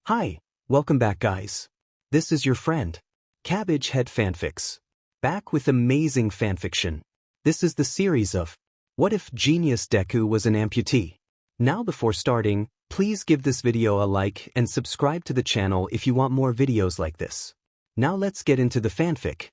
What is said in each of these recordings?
Hi, welcome back guys. This is your friend, Cabbage Head Fanfics. Back with amazing fanfiction. This is the series of What If Genius Deku Was an Amputee? Now before starting, please give this video a like and subscribe to the channel if you want more videos like this. Now let's get into the fanfic.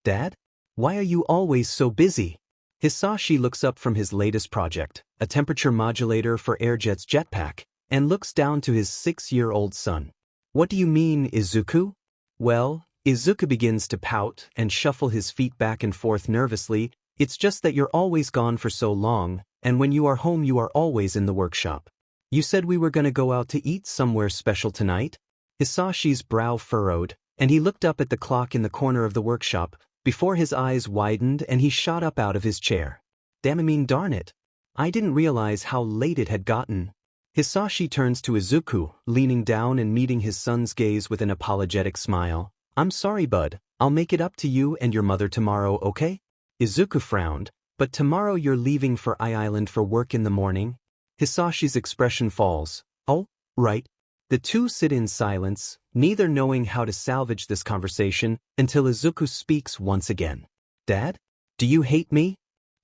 Dad? Why are you always so busy? Hisashi looks up from his latest project, a temperature modulator for Airjet's jetpack, and looks down to his 6-year-old son. What do you mean, Izuku? Well, Izuku begins to pout and shuffle his feet back and forth nervously. It's just that you're always gone for so long, and when you are home you are always in the workshop. You said we were gonna go out to eat somewhere special tonight? Hisashi's brow furrowed, and he looked up at the clock in the corner of the workshop, before his eyes widened and he shot up out of his chair. Darn it. I didn't realize how late it had gotten. Hisashi turns to Izuku, leaning down and meeting his son's gaze with an apologetic smile. I'm sorry bud, I'll make it up to you and your mother tomorrow, okay? Izuku frowned, but tomorrow you're leaving for Island for work in the morning? Hisashi's expression falls. Oh, right. The two sit in silence, neither knowing how to salvage this conversation, until Izuku speaks once again. Dad? Do you hate me?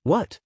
What?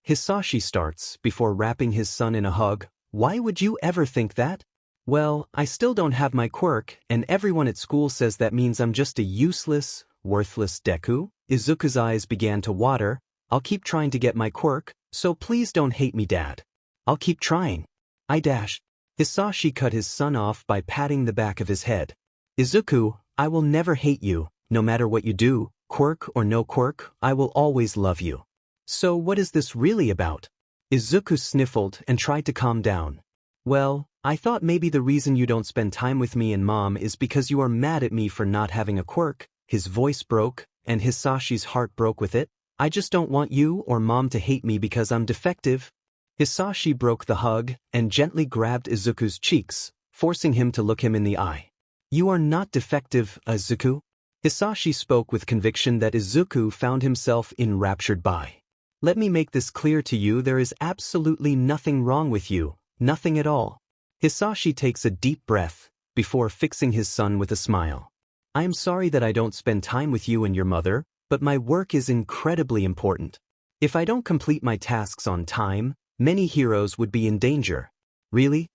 Hisashi starts, before wrapping his son in a hug. Why would you ever think that? Well, I still don't have my quirk, and everyone at school says that means I'm just a useless, worthless Deku. Izuku's eyes began to water. I'll keep trying to get my quirk, so please don't hate me, Dad. I'll keep trying. Hisashi cut his son off by patting the back of his head. Izuku, I will never hate you, no matter what you do, quirk or no quirk, I will always love you. So what is this really about? Izuku sniffled and tried to calm down. Well, I thought maybe the reason you don't spend time with me and Mom is because you are mad at me for not having a quirk. His voice broke, and Hisashi's heart broke with it. I just don't want you or Mom to hate me because I'm defective. Hisashi broke the hug and gently grabbed Izuku's cheeks, forcing him to look him in the eye. You are not defective, Izuku. Hisashi spoke with conviction that Izuku found himself enraptured by. Let me make this clear to you, there is absolutely nothing wrong with you, nothing at all. Hisashi takes a deep breath, before fixing his son with a smile. I am sorry that I don't spend time with you and your mother, but my work is incredibly important. If I don't complete my tasks on time, many heroes would be in danger. Really?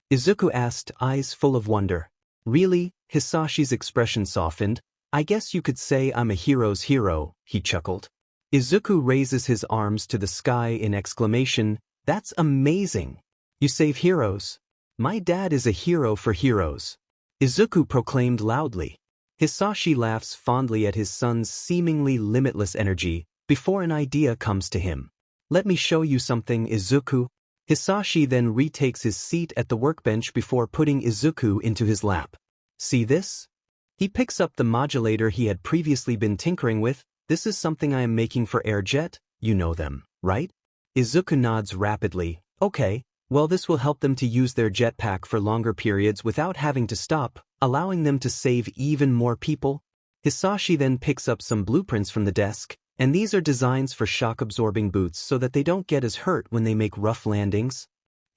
Izuku asked, eyes full of wonder. Really? Hisashi's expression softened. I guess you could say I'm a hero's hero, he chuckled. Izuku raises his arms to the sky in exclamation. That's amazing. You save heroes. My dad is a hero for heroes. Izuku proclaimed loudly. Hisashi laughs fondly at his son's seemingly limitless energy, before an idea comes to him. Let me show you something, Izuku. Hisashi then retakes his seat at the workbench before putting Izuku into his lap. See this? He picks up the modulator he had previously been tinkering with. This is something I am making for Airjet, you know them, right? Izuku nods rapidly. Okay, well this will help them to use their jetpack for longer periods without having to stop, allowing them to save even more people. Hisashi then picks up some blueprints from the desk, and these are designs for shock-absorbing boots so that they don't get as hurt when they make rough landings.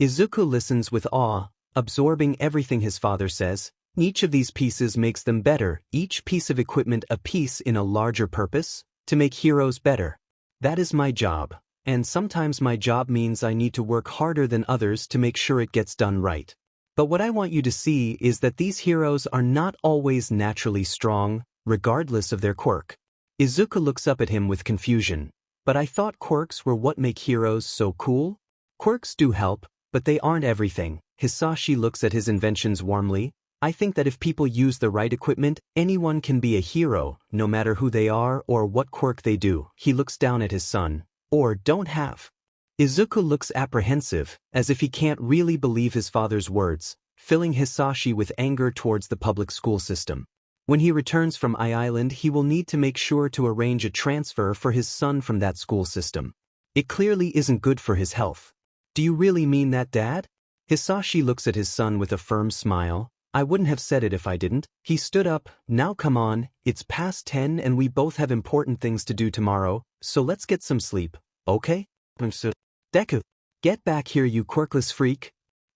Izuku listens with awe, absorbing everything his father says. Each of these pieces makes them better, each piece of equipment a piece in a larger purpose, to make heroes better. That is my job, and sometimes my job means I need to work harder than others to make sure it gets done right. But what I want you to see is that these heroes are not always naturally strong, regardless of their quirk. Izuku looks up at him with confusion. But I thought quirks were what make heroes so cool? Quirks do help, but they aren't everything. Hisashi looks at his inventions warmly. I think that if people use the right equipment, anyone can be a hero, no matter who they are or what quirk they do. He looks down at his son. Or don't have. Izuku looks apprehensive, as if he can't really believe his father's words, filling Hisashi with anger towards the public school system. When he returns from Island, he will need to make sure to arrange a transfer for his son from that school system. It clearly isn't good for his health. Do you really mean that, Dad? Hisashi looks at his son with a firm smile. I wouldn't have said it if I didn't. He stood up. Now come on, it's past 10 and we both have important things to do tomorrow, so let's get some sleep, okay? Deku, get back here you quirkless freak.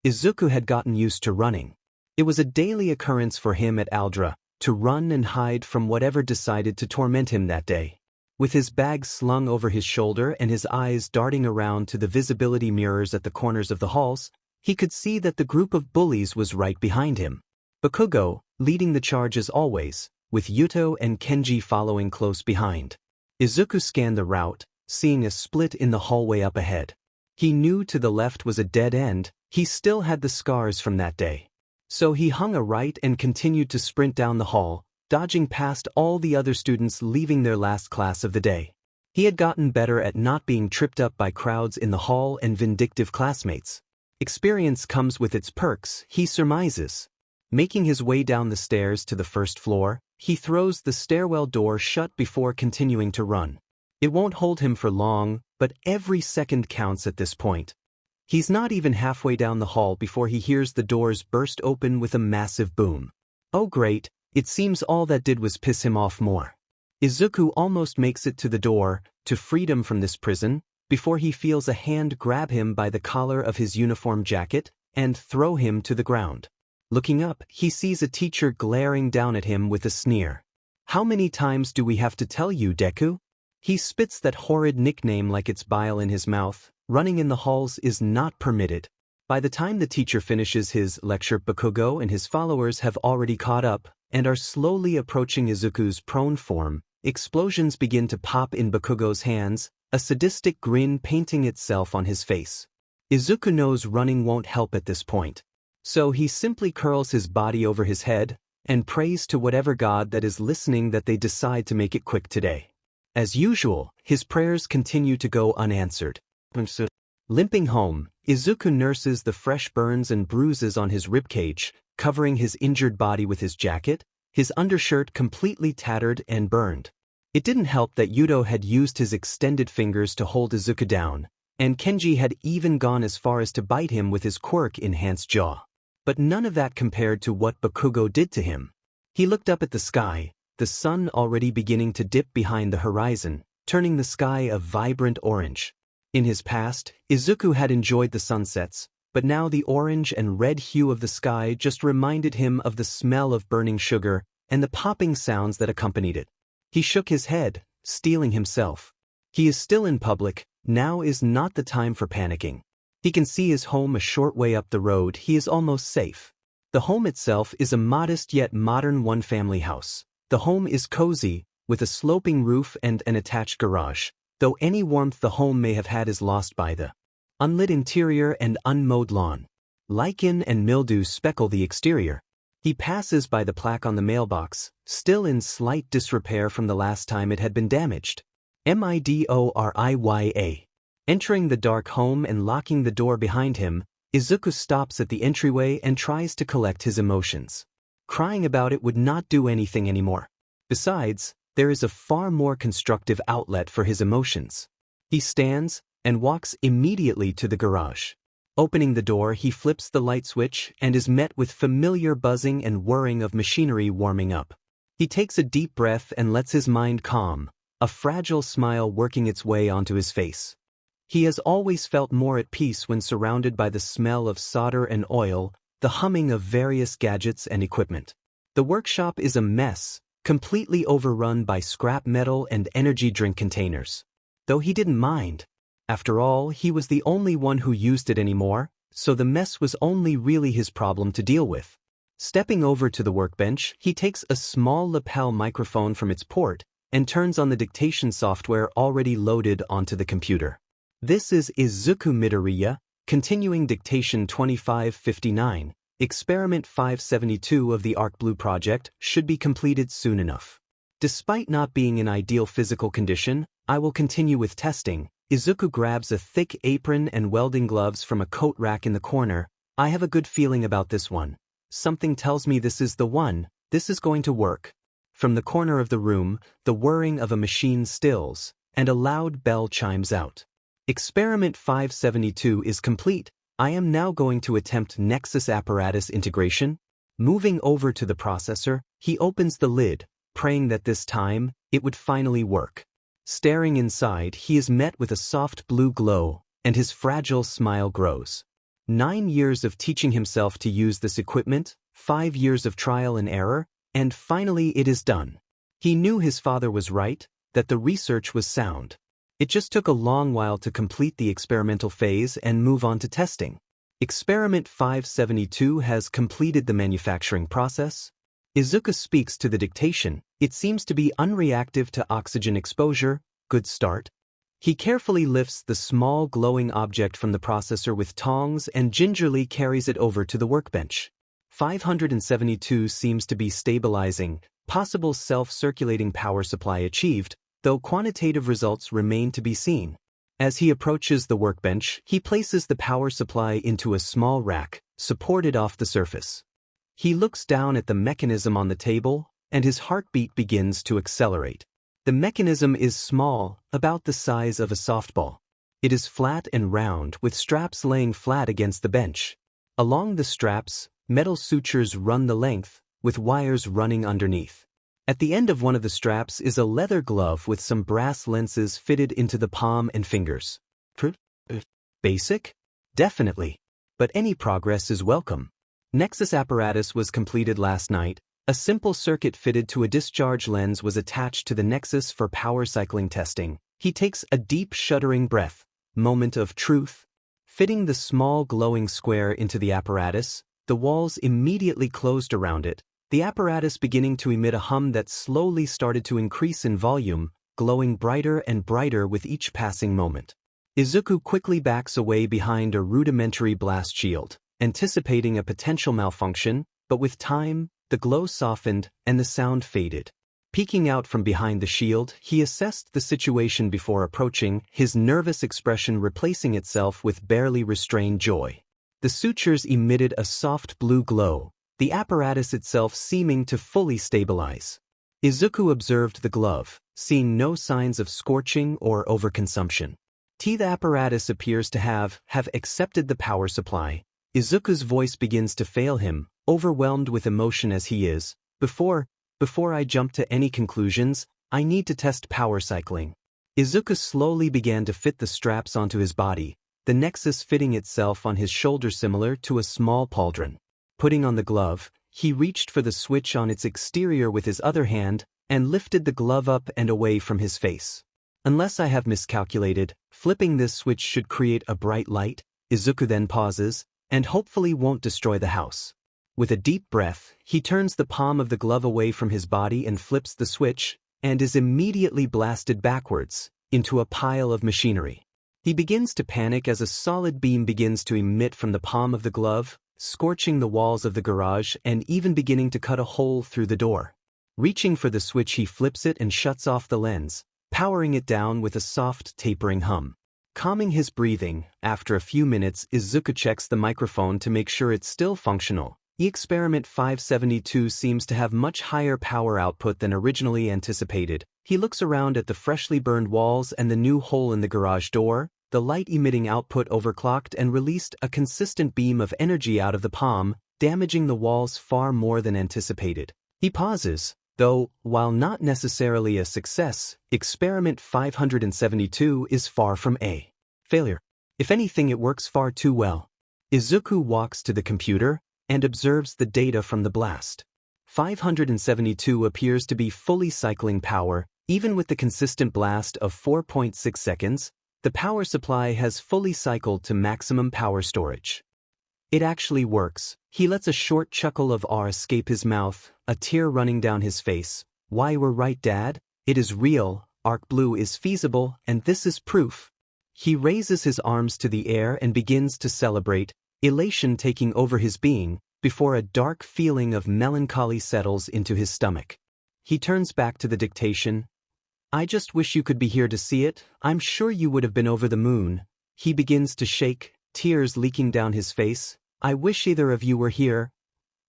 Izuku had gotten used to running. It was a daily occurrence for him at Aldra, to run and hide from whatever decided to torment him that day. With his bag slung over his shoulder and his eyes darting around to the visibility mirrors at the corners of the halls, he could see that the group of bullies was right behind him. Bakugo, leading the charge as always, with Yuto and Kenji following close behind. Izuku scanned the route, seeing a split in the hallway up ahead. He knew to the left was a dead end. He still had the scars from that day. So he hung a right and continued to sprint down the hall, dodging past all the other students leaving their last class of the day. He had gotten better at not being tripped up by crowds in the hall and vindictive classmates. Experience comes with its perks, he surmises. Making his way down the stairs to the first floor, he throws the stairwell door shut before continuing to run. It won't hold him for long, but every second counts at this point. He's not even halfway down the hall before he hears the doors burst open with a massive boom. Oh great, it seems all that did was piss him off more. Izuku almost makes it to the door, to freedom from this prison, before he feels a hand grab him by the collar of his uniform jacket and throw him to the ground. Looking up, he sees a teacher glaring down at him with a sneer. "How many times do we have to tell you, Deku?" He spits that horrid nickname like it's bile in his mouth. Running in the halls is not permitted. By the time the teacher finishes his lecture, Bakugo and his followers have already caught up and are slowly approaching Izuku's prone form. Explosions begin to pop in Bakugo's hands, a sadistic grin painting itself on his face. Izuku knows running won't help at this point. So he simply curls his body over his head and prays to whatever god that is listening that they decide to make it quick today. As usual, his prayers continue to go unanswered. Limping home, Izuku nurses the fresh burns and bruises on his ribcage, covering his injured body with his jacket, his undershirt completely tattered and burned. It didn't help that Yuto had used his extended fingers to hold Izuku down, and Kenji had even gone as far as to bite him with his quirk-enhanced jaw. But none of that compared to what Bakugo did to him. He looked up at the sky, the sun already beginning to dip behind the horizon, turning the sky a vibrant orange. In his past, Izuku had enjoyed the sunsets, but now the orange and red hue of the sky just reminded him of the smell of burning sugar and the popping sounds that accompanied it. He shook his head, steeling himself. He is still in public, now is not the time for panicking. He can see his home a short way up the road, he is almost safe. The home itself is a modest yet modern one-family house. The home is cozy, with a sloping roof and an attached garage, though any warmth the home may have had is lost by the unlit interior and unmowed lawn. Lichen and mildew speckle the exterior. He passes by the plaque on the mailbox, still in slight disrepair from the last time it had been damaged. Midoriya. Entering the dark home and locking the door behind him, Izuku stops at the entryway and tries to collect his emotions. Crying about it would not do anything anymore. Besides, there is a far more constructive outlet for his emotions. He stands and walks immediately to the garage. Opening the door, he flips the light switch and is met with familiar buzzing and whirring of machinery warming up. He takes a deep breath and lets his mind calm, a fragile smile working its way onto his face. He has always felt more at peace when surrounded by the smell of solder and oil, the humming of various gadgets and equipment. The workshop is a mess, completely overrun by scrap metal and energy drink containers. Though he didn't mind. After all, he was the only one who used it anymore, so the mess was only really his problem to deal with. Stepping over to the workbench, he takes a small lapel microphone from its port and turns on the dictation software already loaded onto the computer. This is Izuku Midoriya, continuing dictation 2559. Experiment 572 of the Arc Blue project should be completed soon enough. Despite not being in ideal physical condition, I will continue with testing. Izuku grabs a thick apron and welding gloves from a coat rack in the corner. I have a good feeling about this one. Something tells me this is the one, this is going to work. From the corner of the room, the whirring of a machine stills, and a loud bell chimes out. Experiment 572 is complete. I am now going to attempt Nexus apparatus integration. Moving over to the processor, he opens the lid, praying that this time, it would finally work. Staring inside, he is met with a soft blue glow, and his fragile smile grows. 9 years of teaching himself to use this equipment, 5 years of trial and error, and finally it is done. He knew his father was right, that the research was sound. It just took a long while to complete the experimental phase and move on to testing. Experiment 572 has completed the manufacturing process. Izuku speaks to the dictation. It seems to be unreactive to oxygen exposure. Good start. He carefully lifts the small glowing object from the processor with tongs and gingerly carries it over to the workbench. 572 seems to be stabilizing, possible self-circulating power supply achieved, though quantitative results remain to be seen. As he approaches the workbench, he places the power supply into a small rack, supported off the surface. He looks down at the mechanism on the table, and his heartbeat begins to accelerate. The mechanism is small, about the size of a softball. It is flat and round, with straps laying flat against the bench. Along the straps, metal sutures run the length, with wires running underneath. At the end of one of the straps is a leather glove with some brass lenses fitted into the palm and fingers. Basic? Definitely. But any progress is welcome. Nexus apparatus was completed last night. A simple circuit fitted to a discharge lens was attached to the Nexus for power cycling testing. He takes a deep shuddering breath. Moment of truth. Fitting the small glowing square into the apparatus, the walls immediately closed around it, the apparatus beginning to emit a hum that slowly started to increase in volume, glowing brighter and brighter with each passing moment. Izuku quickly backs away behind a rudimentary blast shield, anticipating a potential malfunction, but with time, the glow softened and the sound faded. Peeking out from behind the shield, he assessed the situation before approaching, his nervous expression replacing itself with barely restrained joy. The sutures emitted a soft blue glow, the apparatus itself seeming to fully stabilize. Izuku observed the glove, seeing no signs of scorching or overconsumption. The apparatus appears to have accepted the power supply. Izuku's voice begins to fail him, overwhelmed with emotion as he is. Before I jump to any conclusions, I need to test power cycling. Izuku slowly began to fit the straps onto his body, the Nexus fitting itself on his shoulder similar to a small pauldron. Putting on the glove, he reached for the switch on its exterior with his other hand, and lifted the glove up and away from his face. Unless I have miscalculated, flipping this switch should create a bright light. Izuku then pauses, and hopefully won't destroy the house. With a deep breath, he turns the palm of the glove away from his body and flips the switch, and is immediately blasted backwards, into a pile of machinery. He begins to panic as a solid beam begins to emit from the palm of the glove, scorching the walls of the garage and even beginning to cut a hole through the door. Reaching for the switch, he flips it and shuts off the lens, powering it down with a soft tapering hum. Calming his breathing, after a few minutes, Izuku checks the microphone to make sure it's still functional. Experiment 572 seems to have much higher power output than originally anticipated. He looks around at the freshly burned walls and the new hole in the garage door. The light-emitting output overclocked and released a consistent beam of energy out of the palm, damaging the walls far more than anticipated. He pauses, though, while not necessarily a success, experiment 572 is far from a failure. If anything, it works far too well. Izuku walks to the computer and observes the data from the blast. 572 appears to be fully cycling power, even with the consistent blast of 4.6 seconds. The power supply has fully cycled to maximum power storage. It actually works. He lets a short chuckle of awe escape his mouth, a tear running down his face. Why, we're right, Dad. It is real, Arc Blue is feasible, and this is proof. He raises his arms to the air and begins to celebrate, elation taking over his being, before a dark feeling of melancholy settles into his stomach. He turns back to the dictation. I just wish you could be here to see it. I'm sure you would have been over the moon. He begins to shake, tears leaking down his face. I wish either of you were here.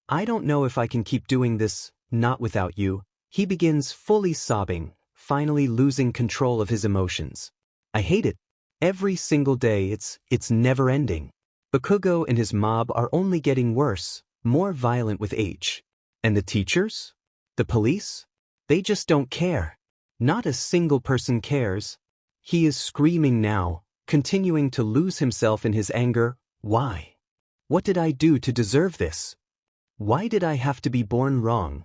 I don't know if I can keep doing this, not without you. He begins fully sobbing, finally losing control of his emotions. I hate it. Every single day it's never ending. Bakugo and his mob are only getting worse, more violent with age. And the teachers? The police? They just don't care. Not a single person cares. He is screaming now, continuing to lose himself in his anger. Why? What did I do to deserve this? Why did I have to be born wrong?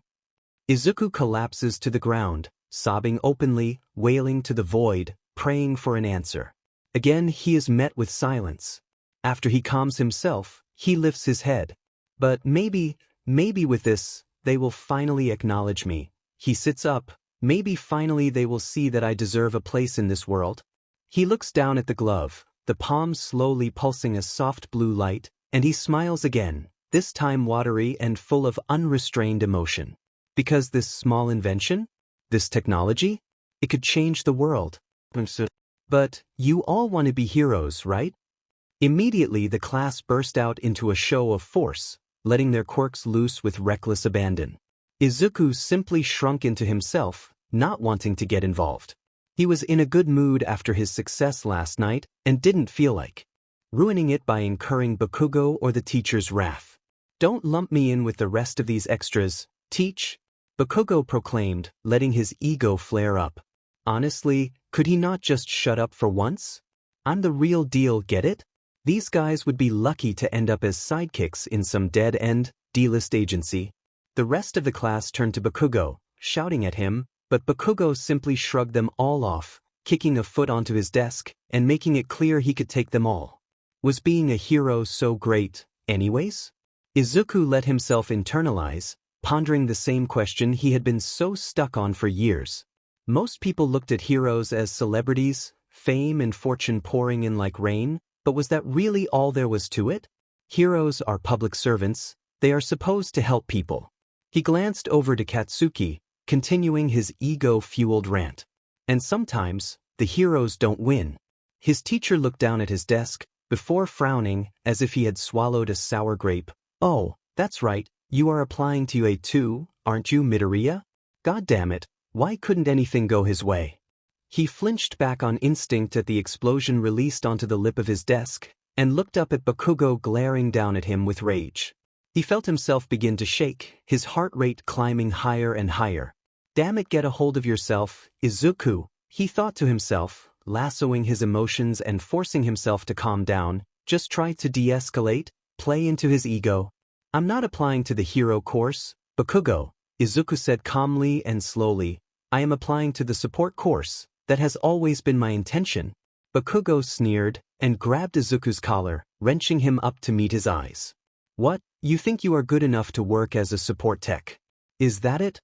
Izuku collapses to the ground, sobbing openly, wailing to the void, praying for an answer. Again he is met with silence. After he calms himself, he lifts his head. But maybe with this, they will finally acknowledge me. He sits up. Maybe finally they will see that I deserve a place in this world. He looks down at the glove, the palm slowly pulsing a soft blue light, and he smiles again, this time watery and full of unrestrained emotion. Because this small invention, this technology, it could change the world. But you all want to be heroes, right? Immediately the class burst out into a show of force, letting their quirks loose with reckless abandon. Izuku simply shrunk into himself, not wanting to get involved. He was in a good mood after his success last night and didn't feel like ruining it by incurring Bakugo or the teacher's wrath. Don't lump me in with the rest of these extras, teach, Bakugo proclaimed, letting his ego flare up. Honestly, could he not just shut up for once? I'm the real deal, get it? These guys would be lucky to end up as sidekicks in some dead-end, D-list agency. The rest of the class turned to Bakugo, shouting at him, but Bakugo simply shrugged them all off, kicking a foot onto his desk and making it clear he could take them all. Was being a hero so great, anyways? Izuku let himself internalize, pondering the same question he had been so stuck on for years. Most people looked at heroes as celebrities, fame and fortune pouring in like rain, but was that really all there was to it? Heroes are public servants, they are supposed to help people. He glanced over to Katsuki, continuing his ego-fueled rant. And sometimes, the heroes don't win. His teacher looked down at his desk, before frowning, as if he had swallowed a sour grape. Oh, that's right, you are applying to UA too, aren't you, Midoriya? God damn it, why couldn't anything go his way? He flinched back on instinct at the explosion released onto the lip of his desk, and looked up at Bakugo glaring down at him with rage. He felt himself begin to shake, his heart rate climbing higher and higher. Damn it, get a hold of yourself, Izuku, he thought to himself, lassoing his emotions and forcing himself to calm down. Just try to de-escalate, play into his ego. I'm not applying to the hero course, Bakugo, Izuku said calmly and slowly. I am applying to the support course. That has always been my intention. Bakugo sneered and grabbed Izuku's collar, wrenching him up to meet his eyes. What, you think you are good enough to work as a support tech? Is that it?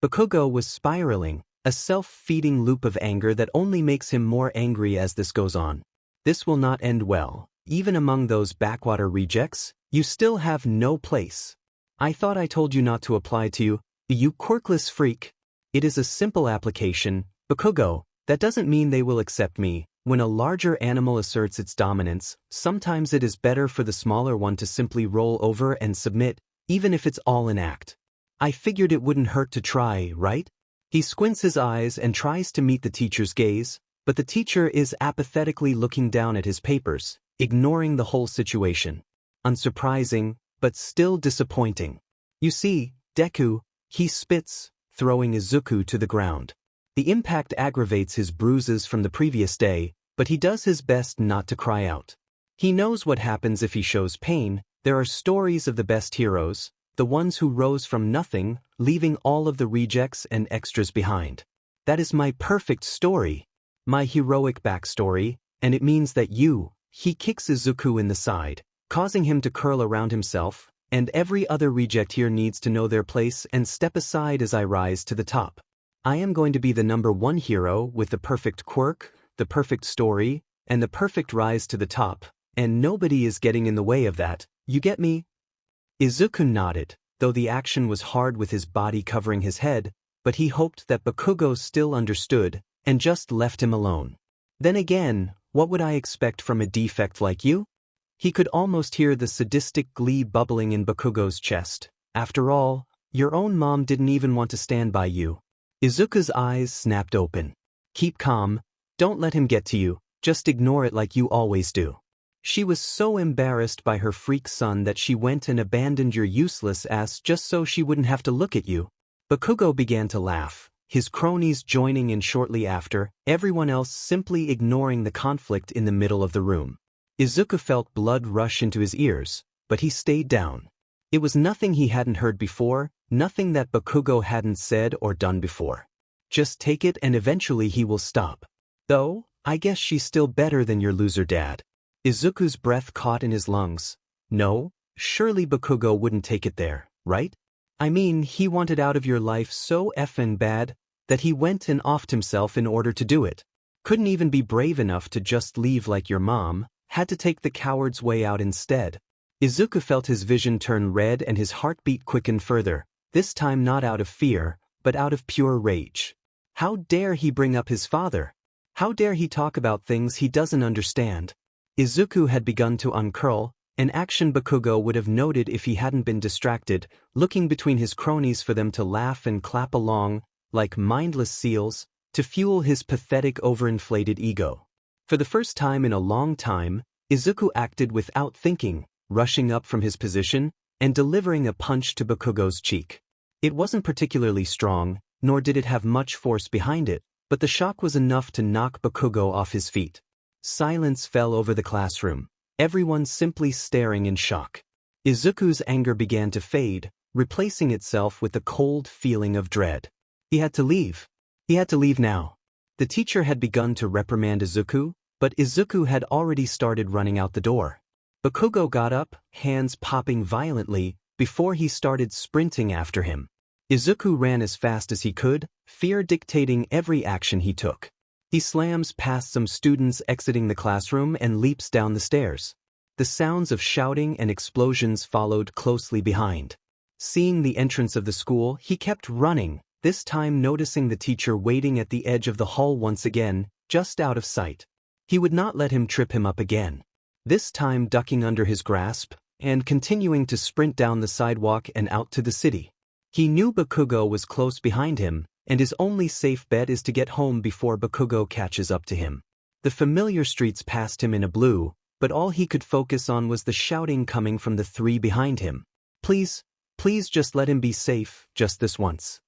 Bakugo was spiraling, a self-feeding loop of anger that only makes him more angry as this goes on. This will not end well. Even among those backwater rejects, you still have no place. I thought I told you not to apply to you quirkless freak. It is a simple application, Bakugo, that doesn't mean they will accept me. When a larger animal asserts its dominance, sometimes it is better for the smaller one to simply roll over and submit, even if it's all an act. I figured it wouldn't hurt to try, right? He squints his eyes and tries to meet the teacher's gaze, but the teacher is apathetically looking down at his papers, ignoring the whole situation. Unsurprising, but still disappointing. You see, Deku, he spits, throwing Izuku to the ground. The impact aggravates his bruises from the previous day, but he does his best not to cry out. He knows what happens if he shows pain. There are stories of the best heroes, the ones who rose from nothing, leaving all of the rejects and extras behind. That is my perfect story. My heroic backstory, and it means that he kicks Izuku in the side, causing him to curl around himself, and every other reject here needs to know their place and step aside as I rise to the top. I am going to be the #1 hero with the perfect quirk, the perfect story, and the perfect rise to the top, and nobody is getting in the way of that, you get me? Izuku nodded, though the action was hard with his body covering his head, but he hoped that Bakugo still understood, and just left him alone. Then again, what would I expect from a defect like you? He could almost hear the sadistic glee bubbling in Bakugo's chest. After all, your own mom didn't even want to stand by you. Izuku's eyes snapped open. Keep calm, don't let him get to you, just ignore it like you always do. She was so embarrassed by her freak son that she went and abandoned your useless ass just so she wouldn't have to look at you. Bakugo began to laugh, his cronies joining in shortly after, everyone else simply ignoring the conflict in the middle of the room. Izuku felt blood rush into his ears, but he stayed down. It was nothing he hadn't heard before, nothing that Bakugo hadn't said or done before. Just take it and eventually he will stop. Though, I guess she's still better than your loser dad. Izuku's breath caught in his lungs. No, surely Bakugo wouldn't take it there, right? I mean, he wanted out of your life so effing bad that he went and offed himself in order to do it. Couldn't even be brave enough to just leave like your mom, had to take the coward's way out instead. Izuku felt his vision turn red and his heartbeat quicken further, this time not out of fear, but out of pure rage. How dare he bring up his father? How dare he talk about things he doesn't understand? Izuku had begun to uncurl, an action Bakugo would have noted if he hadn't been distracted, looking between his cronies for them to laugh and clap along, like mindless seals, to fuel his pathetic overinflated ego. For the first time in a long time, Izuku acted without thinking, rushing up from his position and delivering a punch to Bakugo's cheek. It wasn't particularly strong, nor did it have much force behind it, but the shock was enough to knock Bakugo off his feet. Silence fell over the classroom, everyone simply staring in shock. Izuku's anger began to fade, replacing itself with the cold feeling of dread. He had to leave. He had to leave now. The teacher had begun to reprimand Izuku, but Izuku had already started running out the door. Bakugo got up, hands popping violently, before he started sprinting after him. Izuku ran as fast as he could, fear dictating every action he took. He slams past some students exiting the classroom and leaps down the stairs. The sounds of shouting and explosions followed closely behind. Seeing the entrance of the school, he kept running, this time noticing the teacher waiting at the edge of the hall once again, just out of sight. He would not let him trip him up again. This time ducking under his grasp, and continuing to sprint down the sidewalk and out to the city. He knew Bakugo was close behind him, and his only safe bet is to get home before Bakugo catches up to him. The familiar streets passed him in a blue, but all he could focus on was the shouting coming from the three behind him. Please, please just let him be safe, just this once.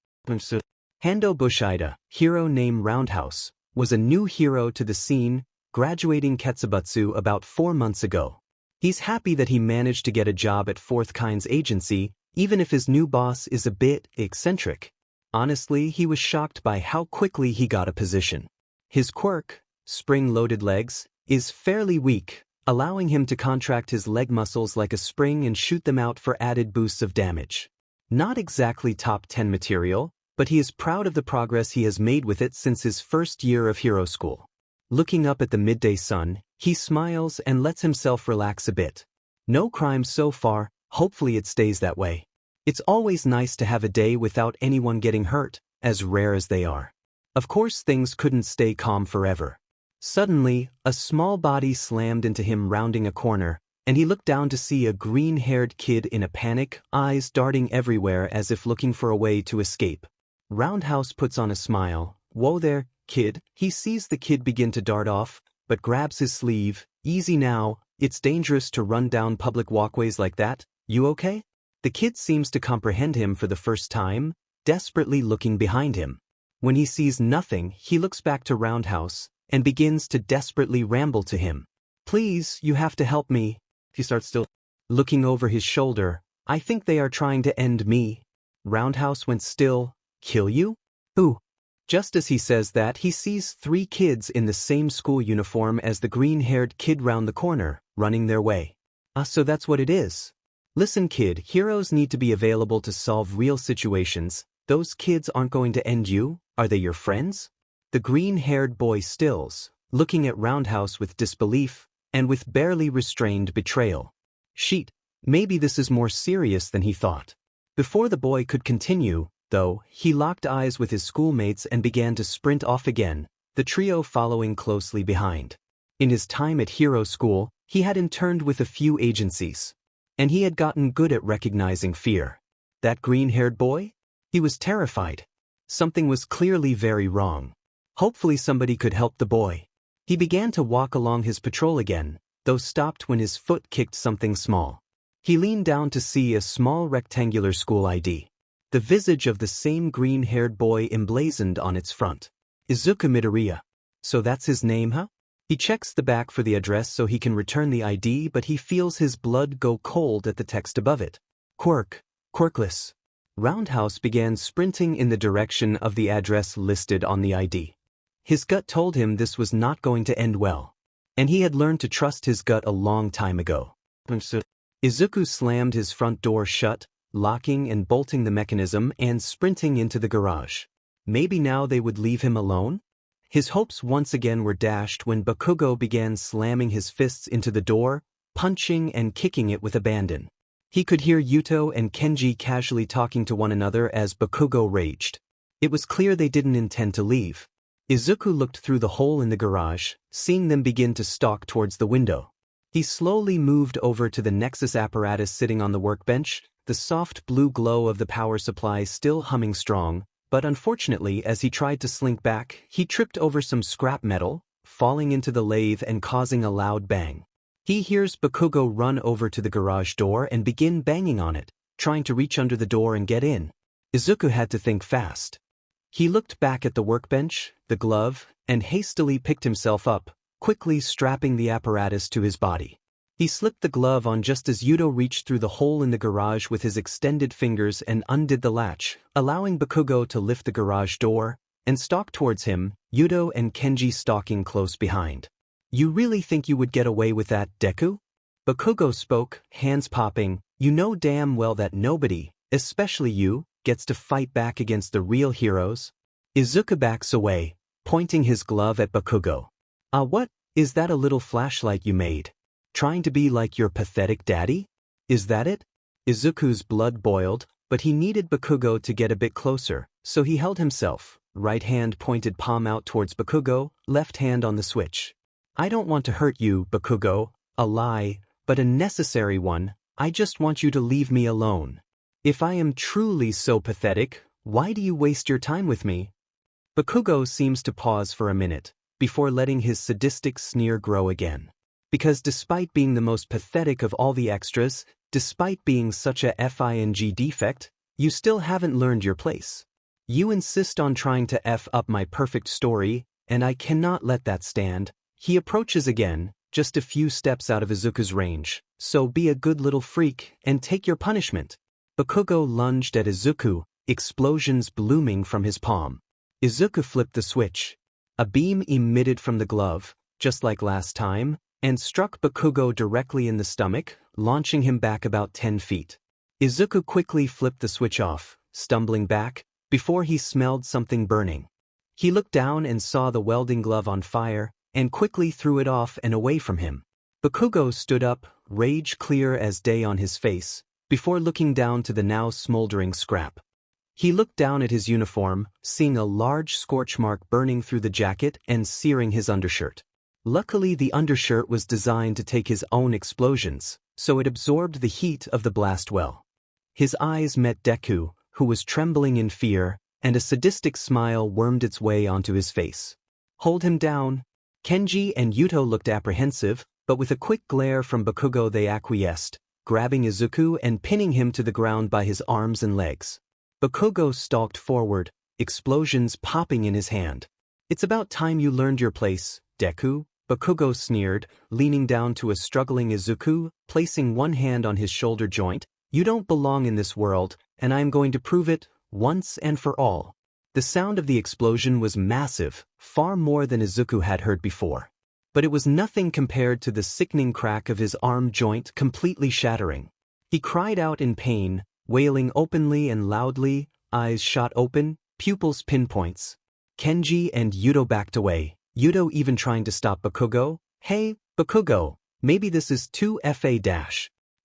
Hando Bushida, hero named Roundhouse, was a new hero to the scene, graduating Ketsubutsu about 4 months ago. He's happy that he managed to get a job at Fourth Kind's agency, even if his new boss is a bit eccentric. Honestly, he was shocked by how quickly he got a position. His quirk, spring-loaded legs, is fairly weak, allowing him to contract his leg muscles like a spring and shoot them out for added boosts of damage. Not exactly top 10 material, but he is proud of the progress he has made with it since his first year of hero school. Looking up at the midday sun, he smiles and lets himself relax a bit. No crime so far, hopefully it stays that way. It's always nice to have a day without anyone getting hurt, as rare as they are. Of course things couldn't stay calm forever. Suddenly, a small body slammed into him rounding a corner, and he looked down to see a green-haired kid in a panic, eyes darting everywhere as if looking for a way to escape. Roundhouse puts on a smile. Whoa there, kid. He sees the kid begin to dart off, but grabs his sleeve. Easy now, it's dangerous to run down public walkways like that. You okay? The kid seems to comprehend him for the first time, desperately looking behind him. When he sees nothing, he looks back to Roundhouse and begins to desperately ramble to him. Please, you have to help me. He starts still looking over his shoulder. I think they are trying to end me. Roundhouse went still. Kill you? Who? Just as he says that, he sees 3 kids in the same school uniform as the green-haired kid round the corner, running their way. So that's what it is. Listen kid, heroes need to be available to solve real situations. Those kids aren't going to end you, are they your friends? The green-haired boy stills, looking at Roundhouse with disbelief, and with barely restrained betrayal. Sheet, maybe this is more serious than he thought. Before the boy could continue, though, he locked eyes with his schoolmates and began to sprint off again, the trio following closely behind. In his time at hero school, he had interned with a few agencies, and he had gotten good at recognizing fear. That green-haired boy? He was terrified. Something was clearly very wrong. Hopefully somebody could help the boy. He began to walk along his patrol again, though stopped when his foot kicked something small. He leaned down to see a small rectangular school ID. The visage of the same green-haired boy emblazoned on its front. Izuku Midoriya. So that's his name, huh? He checks the back for the address so he can return the ID, but he feels his blood go cold at the text above it. Quirk, quirkless. Roundhouse began sprinting in the direction of the address listed on the ID. His gut told him this was not going to end well. And he had learned to trust his gut a long time ago. Izuku slammed his front door shut, locking and bolting the mechanism and sprinting into the garage. Maybe now they would leave him alone? His hopes once again were dashed when Bakugo began slamming his fists into the door, punching and kicking it with abandon. He could hear Yuto and Kenji casually talking to one another as Bakugo raged. It was clear they didn't intend to leave. Izuku looked through the hole in the garage, seeing them begin to stalk towards the window. He slowly moved over to the Nexus apparatus sitting on the workbench, the soft blue glow of the power supply still humming strong, but unfortunately as he tried to slink back, he tripped over some scrap metal, falling into the lathe and causing a loud bang. He hears Bakugo run over to the garage door and begin banging on it, trying to reach under the door and get in. Izuku had to think fast. He looked back at the workbench, the glove, and hastily picked himself up, quickly strapping the apparatus to his body. He slipped the glove on just as Yuto reached through the hole in the garage with his extended fingers and undid the latch, allowing Bakugo to lift the garage door and stalk towards him, Yuto and Kenji stalking close behind. "You really think you would get away with that, Deku?" Bakugo spoke, hands popping. "You know damn well that nobody, especially you, gets to fight back against the real heroes." Izuku backs away, pointing his glove at Bakugo. What? Is that a little flashlight you made? Trying to be like your pathetic daddy? Is that it?" Izuku's blood boiled, but he needed Bakugo to get a bit closer, so he held himself, right hand pointed palm out towards Bakugo, left hand on the switch. "I don't want to hurt you, Bakugo, a lie, but a necessary one. I just want you to leave me alone. If I am truly so pathetic, why do you waste your time with me?" Bakugo seems to pause for a minute, before letting his sadistic sneer grow again. "Because despite being the most pathetic of all the extras, despite being such a FING defect, you still haven't learned your place. You insist on trying to F up my perfect story, and I cannot let that stand." He approaches again, just a few steps out of Izuku's range. "So be a good little freak and take your punishment." Bakugo lunged at Izuku, explosions blooming from his palm. Izuku flipped the switch. A beam emitted from the glove, just like last time, and struck Bakugo directly in the stomach, launching him back about 10 feet. Izuku quickly flipped the switch off, stumbling back, before he smelled something burning. He looked down and saw the welding glove on fire, and quickly threw it off and away from him. Bakugo stood up, rage clear as day on his face, before looking down to the now smoldering scrap. He looked down at his uniform, seeing a large scorch mark burning through the jacket and searing his undershirt. Luckily the undershirt was designed to take his own explosions, so it absorbed the heat of the blast well. His eyes met Deku, who was trembling in fear, and a sadistic smile wormed its way onto his face. "Hold him down." Kenji and Yuto looked apprehensive, but with a quick glare from Bakugo they acquiesced, grabbing Izuku and pinning him to the ground by his arms and legs. Bakugo stalked forward, explosions popping in his hand. "It's about time you learned your place, Deku," Bakugo sneered, leaning down to a struggling Izuku, placing one hand on his shoulder joint. "You don't belong in this world, and I am going to prove it, once and for all." The sound of the explosion was massive, far more than Izuku had heard before. But it was nothing compared to the sickening crack of his arm joint completely shattering. He cried out in pain, wailing openly and loudly, eyes shot open, pupils pinpoints. Kenji and Yuto backed away, Yuto even trying to stop Bakugo. "Hey, Bakugo, maybe this is too fa-.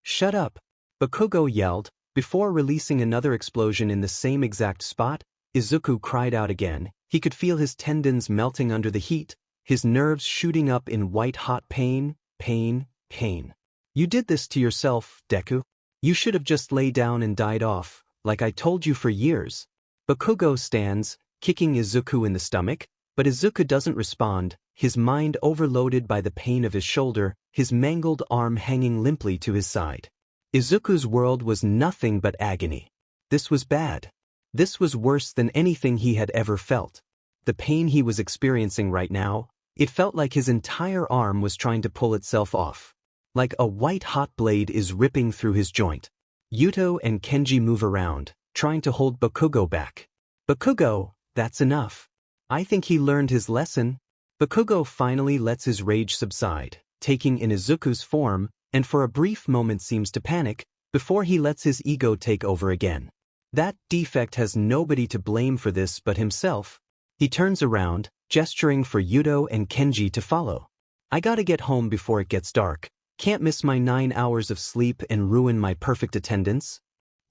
Shut up," Bakugo yelled, before releasing another explosion in the same exact spot. Izuku cried out again. He could feel his tendons melting under the heat, his nerves shooting up in white-hot pain, pain, pain. "You did this to yourself, Deku. You should have just lay down and died off, like I told you for years." Bakugo stands, kicking Izuku in the stomach, but Izuku doesn't respond, his mind overloaded by the pain of his shoulder, his mangled arm hanging limply to his side. Izuku's world was nothing but agony. This was bad. This was worse than anything he had ever felt. The pain he was experiencing right now, it felt like his entire arm was trying to pull itself off. Like a white-hot blade is ripping through his joint. Yuto and Kenji move around, trying to hold Bakugo back. Bakugo, that's enough. I think he learned his lesson. Bakugo finally lets his rage subside, taking in Izuku's form, and for a brief moment seems to panic, before he lets his ego take over again. That defect has nobody to blame for this but himself. He turns around, gesturing for Yuto and Kenji to follow. I gotta get home before it gets dark. Can't miss my 9 hours of sleep and ruin my perfect attendance.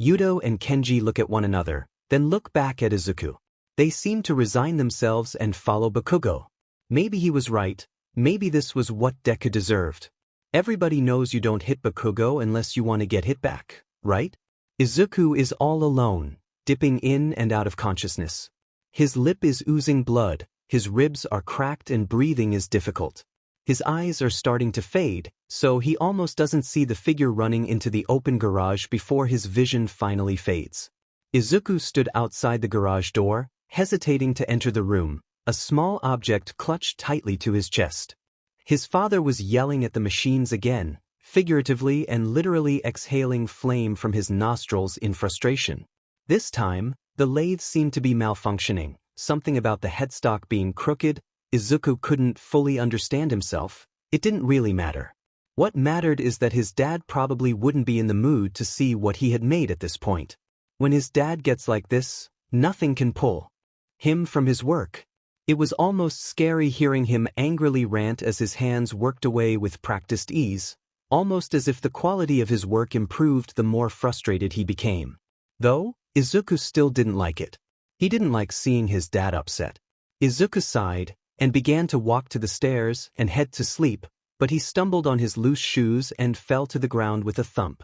Yuto and Kenji look at one another, then look back at Izuku. They seem to resign themselves and follow Bakugo. Maybe he was right, maybe this was what Deku deserved. Everybody knows you don't hit Bakugo unless you want to get hit back, right? Izuku is all alone, dipping in and out of consciousness. His lip is oozing blood, his ribs are cracked and breathing is difficult. His eyes are starting to fade, so he almost doesn't see the figure running into the open garage before his vision finally fades. Izuku stood outside the garage door, hesitating to enter the room, a small object clutched tightly to his chest. His father was yelling at the machines again, figuratively and literally exhaling flame from his nostrils in frustration. This time, the lathe seemed to be malfunctioning, something about the headstock being crooked. Izuku couldn't fully understand himself. It didn't really matter. What mattered is that his dad probably wouldn't be in the mood to see what he had made at this point. When his dad gets like this, nothing can pull him from his work. It was almost scary hearing him angrily rant as his hands worked away with practiced ease, almost as if the quality of his work improved the more frustrated he became. Though, Izuku still didn't like it. He didn't like seeing his dad upset. Izuku sighed and began to walk to the stairs and head to sleep, but he stumbled on his loose shoes and fell to the ground with a thump.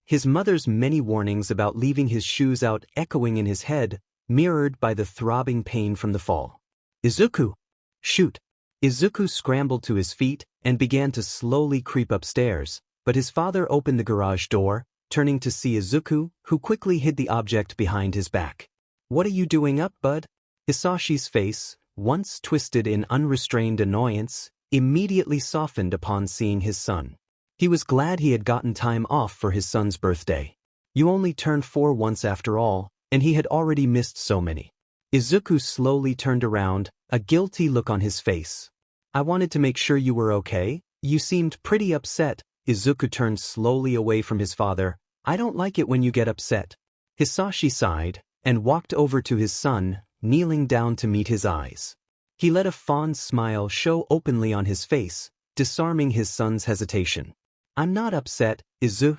His mother's many warnings about leaving his shoes out echoing in his head, mirrored by the throbbing pain from the fall. Izuku! Shoot! Izuku scrambled to his feet and began to slowly creep upstairs, but his father opened the garage door, turning to see Izuku, who quickly hid the object behind his back. "What are you doing up, bud?" Hisashi's face, once twisted in unrestrained annoyance, immediately softened upon seeing his son. He was glad he had gotten time off for his son's birthday. You only turned 4 once after all, and he had already missed so many. Izuku slowly turned around, a guilty look on his face. "I wanted to make sure you were okay. You seemed pretty upset." Izuku turned slowly away from his father. "I don't like it when you get upset." Hisashi sighed and walked over to his son, kneeling down to meet his eyes. He let a fond smile show openly on his face, disarming his son's hesitation. "I'm not upset, Izu.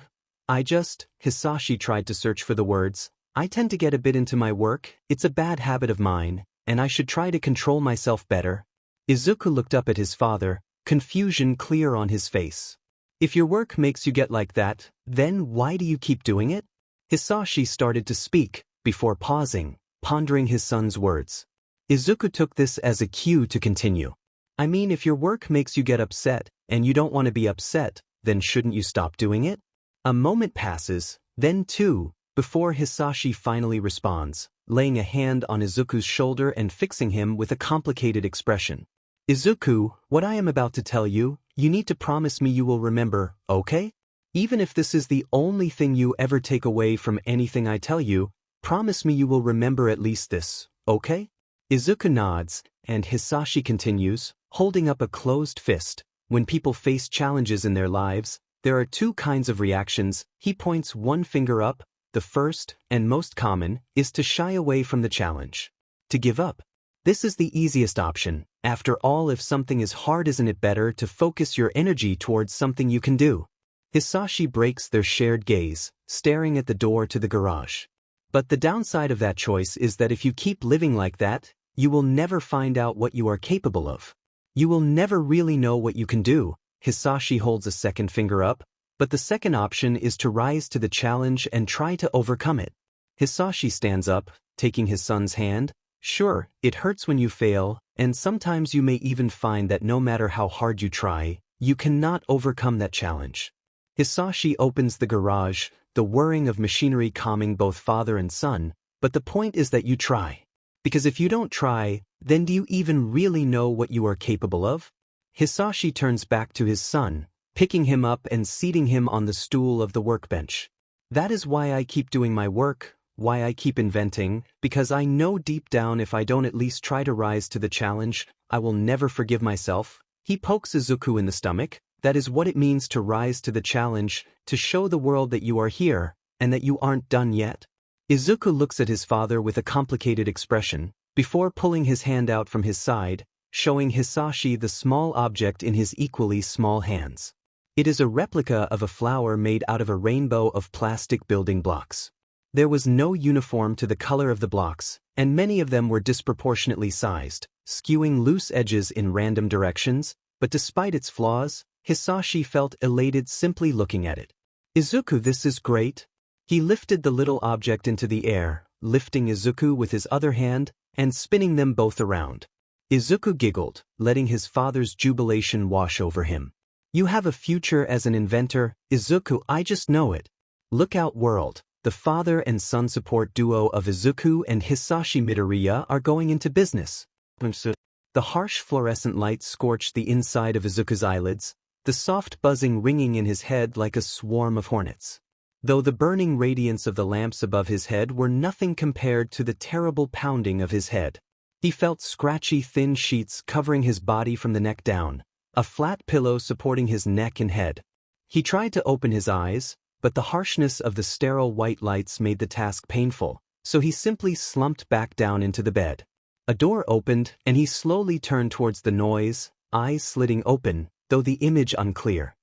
Hisashi tried to search for the words. "I tend to get a bit into my work, it's a bad habit of mine, and I should try to control myself better." Izuku looked up at his father, confusion clear on his face. "If your work makes you get like that, then why do you keep doing it?" Hisashi started to speak, before pausing, pondering his son's words. Izuku took this as a cue to continue. "I mean, if your work makes you get upset, and you don't want to be upset, then shouldn't you stop doing it?" A moment passes, then 2, before Hisashi finally responds, laying a hand on Izuku's shoulder and fixing him with a complicated expression. "Izuku, what I am about to tell you, you need to promise me you will remember, okay? Even if this is the only thing you ever take away from anything I tell you, promise me you will remember at least this, okay?" Izuku nods, and Hisashi continues, holding up a closed fist. "When people face challenges in their lives, there are 2 kinds of reactions." He points one finger up. The first, and most common, is to shy away from the challenge. To give up. This is the easiest option. After all, if something is hard, isn't it better to focus your energy towards something you can do? Hisashi breaks their shared gaze, staring at the door to the garage. "But the downside of that choice is that if you keep living like that, you will never find out what you are capable of. You will never really know what you can do." Hisashi holds a second finger up. "But the second option is to rise to the challenge and try to overcome it." Hisashi stands up, taking his son's hand. "Sure, it hurts when you fail, and sometimes you may even find that no matter how hard you try, you cannot overcome that challenge." Hisashi opens the garage, the whirring of machinery calming both father and son, "But the point is that you try. Because if you don't try, then do you even really know what you are capable of?" Hisashi turns back to his son, picking him up and seating him on the stool of the workbench. That is why I keep doing my work, why I keep inventing, because I know deep down if I don't at least try to rise to the challenge, I will never forgive myself. He pokes Izuku in the stomach. That is what it means to rise to the challenge, to show the world that you are here, and that you aren't done yet. Izuku looks at his father with a complicated expression, before pulling his hand out from his side, showing Hisashi the small object in his equally small hands. It is a replica of a flower made out of a rainbow of plastic building blocks. There was no uniform to the color of the blocks, and many of them were disproportionately sized, skewing loose edges in random directions, but despite its flaws, Hisashi felt elated simply looking at it. Izuku, this is great. He lifted the little object into the air, lifting Izuku with his other hand, and spinning them both around. Izuku giggled, letting his father's jubilation wash over him. You have a future as an inventor, Izuku, I just know it. Look out world, the father and son support duo of Izuku and Hisashi Midoriya are going into business. The harsh fluorescent light scorched the inside of Izuku's eyelids, the soft buzzing ringing in his head like a swarm of hornets. Though the burning radiance of the lamps above his head were nothing compared to the terrible pounding of his head. He felt scratchy thin sheets covering his body from the neck down, a flat pillow supporting his neck and head. He tried to open his eyes, but the harshness of the sterile white lights made the task painful, so he simply slumped back down into the bed. A door opened, and he slowly turned towards the noise, eyes slitting open, though the image unclear.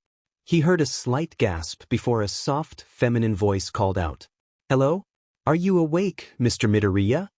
He heard a slight gasp before a soft, feminine voice called out. Hello? Are you awake, Mr. Midoriya?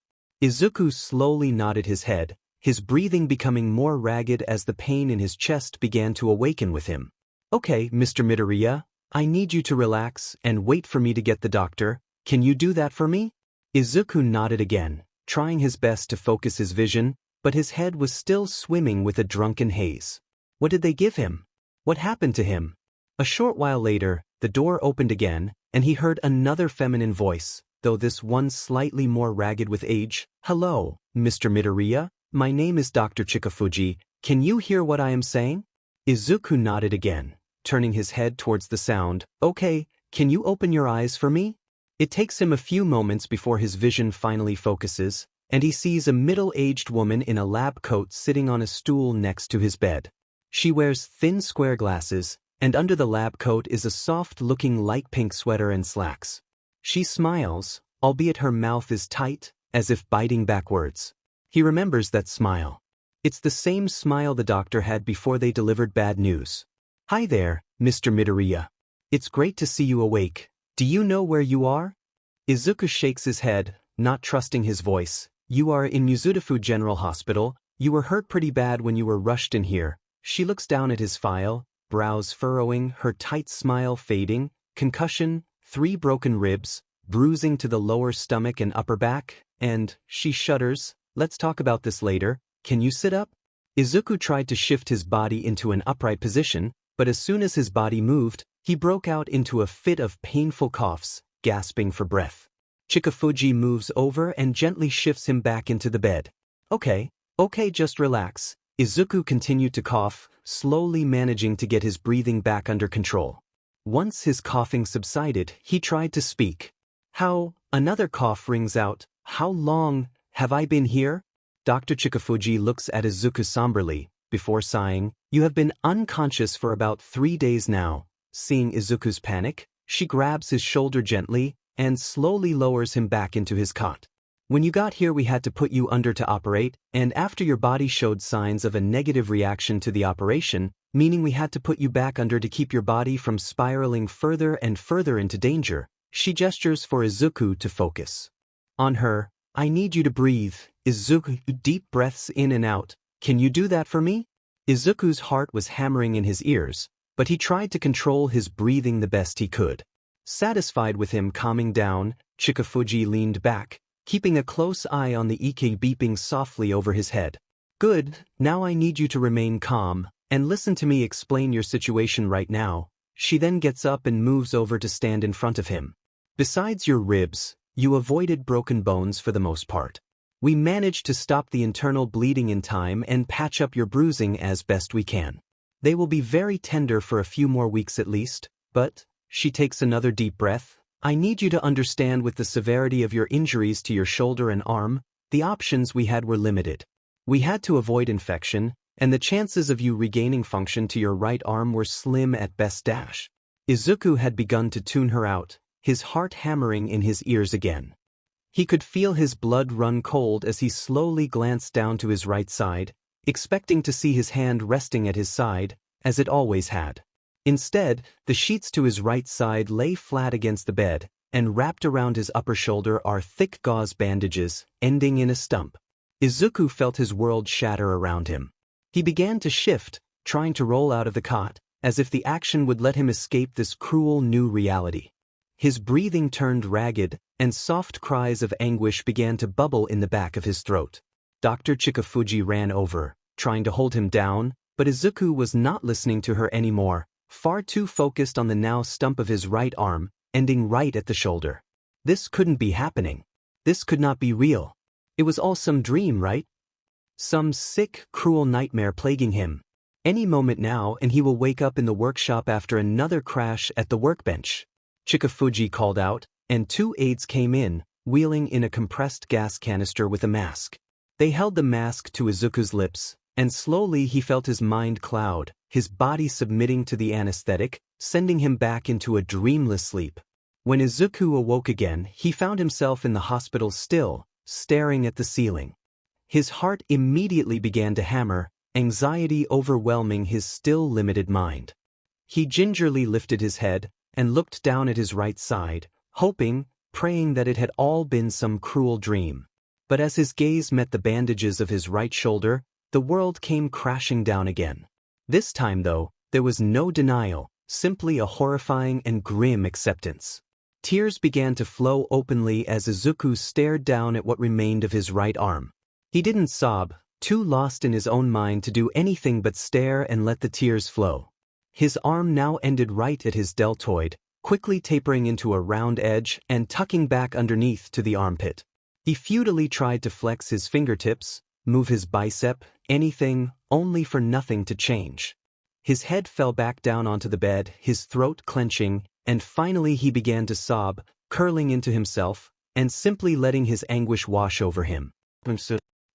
Izuku slowly nodded his head, his breathing becoming more ragged as the pain in his chest began to awaken with him. Okay, Mr. Midoriya, I need you to relax and wait for me to get the doctor. Can you do that for me? Izuku nodded again, trying his best to focus his vision, but his head was still swimming with a drunken haze. What did they give him? What happened to him? A short while later, the door opened again, and he heard another feminine voice, though this one slightly more ragged with age. Hello, Mr. Midoriya, my name is Dr. Chikafuji, can you hear what I am saying? Izuku nodded again, turning his head towards the sound. Okay, can you open your eyes for me? It takes him a few moments before his vision finally focuses, and he sees a middle-aged woman in a lab coat sitting on a stool next to his bed. She wears thin square glasses, and under the lab coat is a soft-looking light pink sweater and slacks. She smiles, albeit her mouth is tight, as if biting back words. He remembers that smile. It's the same smile the doctor had before they delivered bad news. Hi there, Mr. Midoriya. It's great to see you awake. Do you know where you are? Izuku shakes his head, not trusting his voice. You are in Mizudafu General Hospital. You were hurt pretty bad when you were rushed in here. She looks down at his file, brows furrowing, her tight smile fading. Concussion, 3 broken ribs, bruising to the lower stomach and upper back, and she shudders. Let's talk about this later. Can you sit up? Izuku tried to shift his body into an upright position, but as soon as his body moved, he broke out into a fit of painful coughs, gasping for breath. Chikafuji moves over and gently shifts him back into the bed. Okay, just relax. Izuku continued to cough, slowly managing to get his breathing back under control. Once his coughing subsided, he tried to speak. Another cough rings out. How long have I been here? Dr. Chikafuji looks at Izuku somberly, before sighing. You have been unconscious for about 3 days now. Seeing Izuku's panic, she grabs his shoulder gently and slowly lowers him back into his cot. When you got here we had to put you under to operate, and after your body showed signs of a negative reaction to the operation, meaning we had to put you back under to keep your body from spiraling further and further into danger, she gestures for Izuku to focus. On her, I need you to breathe. Izuku, deep breaths in and out. Can you do that for me? Izuku's heart was hammering in his ears, but he tried to control his breathing the best he could. Satisfied with him calming down, Chikafuji leaned back, keeping a close eye on the EK beeping softly over his head. Good, now I need you to remain calm, and listen to me explain your situation right now. She then gets up and moves over to stand in front of him. Besides your ribs, you avoided broken bones for the most part. We managed to stop the internal bleeding in time and patch up your bruising as best we can. They will be very tender for a few more weeks at least, but, she takes another deep breath, I need you to understand with the severity of your injuries to your shoulder and arm, the options we had were limited. We had to avoid infection, and the chances of you regaining function to your right arm were slim at best. Izuku had begun to tune her out, his heart hammering in his ears again. He could feel his blood run cold as he slowly glanced down to his right side, expecting to see his hand resting at his side, as it always had. Instead, the sheets to his right side lay flat against the bed, and wrapped around his upper shoulder are thick gauze bandages, ending in a stump. Izuku felt his world shatter around him. He began to shift, trying to roll out of the cot, as if the action would let him escape this cruel new reality. His breathing turned ragged, and soft cries of anguish began to bubble in the back of his throat. Dr. Chikafuji ran over, trying to hold him down, but Izuku was not listening to her anymore, far too focused on the now stump of his right arm, ending right at the shoulder. This couldn't be happening. This could not be real. It was all some dream, right? Some sick, cruel nightmare plaguing him. Any moment now and he will wake up in the workshop after another crash at the workbench. Chikafuji called out, and 2 aides came in, wheeling in a compressed gas canister with a mask. They held the mask to Izuku's lips, and slowly he felt his mind cloud, his body submitting to the anesthetic, sending him back into a dreamless sleep. When Izuku awoke again, he found himself in the hospital still, staring at the ceiling. His heart immediately began to hammer, anxiety overwhelming his still limited mind. He gingerly lifted his head and looked down at his right side, hoping, praying that it had all been some cruel dream. But as his gaze met the bandages of his right shoulder, the world came crashing down again. This time, though, there was no denial, simply a horrifying and grim acceptance. Tears began to flow openly as Izuku stared down at what remained of his right arm. He didn't sob, too lost in his own mind to do anything but stare and let the tears flow. His arm now ended right at his deltoid, quickly tapering into a round edge and tucking back underneath to the armpit. He futilely tried to flex his fingertips, move his bicep, anything, only for nothing to change. His head fell back down onto the bed, his throat clenching, and finally he began to sob, curling into himself, and simply letting his anguish wash over him.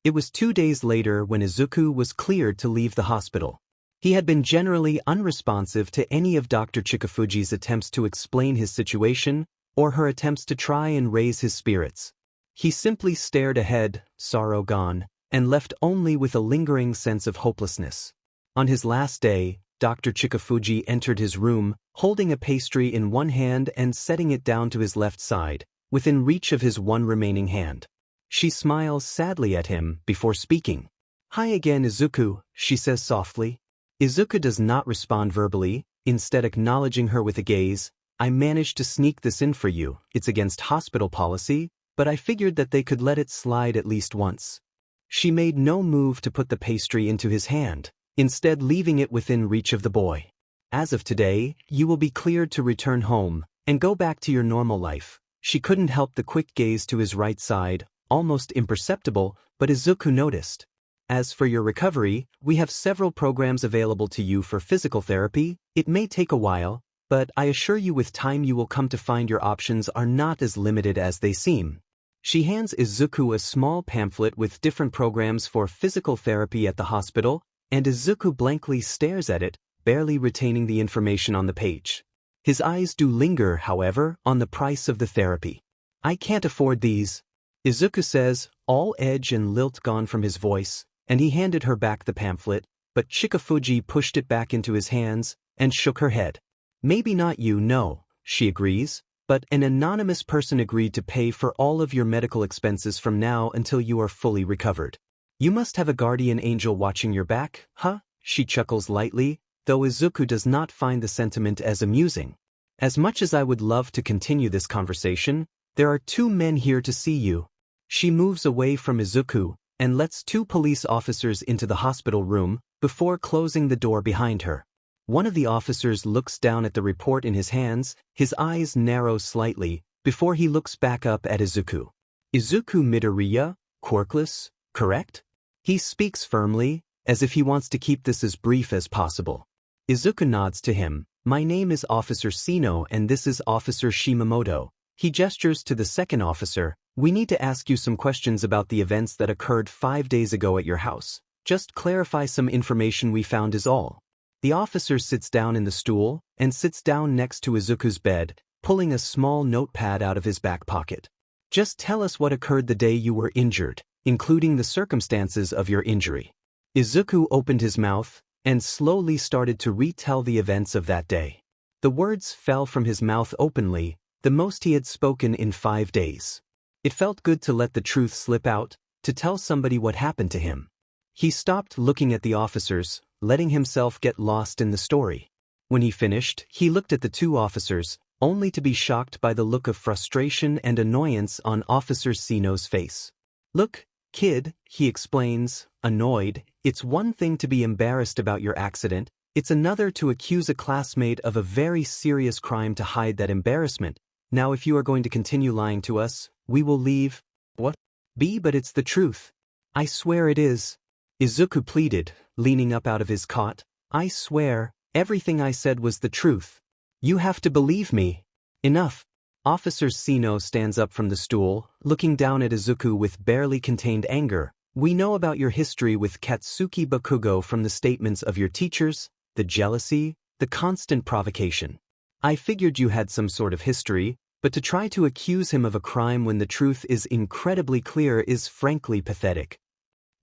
It was 2 days later when Izuku was cleared to leave the hospital. He had been generally unresponsive to any of Dr. Chikafuji's attempts to explain his situation, or her attempts to try and raise his spirits. He simply stared ahead, sorrow gone, and left only with a lingering sense of hopelessness. On his last day, Dr. Chikafuji entered his room, holding a pastry in one hand and setting it down to his left side, within reach of his one remaining hand. She smiles sadly at him before speaking. "Hi again, Izuku," she says softly. Izuku does not respond verbally, instead acknowledging her with a gaze. "I managed to sneak this in for you. It's against hospital policy, but I figured that they could let it slide at least once." She made no move to put the pastry into his hand, instead leaving it within reach of the boy. "As of today, you will be cleared to return home and go back to your normal life." She couldn't help the quick gaze to his right side, almost imperceptible, but Izuku noticed. "As for your recovery, we have several programs available to you for physical therapy. It may take a while, but I assure you with time you will come to find your options are not as limited as they seem." She hands Izuku a small pamphlet with different programs for physical therapy at the hospital, and Izuku blankly stares at it, barely retaining the information on the page. His eyes do linger, however, on the price of the therapy. "I can't afford these," Izuku says, all edge and lilt gone from his voice, and he handed her back the pamphlet, but Chikafuji pushed it back into his hands and shook her head. "Maybe not you, no," she agrees, "but an anonymous person agreed to pay for all of your medical expenses from now until you are fully recovered. You must have a guardian angel watching your back, huh?" She chuckles lightly, though Izuku does not find the sentiment as amusing. "As much as I would love to continue this conversation, there are 2 men here to see you." She moves away from Izuku and lets 2 police officers into the hospital room before closing the door behind her. One of the officers looks down at the report in his hands, his eyes narrow slightly, before he looks back up at Izuku. "Izuku Midoriya, quirkless, correct?" He speaks firmly, as if he wants to keep this as brief as possible. Izuku nods to him, My name is Officer Sino and this is Officer Shimamoto. He gestures to the second officer. We need to ask you some questions about the events that occurred 5 days ago at your house. Just clarify some information we found is all. The officer sits down in the stool and sits down next to Izuku's bed, pulling a small notepad out of his back pocket. Just tell us what occurred the day you were injured, including the circumstances of your injury. Izuku opened his mouth and slowly started to retell the events of that day. The words fell from his mouth openly, the most he had spoken in 5 days. It felt good to let the truth slip out, to tell somebody what happened to him. He stopped looking at the officers, letting himself get lost in the story. When he finished, he looked at the two officers, only to be shocked by the look of frustration and annoyance on Officer Sino's face. Look, kid, he explains, annoyed, it's one thing to be embarrassed about your accident, it's another to accuse a classmate of a very serious crime to hide that embarrassment. Now if you are going to continue lying to us, we will leave. What? But it's the truth. I swear it is. Izuku pleaded, leaning up out of his cot. I swear, everything I said was the truth. You have to believe me. Enough. Officer Sino stands up from the stool, looking down at Izuku with barely contained anger. We know about your history with Katsuki Bakugo from the statements of your teachers, the jealousy, the constant provocation. I figured you had some sort of history, but to try to accuse him of a crime when the truth is incredibly clear is frankly pathetic.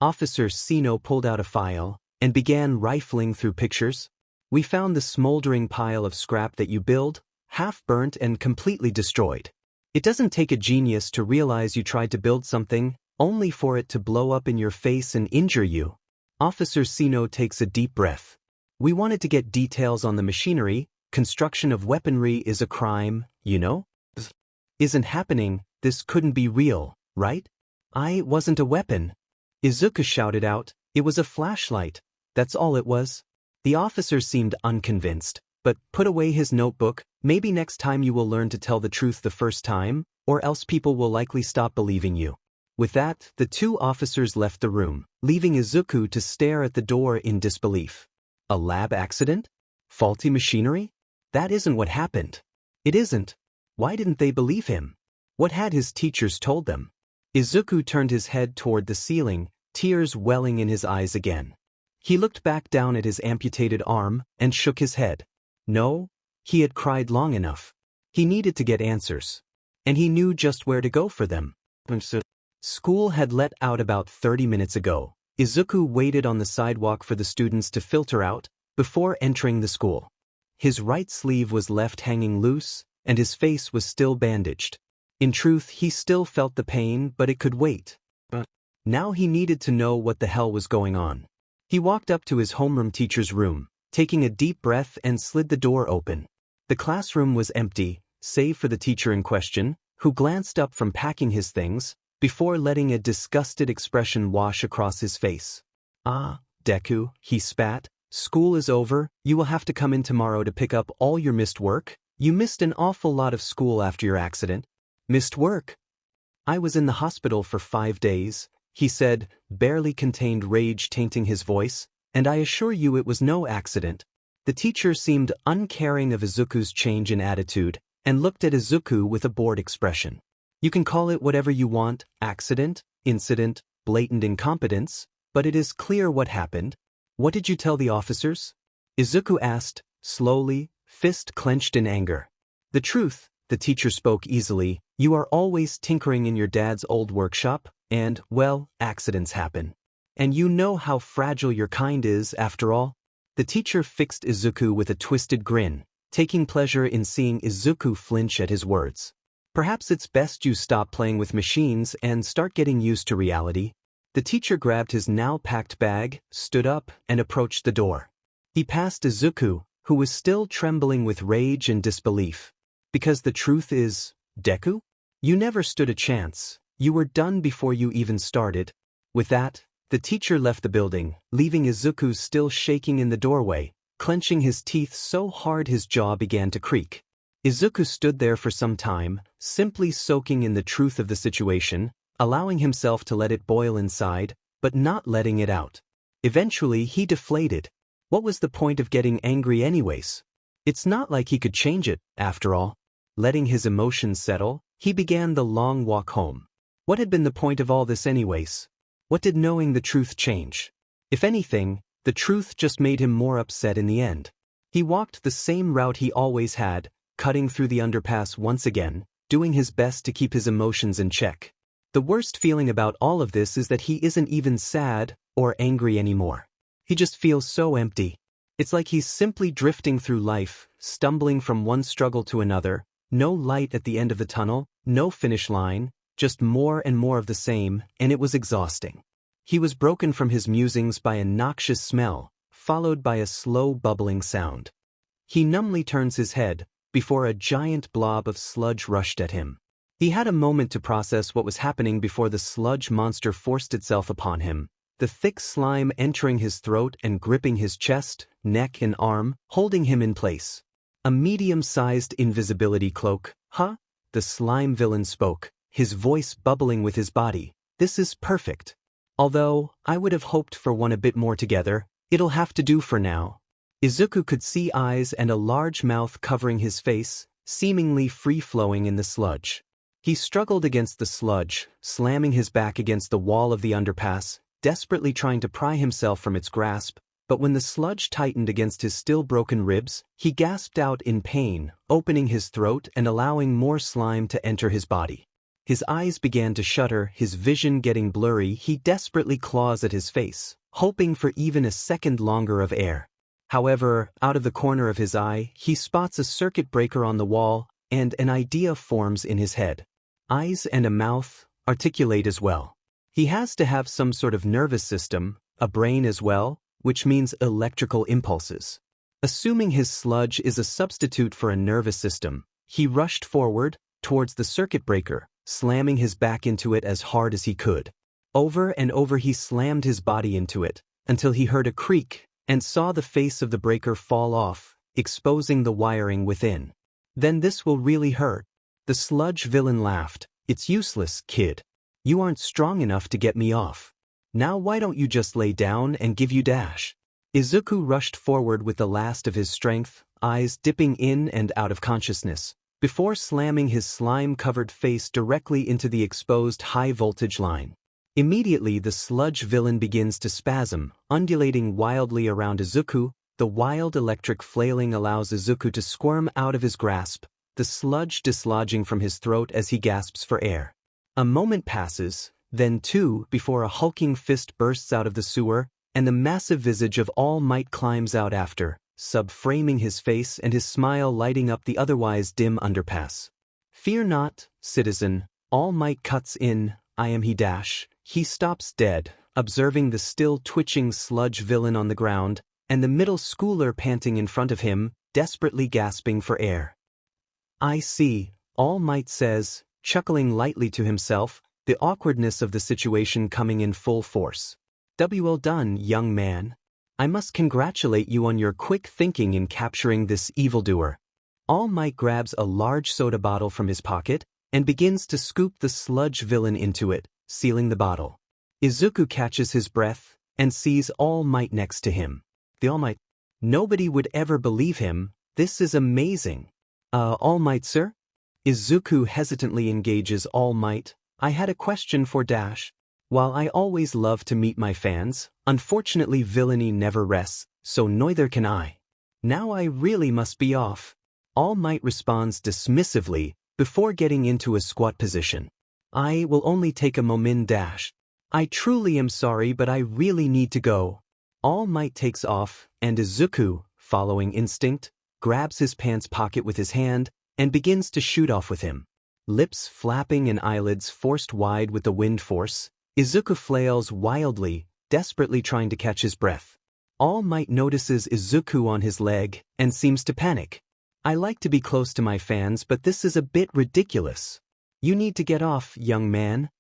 Officer Sino pulled out a file and began rifling through pictures. We found the smoldering pile of scrap that you built, half-burnt and completely destroyed. It doesn't take a genius to realize you tried to build something, only for it to blow up in your face and injure you. Officer Sino takes a deep breath. We wanted to get details on the machinery. Construction of weaponry is a crime, you know? This isn't happening, this couldn't be real, right? I wasn't a weapon. Izuku shouted out, it was a flashlight, that's all it was. The officer seemed unconvinced, but put away his notebook. Maybe next time you will learn to tell the truth the first time, or else people will likely stop believing you. With that, the two officers left the room, leaving Izuku to stare at the door in disbelief. A lab accident? Faulty machinery? That isn't what happened. It isn't. Why didn't they believe him? What had his teachers told them? Izuku turned his head toward the ceiling, tears welling in his eyes again. He looked back down at his amputated arm and shook his head. No, he had cried long enough. He needed to get answers. And he knew just where to go for them. School had let out about 30 minutes ago. Izuku waited on the sidewalk for the students to filter out before entering the school. His right sleeve was left hanging loose, and his face was still bandaged. In truth, he still felt the pain, but it could wait. Now he needed to know what the hell was going on. He walked up to his homeroom teacher's room, taking a deep breath and slid the door open. The classroom was empty, save for the teacher in question, who glanced up from packing his things, before letting a disgusted expression wash across his face. Ah, Deku, he spat, school is over, you will have to come in tomorrow to pick up all your missed work. You missed an awful lot of school after your accident. Missed work? I was in the hospital for 5 days, he said, barely contained rage tainting his voice, and I assure you it was no accident. The teacher seemed uncaring of Izuku's change in attitude, and looked at Izuku with a bored expression. You can call it whatever you want, accident, incident, blatant incompetence, but it is clear what happened. What did you tell the officers? Izuku asked, slowly, fist clenched in anger. The truth, the teacher spoke easily, you are always tinkering in your dad's old workshop, and, well, accidents happen. And you know how fragile your kind is, after all. The teacher fixed Izuku with a twisted grin, taking pleasure in seeing Izuku flinch at his words. Perhaps it's best you stop playing with machines and start getting used to reality. The teacher grabbed his now packed bag, stood up, and approached the door. He passed Izuku, who was still trembling with rage and disbelief. Because the truth is, Deku? You never stood a chance. You were done before you even started. With that, the teacher left the building, leaving Izuku still shaking in the doorway, clenching his teeth so hard his jaw began to creak. Izuku stood there for some time, simply soaking in the truth of the situation, allowing himself to let it boil inside, but not letting it out. Eventually he deflated. What was the point of getting angry anyways? It's not like he could change it, after all. Letting his emotions settle, he began the long walk home. What had been the point of all this anyways? What did knowing the truth change? If anything, the truth just made him more upset in the end. He walked the same route he always had, cutting through the underpass once again, doing his best to keep his emotions in check. The worst feeling about all of this is that he isn't even sad or angry anymore. He just feels so empty. It's like he's simply drifting through life, stumbling from one struggle to another, no light at the end of the tunnel, no finish line, just more and more of the same, and it was exhausting. He was broken from his musings by a noxious smell, followed by a slow bubbling sound. He numbly turns his head, before a giant blob of sludge rushed at him. He had a moment to process what was happening before the sludge monster forced itself upon him, the thick slime entering his throat and gripping his chest, neck and arm, holding him in place. A medium-sized invisibility cloak, huh? The slime villain spoke, his voice bubbling with his body. This is perfect. Although, I would have hoped for one a bit more together, it'll have to do for now. Izuku could see eyes and a large mouth covering his face, seemingly free-flowing in the sludge. He struggled against the sludge, slamming his back against the wall of the underpass, desperately trying to pry himself from its grasp, but when the sludge tightened against his still broken ribs, he gasped out in pain, opening his throat and allowing more slime to enter his body. His eyes began to shudder, his vision getting blurry. He desperately claws at his face, hoping for even a second longer of air. However, out of the corner of his eye, he spots a circuit breaker on the wall, and an idea forms in his head. Eyes and a mouth, articulate as well. He has to have some sort of nervous system, a brain as well, which means electrical impulses. Assuming his sludge is a substitute for a nervous system, he rushed forward, towards the circuit breaker, slamming his back into it as hard as he could. Over and over he slammed his body into it, until he heard a creak, and saw the face of the breaker fall off, exposing the wiring within. Then this will really hurt. The sludge villain laughed. It's useless, kid. You aren't strong enough to get me off. Now why don't you just lay down and give you dash? Izuku rushed forward with the last of his strength, eyes dipping in and out of consciousness, before slamming his slime-covered face directly into the exposed high-voltage line. Immediately the sludge villain begins to spasm, undulating wildly around Izuku. The wild electric flailing allows Izuku to squirm out of his grasp, the sludge dislodging from his throat as he gasps for air. A moment passes, then two, before a hulking fist bursts out of the sewer, and the massive visage of All Might climbs out after, subframing his face and his smile lighting up the otherwise dim underpass. Fear not, citizen, All Might cuts in, I am he dash. He stops dead, observing the still twitching sludge villain on the ground, and the middle schooler panting in front of him, desperately gasping for air. I see, All Might says, chuckling lightly to himself, the awkwardness of the situation coming in full force. Well done, young man. I must congratulate you on your quick thinking in capturing this evildoer. All Might grabs a large soda bottle from his pocket, and begins to scoop the sludge villain into it, sealing the bottle. Izuku catches his breath, and sees All Might next to him. The All Might. Nobody would ever believe him. This is amazing. All Might, sir? Izuku hesitantly engages All Might. I had a question for Dash. While I always love to meet my fans, unfortunately villainy never rests, so neither can I. Now I really must be off. All Might responds dismissively, before getting into a squat position. I will only take a moment, Dash. I truly am sorry, but I really need to go. All Might takes off, and Izuku, following instinct, grabs his pants pocket with his hand, and begins to shoot off with him. Lips flapping and eyelids forced wide with the wind force, Izuku flails wildly, desperately trying to catch his breath. All Might notices Izuku on his leg, and seems to panic. I like to be close to my fans, but this is a bit ridiculous. You need to get off, young man.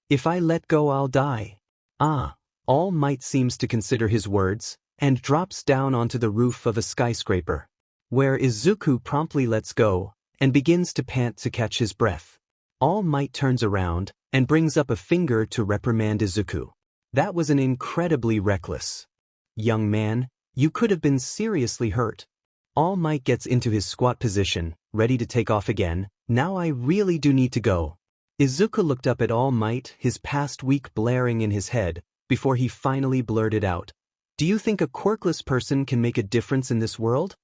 If I let go, I'll die. All Might seems to consider his words, and drops down onto the roof of a skyscraper, where Izuku promptly lets go, and begins to pant to catch his breath. All Might turns around, and brings up a finger to reprimand Izuku. That was an incredibly reckless. Young man, you could have been seriously hurt. All Might gets into his squat position, ready to take off again. Now I really do need to go. Izuku looked up at All Might, his past week blaring in his head, before he finally blurted out, "Do you think a quirkless person can make a difference in this world?"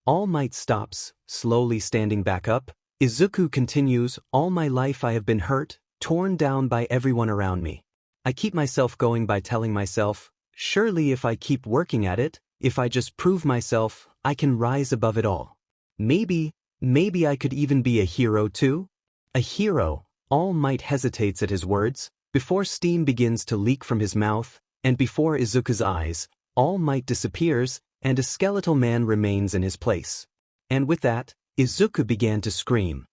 All Might stops, slowly standing back up. Izuku continues, "All my life I have been hurt, torn down by everyone around me. I keep myself going by telling myself, surely if I keep working at it, if I just prove myself, I can rise above it all. Maybe I could even be a hero too?" A hero. All Might hesitates at his words, before steam begins to leak from his mouth, and before Izuku's eyes, All Might disappears, and a skeletal man remains in his place. And with that, Izuku began to scream.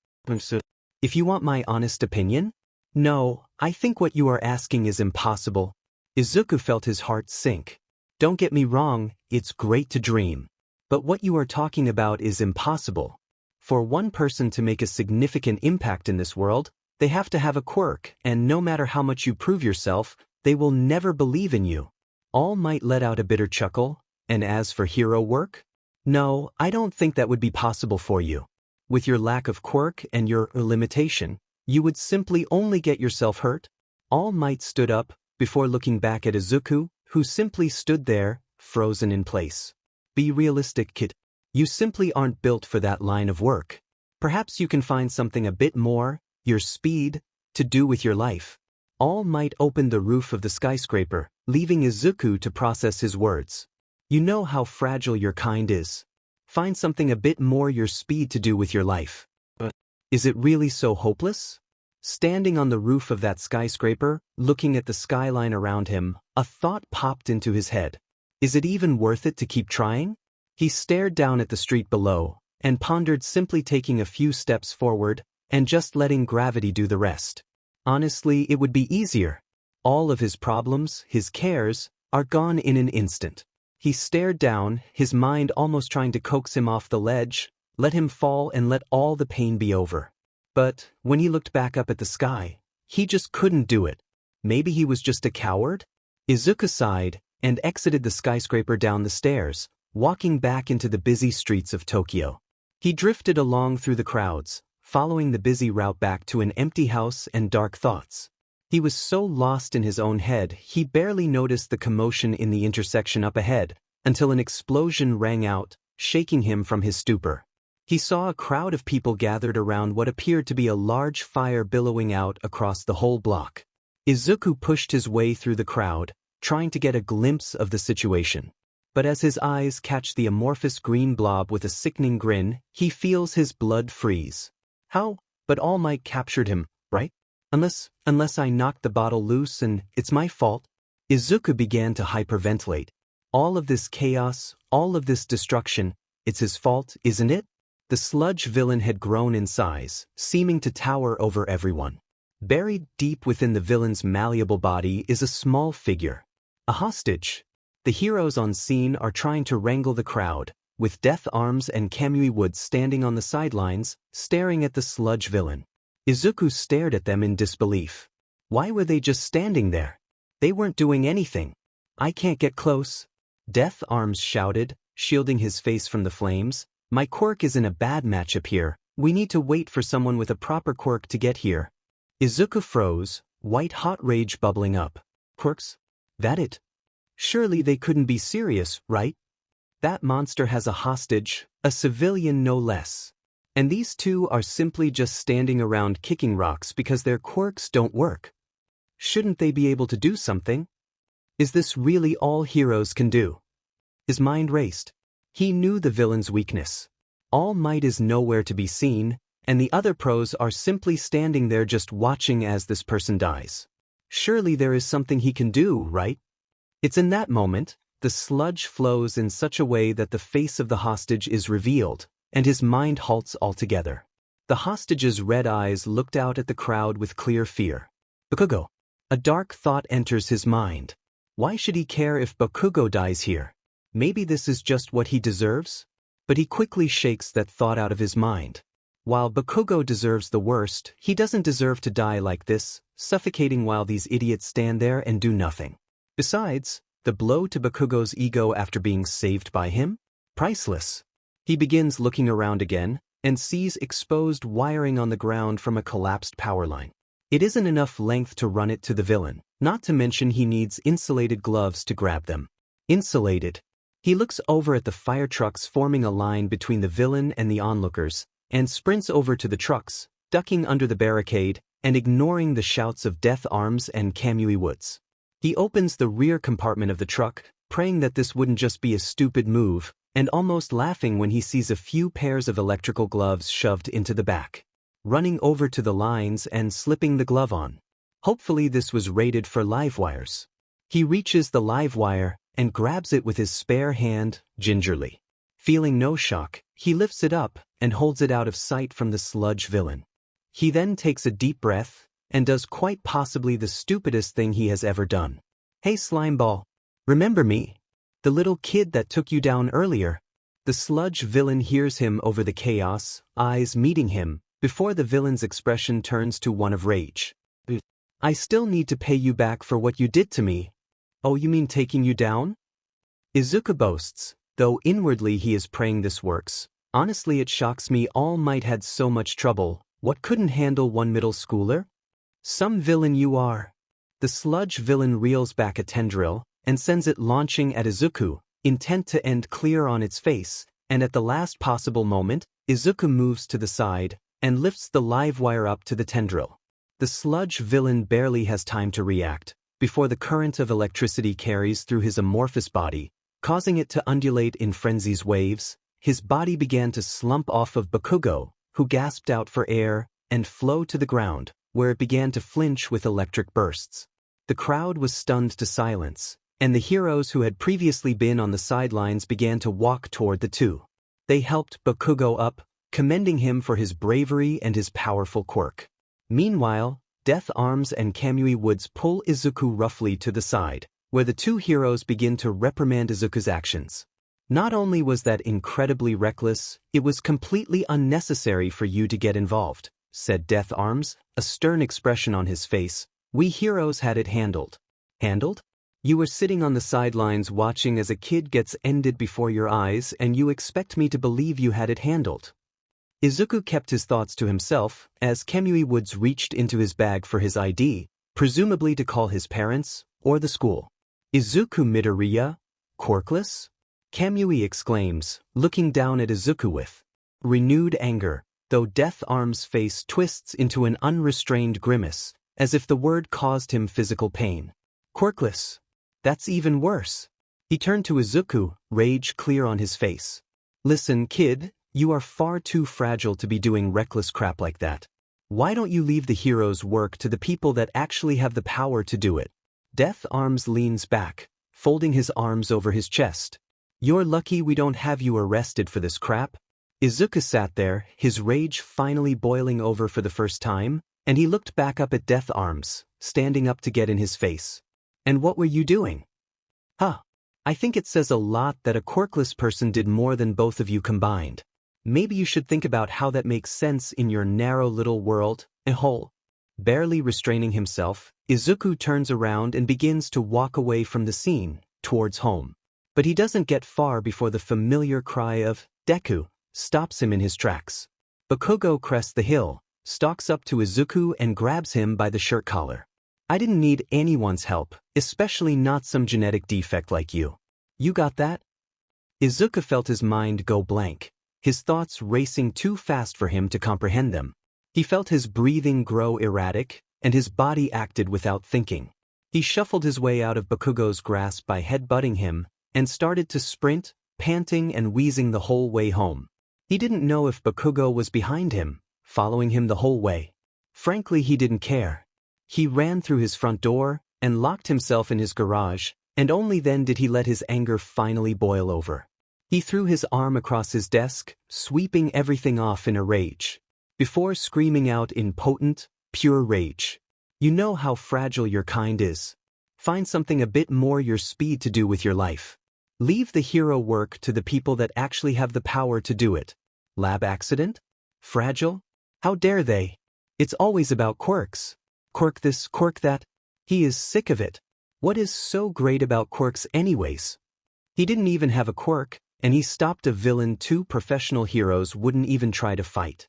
"If you want my honest opinion? No, I think what you are asking is impossible." Izuku felt his heart sink. "Don't get me wrong, it's great to dream. But what you are talking about is impossible. For one person to make a significant impact in this world, they have to have a quirk, and no matter how much you prove yourself, they will never believe in you." All Might let out a bitter chuckle. "And as for hero work? No, I don't think that would be possible for you. With your lack of quirk and your limitation, you would simply only get yourself hurt." All Might stood up, before looking back at Izuku, who simply stood there, frozen in place. "Be realistic, kid. You simply aren't built for that line of work. Perhaps you can find something a bit more, your speed, to do with your life." All Might opened the roof of the skyscraper, leaving Izuku to process his words. "You know how fragile your kind is. Find something a bit more your speed to do with your life." But is it really so hopeless? Standing on the roof of that skyscraper, looking at the skyline around him, a thought popped into his head. Is it even worth it to keep trying? He stared down at the street below, and pondered simply taking a few steps forward, and just letting gravity do the rest. Honestly, it would be easier. All of his problems, his cares, are gone in an instant. He stared down, his mind almost trying to coax him off the ledge, let him fall and let all the pain be over. But when he looked back up at the sky, he just couldn't do it. Maybe he was just a coward? Izuku sighed, and exited the skyscraper down the stairs, walking back into the busy streets of Tokyo. He drifted along through the crowds, following the busy route back to an empty house and dark thoughts. He was so lost in his own head, he barely noticed the commotion in the intersection up ahead, until an explosion rang out, shaking him from his stupor. He saw a crowd of people gathered around what appeared to be a large fire billowing out across the whole block. Izuku pushed his way through the crowd, trying to get a glimpse of the situation. But as his eyes catch the amorphous green blob with a sickening grin, he feels his blood freeze. How? But All Might captured him, right? Unless I knocked the bottle loose and it's my fault. Izuku began to hyperventilate. All of this chaos, all of this destruction, it's his fault, isn't it? The sludge villain had grown in size, seeming to tower over everyone. Buried deep within the villain's malleable body is a small figure. A hostage. The heroes on scene are trying to wrangle the crowd, with Death Arms and Kamui Wood standing on the sidelines, staring at the sludge villain. Izuku stared at them in disbelief. Why were they just standing there? They weren't doing anything. "I can't get close," Death Arms shouted, shielding his face from the flames. "My quirk is in a bad matchup here. We need to wait for someone with a proper quirk to get here." Izuku froze, white-hot rage bubbling up. "Quirks? That it? Surely they couldn't be serious, right? That monster has a hostage, a civilian no less. And these two are simply just standing around kicking rocks because their quirks don't work. Shouldn't they be able to do something? Is this really all heroes can do?" His mind raced. He knew the villain's weakness. All Might is nowhere to be seen, and the other pros are simply standing there just watching as this person dies. Surely there is something he can do, right? It's in that moment, the sludge flows in such a way that the face of the hostage is revealed, and his mind halts altogether. The hostage's red eyes looked out at the crowd with clear fear. Bakugo. A dark thought enters his mind. Why should he care if Bakugo dies here? Maybe this is just what he deserves? But he quickly shakes that thought out of his mind. While Bakugo deserves the worst, he doesn't deserve to die like this, suffocating while these idiots stand there and do nothing. Besides, the blow to Bakugo's ego after being saved by him? Priceless. He begins looking around again, and sees exposed wiring on the ground from a collapsed power line. It isn't enough length to run it to the villain, not to mention he needs insulated gloves to grab them. Insulated. He looks over at the fire trucks forming a line between the villain and the onlookers, and sprints over to the trucks, ducking under the barricade, and ignoring the shouts of Death Arms and Kamui Woods. He opens the rear compartment of the truck, praying that this wouldn't just be a stupid move, and almost laughing when he sees a few pairs of electrical gloves shoved into the back. Running over to the lines and slipping the glove on. Hopefully this was rated for live wires. He reaches the live wire and grabs it with his spare hand, gingerly. Feeling no shock, he lifts it up and holds it out of sight from the sludge villain. He then takes a deep breath and does quite possibly the stupidest thing he has ever done. "Hey Slimeball, remember me? The little kid that took you down earlier?" The sludge villain hears him over the chaos, eyes meeting him, before the villain's expression turns to one of rage. "I still need to pay you back for what you did to me." "Oh, you mean taking you down?" Izuku boasts, though inwardly he is praying this works. "Honestly, it shocks me All Might had so much trouble. What couldn't handle one middle schooler? Some villain you are." The sludge villain reels back a tendril and sends it launching at Izuku, intent to end clear on its face, and at the last possible moment, Izuku moves to the side and lifts the live wire up to the tendril. The sludge villain barely has time to react before the current of electricity carries through his amorphous body, causing it to undulate in frenzy's waves. His body began to slump off of Bakugo, who gasped out for air, and flow to the ground, where it began to flinch with electric bursts. The crowd was stunned to silence, and the heroes who had previously been on the sidelines began to walk toward the two. They helped Bakugo up, commending him for his bravery and his powerful quirk. Meanwhile, Death Arms and Kamui Woods pull Izuku roughly to the side, where the two heroes begin to reprimand Izuku's actions. "Not only was that incredibly reckless, it was completely unnecessary for you to get involved," said Death Arms, a stern expression on his face. "We heroes had it handled." "Handled? You were sitting on the sidelines watching as a kid gets ended before your eyes, and you expect me to believe you had it handled?" Izuku kept his thoughts to himself as Kamui Woods reached into his bag for his ID, presumably to call his parents or the school. "Izuku Midoriya? Quirkless?" Kamui exclaims, looking down at Izuku with renewed anger, though Death Arms' face twists into an unrestrained grimace, as if the word caused him physical pain. "Quirkless? That's even worse." He turned to Izuku, rage clear on his face. "Listen, kid, you are far too fragile to be doing reckless crap like that. Why don't you leave the hero's work to the people that actually have the power to do it?" Death Arms leans back, folding his arms over his chest. "You're lucky we don't have you arrested for this crap." Izuku sat there, his rage finally boiling over for the first time, and he looked back up at Death Arms, standing up to get in his face. "And what were you doing?" "Huh. I think it says a lot that a quirkless person did more than both of you combined. Maybe you should think about how that makes sense in your narrow little world, whole." Barely restraining himself, Izuku turns around and begins to walk away from the scene, towards home. But he doesn't get far before the familiar cry of "Deku" stops him in his tracks. Bakugo crests the hill, stalks up to Izuku and grabs him by the shirt collar. "I didn't need anyone's help, especially not some genetic defect like you. You got that?" Izuku felt his mind go blank, his thoughts racing too fast for him to comprehend them. He felt his breathing grow erratic, and his body acted without thinking. He shuffled his way out of Bakugo's grasp by headbutting him, and started to sprint, panting and wheezing the whole way home. He didn't know if Bakugo was behind him, following him the whole way. Frankly, he didn't care. He ran through his front door, and locked himself in his garage, and only then did he let his anger finally boil over. He threw his arm across his desk, sweeping everything off in a rage, before screaming out in potent, pure rage. "You know how fragile your kind is. Find something a bit more your speed to do with your life. Leave the hero work to the people that actually have the power to do it. Lab accident? Fragile? How dare they? It's always about quirks. Quirk this, quirk that." He is sick of it. What is so great about quirks anyways? He didn't even have a quirk, and he stopped a villain 2 professional heroes wouldn't even try to fight.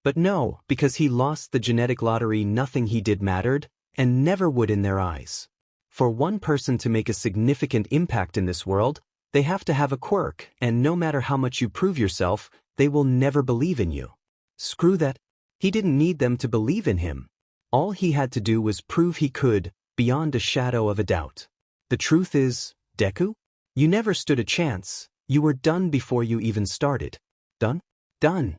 But no, because he lost the genetic lottery, nothing he did mattered, and never would in their eyes. For one person to make a significant impact in this world, they have to have a quirk, and no matter how much you prove yourself, they will never believe in you. Screw that. He didn't need them to believe in him. All he had to do was prove he could, beyond a shadow of a doubt. The truth is, Deku? You never stood a chance. You were done before you even started. Done? Done.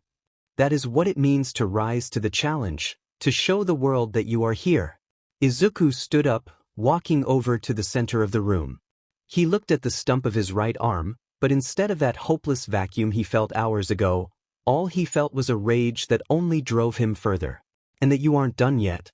That is what it means to rise to the challenge, to show the world that you are here. Izuku stood up, walking over to the center of the room. He looked at the stump of his right arm, but instead of that hopeless vacuum he felt hours ago, all he felt was a rage that only drove him further. And that you aren't done yet.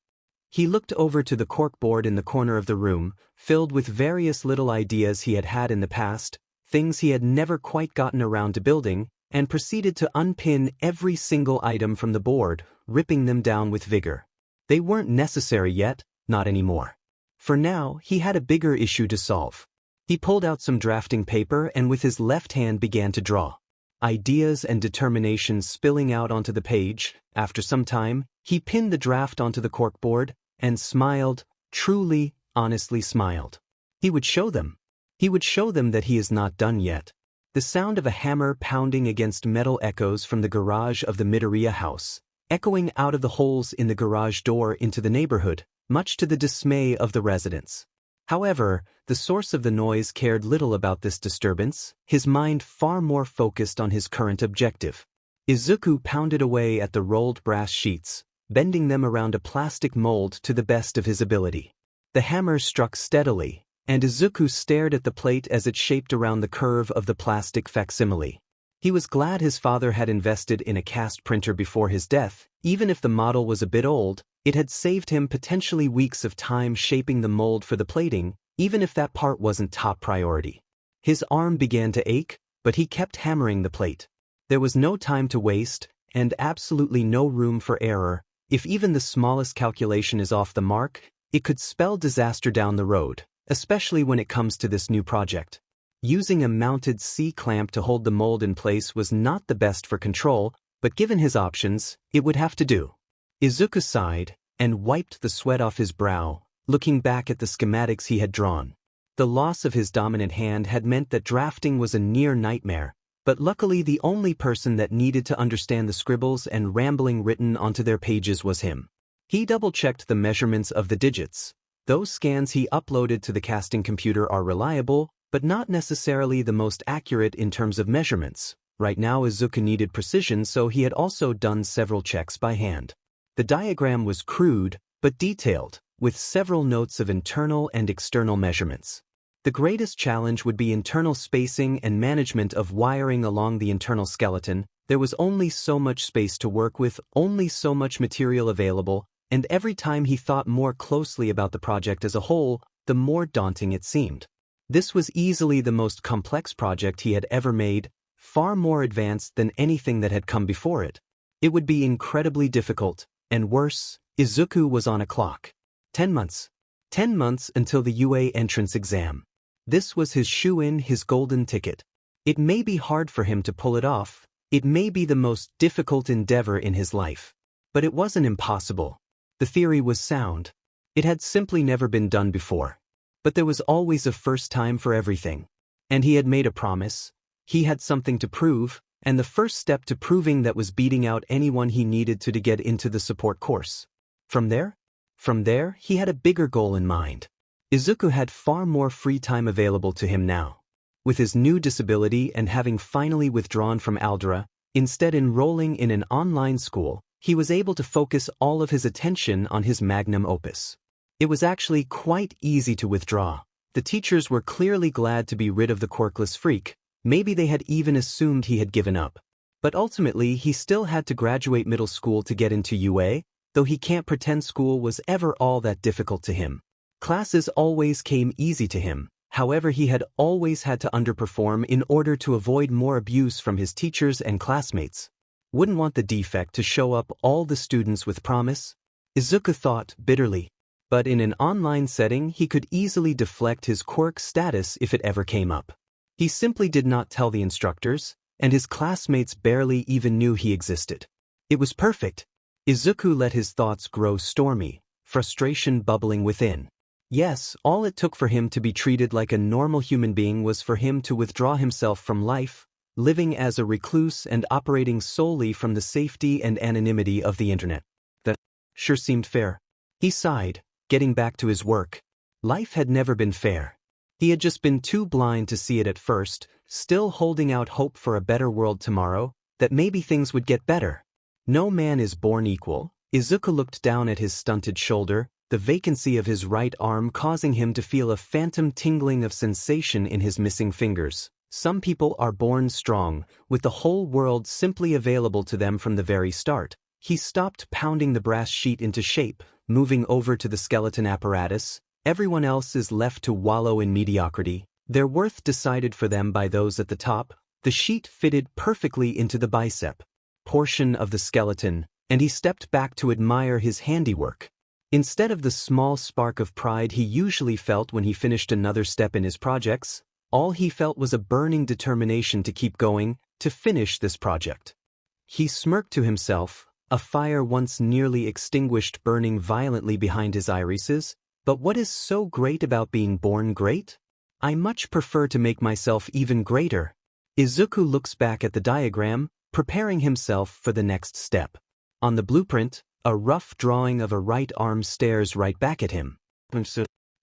He looked over to the corkboard in the corner of the room, filled with various little ideas he had had in the past, things he had never quite gotten around to building, and proceeded to unpin every single item from the board, ripping them down with vigor. They weren't necessary yet, not anymore. For now, he had a bigger issue to solve. He pulled out some drafting paper and with his left hand began to draw. Ideas and determination spilling out onto the page. After some time, he pinned the draft onto the corkboard and smiled, truly, honestly smiled. He would show them. He would show them that he is not done yet. The sound of a hammer pounding against metal echoes from the garage of the Midoriya house, echoing out of the holes in the garage door into the neighborhood, much to the dismay of the residents. However, the source of the noise cared little about this disturbance, his mind far more focused on his current objective. Izuku pounded away at the rolled brass sheets, bending them around a plastic mold to the best of his ability. The hammer struck steadily, and Izuku stared at the plate as it shaped around the curve of the plastic facsimile. He was glad his father had invested in a cast printer before his death. Even if the model was a bit old, it had saved him potentially weeks of time shaping the mold for the plating, even if that part wasn't top priority. His arm began to ache, but he kept hammering the plate. There was no time to waste, and absolutely no room for error. If even the smallest calculation is off the mark, it could spell disaster down the road, especially when it comes to this new project. Using a mounted C-clamp to hold the mold in place was not the best for control, but given his options, it would have to do. Izuku sighed and wiped the sweat off his brow, looking back at the schematics he had drawn. The loss of his dominant hand had meant that drafting was a near nightmare, but luckily the only person that needed to understand the scribbles and rambling written onto their pages was him. He double-checked the measurements of the digits. Those scans he uploaded to the casting computer are reliable, but not necessarily the most accurate in terms of measurements. Right now Izuku needed precision, so he had also done several checks by hand. The diagram was crude, but detailed, with several notes of internal and external measurements. The greatest challenge would be internal spacing and management of wiring along the internal skeleton. There was only so much space to work with, only so much material available, and every time he thought more closely about the project as a whole, the more daunting it seemed. This was easily the most complex project he had ever made, far more advanced than anything that had come before it. It would be incredibly difficult, and worse, Izuku was on a clock. 10 months. 10 months until the UA entrance exam. This was his shoe-in, his golden ticket. It may be hard for him to pull it off, it may be the most difficult endeavor in his life. But it wasn't impossible. The theory was sound. It had simply never been done before. But there was always a first time for everything. And he had made a promise. He had something to prove, and the first step to proving that was beating out anyone he needed to get into the support course. From there, he had a bigger goal in mind. Izuku had far more free time available to him now. With his new disability and having finally withdrawn from Aldera, instead enrolling in an online school, he was able to focus all of his attention on his magnum opus. It was actually quite easy to withdraw. The teachers were clearly glad to be rid of the quirkless freak. Maybe they had even assumed he had given up. But ultimately, he still had to graduate middle school to get into UA, though he can't pretend school was ever all that difficult to him. Classes always came easy to him. However, he had always had to underperform in order to avoid more abuse from his teachers and classmates. Wouldn't want the defect to show up all the students with promise, Izuku thought bitterly. But in an online setting he could easily deflect his quirk status if it ever came up. He simply did not tell the instructors, and his classmates barely even knew he existed. It was perfect. Izuku let his thoughts grow stormy, frustration bubbling within. Yes, all it took for him to be treated like a normal human being was for him to withdraw himself from life, living as a recluse and operating solely from the safety and anonymity of the internet. That sure seemed fair. He sighed, getting back to his work. Life had never been fair. He had just been too blind to see it at first, still holding out hope for a better world tomorrow, that maybe things would get better. No man is born equal. Izuku looked down at his stunted shoulder, the vacancy of his right arm causing him to feel a phantom tingling of sensation in his missing fingers. Some people are born strong, with the whole world simply available to them from the very start. He stopped pounding the brass sheet into shape, moving over to the skeleton apparatus. Everyone else is left to wallow in mediocrity, their worth decided for them by those at the top. The sheet fitted perfectly into the bicep portion of the skeleton, and he stepped back to admire his handiwork. Instead of the small spark of pride he usually felt when he finished another step in his projects, all he felt was a burning determination to keep going, to finish this project. He smirked to himself, a fire once nearly extinguished burning violently behind his irises. But what is so great about being born great? I much prefer to make myself even greater. Izuku looks back at the diagram, preparing himself for the next step. On the blueprint, a rough drawing of a right arm stares right back at him.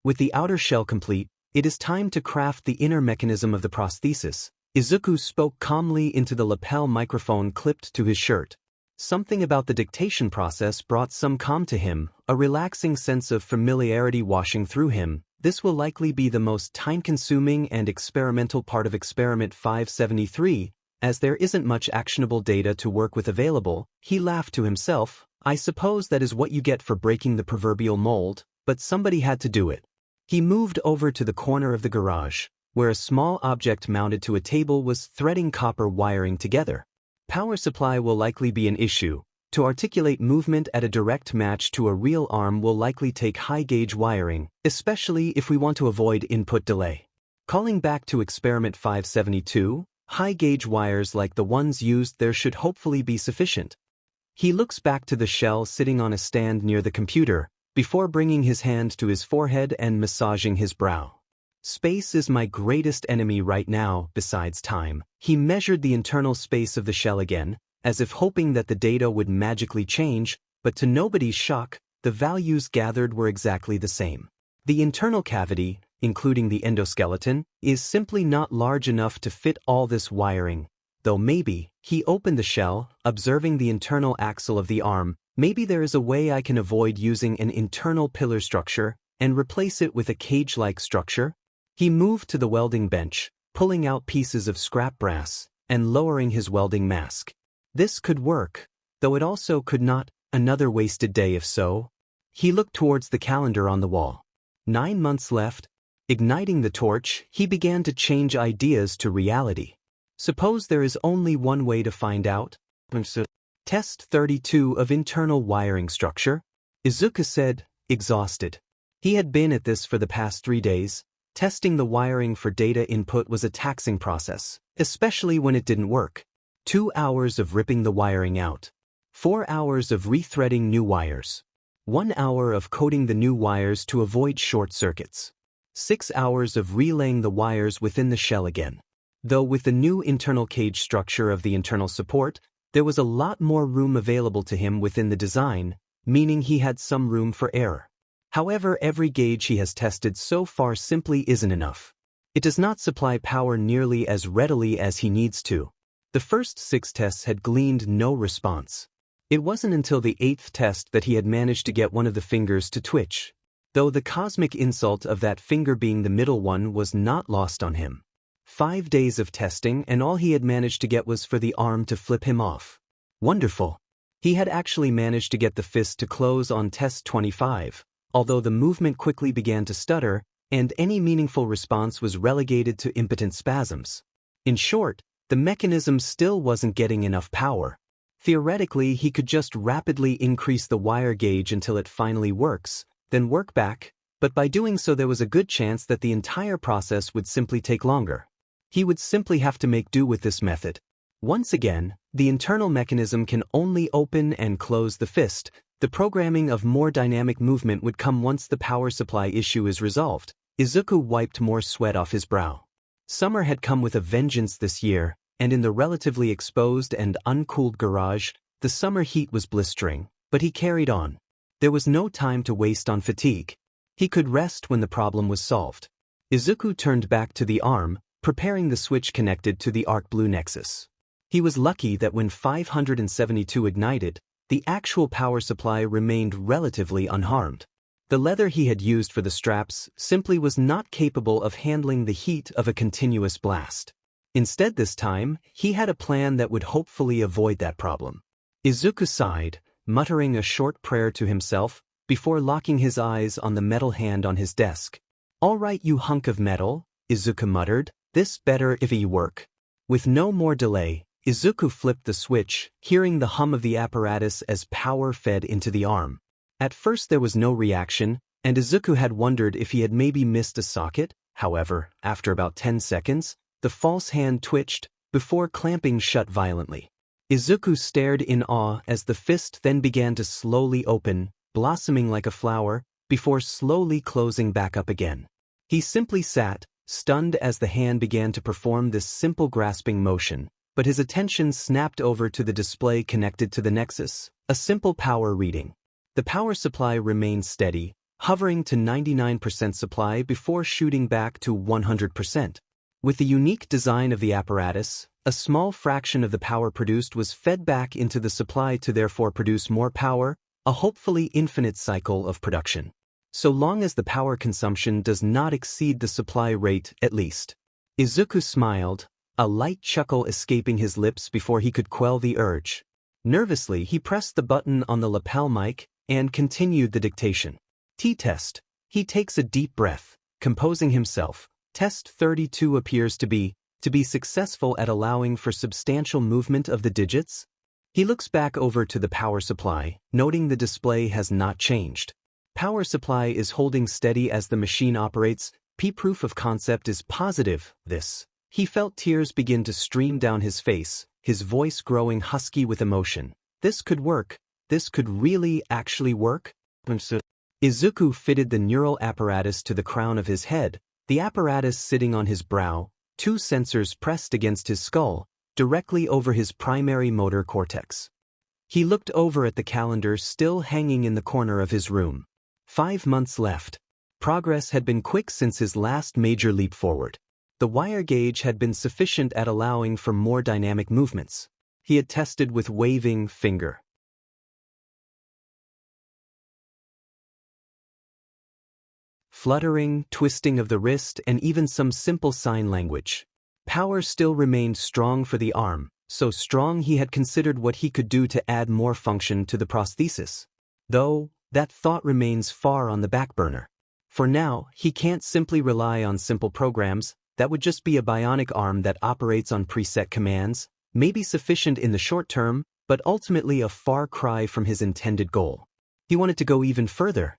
With the outer shell complete, it is time to craft the inner mechanism of the prosthesis. Izuku spoke calmly into the lapel microphone clipped to his shirt. Something about the dictation process brought some calm to him, a relaxing sense of familiarity washing through him. This will likely be the most time-consuming and experimental part of Experiment 573, as there isn't much actionable data to work with available. He laughed to himself. I suppose that is what you get for breaking the proverbial mold, but somebody had to do it. He moved over to the corner of the garage, where a small object mounted to a table was threading copper wiring together. Power supply will likely be an issue. To articulate movement at a direct match to a real arm will likely take high-gauge wiring, especially if we want to avoid input delay. Calling back to Experiment 572, high-gauge wires like the ones used there should hopefully be sufficient. He looks back to the shell sitting on a stand near the computer, before bringing his hand to his forehead and massaging his brow. Space is my greatest enemy right now, besides time. He measured the internal space of the shell again, as if hoping that the data would magically change, but to nobody's shock, the values gathered were exactly the same. The internal cavity, including the endoskeleton, is simply not large enough to fit all this wiring. Though maybe, he opened the shell, observing the internal axle of the arm, maybe there is a way I can avoid using an internal pillar structure and replace it with a cage-like structure. He moved to the welding bench, pulling out pieces of scrap brass, and lowering his welding mask. This could work, though it also could not. Another wasted day if so. He looked towards the calendar on the wall. 9 months left. Igniting the torch, he began to change ideas to reality. Suppose there is only one way to find out. Test 32 of internal wiring structure. Izuku said, exhausted. He had been at this for the past 3 days. Testing the wiring for data input was a taxing process, especially when it didn't work. 2 hours of ripping the wiring out. 4 hours of rethreading new wires. 1 hour of coating the new wires to avoid short circuits. 6 hours of relaying the wires within the shell again. Though with the new internal cage structure of the internal support, there was a lot more room available to him within the design, meaning he had some room for error. However, every gauge he has tested so far simply isn't enough. It does not supply power nearly as readily as he needs to. The first 6 tests had gleaned no response. It wasn't until the 8th test that he had managed to get one of the fingers to twitch, though the cosmic insult of that finger being the middle one was not lost on him. 5 days of testing and all he had managed to get was for the arm to flip him off. Wonderful. He had actually managed to get the fist to close on test 25. Although the movement quickly began to stutter, and any meaningful response was relegated to impotent spasms. In short, the mechanism still wasn't getting enough power. Theoretically, he could just rapidly increase the wire gauge until it finally works, then work back, but by doing so there was a good chance that the entire process would simply take longer. He would simply have to make do with this method. Once again, the internal mechanism can only open and close the fist. The programming of more dynamic movement would come once the power supply issue is resolved. Izuku wiped more sweat off his brow. Summer had come with a vengeance this year, and in the relatively exposed and uncooled garage, the summer heat was blistering, but he carried on. There was no time to waste on fatigue. He could rest when the problem was solved. Izuku turned back to the arm, preparing the switch connected to the arc blue nexus. He was lucky that when 572 ignited, the actual power supply remained relatively unharmed. The leather he had used for the straps simply was not capable of handling the heat of a continuous blast. Instead this time, he had a plan that would hopefully avoid that problem. Izuku sighed, muttering a short prayer to himself, before locking his eyes on the metal hand on his desk. "All right, you hunk of metal," Izuku muttered, "this better if you work." With no more delay, Izuku flipped the switch, hearing the hum of the apparatus as power fed into the arm. At first there was no reaction, and Izuku had wondered if he had maybe missed a socket. However, after about 10 seconds, the false hand twitched, before clamping shut violently. Izuku stared in awe as the fist then began to slowly open, blossoming like a flower, before slowly closing back up again. He simply sat, stunned as the hand began to perform this simple grasping motion, but his attention snapped over to the display connected to the nexus, a simple power reading. The power supply remained steady, hovering to 99% supply before shooting back to 100%. With the unique design of the apparatus, a small fraction of the power produced was fed back into the supply to therefore produce more power, a hopefully infinite cycle of production. So long as the power consumption does not exceed the supply rate, at least. Izuku smiled, a light chuckle escaping his lips before he could quell the urge. Nervously, he pressed the button on the lapel mic and continued the dictation. T-test. He takes a deep breath, composing himself. Test 32 appears to be successful at allowing for substantial movement of the digits. He looks back over to the power supply, noting the display has not changed. Power supply is holding steady as the machine operates. Proof of concept is positive. He felt tears begin to stream down his face, his voice growing husky with emotion. This could work. This could really actually work. Izuku fitted the neural apparatus to the crown of his head, the apparatus sitting on his brow, two sensors pressed against his skull, directly over his primary motor cortex. He looked over at the calendar still hanging in the corner of his room. 5 months left. Progress had been quick since his last major leap forward. The wire gauge had been sufficient at allowing for more dynamic movements. He had tested with waving finger, fluttering, twisting of the wrist, and even some simple sign language. Power still remained strong for the arm, so strong he had considered what he could do to add more function to the prosthesis. Though, that thought remains far on the back burner. For now, he can't simply rely on simple programs. That would just be a bionic arm that operates on preset commands, maybe sufficient in the short term, but ultimately a far cry from his intended goal. He wanted to go even further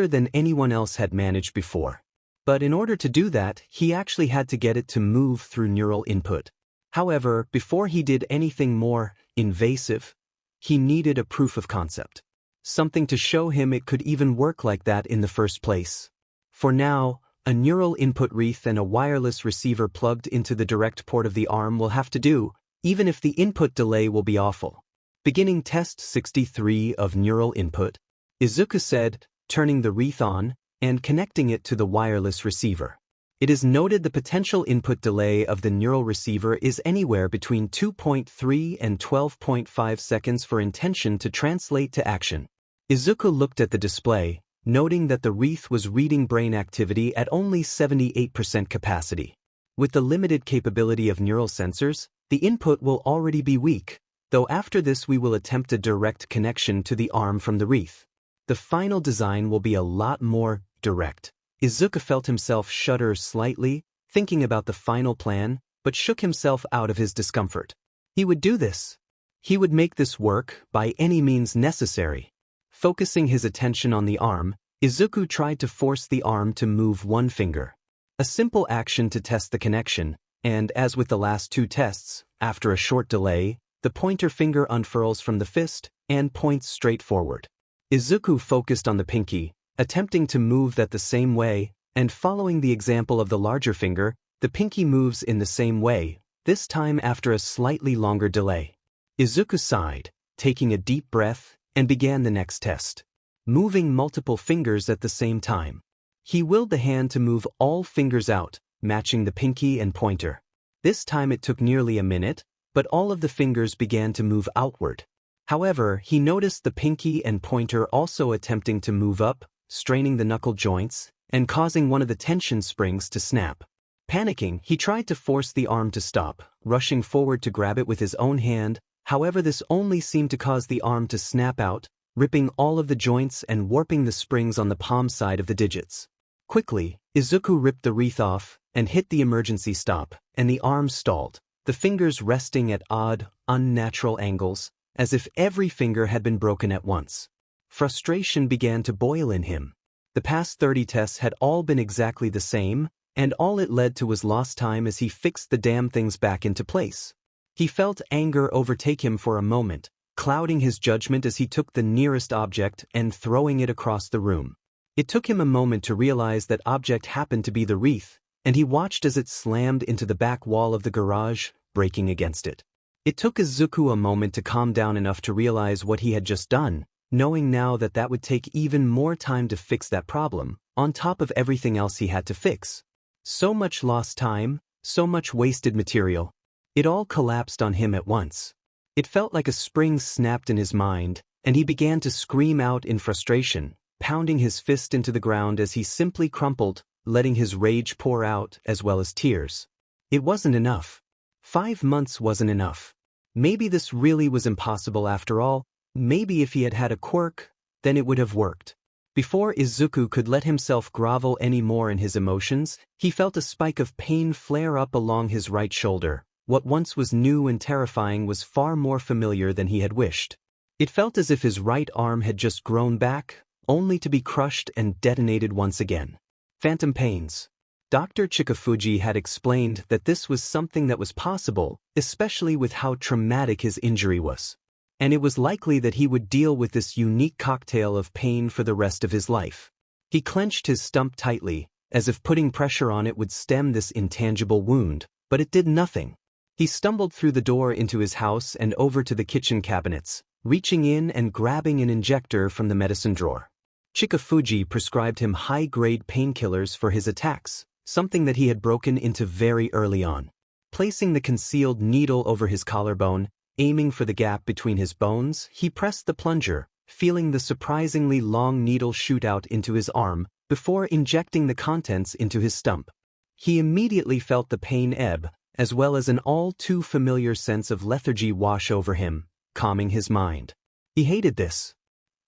than anyone else had managed before. But in order to do that, he actually had to get it to move through neural input. However, before he did anything more invasive, he needed a proof of concept. Something to show him it could even work like that in the first place. For now, a neural input wreath and a wireless receiver plugged into the direct port of the arm will have to do, even if the input delay will be awful. Beginning test 63 of neural input, Izuku said, turning the wreath on and connecting it to the wireless receiver. It is noted the potential input delay of the neural receiver is anywhere between 2.3 and 12.5 seconds for intention to translate to action. Izuku looked at the display, noting that the wreath was reading brain activity at only 78% capacity. With the limited capability of neural sensors, the input will already be weak, though after this we will attempt a direct connection to the arm from the wreath. The final design will be a lot more direct. Izuku felt himself shudder slightly, thinking about the final plan, but shook himself out of his discomfort. He would do this. He would make this work by any means necessary. Focusing his attention on the arm, Izuku tried to force the arm to move one finger. A simple action to test the connection, And as with the last two tests, after a short delay, the pointer finger unfurls from the fist and points straight forward. Izuku focused on the pinky, attempting to move that the same way, and following the example of the larger finger, the pinky moves in the same way, this time after a slightly longer delay. Izuku sighed, taking a deep breath, and began the next test. Moving multiple fingers at the same time. He willed the hand to move all fingers out, matching the pinky and pointer. This time it took nearly a minute, but all of the fingers began to move outward. However, he noticed the pinky and pointer also attempting to move up, straining the knuckle joints, and causing one of the tension springs to snap. Panicking, he tried to force the arm to stop, rushing forward to grab it with his own hand. However, this only seemed to cause the arm to snap out, ripping all of the joints and warping the springs on the palm side of the digits. Quickly, Izuku ripped the wreath off and hit the emergency stop, and the arm stalled, the fingers resting at odd, unnatural angles, as if every finger had been broken at once. Frustration began to boil in him. The past 30 tests had all been exactly the same, and all it led to was lost time as he fixed the damn things back into place. He felt anger overtake him for a moment, clouding his judgment as he took the nearest object and throwing it across the room. It took him a moment to realize that object happened to be the wreath, and he watched as it slammed into the back wall of the garage, breaking against it. It took Izuku a moment to calm down enough to realize what he had just done, knowing now that that would take even more time to fix that problem, on top of everything else he had to fix. So much lost time, so much wasted material. It all collapsed on him at once. It felt like a spring snapped in his mind, and he began to scream out in frustration, pounding his fist into the ground as he simply crumpled, letting his rage pour out as well as tears. It wasn't enough. 5 months wasn't enough. Maybe this really was impossible after all. Maybe if he had had a quirk, then it would have worked. Before Izuku could let himself grovel any more in his emotions, he felt a spike of pain flare up along his right shoulder. What once was new and terrifying was far more familiar than he had wished. It felt as if his right arm had just grown back, only to be crushed and detonated once again. Phantom pains. Dr. Chikafuji had explained that this was something that was possible, especially with how traumatic his injury was. And it was likely that he would deal with this unique cocktail of pain for the rest of his life. He clenched his stump tightly, as if putting pressure on it would stem this intangible wound, but it did nothing. He stumbled through the door into his house and over to the kitchen cabinets, reaching in and grabbing an injector from the medicine drawer. Chikafuji prescribed him high-grade painkillers for his attacks, something that he had broken into very early on. Placing the concealed needle over his collarbone, aiming for the gap between his bones, he pressed the plunger, feeling the surprisingly long needle shoot out into his arm before injecting the contents into his stump. He immediately felt the pain ebb, as well as an all-too-familiar sense of lethargy wash over him, calming his mind. He hated this.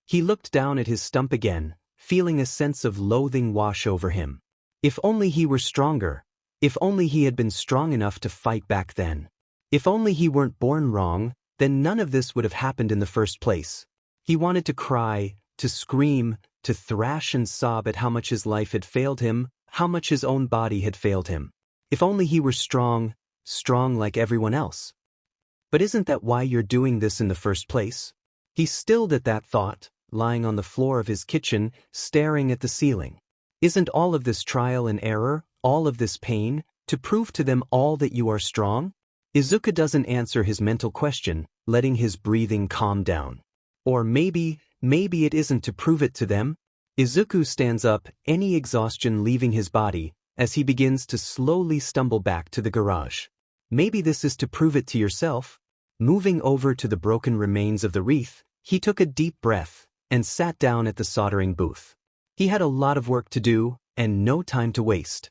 He looked down at his stump again, feeling a sense of loathing wash over him. If only he were stronger. If only he had been strong enough to fight back then. If only he weren't born wrong, then none of this would have happened in the first place. He wanted to cry, to scream, to thrash and sob at how much his life had failed him, how much his own body had failed him. If only he were strong, strong like everyone else. But isn't that why you're doing this in the first place? He stilled at that thought, lying on the floor of his kitchen, staring at the ceiling. Isn't all of this trial and error, all of this pain, to prove to them all that you are strong? Izuku doesn't answer his mental question, letting his breathing calm down. Or maybe it isn't to prove it to them. Izuku stands up, any exhaustion leaving his body, as he begins to slowly stumble back to the garage. Maybe this is to prove it to yourself. Moving over to the broken remains of the wreath, he took a deep breath and sat down at the soldering booth. He had a lot of work to do, and no time to waste.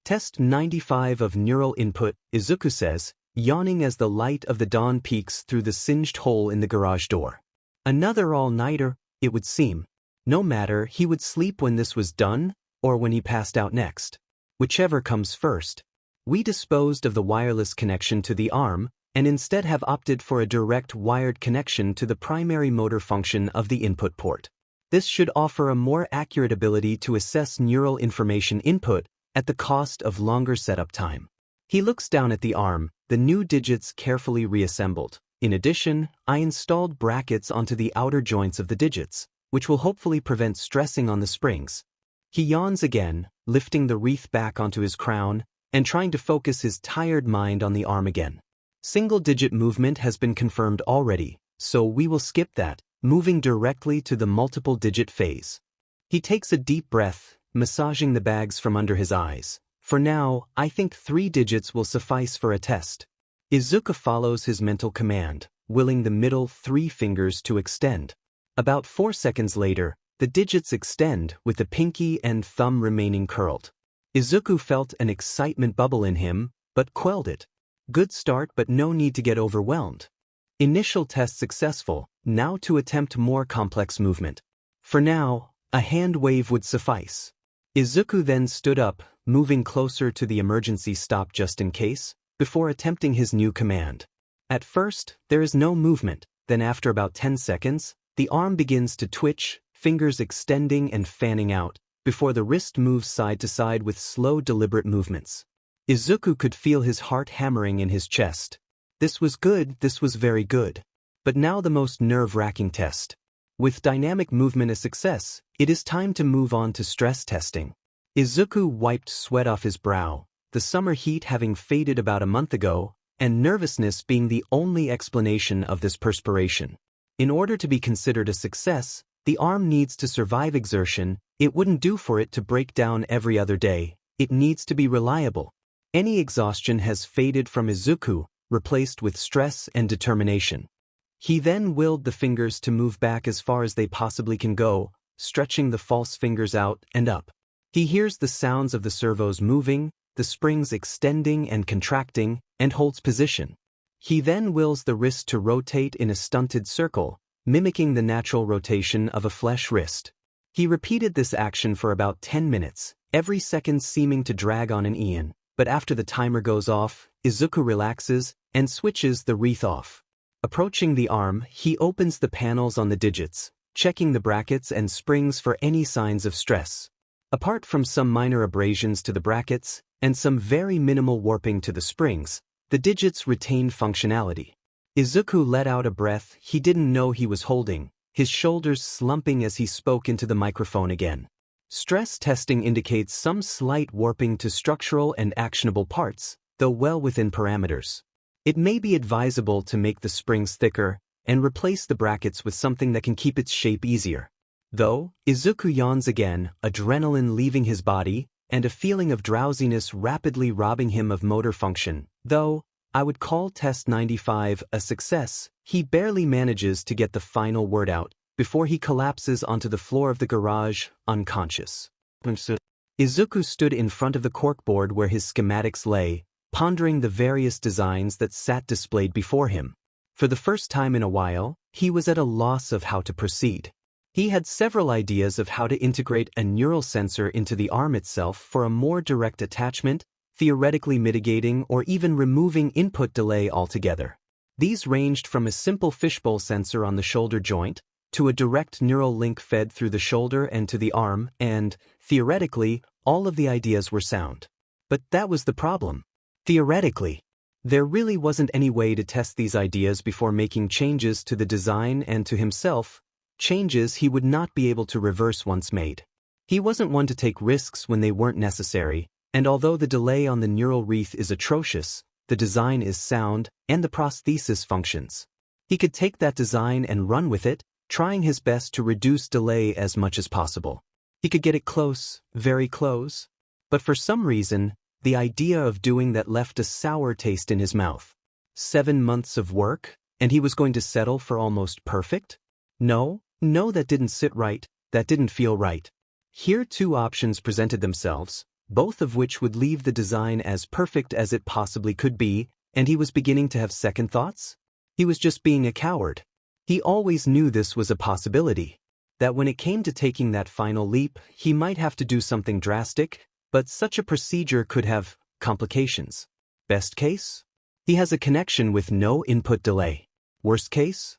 Test 95 of neural input, Izuku says, yawning as the light of the dawn peeks through the singed hole in the garage door. Another all-nighter, it would seem. No matter, he would sleep when this was done, or when he passed out next. Whichever comes first. We disposed of the wireless connection to the arm, and instead have opted for a direct wired connection to the primary motor function of the input port. This should offer a more accurate ability to assess neural information input at the cost of longer setup time. He looks down at the arm, the new digits carefully reassembled. In addition, I installed brackets onto the outer joints of the digits, which will hopefully prevent stressing on the springs. He yawns again, lifting the wreath back onto his crown, and trying to focus his tired mind on the arm again. Single-digit movement has been confirmed already, so we will skip that, moving directly to the multiple-digit phase. He takes a deep breath, massaging the bags from under his eyes. For now, I think 3 digits will suffice for a test. Izuku follows his mental command, willing the middle 3 fingers to extend. About 4 seconds later, the digits extend with the pinky and thumb remaining curled. Izuku felt an excitement bubble in him, but quelled it. Good start, but no need to get overwhelmed. Initial test successful, now to attempt more complex movement. For now, a hand wave would suffice. Izuku then stood up, moving closer to the emergency stop just in case, before attempting his new command. At first, there is no movement, then after about 10 seconds, the arm begins to twitch, fingers extending and fanning out, before the wrist moves side to side with slow deliberate movements. Izuku could feel his heart hammering in his chest. This was good, this was very good. But now the most nerve-wracking test. With dynamic movement a success, it is time to move on to stress testing. Izuku wiped sweat off his brow, the summer heat having faded about a month ago, and nervousness being the only explanation of this perspiration. In order to be considered a success, the arm needs to survive exertion. It wouldn't do for it to break down every other day. It needs to be reliable. Any exhaustion has faded from Izuku, replaced with stress and determination. He then willed the fingers to move back as far as they possibly can go, stretching the false fingers out and up. He hears the sounds of the servos moving, the springs extending and contracting, and holds position. He then wills the wrist to rotate in a stunted circle, mimicking the natural rotation of a flesh wrist. He repeated this action for about 10 minutes, every second seeming to drag on an eon, but after the timer goes off, Izuku relaxes and switches the wreath off. Approaching the arm, he opens the panels on the digits, checking the brackets and springs for any signs of stress. Apart from some minor abrasions to the brackets, and some very minimal warping to the springs, the digits retained functionality. Izuku let out a breath he didn't know he was holding, his shoulders slumping as he spoke into the microphone again. Stress testing indicates some slight warping to structural and actionable parts, though well within parameters. It may be advisable to make the springs thicker and replace the brackets with something that can keep its shape easier. Though, Izuku yawns again, adrenaline leaving his body, and a feeling of drowsiness rapidly robbing him of motor function. Though I would call test 95 a success, he barely manages to get the final word out before he collapses onto the floor of the garage, unconscious. Izuku stood in front of the corkboard where his schematics lay, pondering the various designs that sat displayed before him. For the first time in a while, he was at a loss of how to proceed. He had several ideas of how to integrate a neural sensor into the arm itself for a more direct attachment, theoretically mitigating or even removing input delay altogether. These ranged from a simple fishbowl sensor on the shoulder joint, to a direct neural link fed through the shoulder and to the arm, and, theoretically, all of the ideas were sound. But that was the problem. Theoretically, there really wasn't any way to test these ideas before making changes to the design and to himself, changes he would not be able to reverse once made. He wasn't one to take risks when they weren't necessary, and although the delay on the neural wreath is atrocious, the design is sound, and the prosthesis functions. He could take that design and run with it, trying his best to reduce delay as much as possible. He could get it close, very close. But for some reason, the idea of doing that left a sour taste in his mouth. 7 months of work, and he was going to settle for almost perfect? No, that didn't sit right, that didn't feel right. Here 2 options presented themselves, both of which would leave the design as perfect as it possibly could be, and he was beginning to have second thoughts? He was just being a coward. He always knew this was a possibility, that when it came to taking that final leap, he might have to do something drastic, but such a procedure could have complications. Best case? He has a connection with no input delay. Worst case?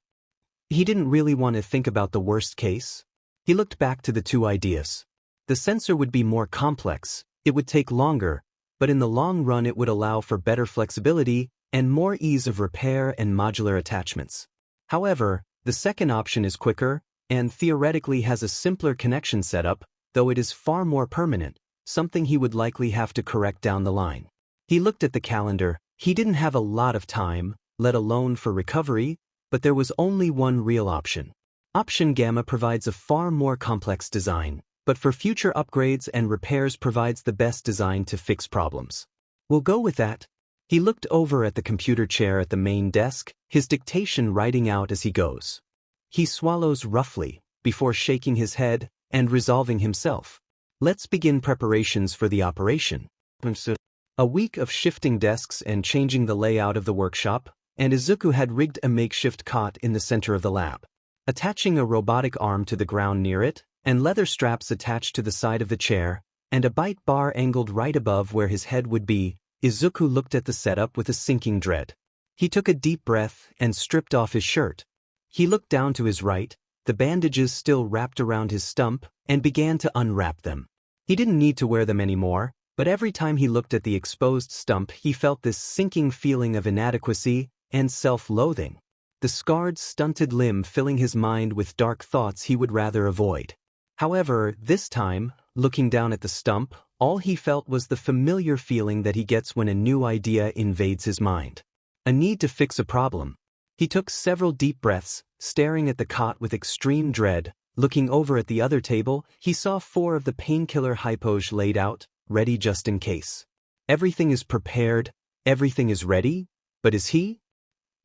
He didn't really want to think about the worst case. He looked back to the 2 ideas. The sensor would be more complex, it would take longer, but in the long run it would allow for better flexibility and more ease of repair and modular attachments. However, the second option is quicker and theoretically has a simpler connection setup, though it is far more permanent, something he would likely have to correct down the line. He looked at the calendar. He didn't have a lot of time, let alone for recovery, but there was only one real option. Option Gamma provides a far more complex design, but for future upgrades and repairs provides the best design to fix problems. We'll go with that. He looked over at the computer chair at the main desk, his dictation writing out as he goes. He swallows roughly, before shaking his head and resolving himself. Let's begin preparations for the operation. A week of shifting desks and changing the layout of the workshop, and Izuku had rigged a makeshift cot in the center of the lab. Attaching a robotic arm to the ground near it, and leather straps attached to the side of the chair, and a bite bar angled right above where his head would be, Izuku looked at the setup with a sinking dread. He took a deep breath and stripped off his shirt. He looked down to his right, the bandages still wrapped around his stump, and began to unwrap them. He didn't need to wear them anymore, but every time he looked at the exposed stump he felt this sinking feeling of inadequacy and self-loathing. The scarred, stunted limb filling his mind with dark thoughts he would rather avoid. However, this time, looking down at the stump, all he felt was the familiar feeling that he gets when a new idea invades his mind. A need to fix a problem. He took several deep breaths, staring at the cot with extreme dread. Looking over at the other table, he saw 4 of the painkiller hypos laid out, ready just in case. Everything is prepared, everything is ready, but is he?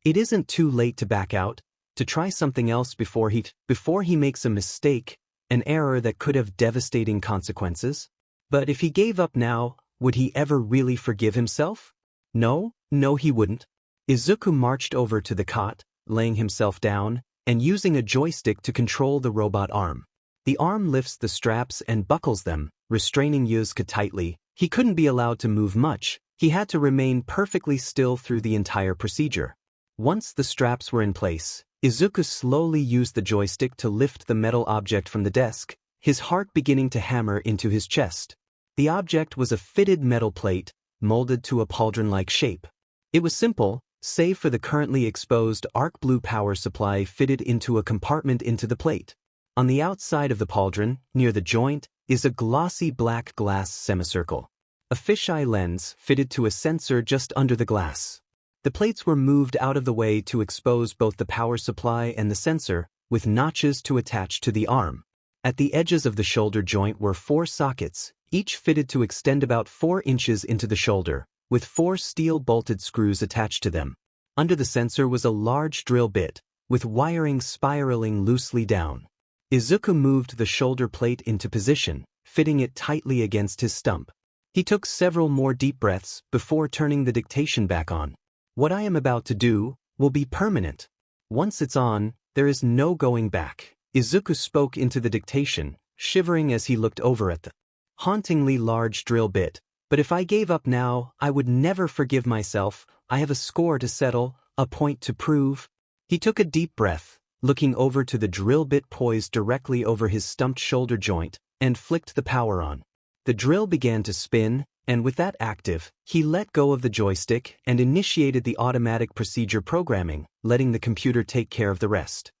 It isn't too late to back out, to try something else before he makes a mistake, an error that could have devastating consequences. But if he gave up now, would he ever really forgive himself? No, he wouldn't. Izuku marched over to the cot, laying himself down, and using a joystick to control the robot arm. The arm lifts the straps and buckles them, restraining Izuku tightly. He couldn't be allowed to move much. He had to remain perfectly still through the entire procedure. Once the straps were in place, Izuku slowly used the joystick to lift the metal object from the desk, his heart beginning to hammer into his chest. The object was a fitted metal plate, molded to a pauldron-like shape. It was simple, save for the currently exposed arc blue power supply fitted into a compartment into the plate. On the outside of the pauldron, near the joint, is a glossy black glass semicircle. A fisheye lens fitted to a sensor just under the glass. The plates were moved out of the way to expose both the power supply and the sensor, with notches to attach to the arm. At the edges of the shoulder joint were 4 sockets, each fitted to extend about 4 inches into the shoulder, with 4 steel-bolted screws attached to them. Under the sensor was a large drill bit, with wiring spiraling loosely down. Izuku moved the shoulder plate into position, fitting it tightly against his stump. He took several more deep breaths before turning the dictation back on. What I am about to do will be permanent. Once it's on, there is no going back. Izuku spoke into the dictation, shivering as he looked over at the hauntingly large drill bit. But if I gave up now, I would never forgive myself. I have a score to settle, a point to prove. He took a deep breath, looking over to the drill bit poised directly over his stumped shoulder joint, and flicked the power on. The drill began to spin, and with that active, he let go of the joystick and initiated the automatic procedure programming, letting the computer take care of the rest.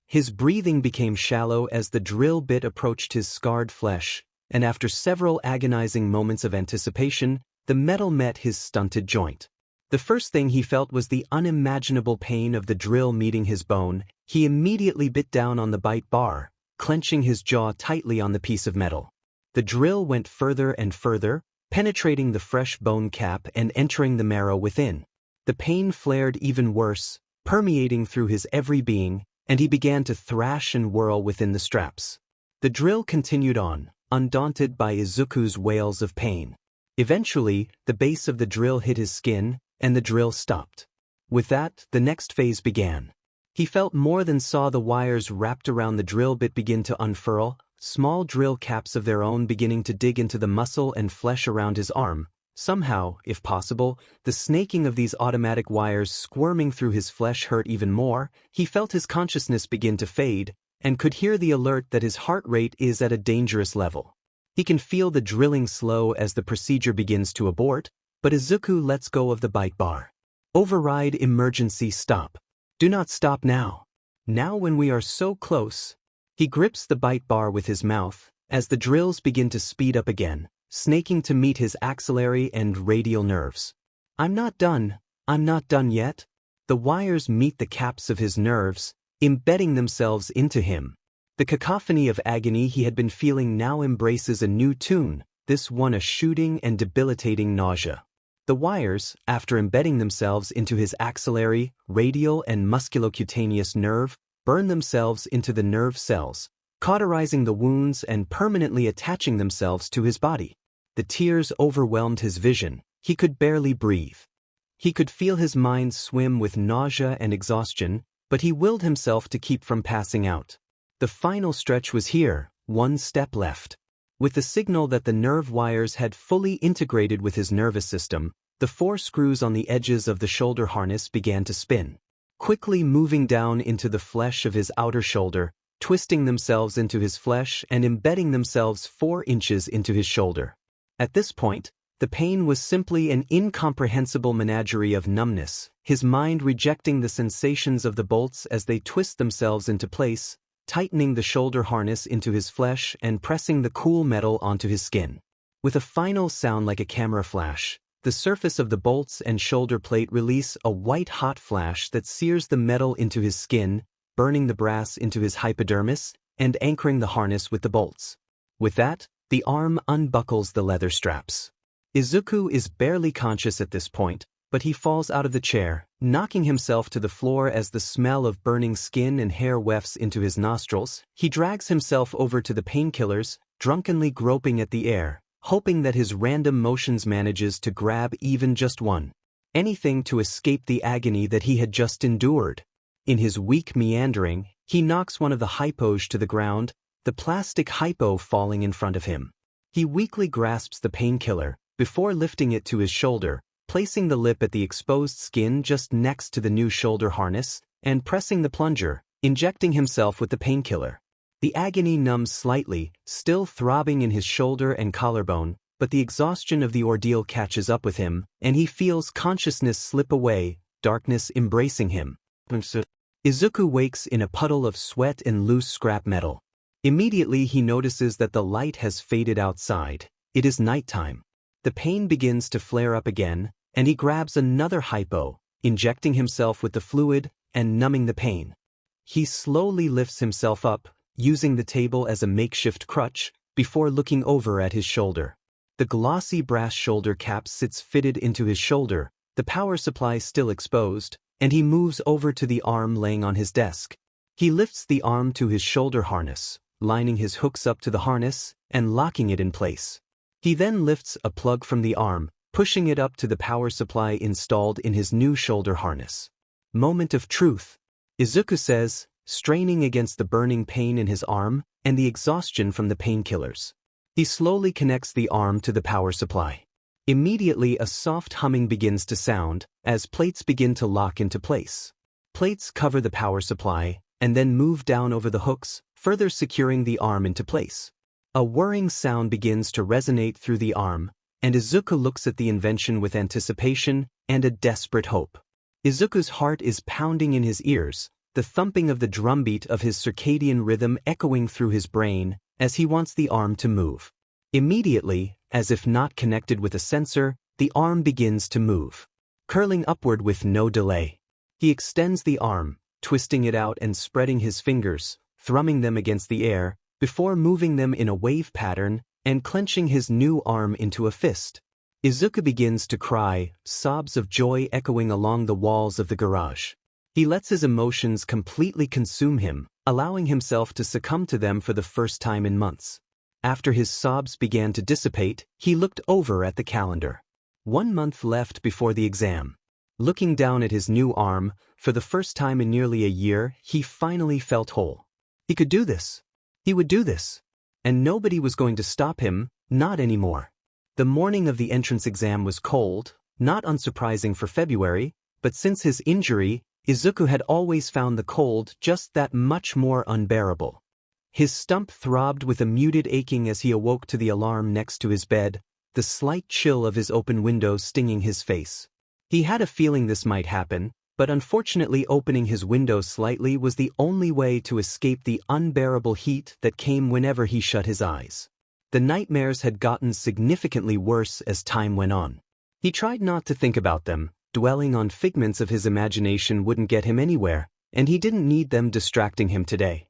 His breathing became shallow as the drill bit approached his scarred flesh, and after several agonizing moments of anticipation, the metal met his stunted joint. The first thing he felt was the unimaginable pain of the drill meeting his bone. He immediately bit down on the bite bar, clenching his jaw tightly on the piece of metal. The drill went further and further, penetrating the fresh bone cap and entering the marrow within. The pain flared even worse, permeating through his every being, and he began to thrash and whirl within the straps. The drill continued on, undaunted by Izuku's wails of pain. Eventually, the base of the drill hit his skin, and the drill stopped. With that, the next phase began. He felt more than saw the wires wrapped around the drill bit begin to unfurl, small drill caps of their own beginning to dig into the muscle and flesh around his arm. Somehow, if possible, the snaking of these automatic wires squirming through his flesh hurt even more. He felt his consciousness begin to fade, and could hear the alert that his heart rate is at a dangerous level. He can feel the drilling slow as the procedure begins to abort, but Izuku lets go of the bite bar. Override emergency stop. Do not stop now. Now when we are so close. He grips the bite bar with his mouth, as the drills begin to speed up again, snaking to meet his axillary and radial nerves. I'm not done yet. The wires meet the caps of his nerves, embedding themselves into him. The cacophony of agony he had been feeling now embraces a new tune, this one a shooting and debilitating nausea. The wires, after embedding themselves into his axillary, radial and musculocutaneous nerve, burn themselves into the nerve cells, cauterizing the wounds and permanently attaching themselves to his body. The tears overwhelmed his vision. He could barely breathe. He could feel his mind swim with nausea and exhaustion, but he willed himself to keep from passing out. The final stretch was here, one step left. With the signal that the nerve wires had fully integrated with his nervous system, the 4 screws on the edges of the shoulder harness began to spin, quickly moving down into the flesh of his outer shoulder, twisting themselves into his flesh and embedding themselves 4 inches into his shoulder. At this point, the pain was simply an incomprehensible menagerie of numbness, his mind rejecting the sensations of the bolts as they twist themselves into place, tightening the shoulder harness into his flesh and pressing the cool metal onto his skin. With a final sound like a camera flash, the surface of the bolts and shoulder plate release a white-hot flash that sears the metal into his skin, burning the brass into his hypodermis, and anchoring the harness with the bolts. With that, the arm unbuckles the leather straps. Izuku is barely conscious at this point, but he falls out of the chair, knocking himself to the floor as the smell of burning skin and hair wafts into his nostrils. He drags himself over to the painkillers, drunkenly groping at the air, hoping that his random motions manages to grab even just one. Anything to escape the agony that he had just endured. In his weak meandering, he knocks one of the hypos to the ground, the plastic hypo falling in front of him. He weakly grasps the painkiller, before lifting it to his shoulder, placing the lip at the exposed skin just next to the new shoulder harness, and pressing the plunger, injecting himself with the painkiller. The agony numbs slightly, still throbbing in his shoulder and collarbone, but the exhaustion of the ordeal catches up with him, and he feels consciousness slip away, darkness embracing him. Izuku wakes in a puddle of sweat and loose scrap metal. Immediately he notices that the light has faded outside. It is nighttime. The pain begins to flare up again, and he grabs another hypo, injecting himself with the fluid and numbing the pain. He slowly lifts himself up, using the table as a makeshift crutch, before looking over at his shoulder. The glossy brass shoulder cap sits fitted into his shoulder, the power supply still exposed, and he moves over to the arm laying on his desk. He lifts the arm to his shoulder harness, lining his hooks up to the harness, and locking it in place. He then lifts a plug from the arm, pushing it up to the power supply installed in his new shoulder harness. Moment of truth, Izuku says, straining against the burning pain in his arm and the exhaustion from the painkillers. He slowly connects the arm to the power supply. Immediately a soft humming begins to sound as plates begin to lock into place. Plates cover the power supply and then move down over the hooks, further securing the arm into place. A whirring sound begins to resonate through the arm, and Izuku looks at the invention with anticipation and a desperate hope. Izuku's heart is pounding in his ears, the thumping of the drumbeat of his circadian rhythm echoing through his brain as he wants the arm to move. Immediately, as if not connected with a sensor, the arm begins to move, curling upward with no delay. He extends the arm, twisting it out and spreading his fingers, thrumming them against the air, before moving them in a wave pattern and clenching his new arm into a fist. Izuku begins to cry, sobs of joy echoing along the walls of the garage. He lets his emotions completely consume him, allowing himself to succumb to them for the first time in months. After his sobs began to dissipate, he looked over at the calendar. 1 month left before the exam. Looking down at his new arm, for the first time in nearly a year, he finally felt whole. He could do this. He would do this. And nobody was going to stop him, not anymore. The morning of the entrance exam was cold, not unsurprising for February, but since his injury, Izuku had always found the cold just that much more unbearable. His stump throbbed with a muted aching as he awoke to the alarm next to his bed, the slight chill of his open window stinging his face. He had a feeling this might happen, but unfortunately opening his window slightly was the only way to escape the unbearable heat that came whenever he shut his eyes. The nightmares had gotten significantly worse as time went on. He tried not to think about them, dwelling on figments of his imagination wouldn't get him anywhere, and he didn't need them distracting him today.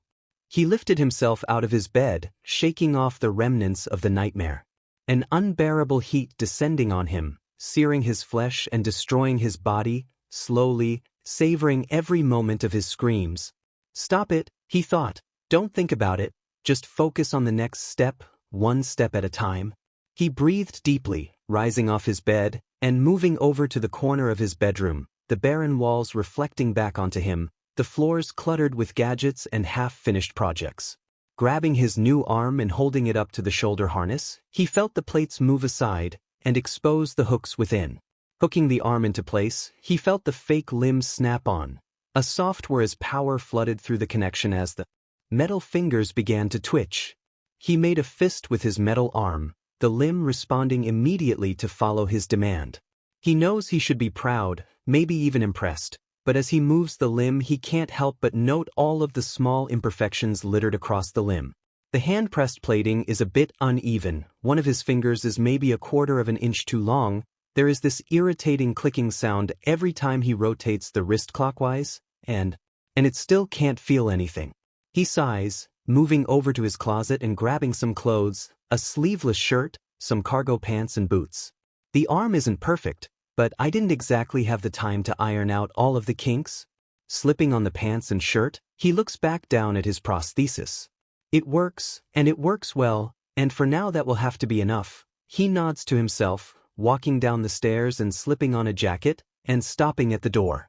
He lifted himself out of his bed, shaking off the remnants of the nightmare. An unbearable heat descending on him, searing his flesh and destroying his body, slowly, savoring every moment of his screams. Stop it, he thought. Don't think about it, just focus on the next step, one step at a time. He breathed deeply, rising off his bed, and moving over to the corner of his bedroom, the barren walls reflecting back onto him, the floors cluttered with gadgets and half-finished projects. Grabbing his new arm and holding it up to the shoulder harness, he felt the plates move aside and expose the hooks within. Hooking the arm into place, he felt the fake limb snap on. A software as power flooded through the connection as the metal fingers began to twitch. He made a fist with his metal arm, the limb responding immediately to follow his demand. He knows he should be proud, maybe even impressed, but as he moves the limb he can't help but note all of the small imperfections littered across the limb. The hand-pressed plating is a bit uneven, one of his fingers is maybe a quarter of an inch too long, there is this irritating clicking sound every time he rotates the wrist clockwise, and it still can't feel anything. He sighs, moving over to his closet and grabbing some clothes, a sleeveless shirt, some cargo pants and boots. The arm isn't perfect, but I didn't exactly have the time to iron out all of the kinks. Slipping on the pants and shirt, he looks back down at his prosthesis. It works, and it works well, and for now that will have to be enough. He nods to himself, walking down the stairs and slipping on a jacket, and stopping at the door.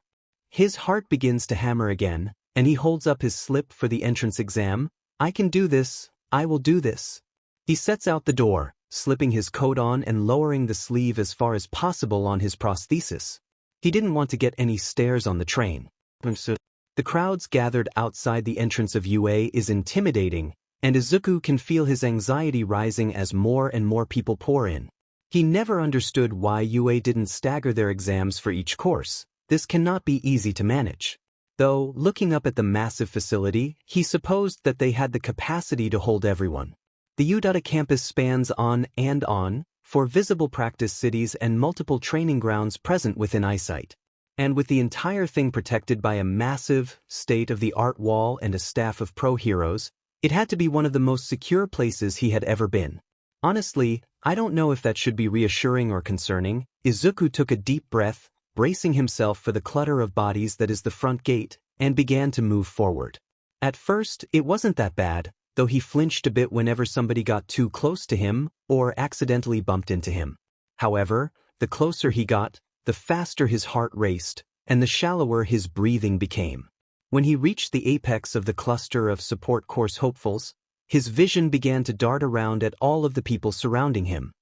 His heart begins to hammer again, and he holds up his slip for the entrance exam. I can do this, I will do this. He sets out the door, slipping his coat on and lowering the sleeve as far as possible on his prosthesis. He didn't want to get any stares on the train. The crowds gathered outside the entrance of UA is intimidating, and Izuku can feel his anxiety rising as more and more people pour in. He never understood why UA didn't stagger their exams for each course. This cannot be easy to manage. Though, looking up at the massive facility, he supposed that they had the capacity to hold everyone. The Udata campus spans on and on, for visible practice cities and multiple training grounds present within eyesight. And with the entire thing protected by a massive, state-of-the-art wall and a staff of pro heroes, it had to be one of the most secure places he had ever been. Honestly, I don't know if that should be reassuring or concerning. Izuku took a deep breath, bracing himself for the clutter of bodies that is the front gate, and began to move forward. At first, it wasn't that bad, though he flinched a bit whenever somebody got too close to him or accidentally bumped into him. However, the closer he got, the faster his heart raced, and the shallower his breathing became. When he reached the apex of the cluster of support course hopefuls, his vision began to dart around at all of the people surrounding him.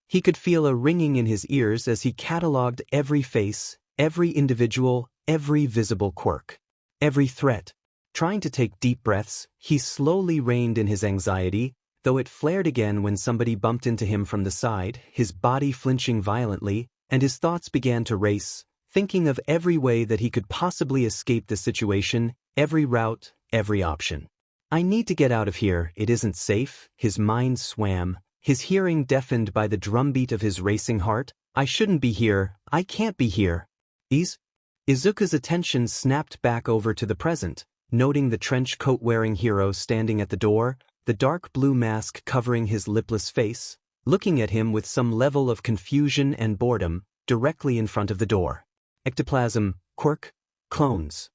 He could feel a ringing in his ears as he catalogued every face, every individual, every visible quirk, every threat. Trying to take deep breaths, he slowly reined in his anxiety, though it flared again when somebody bumped into him from the side, his body flinching violently, and his thoughts began to race, thinking of every way that he could possibly escape the situation, every route, every option. I need to get out of here, it isn't safe. His mind swam, his hearing deafened by the drumbeat of his racing heart. I shouldn't be here, I can't be here. Izuku's attention snapped back over to the present, noting the trench coat-wearing hero standing at the door, the dark blue mask covering his lipless face, looking at him with some level of confusion and boredom, directly in front of the door. Ectoplasm, quirk, clones.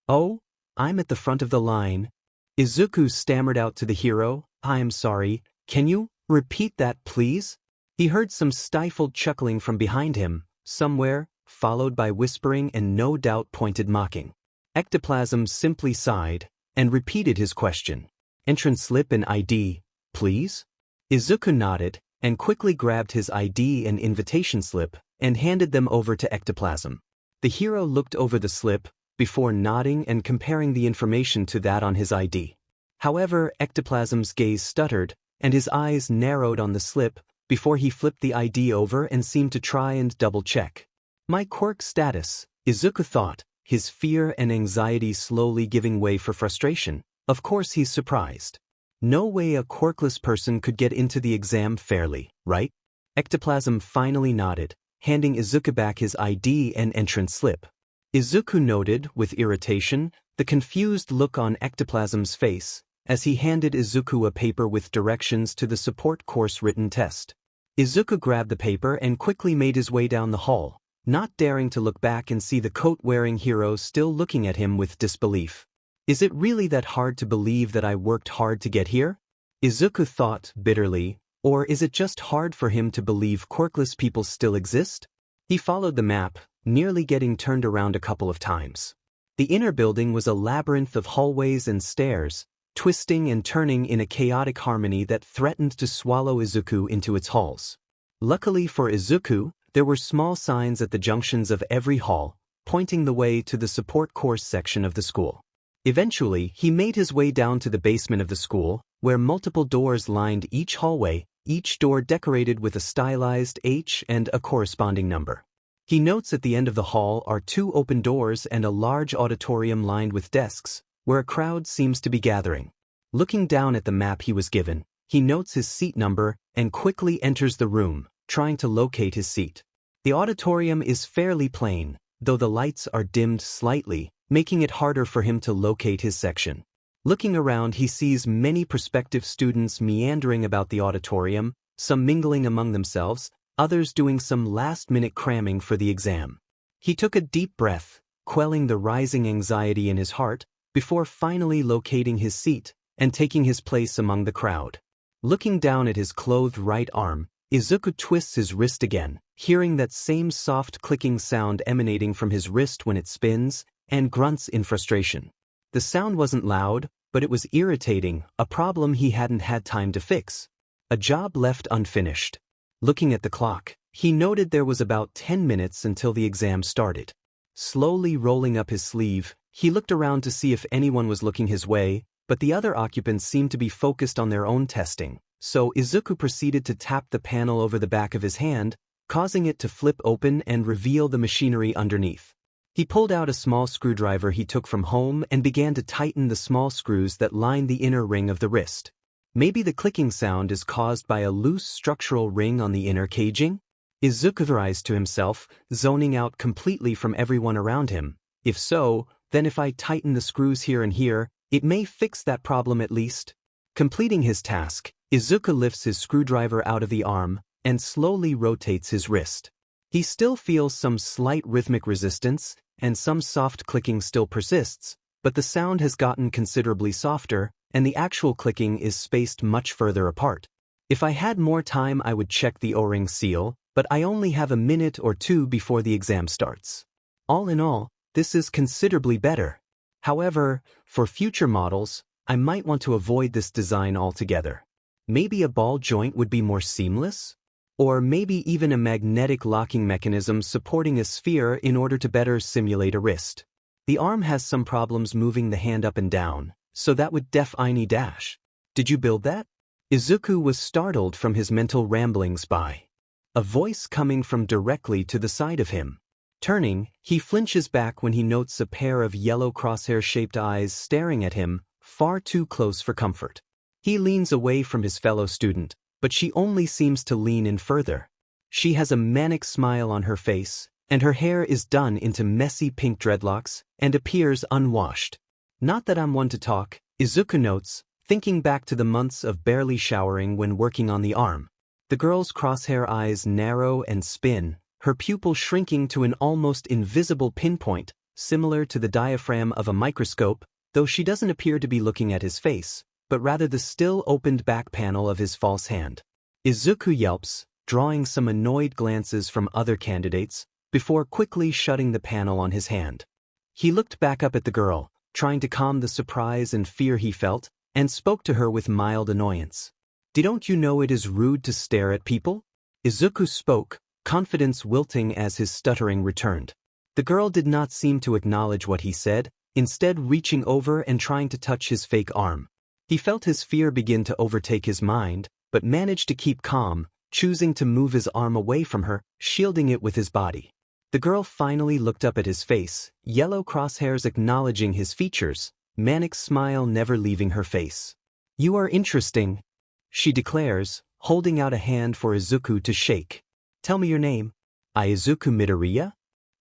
Oh, I'm at the front of the line. Izuku stammered out to the hero, I'm sorry, can you repeat that please? He heard some stifled chuckling from behind him, somewhere, followed by whispering and no doubt pointed mocking. Ectoplasm simply sighed, and repeated his question. Entrance slip and ID, please? Izuku nodded, and quickly grabbed his ID and invitation slip, and handed them over to Ectoplasm. The hero looked over the slip, before nodding and comparing the information to that on his ID. However, Ectoplasm's gaze stuttered, and his eyes narrowed on the slip before he flipped the ID over and seemed to try and double-check. My quirk status, Izuku thought, his fear and anxiety slowly giving way for frustration. Of course he's surprised. No way a quirkless person could get into the exam fairly, right? Ectoplasm finally nodded, handing Izuku back his ID and entrance slip. Izuku noted, with irritation, the confused look on Ectoplasm's face as he handed Izuku a paper with directions to the support course written test. Izuku grabbed the paper and quickly made his way down the hall, not daring to look back and see the coat-wearing hero still looking at him with disbelief. Is it really that hard to believe that I worked hard to get here? Izuku thought bitterly, or is it just hard for him to believe quirkless people still exist? He followed the map, nearly getting turned around a couple of times. The inner building was a labyrinth of hallways and stairs, twisting and turning in a chaotic harmony that threatened to swallow Izuku into its halls. Luckily for Izuku, there were small signs at the junctions of every hall, pointing the way to the support course section of the school. Eventually, he made his way down to the basement of the school, where multiple doors lined each hallway, each door decorated with a stylized H and a corresponding number. He notes at the end of the hall are 2 open doors and a large auditorium lined with desks, where a crowd seems to be gathering. Looking down at the map he was given, he notes his seat number and quickly enters the room, trying to locate his seat. The auditorium is fairly plain, though the lights are dimmed slightly, making it harder for him to locate his section. Looking around, he sees many prospective students meandering about the auditorium, some mingling among themselves, others doing some last-minute cramming for the exam. He took a deep breath, quelling the rising anxiety in his heart, before finally locating his seat and taking his place among the crowd. Looking down at his clothed right arm, Izuku twists his wrist again, hearing that same soft clicking sound emanating from his wrist when it spins, and grunts in frustration. The sound wasn't loud, but it was irritating, a problem he hadn't had time to fix. A job left unfinished. Looking at the clock, he noted there was about 10 minutes until the exam started. Slowly rolling up his sleeve, he looked around to see if anyone was looking his way, but the other occupants seemed to be focused on their own testing, so Izuku proceeded to tap the panel over the back of his hand, causing it to flip open and reveal the machinery underneath. He pulled out a small screwdriver he took from home and began to tighten the small screws that lined the inner ring of the wrist. Maybe the clicking sound is caused by a loose structural ring on the inner caging? Izuku theorized to himself, zoning out completely from everyone around him. If so, then if I tighten the screws here and here, it may fix that problem at least. Completing his task, Izuku lifts his screwdriver out of the arm and slowly rotates his wrist. He still feels some slight rhythmic resistance, and some soft clicking still persists, but the sound has gotten considerably softer, and the actual clicking is spaced much further apart. If I had more time, I would check the O-ring seal, but I only have a minute or 2 before the exam starts. All in all, this is considerably better. However, for future models, I might want to avoid this design altogether. Maybe a ball joint would be more seamless? Or maybe even a magnetic locking mechanism supporting a sphere in order to better simulate a wrist. The arm has some problems moving the hand up and down, so that would definitely dash. Did you build that? Izuku was startled from his mental ramblings by a voice coming from directly to the side of him. Turning, he flinches back when he notes a pair of yellow crosshair-shaped eyes staring at him, far too close for comfort. He leans away from his fellow student, but she only seems to lean in further. She has a manic smile on her face, and her hair is done into messy pink dreadlocks and appears unwashed. Not that I'm one to talk, Izuku notes, thinking back to the months of barely showering when working on the arm. The girl's crosshair eyes narrow and spin, her pupil shrinking to an almost invisible pinpoint, similar to the diaphragm of a microscope, though she doesn't appear to be looking at his face, but rather the still opened back panel of his false hand. Izuku yelps, drawing some annoyed glances from other candidates, before quickly shutting the panel on his hand. He looked back up at the girl, trying to calm the surprise and fear he felt, and spoke to her with mild annoyance. "Don't you know it is rude to stare at people?" Izuku spoke, confidence wilting as his stuttering returned. The girl did not seem to acknowledge what he said, instead reaching over and trying to touch his fake arm. He felt his fear begin to overtake his mind, but managed to keep calm, choosing to move his arm away from her, shielding it with his body. The girl finally looked up at his face, yellow crosshairs acknowledging his features, manic smile never leaving her face. "You are interesting," she declares, holding out a hand for Izuku to shake. "Tell me your name." "Izuku Midoriya?"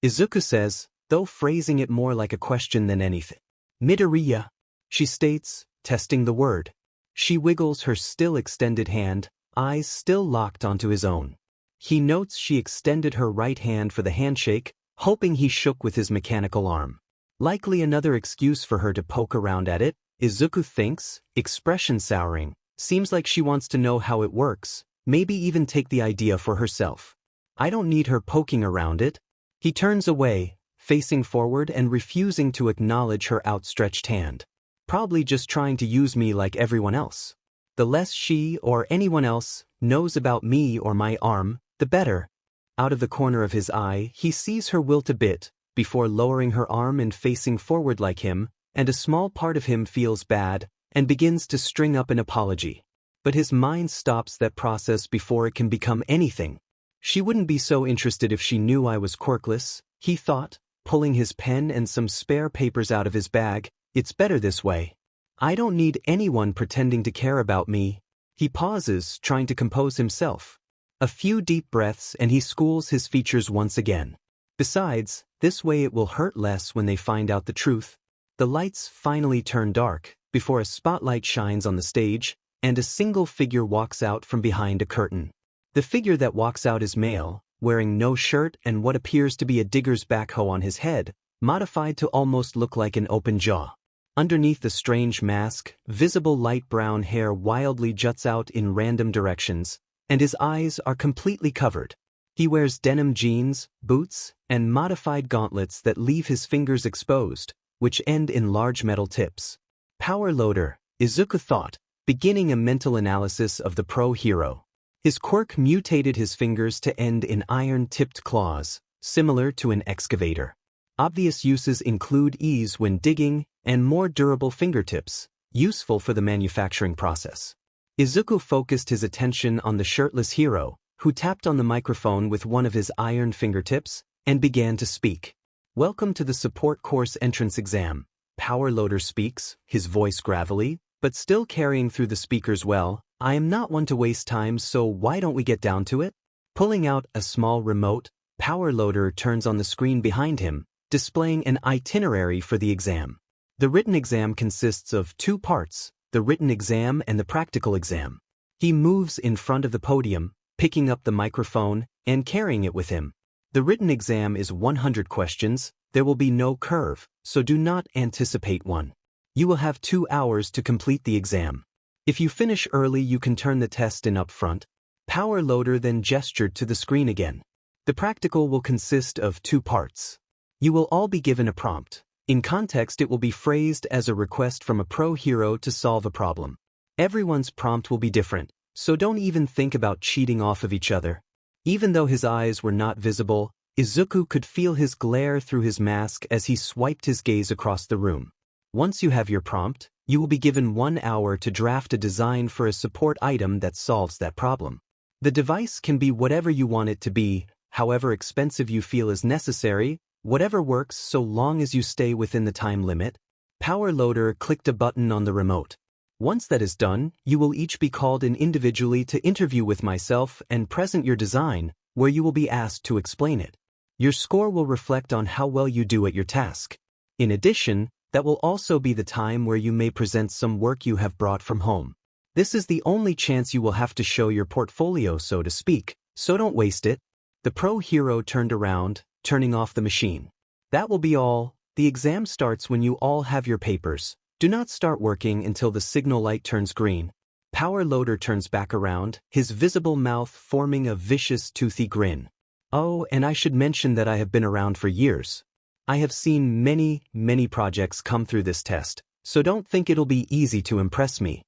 Izuku says, though phrasing it more like a question than anything. "Midoriya," she states, testing the word. She wiggles her still extended hand, eyes still locked onto his own. He notes she extended her right hand for the handshake, hoping he shook with his mechanical arm. Likely another excuse for her to poke around at it, Izuku thinks, expression souring. Seems like she wants to know how it works, maybe even take the idea for herself. "I don't need her poking around it." He turns away, facing forward and refusing to acknowledge her outstretched hand. Probably just trying to use me like everyone else. The less she or anyone else knows about me or my arm, the better. Out of the corner of his eye, he sees her wilt a bit, before lowering her arm and facing forward like him, and a small part of him feels bad, and begins to string up an apology. But his mind stops that process before it can become anything. She wouldn't be so interested if she knew I was quirkless, he thought, pulling his pen and some spare papers out of his bag. It's better this way. I don't need anyone pretending to care about me. He pauses, trying to compose himself. A few deep breaths and he schools his features once again. Besides, this way it will hurt less when they find out the truth. The lights finally turn dark, before a spotlight shines on the stage, and a single figure walks out from behind a curtain. The figure that walks out is male, wearing no shirt and what appears to be a digger's backhoe on his head, modified to almost look like an open jaw. Underneath the strange mask, visible light brown hair wildly juts out in random directions, and his eyes are completely covered. He wears denim jeans, boots, and modified gauntlets that leave his fingers exposed, which end in large metal tips. Power loader, Izuku thought, beginning a mental analysis of the pro-hero. His quirk mutated his fingers to end in iron-tipped claws, similar to an excavator. Obvious uses include ease when digging, and more durable fingertips, useful for the manufacturing process. Izuku focused his attention on the shirtless hero, who tapped on the microphone with one of his iron fingertips, and began to speak. "Welcome to the support course entrance exam." Power loader speaks, his voice gravelly, but still carrying through the speakers well. "I am not one to waste time, so why don't we get down to it?" Pulling out a small remote, power loader turns on the screen behind him, displaying an itinerary for the exam. The written exam consists of 2 parts, the written exam and the practical exam. He moves in front of the podium, picking up the microphone and carrying it with him. The written exam is 100 questions, there will be no curve, so do not anticipate one. You will have 2 hours to complete the exam. If you finish early you can turn the test in up front. Power loader then gestured to the screen again. The practical will consist of 2 parts. You will all be given a prompt. In context it will be phrased as a request from a pro-hero to solve a problem. Everyone's prompt will be different, so don't even think about cheating off of each other. Even though his eyes were not visible, Izuku could feel his glare through his mask as he swiped his gaze across the room. Once you have your prompt, you will be given 1 hour to draft a design for a support item that solves that problem. The device can be whatever you want it to be, however expensive you feel is necessary, whatever works so long as you stay within the time limit. Power loader clicked a button on the remote. Once that is done, you will each be called in individually to interview with myself and present your design, where you will be asked to explain it. Your score will reflect on how well you do at your task. In addition, that will also be the time where you may present some work you have brought from home. This is the only chance you will have to show your portfolio, so to speak, so don't waste it. The pro-hero turned around, turning off the machine. That will be all. The exam starts when you all have your papers. Do not start working until the signal light turns green. Power loader turns back around, his visible mouth forming a vicious toothy grin. Oh, and I should mention that I have been around for years. I have seen many projects come through this test, so don't think it'll be easy to impress me.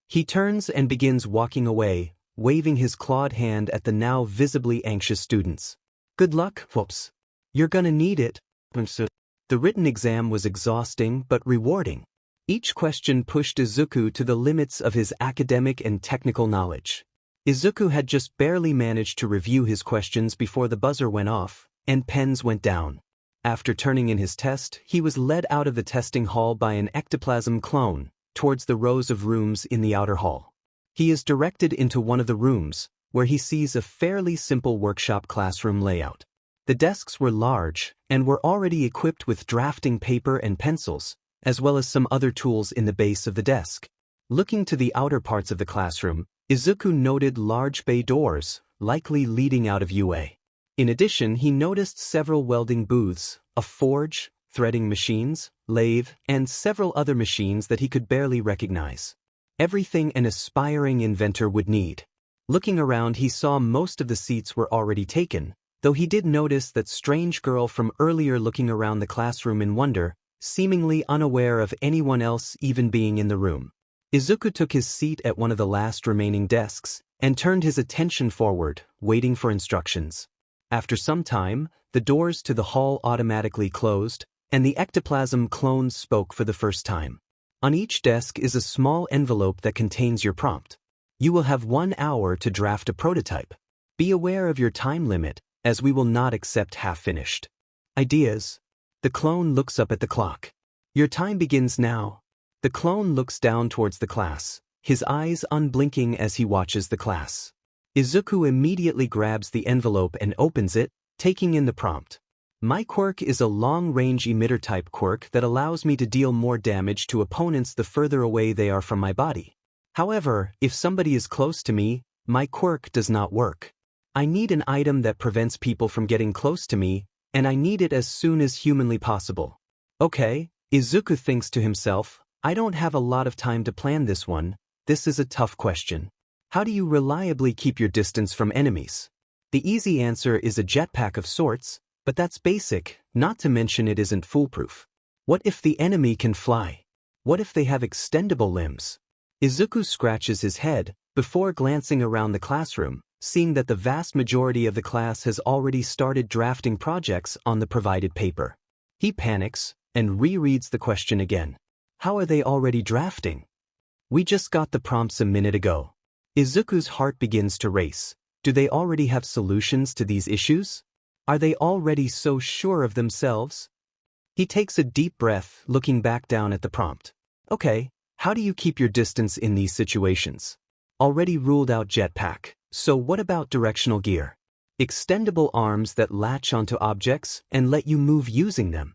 He turns and begins walking away, waving his clawed hand at the now visibly anxious students. Good luck, whoops. You're gonna need it. The written exam was exhausting but rewarding. Each question pushed Izuku to the limits of his academic and technical knowledge. Izuku had just barely managed to review his questions before the buzzer went off, and pens went down. After turning in his test, he was led out of the testing hall by an ectoplasm clone, towards the rows of rooms in the outer hall. He is directed into one of the rooms, where he sees a fairly simple workshop classroom layout. The desks were large, and were already equipped with drafting paper and pencils, as well as some other tools in the base of the desk. Looking to the outer parts of the classroom, Izuku noted large bay doors, likely leading out of UA. In addition, he noticed several welding booths, a forge, threading machines, lathe, and several other machines that he could barely recognize. Everything an aspiring inventor would need. Looking around, he saw most of the seats were already taken, though he did notice that strange girl from earlier looking around the classroom in wonder, seemingly unaware of anyone else even being in the room. Izuku took his seat at one of the last remaining desks, and turned his attention forward, waiting for instructions. After some time, the doors to the hall automatically closed, and the ectoplasm clone spoke for the first time. On each desk is a small envelope that contains your prompt. You will have 1 hour to draft a prototype. Be aware of your time limit, as we will not accept half-finished ideas. The clone looks up at the clock. Your time begins now. The clone looks down towards the class, his eyes unblinking as he watches the class. Izuku immediately grabs the envelope and opens it, taking in the prompt. My quirk is a long-range emitter-type quirk that allows me to deal more damage to opponents the further away they are from my body. However, if somebody is close to me, my quirk does not work. I need an item that prevents people from getting close to me, and I need it as soon as humanly possible. Okay, Izuku thinks to himself, I don't have a lot of time to plan this one. This is a tough question. How do you reliably keep your distance from enemies? The easy answer is a jetpack of sorts, but that's basic, not to mention it isn't foolproof. What if the enemy can fly? What if they have extendable limbs? Izuku scratches his head, before glancing around the classroom, seeing that the vast majority of the class has already started drafting projects on the provided paper. He panics, and rereads the question again. How are they already drafting? We just got the prompts a minute ago. Izuku's heart begins to race. Do they already have solutions to these issues? Are they already so sure of themselves? He takes a deep breath, looking back down at the prompt. Okay, how do you keep your distance in these situations? Already ruled out jetpack, so what about directional gear? Extendable arms that latch onto objects and let you move using them.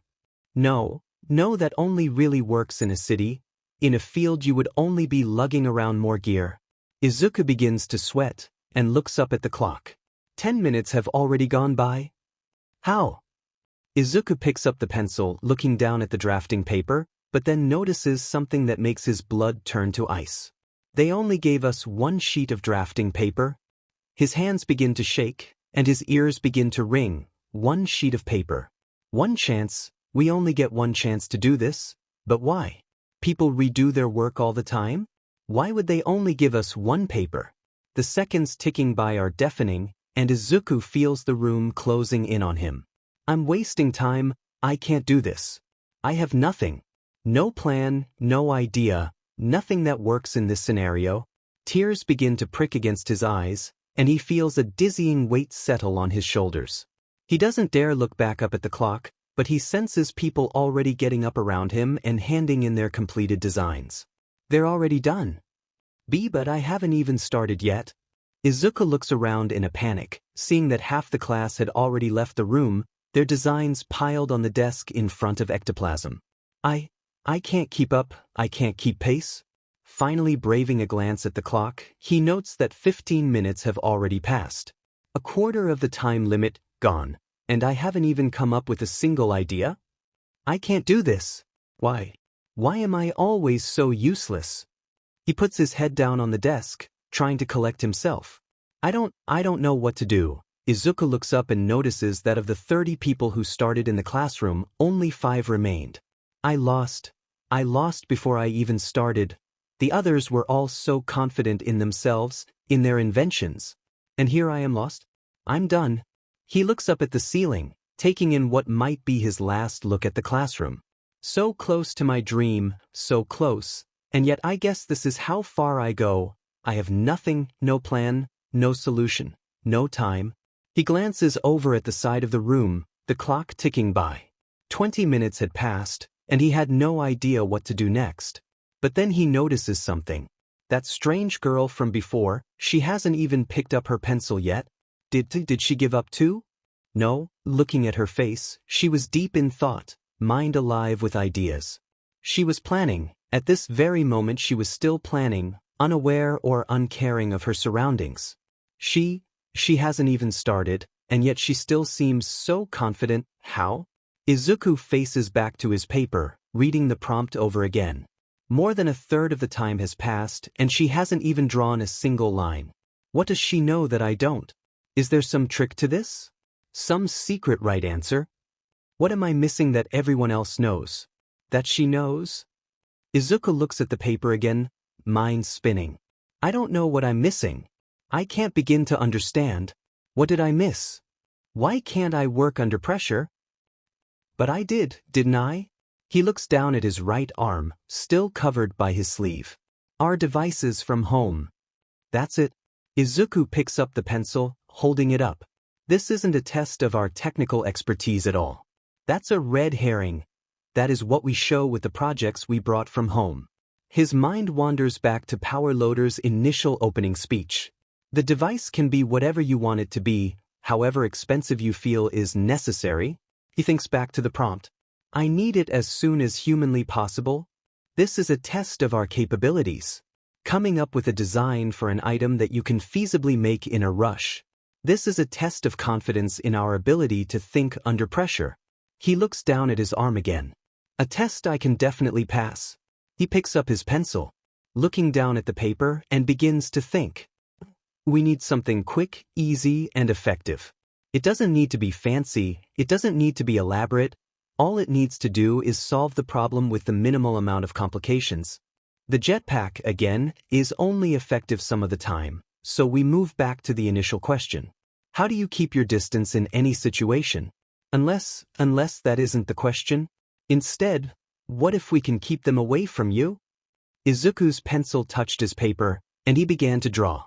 No, that only really works in a city. In a field you would only be lugging around more gear. Izuku begins to sweat, and looks up at the clock. 10 minutes have already gone by? How? Izuku picks up the pencil, looking down at the drafting paper, but then notices something that makes his blood turn to ice. They only gave us 1 sheet of drafting paper. His hands begin to shake, and his ears begin to ring. 1 sheet of paper. 1 chance, we only get 1 chance to do this, but why? People redo their work all the time? Why would they only give us 1 paper? The seconds ticking by are deafening, and Izuku feels the room closing in on him. I'm wasting time, I can't do this. I have nothing. No plan, no idea, nothing that works in this scenario. Tears begin to prick against his eyes, and he feels a dizzying weight settle on his shoulders. He doesn't dare look back up at the clock, but he senses people already getting up around him and handing in their completed designs. They're already done. But I haven't even started yet. Izuku looks around in a panic, seeing that half the class had already left the room, their designs piled on the desk in front of ectoplasm. I can't keep up, I can't keep pace. Finally braving a glance at the clock, he notes that 15 minutes have already passed. A quarter of the time limit, gone, and I haven't even come up with a single idea? I can't do this. Why? Why am I always so useless? He puts his head down on the desk, trying to collect himself. I don't know what to do. Izuku looks up and notices that of the 30 people who started in the classroom, only 5 remained. I lost before I even started. The others were all so confident in themselves, in their inventions. And here I am lost? I'm done. He looks up at the ceiling, taking in what might be his last look at the classroom. So close to my dream, so close, and yet I guess this is how far I go. I have nothing, no plan, no solution, no time. He glances over at the side of the room, the clock ticking by. 20 minutes had passed, and he had no idea what to do next. But then he notices something. That strange girl from before, she hasn't even picked up her pencil yet. Did she give up too? No, looking at her face, she was deep in thought, mind alive with ideas. She was planning, at this very moment she was still planning, unaware or uncaring of her surroundings. She hasn't even started, and yet she still seems so confident. How? Izuku faces back to his paper, reading the prompt over again. More than a third of the time has passed, and she hasn't even drawn a single line. What does she know that I don't? Is there some trick to this? Some secret right answer? What am I missing that everyone else knows? That she knows? Izuku looks at the paper again, mind spinning. I don't know what I'm missing. I can't begin to understand. What did I miss? Why can't I work under pressure? But I didn't I? He looks down at his right arm, still covered by his sleeve. Our devices from home. That's it. Izuku picks up the pencil, holding it up. This isn't a test of our technical expertise at all. That's a red herring. That is what we show with the projects we brought from home. His mind wanders back to Power Loader's initial opening speech. The device can be whatever you want it to be, however expensive you feel is necessary. He thinks back to the prompt. I need it as soon as humanly possible. This is a test of our capabilities. Coming up with a design for an item that you can feasibly make in a rush. This is a test of confidence in our ability to think under pressure. He looks down at his arm again. A test I can definitely pass. He picks up his pencil, looking down at the paper, and begins to think. We need something quick, easy, and effective. It doesn't need to be fancy, it doesn't need to be elaborate. All it needs to do is solve the problem with the minimal amount of complications. The jetpack, again, is only effective some of the time, so we move back to the initial question. How do you keep your distance in any situation? Unless that isn't the question. Instead, what if we can keep them away from you? Izuku's pencil touched his paper, and he began to draw.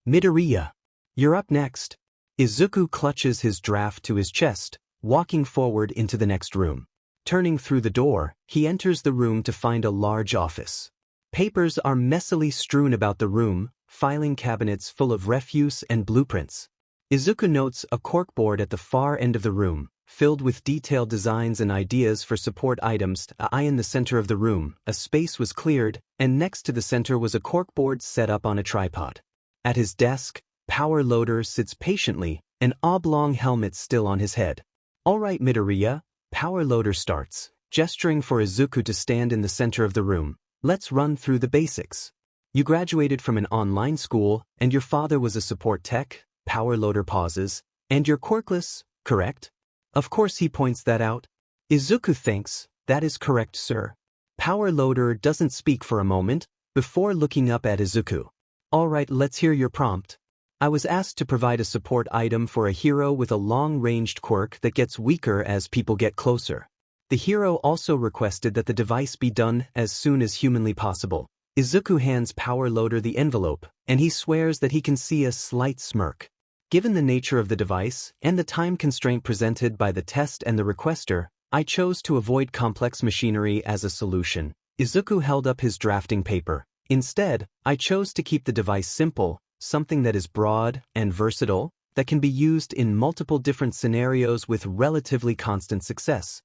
Midoriya, you're up next. Izuku clutches his draft to his chest, walking forward into the next room. Turning through the door, he enters the room to find a large office. Papers are messily strewn about the room, filing cabinets full of refuse and blueprints. Izuku notes a corkboard at the far end of the room, filled with detailed designs and ideas for support items. In the center of the room, a space was cleared, and next to the center was a corkboard set up on a tripod. At his desk, Power Loader sits patiently, an oblong helmet still on his head. All right, Midoriya, Power Loader starts, gesturing for Izuku to stand in the center of the room. Let's run through the basics. You graduated from an online school, and your father was a support tech. Power Loader pauses. And you're quirkless, correct? Of course he points that out. Izuku thinks, that is correct, sir. Power Loader doesn't speak for a moment, before looking up at Izuku. All right, let's hear your prompt. I was asked to provide a support item for a hero with a long-ranged quirk that gets weaker as people get closer. The hero also requested that the device be done as soon as humanly possible. Izuku hands Power Loader the envelope, and he swears that he can see a slight smirk. Given the nature of the device and the time constraint presented by the test and the requester, I chose to avoid complex machinery as a solution. Izuku held up his drafting paper. Instead, I chose to keep the device simple, something that is broad and versatile, that can be used in multiple different scenarios with relatively constant success.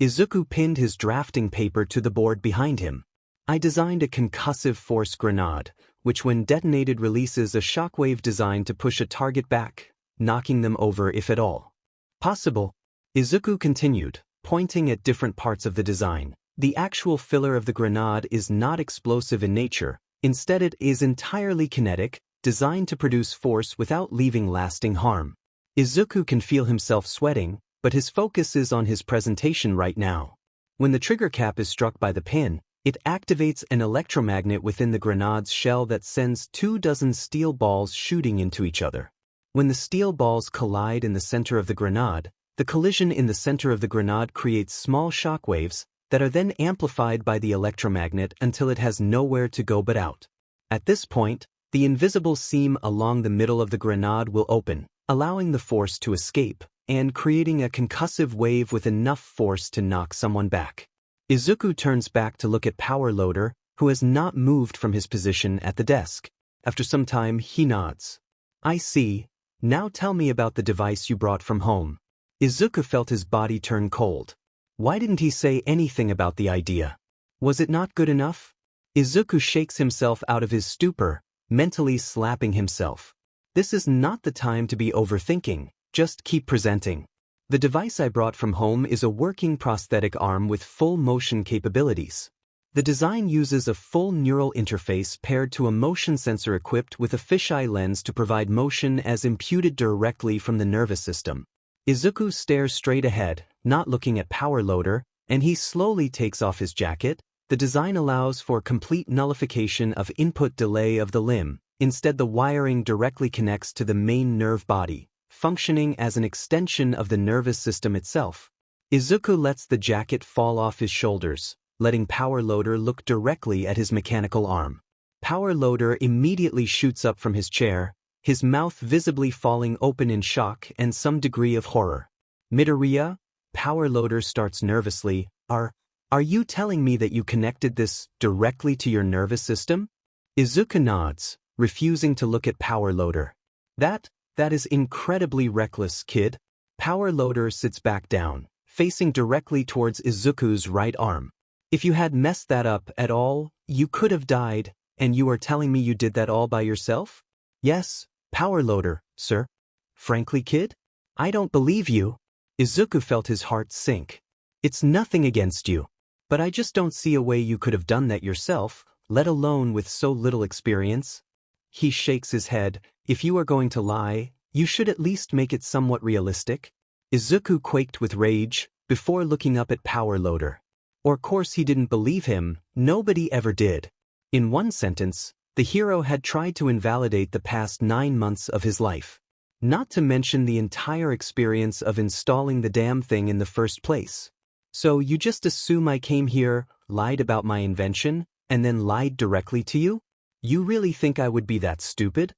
Izuku pinned his drafting paper to the board behind him. I designed a concussive force grenade, which when detonated releases a shockwave designed to push a target back, knocking them over if at all possible. Izuku continued, pointing at different parts of the design. The actual filler of the grenade is not explosive in nature, instead it is entirely kinetic, designed to produce force without leaving lasting harm. Izuku can feel himself sweating, but his focus is on his presentation right now. When the trigger cap is struck by the pin, it activates an electromagnet within the grenade's shell that sends 24 steel balls shooting into each other. When the steel balls collide in the center of the grenade, The collision in the center of the grenade creates small shockwaves that are then amplified by the electromagnet until it has nowhere to go but out. At this point, the invisible seam along the middle of the grenade will open, allowing the force to escape, and creating a concussive wave with enough force to knock someone back. Izuku turns back to look at Power Loader, who has not moved from his position at the desk. After some time, he nods. I see. Now tell me about the device you brought from home. Izuku felt his body turn cold. Why didn't he say anything about the idea? Was it not good enough? Izuku shakes himself out of his stupor, mentally slapping himself. This is not the time to be overthinking, just keep presenting. The device I brought from home is a working prosthetic arm with full motion capabilities. The design uses a full neural interface paired to a motion sensor equipped with a fisheye lens to provide motion as imputed directly from the nervous system. Izuku stares straight ahead, not looking at Power Loader, and he slowly takes off his jacket. The design allows for complete nullification of input delay of the limb. Instead, the wiring directly connects to the main nerve body, functioning as an extension of the nervous system itself. Izuku lets the jacket fall off his shoulders, letting Power Loader look directly at his mechanical arm. Power Loader immediately shoots up from his chair, his mouth visibly falling open in shock and some degree of horror. Midoriya? Power Loader starts nervously. Are you telling me that you connected this directly to your nervous system? Izuku nods, refusing to look at Power Loader. That is incredibly reckless, kid. Power Loader sits back down, facing directly towards Izuku's right arm. If you had messed that up at all, you could have died, and you are telling me you did that all by yourself? Yes, Power Loader, sir. Frankly, kid? I don't believe you. Izuku felt his heart sink. It's nothing against you. But I just don't see a way you could have done that yourself, let alone with so little experience. He shakes his head. If you are going to lie, you should at least make it somewhat realistic. Izuku quaked with rage, before looking up at Power Loader. Of course he didn't believe him, nobody ever did. In one sentence, the hero had tried to invalidate the past 9 months of his life. Not to mention the entire experience of installing the damn thing in the first place. So you just assume I came here, lied about my invention, and then lied directly to you? You really think I would be that stupid?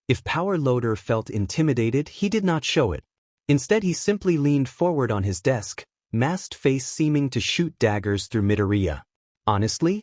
If Power Loader felt intimidated, he did not show it. Instead, he simply leaned forward on his desk, masked face seeming to shoot daggers through Midoriya. Honestly?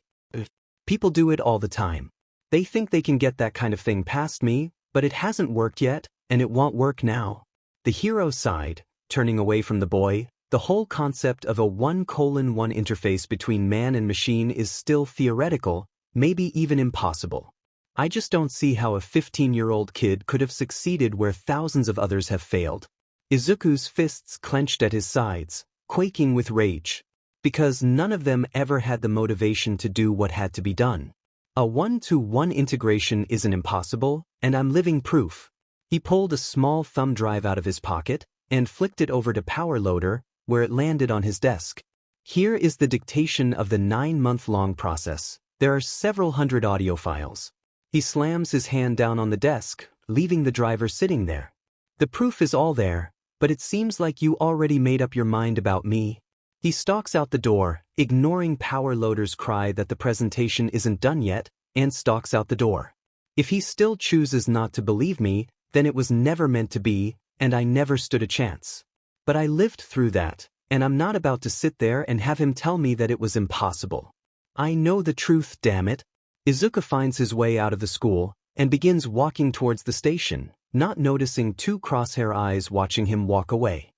People do it all the time. They think they can get that kind of thing past me, but it hasn't worked yet, and it won't work now. The hero sighed, turning away from the boy. The whole concept of a 1:1 interface between man and machine is still theoretical, maybe even impossible. I just don't see how a 15-year-old kid could have succeeded where thousands of others have failed. Izuku's fists clenched at his sides, quaking with rage. Because none of them ever had the motivation to do what had to be done. A 1-to-1 integration isn't impossible, and I'm living proof. He pulled a small thumb drive out of his pocket and flicked it over to Power Loader, where it landed on his desk. Here is the dictation of the 9-month-long process. There are several hundred audio files. He slams his hand down on the desk, leaving the driver sitting there. The proof is all there, but it seems like you already made up your mind about me. He stalks out the door, ignoring Power Loader's cry that the presentation isn't done yet, and stalks out the door. If he still chooses not to believe me, then it was never meant to be, and I never stood a chance. But I lived through that, and I'm not about to sit there and have him tell me that it was impossible. I know the truth, damn it. Izuku finds his way out of the school, and begins walking towards the station, not noticing 2 crosshair eyes watching him walk away.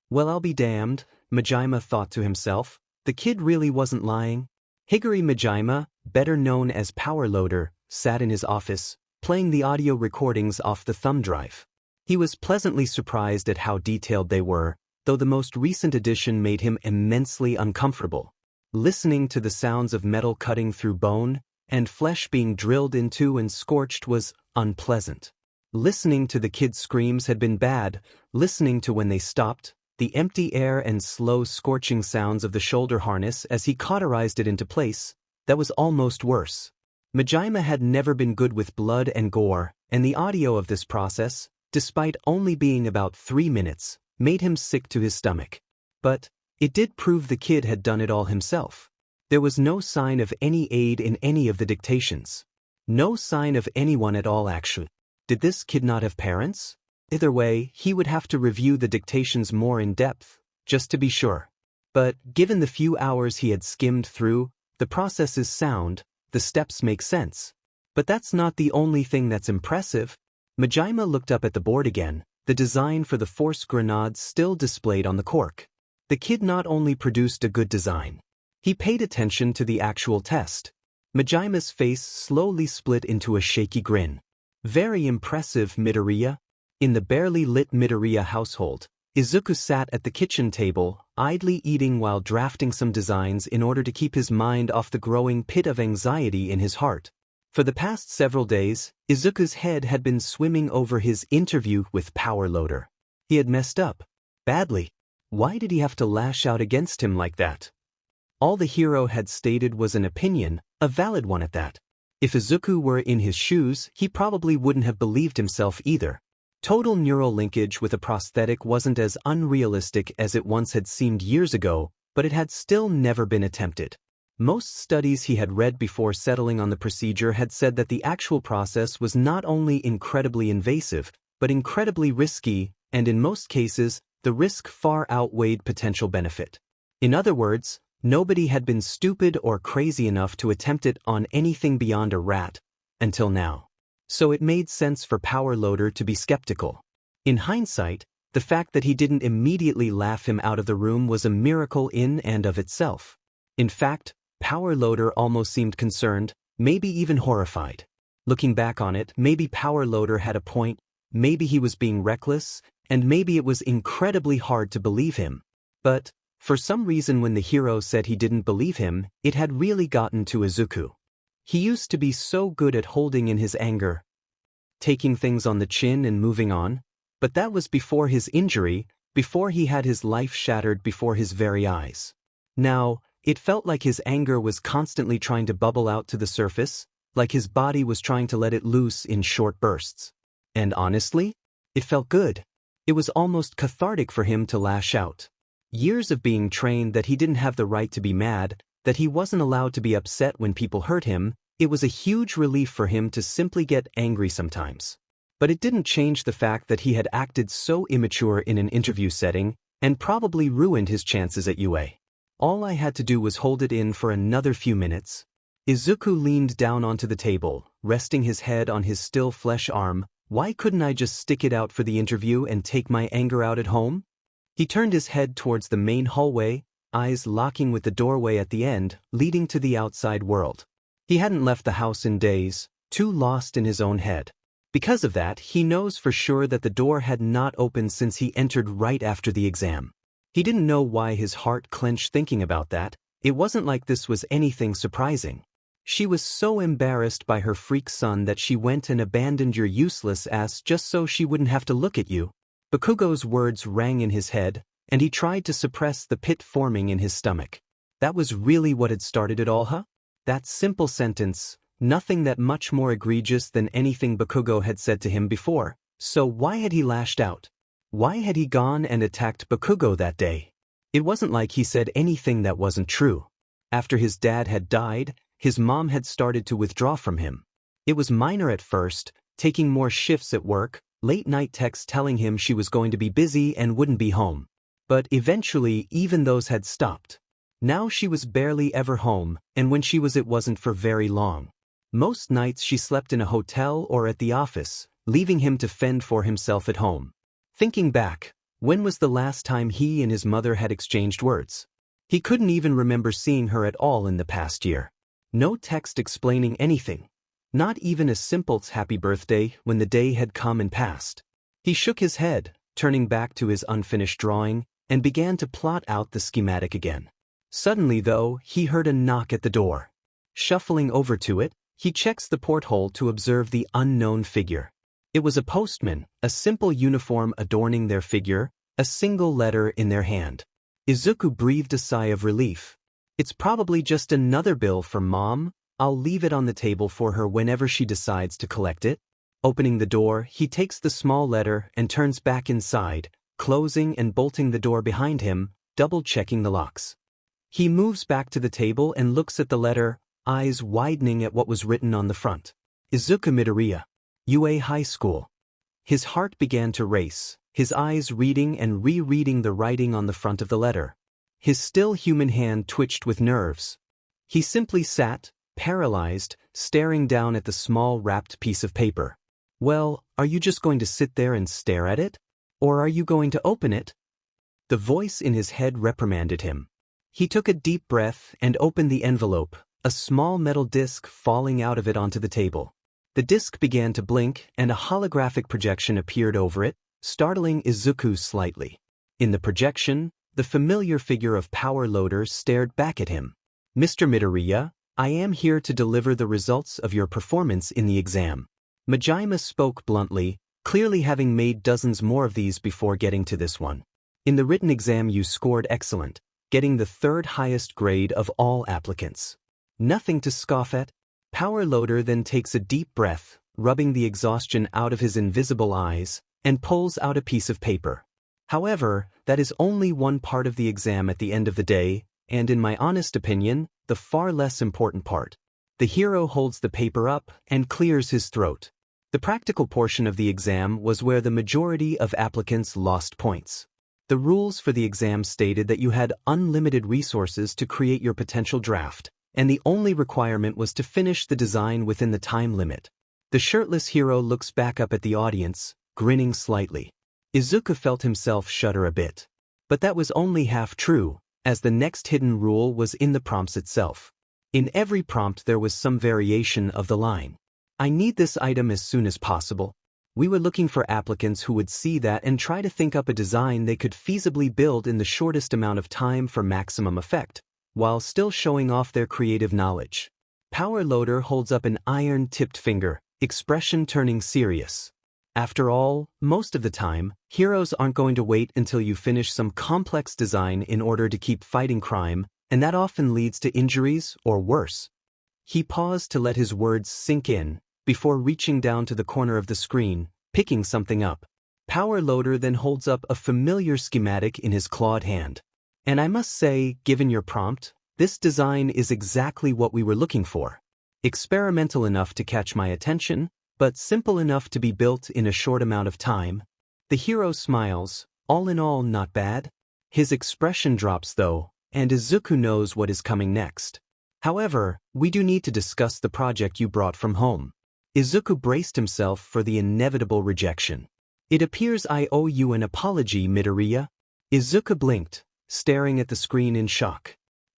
Well, I'll be damned, Majima thought to himself. The kid really wasn't lying. Higuri Majima, better known as Power Loader, sat in his office, playing the audio recordings off the thumb drive. He was pleasantly surprised at how detailed they were, though the most recent edition made him immensely uncomfortable. Listening to the sounds of metal cutting through bone, and flesh being drilled into and scorched was unpleasant. Listening to the kids' screams had been bad, listening to when they stopped, the empty air and slow scorching sounds of the shoulder harness as he cauterized it into place, that was almost worse. Majima had never been good with blood and gore, and the audio of this process, despite only being about 3 minutes, made him sick to his stomach. But it did prove the kid had done it all himself. There was no sign of any aid in any of the dictations. No sign of anyone at all actually. Did this kid not have parents? Either way, he would have to review the dictations more in depth, just to be sure. But given the few hours he had skimmed through, the process is sound, the steps make sense. But that's not the only thing that's impressive. Majima looked up at the board again, the design for the force grenades still displayed on the quirk. The kid not only produced a good design. He paid attention to the actual test. Majima's face slowly split into a shaky grin. Very impressive, Midoriya. In the barely lit Midoriya household, Izuku sat at the kitchen table, idly eating while drafting some designs in order to keep his mind off the growing pit of anxiety in his heart. For the past several days, Izuku's head had been swimming over his interview with Power Loader. He had messed up. Badly. Why did he have to lash out against him like that? All the hero had stated was an opinion, a valid one at that. If Izuku were in his shoes, he probably wouldn't have believed himself either. Total neural linkage with a prosthetic wasn't as unrealistic as it once had seemed years ago, but it had still never been attempted. Most studies he had read before settling on the procedure had said that the actual process was not only incredibly invasive, but incredibly risky, and in most cases, the risk far outweighed potential benefit. In other words, nobody had been stupid or crazy enough to attempt it on anything beyond a rat, until now. So it made sense for Power Loader to be skeptical. In hindsight, the fact that he didn't immediately laugh him out of the room was a miracle in and of itself. In fact, Power Loader almost seemed concerned, maybe even horrified. Looking back on it, maybe Power Loader had a point, maybe he was being reckless, and maybe it was incredibly hard to believe him. But, for some reason when the hero said he didn't believe him, it had really gotten to Izuku. He used to be so good at holding in his anger, taking things on the chin and moving on, but that was before his injury, before he had his life shattered before his very eyes. Now, it felt like his anger was constantly trying to bubble out to the surface, like his body was trying to let it loose in short bursts. And honestly, it felt good. It was almost cathartic for him to lash out. Years of being trained that he didn't have the right to be mad, that he wasn't allowed to be upset when people hurt him, it was a huge relief for him to simply get angry sometimes. But it didn't change the fact that he had acted so immature in an interview setting, and probably ruined his chances at UA. All I had to do was hold it in for another few minutes. Izuku leaned down onto the table, resting his head on his still flesh arm. Why couldn't I just stick it out for the interview and take my anger out at home? He turned his head towards the main hallway, eyes locking with the doorway at the end, leading to the outside world. He hadn't left the house in days, too lost in his own head. Because of that, he knows for sure that the door had not opened since he entered right after the exam. He didn't know why his heart clenched thinking about that. It wasn't like this was anything surprising. She was so embarrassed by her freak son that she went and abandoned your useless ass just so she wouldn't have to look at you. Bakugo's words rang in his head, and he tried to suppress the pit forming in his stomach. That was really what had started it all, huh? That simple sentence, nothing that much more egregious than anything Bakugo had said to him before. So why had he lashed out? Why had he gone and attacked Bakugo that day? It wasn't like he said anything that wasn't true. After his dad had died, his mom had started to withdraw from him. It was minor at first, taking more shifts at work, late-night texts telling him she was going to be busy and wouldn't be home. But eventually, even those had stopped. Now she was barely ever home, and when she was it wasn't for very long. Most nights she slept in a hotel or at the office, leaving him to fend for himself at home. Thinking back, when was the last time he and his mother had exchanged words? He couldn't even remember seeing her at all in the past year. No text explaining anything. Not even a simple happy birthday when the day had come and passed. He shook his head, turning back to his unfinished drawing, and began to plot out the schematic again. Suddenly, though, he heard a knock at the door. Shuffling over to it, he checks the porthole to observe the unknown figure. It was a postman, a simple uniform adorning their figure, a single letter in their hand. Izuku breathed a sigh of relief. It's probably just another bill from Mom. I'll leave it on the table for her whenever she decides to collect it. Opening the door, he takes the small letter and turns back inside, closing and bolting the door behind him, double-checking the locks. He moves back to the table and looks at the letter, eyes widening at what was written on the front. Izuku Midoriya, UA High School. His heart began to race, his eyes reading and rereading the writing on the front of the letter. His still human hand twitched with nerves. He simply sat, paralyzed, staring down at the small wrapped piece of paper. Well, are you just going to sit there and stare at it? Or are you going to open it? The voice in his head reprimanded him. He took a deep breath and opened the envelope, a small metal disc falling out of it onto the table. The disc began to blink and a holographic projection appeared over it, startling Izuku slightly. In the projection, the familiar figure of Power Loader stared back at him. Mr. Midoriya, I am here to deliver the results of your performance in the exam. Majima spoke bluntly, clearly having made dozens more of these before getting to this one. In the written exam you scored excellent, getting the third highest grade of all applicants. Nothing to scoff at. Power Loader then takes a deep breath, rubbing the exhaustion out of his invisible eyes, and pulls out a piece of paper. However, that is only one part of the exam at the end of the day, and in my honest opinion, the far less important part. The hero holds the paper up and clears his throat. The practical portion of the exam was where the majority of applicants lost points. The rules for the exam stated that you had unlimited resources to create your potential draft, and the only requirement was to finish the design within the time limit. The shirtless hero looks back up at the audience, grinning slightly. Izuku felt himself shudder a bit. But that was only half true, as the next hidden rule was in the prompts itself. In every prompt there was some variation of the line. I need this item as soon as possible. We were looking for applicants who would see that and try to think up a design they could feasibly build in the shortest amount of time for maximum effect, while still showing off their creative knowledge. Power Loader holds up an iron-tipped finger, expression turning serious. After all, most of the time, heroes aren't going to wait until you finish some complex design in order to keep fighting crime, and that often leads to injuries or worse. He paused to let his words sink in, before reaching down to the corner of the screen, picking something up. Power Loader then holds up a familiar schematic in his clawed hand. And I must say, given your prompt, this design is exactly what we were looking for. Experimental enough to catch my attention, but simple enough to be built in a short amount of time. The hero smiles, all in all not bad. His expression drops though, and Izuku knows what is coming next. However, we do need to discuss the project you brought from home. Izuku braced himself for the inevitable rejection. It appears I owe you an apology, Midoriya. Izuku blinked, staring at the screen in shock.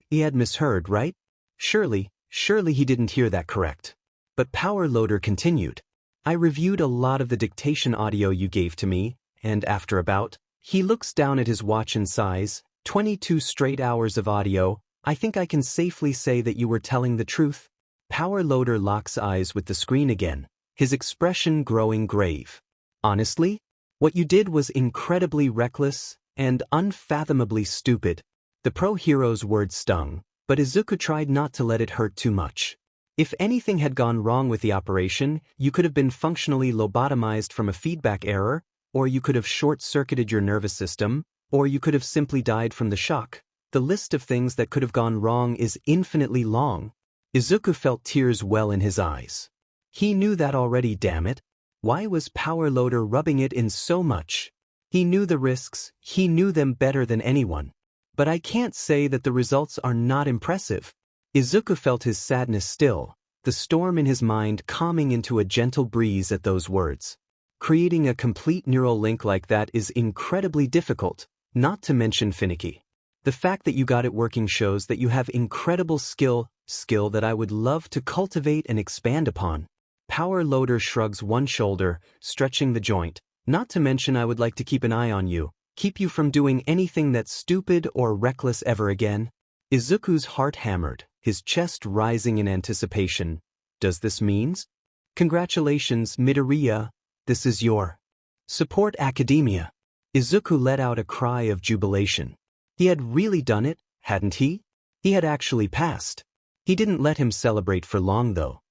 He had misheard, right? Surely he didn't hear that correct. But Power Loader continued. I reviewed a lot of the dictation audio you gave to me, and after he looks down at his watch and sighs, 22 straight hours of audio, I think I can safely say that you were telling the truth. Power Loader locks eyes with the screen again, his expression growing grave. Honestly, what you did was incredibly reckless and unfathomably stupid. The pro-hero's words stung, but Izuku tried not to let it hurt too much. If anything had gone wrong with the operation, you could have been functionally lobotomized from a feedback error, or you could have short-circuited your nervous system, or you could have simply died from the shock. The list of things that could have gone wrong is infinitely long. Izuku felt tears well in his eyes. He knew that already, damn it. Why was Power Loader rubbing it in so much? He knew the risks, he knew them better than anyone. But I can't say that the results are not impressive. Izuku felt his sadness still, the storm in his mind calming into a gentle breeze at those words. Creating a complete neural link like that is incredibly difficult, not to mention finicky. The fact that you got it working shows that you have incredible skill that I would love to cultivate and expand upon. Power Loader shrugs one shoulder, stretching the joint. Not to mention I would like to keep an eye on you, keep you from doing anything that's stupid or reckless ever again. Izuku's heart hammered, his chest rising in anticipation. Does this mean? Congratulations, Midoriya. This is your support academia. Izuku let out a cry of jubilation. He had really done it, hadn't he? He had actually passed. He didn't let him celebrate for long though.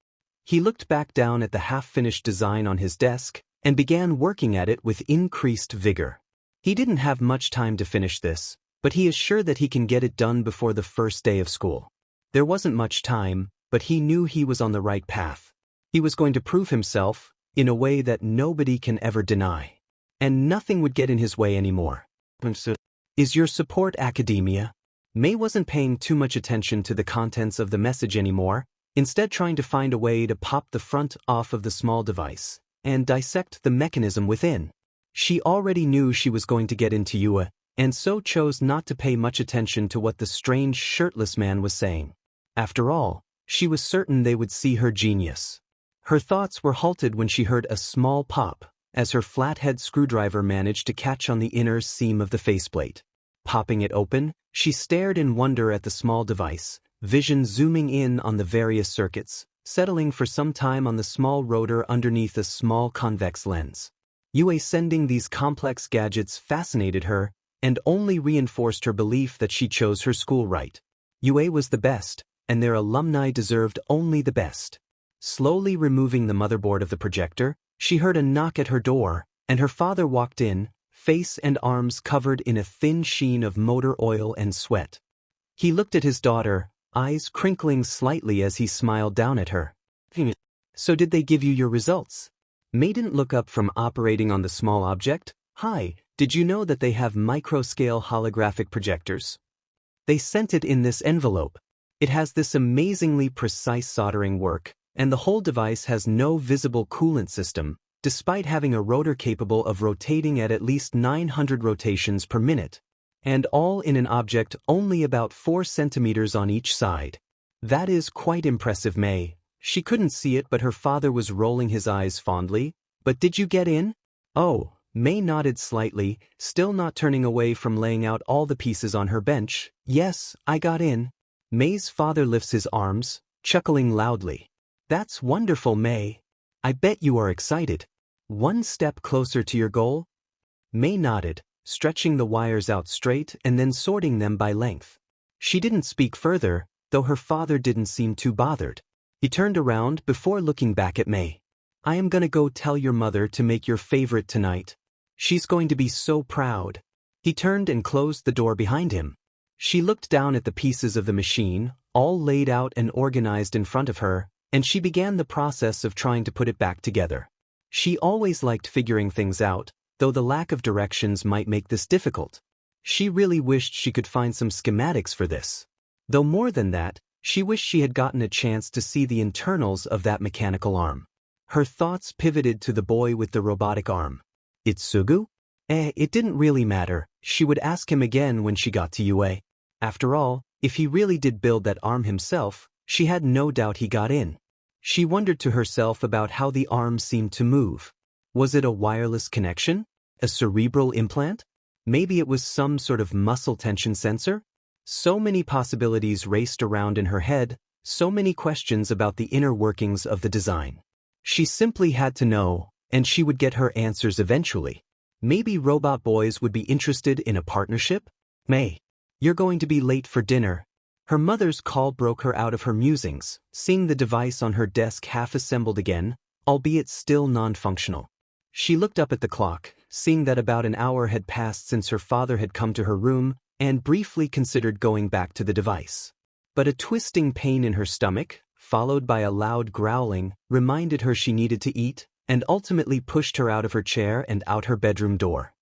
He looked back down at the half-finished design on his desk and began working at it with increased vigor. He didn't have much time to finish this, but he is sure that he can get it done before the first day of school. There wasn't much time, but he knew he was on the right path. He was going to prove himself, in a way that nobody can ever deny. And nothing would get in his way anymore. Is your support academia? May wasn't paying too much attention to the contents of the message anymore, instead trying to find a way to pop the front off of the small device and dissect the mechanism within. She already knew she was going to get into Yue, and so chose not to pay much attention to what the strange shirtless man was saying. After all, she was certain they would see her genius. Her thoughts were halted when she heard a small pop, as her flathead screwdriver managed to catch on the inner seam of the faceplate. Popping it open, she stared in wonder at the small device, vision zooming in on the various circuits, settling for some time on the small rotor underneath a small convex lens. Yue sending these complex gadgets fascinated her, and only reinforced her belief that she chose her school right. Yue was the best, and their alumni deserved only the best. Slowly removing the motherboard of the projector, she heard a knock at her door, and her father walked in, face and arms covered in a thin sheen of motor oil and sweat. He looked at his daughter, eyes crinkling slightly as he smiled down at her. So did they give you your results? May didn't look up from operating on the small object. Hi, did you know that they have micro-scale holographic projectors? They sent it in this envelope. It has this amazingly precise soldering work, and the whole device has no visible coolant system, despite having a rotor capable of rotating at least 900 rotations per minute, and all in an object only about 4 centimeters on each side. That is quite impressive, May. She couldn't see it, but her father was rolling his eyes fondly. But did you get in? Oh, May nodded slightly, still not turning away from laying out all the pieces on her bench. Yes, I got in. May's father lifts his arms, chuckling loudly. That's wonderful, May. I bet you are excited. One step closer to your goal? May nodded, stretching the wires out straight and then sorting them by length. She didn't speak further, though her father didn't seem too bothered. He turned around before looking back at May. I am gonna go tell your mother to make your favorite tonight. She's going to be so proud. He turned and closed the door behind him. She looked down at the pieces of the machine, all laid out and organized in front of her, and she began the process of trying to put it back together. She always liked figuring things out, though the lack of directions might make this difficult. She really wished she could find some schematics for this. Though more than that, she wished she had gotten a chance to see the internals of that mechanical arm. Her thoughts pivoted to the boy with the robotic arm. Izuku? It didn't really matter. She would ask him again when she got to Yue. After all, if he really did build that arm himself, she had no doubt he got in. She wondered to herself about how the arm seemed to move. Was it a wireless connection? A cerebral implant? Maybe it was some sort of muscle tension sensor? So many possibilities raced around in her head, so many questions about the inner workings of the design. She simply had to know, and she would get her answers eventually. Maybe robot boys would be interested in a partnership? May, you're going to be late for dinner. Her mother's call broke her out of her musings, seeing the device on her desk half-assembled again, albeit still non-functional. She looked up at the clock, seeing that about an hour had passed since her father had come to her room, and briefly considered going back to the device. But a twisting pain in her stomach, followed by a loud growling, reminded her she needed to eat, and ultimately pushed her out of her chair and out her bedroom door.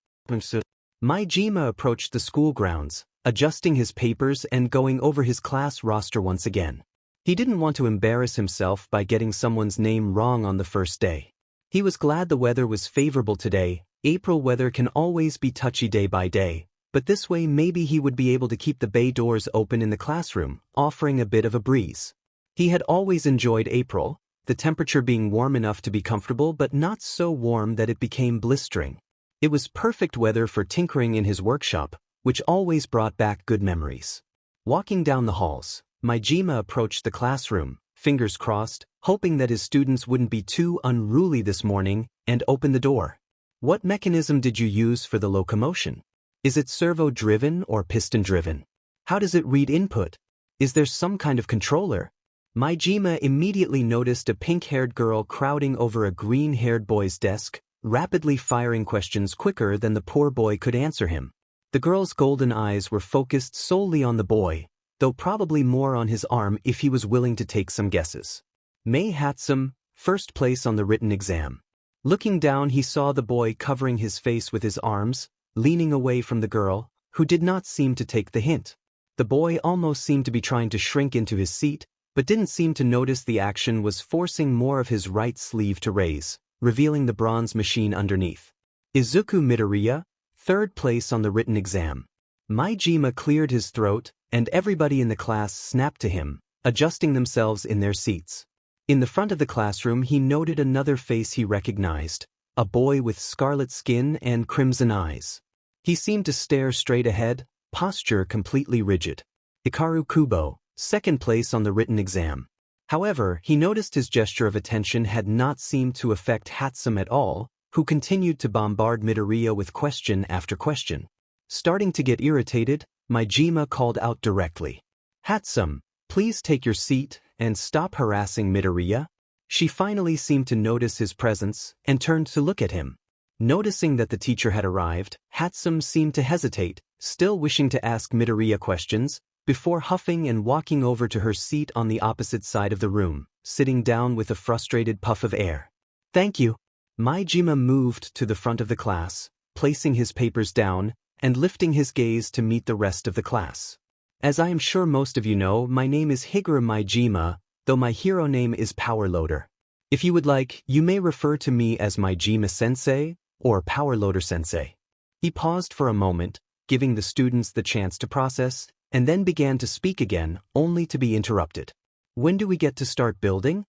Majima approached the school grounds, adjusting his papers and going over his class roster once again. He didn't want to embarrass himself by getting someone's name wrong on the first day. He was glad the weather was favorable today. April weather can always be touchy day by day, but this way maybe he would be able to keep the bay doors open in the classroom, offering a bit of a breeze. He had always enjoyed April, the temperature being warm enough to be comfortable but not so warm that it became blistering. It was perfect weather for tinkering in his workshop, which always brought back good memories. Walking down the halls, Majima approached the classroom, fingers crossed, hoping that his students wouldn't be too unruly this morning, and opened the door. What mechanism did you use for the locomotion? Is it servo-driven or piston-driven? How does it read input? Is there some kind of controller? Majima immediately noticed a pink-haired girl crowding over a green-haired boy's desk, rapidly firing questions quicker than the poor boy could answer him. The girl's golden eyes were focused solely on the boy, though probably more on his arm if he was willing to take some guesses. Mei Hatsum, first place on the written exam. Looking down, he saw the boy covering his face with his arms, leaning away from the girl, who did not seem to take the hint. The boy almost seemed to be trying to shrink into his seat, but didn't seem to notice the action was forcing more of his right sleeve to raise, revealing the bronze machine underneath. Izuku Midoriya, third place on the written exam. Maijima cleared his throat, and everybody in the class snapped to him, adjusting themselves in their seats. In the front of the classroom, he noted another face he recognized, a boy with scarlet skin and crimson eyes. He seemed to stare straight ahead, posture completely rigid. Hikaru Kubo, second place on the written exam. However, he noticed his gesture of attention had not seemed to affect Hatsum at all, who continued to bombard Midoriya with question after question. Starting to get irritated, Maijima called out directly. "Hatsum, please take your seat and stop harassing Midoriya." She finally seemed to notice his presence and turned to look at him. Noticing that the teacher had arrived, Hatsum seemed to hesitate, still wishing to ask Midoriya questions, before huffing and walking over to her seat on the opposite side of the room, sitting down with a frustrated puff of air. "Thank you." Maijima moved to the front of the class, placing his papers down, and lifting his gaze to meet the rest of the class. "As I am sure most of you know, my name is Higuro Maijima, though my hero name is Powerloader. If you would like, you may refer to me as Maijima-sensei, or Powerloader-sensei." He paused for a moment, giving the students the chance to process, and then began to speak again, only to be interrupted. "When do we get to start building?"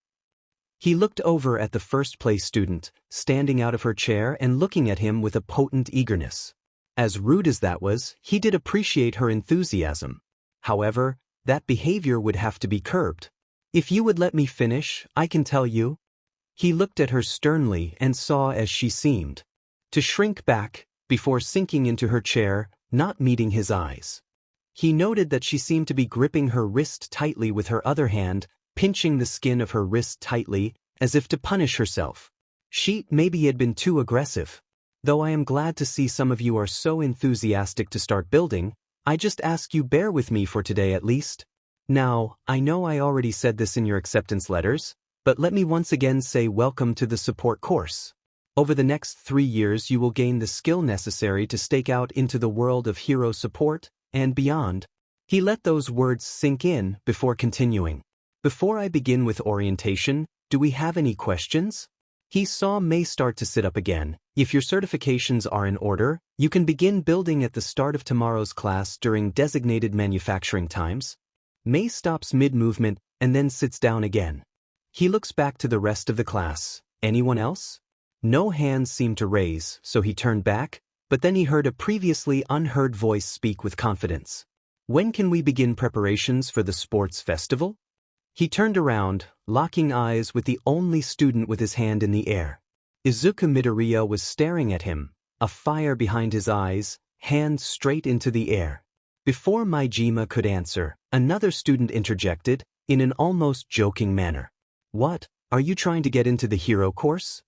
He looked over at the first-place student, standing out of her chair and looking at him with a potent eagerness. As rude as that was, he did appreciate her enthusiasm. However, that behavior would have to be curbed. "If you would let me finish, I can tell you." He looked at her sternly and saw as she seemed to shrink back, before sinking into her chair, not meeting his eyes. He noted that she seemed to be gripping her wrist tightly with her other hand, pinching the skin of her wrist tightly, as if to punish herself. She maybe had been too aggressive. "Though I am glad to see some of you are so enthusiastic to start building, I just ask you bear with me for today at least. Now, I know I already said this in your acceptance letters, but let me once again say welcome to the support course. Over the next 3 years you will gain the skill necessary to stake out into the world of hero support, and beyond." He let those words sink in before continuing. "Before I begin with orientation, do we have any questions?" He saw Mei start to sit up again. "If your certifications are in order, you can begin building at the start of tomorrow's class during designated manufacturing times." Mei stops mid-movement and then sits down again. He looks back to the rest of the class. Anyone else? No hands seemed to raise, so he turned back, but then he heard a previously unheard voice speak with confidence. "When can we begin preparations for the sports festival?" He turned around, locking eyes with the only student with his hand in the air. Izuku Midoriya was staring at him, a fire behind his eyes, hand straight into the air. Before Maijima could answer, another student interjected, in an almost joking manner. "What, are you trying to get into the hero course?"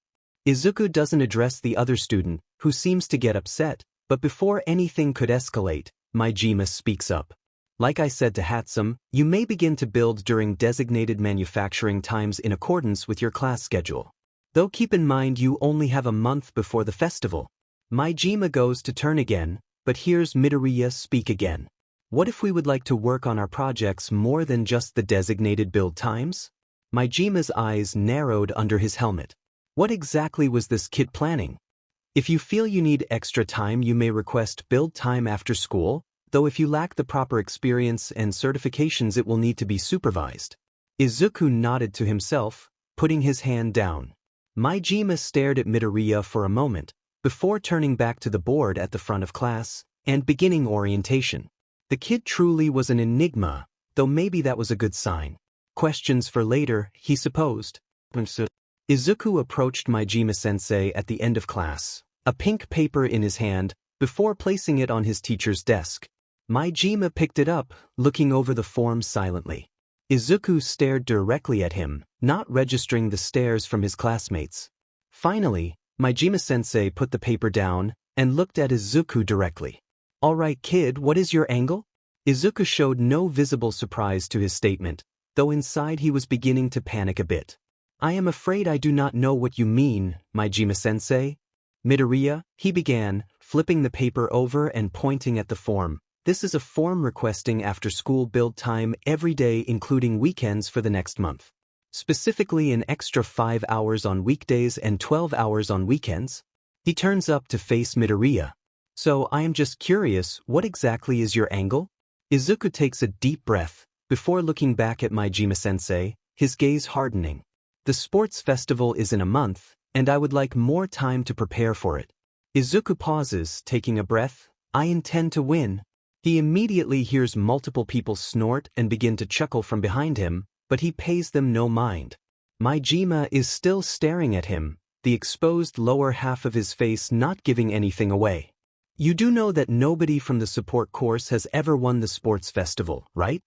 Izuku doesn't address the other student, who seems to get upset, but before anything could escalate, Maijima speaks up. "Like I said to Hatsum, you may begin to build during designated manufacturing times in accordance with your class schedule. Though keep in mind you only have a month before the festival." Maijima goes to turn again, but hears Midoriya speak again. "What if we would like to work on our projects more than just the designated build times?" Maijima's eyes narrowed under his helmet. What exactly was this kid planning? "If you feel you need extra time, you may request build time after school, though if you lack the proper experience and certifications it will need to be supervised." Izuku nodded to himself, putting his hand down. Maijima stared at Midoriya for a moment, before turning back to the board at the front of class, and beginning orientation. The kid truly was an enigma, though maybe that was a good sign. Questions for later, he supposed. Izuku approached Maijima-sensei at the end of class, a pink paper in his hand, before placing it on his teacher's desk. Maijima picked it up, looking over the form silently. Izuku stared directly at him, not registering the stares from his classmates. Finally, Majima-sensei put the paper down and looked at Izuku directly. "Alright kid, what is your angle?" Izuku showed no visible surprise to his statement, though inside he was beginning to panic a bit. "I am afraid I do not know what you mean, Majima-sensei." "Midoriya," he began, flipping the paper over and pointing at the form. "This is a form requesting after-school build time every day including weekends for the next month. Specifically an extra 5 hours on weekdays and 12 hours on weekends." He turns up to face Midoriya. "So I am just curious, what exactly is your angle?" Izuku takes a deep breath, before looking back at Majima-sensei, his gaze hardening. "The sports festival is in a month, and I would like more time to prepare for it." Izuku pauses, taking a breath. "I intend to win." He immediately hears multiple people snort and begin to chuckle from behind him, but he pays them no mind. Majima is still staring at him, the exposed lower half of his face not giving anything away. "You do know that nobody from the support course has ever won the sports festival, right?"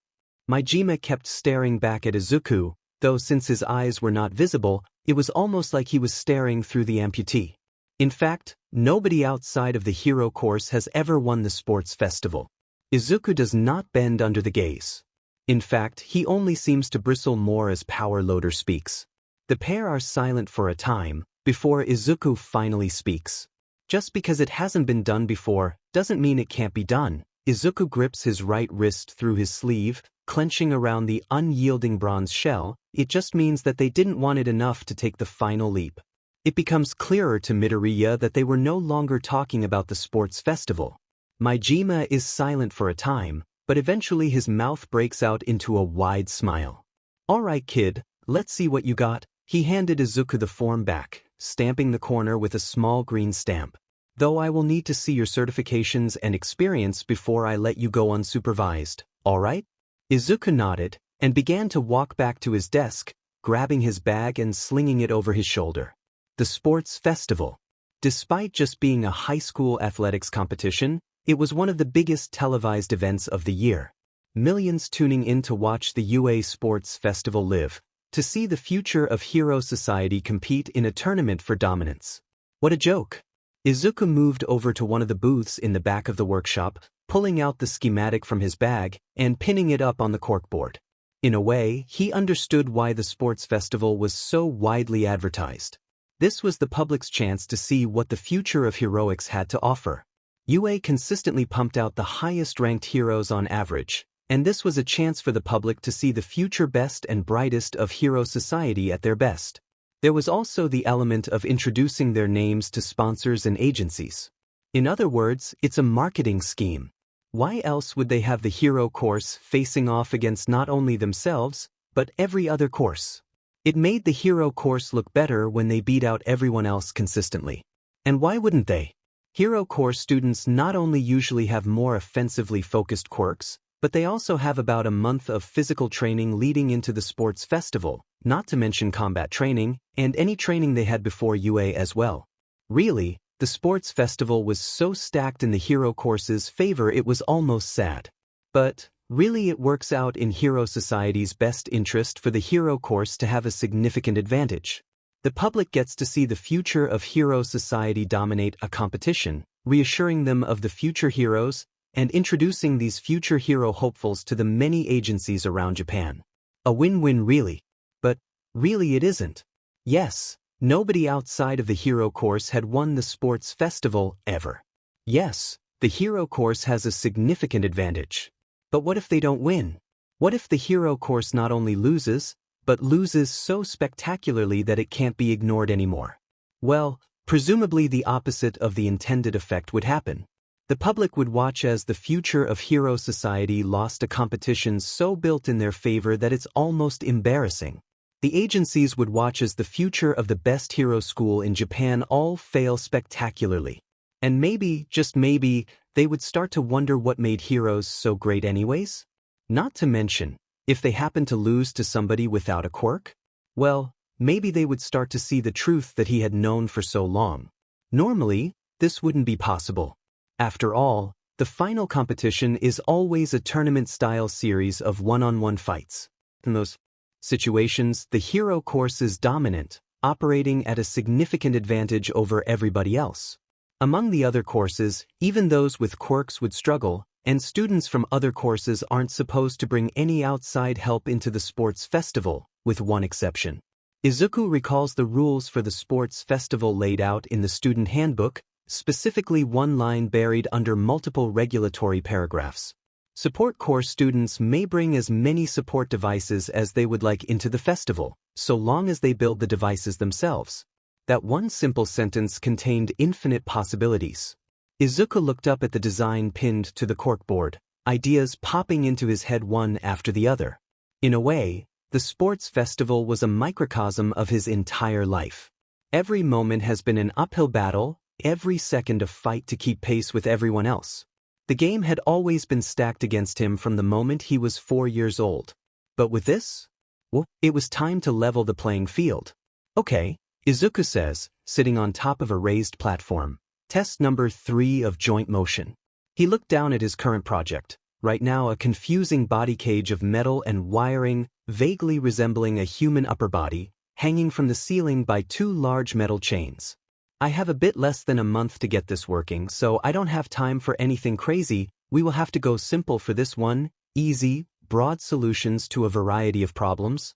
Majima kept staring back at Izuku, though since his eyes were not visible, it was almost like he was staring through the amputee. "In fact, nobody outside of the hero course has ever won the sports festival." Izuku does not bend under the gaze. In fact, he only seems to bristle more as Power Loader speaks. The pair are silent for a time, before Izuku finally speaks. "Just because it hasn't been done before, doesn't mean it can't be done." Izuku grips his right wrist through his sleeve, clenching around the unyielding bronze shell. "It just means that they didn't want it enough to take the final leap." It becomes clearer to Midoriya that they were no longer talking about the sports festival. Majima is silent for a time, but eventually his mouth breaks out into a wide smile. "Alright kid, let's see what you got." He handed Izuku the form back, stamping the corner with a small green stamp. "Though I will need to see your certifications and experience before I let you go unsupervised, alright?" Izuku nodded, and began to walk back to his desk, grabbing his bag and slinging it over his shoulder. The sports festival. Despite just being a high school athletics competition, it was one of the biggest televised events of the year. Millions tuning in to watch the UA Sports Festival live, to see the future of Hero Society compete in a tournament for dominance. What a joke! Izuku moved over to one of the booths in the back of the workshop, pulling out the schematic from his bag and pinning it up on the corkboard. In a way, he understood why the sports festival was so widely advertised. This was the public's chance to see what the future of heroics had to offer. UA consistently pumped out the highest-ranked heroes on average, and this was a chance for the public to see the future best and brightest of Hero Society at their best. There was also the element of introducing their names to sponsors and agencies. In other words, it's a marketing scheme. Why else would they have the hero course facing off against not only themselves, but every other course? It made the hero course look better when they beat out everyone else consistently. And why wouldn't they? Hero course students not only usually have more offensively focused quirks, but they also have about a month of physical training leading into the sports festival, not to mention combat training, and any training they had before UA as well. Really, the sports festival was so stacked in the hero course's favor it was almost sad. But, really it works out in Hero Society's best interest for the hero course to have a significant advantage. The public gets to see the future of Hero Society dominate a competition, reassuring them of the future heroes, and introducing these future hero hopefuls to the many agencies around Japan. A win-win really. But, really it isn't. Yes, nobody outside of the hero course had won the sports festival ever. Yes, the hero course has a significant advantage. But what if they don't win? What if the hero course not only loses, but loses so spectacularly that it can't be ignored anymore? Well, presumably the opposite of the intended effect would happen. The public would watch as the future of Hero Society lost a competition so built in their favor that it's almost embarrassing. The agencies would watch as the future of the best hero school in Japan all fail spectacularly. And maybe, just maybe, they would start to wonder what made heroes so great anyways? Not to mention, if they happened to lose to somebody without a quirk? Well, maybe they would start to see the truth that he had known for so long. Normally, this wouldn't be possible. After all, the final competition is always a tournament-style series of one-on-one fights. In those situations, the hero course is dominant, operating at a significant advantage over everybody else. Among the other courses, even those with quirks would struggle, and students from other courses aren't supposed to bring any outside help into the sports festival, with one exception. Izuku recalls the rules for the sports festival laid out in the student handbook, specifically one line buried under multiple regulatory paragraphs. Support course students may bring as many support devices as they would like into the festival, so long as they build the devices themselves. That one simple sentence contained infinite possibilities. Izuku looked up at the design pinned to the corkboard, ideas popping into his head one after the other. In a way, the sports festival was a microcosm of his entire life. Every moment has been an uphill battle, every second a fight to keep pace with everyone else. The game had always been stacked against him from the moment he was 4 years old. But with this? Well, it was time to level the playing field. Okay, Izuku says, sitting on top of a raised platform. Test number 3 of joint motion. He looked down at his current project, right now a confusing body cage of metal and wiring, vaguely resembling a human upper body, hanging from the ceiling by 2 large metal chains. I have a bit less than a month to get this working, so I don't have time for anything crazy. We will have to go simple for this one, easy, broad solutions to a variety of problems.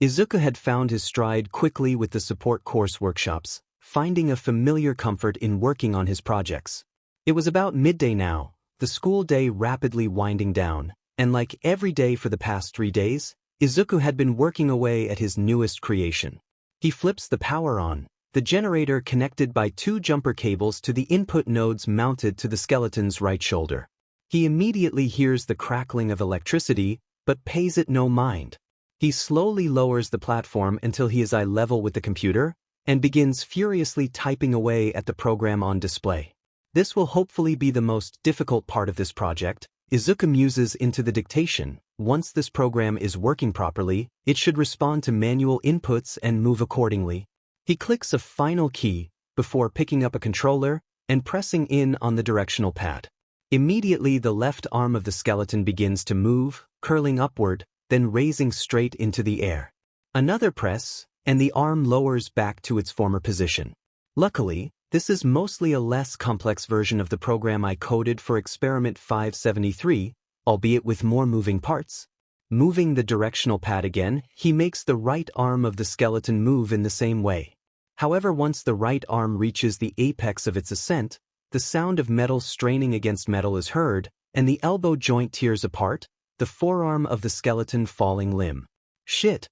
Izuku had found his stride quickly with the support course workshops, finding a familiar comfort in working on his projects. It was about midday now, the school day rapidly winding down, and like every day for the past 3 days, Izuku had been working away at his newest creation. He flips the power on, the generator connected by 2 jumper cables to the input nodes mounted to the skeleton's right shoulder. He immediately hears the crackling of electricity, but pays it no mind. He slowly lowers the platform until he is eye level with the computer, and begins furiously typing away at the program on display. This will hopefully be the most difficult part of this project. Izuku muses into the dictation. Once this program is working properly, it should respond to manual inputs and move accordingly. He clicks a final key before picking up a controller and pressing in on the directional pad. Immediately the left arm of the skeleton begins to move, curling upward, then raising straight into the air. Another press, and the arm lowers back to its former position. Luckily, this is mostly a less complex version of the program I coded for Experiment 573, albeit with more moving parts. Moving the directional pad again, he makes the right arm of the skeleton move in the same way. However, once the right arm reaches the apex of its ascent, the sound of metal straining against metal is heard, and the elbow joint tears apart, the forearm of the skeleton falling limb. Shit!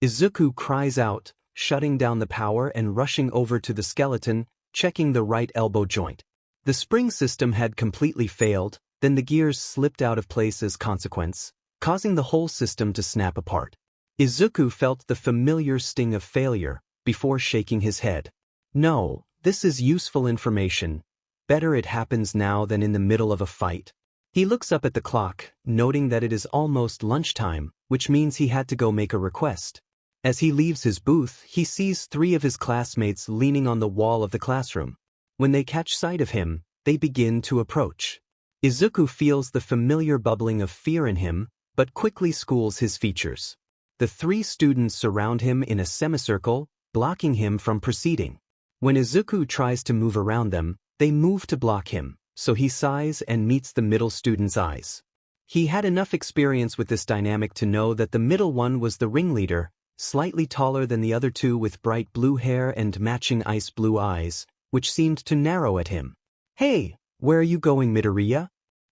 Izuku cries out, shutting down the power and rushing over to the skeleton, checking the right elbow joint. The spring system had completely failed, then the gears slipped out of place as consequence, causing the whole system to snap apart. Izuku felt the familiar sting of failure, before shaking his head. No, this is useful information. Better it happens now than in the middle of a fight. He looks up at the clock, noting that it is almost lunchtime, which means he had to go make a request. As he leaves his booth, he sees 3 of his classmates leaning on the wall of the classroom. When they catch sight of him, they begin to approach. Izuku feels the familiar bubbling of fear in him, but quickly schools his features. The 3 students surround him in a semicircle, blocking him from proceeding. When Izuku tries to move around them, they move to block him, so he sighs and meets the middle student's eyes. He had enough experience with this dynamic to know that the middle one was the ringleader, slightly taller than the other 2 with bright blue hair and matching ice blue eyes, which seemed to narrow at him. "Hey, where are you going, Midoriya?"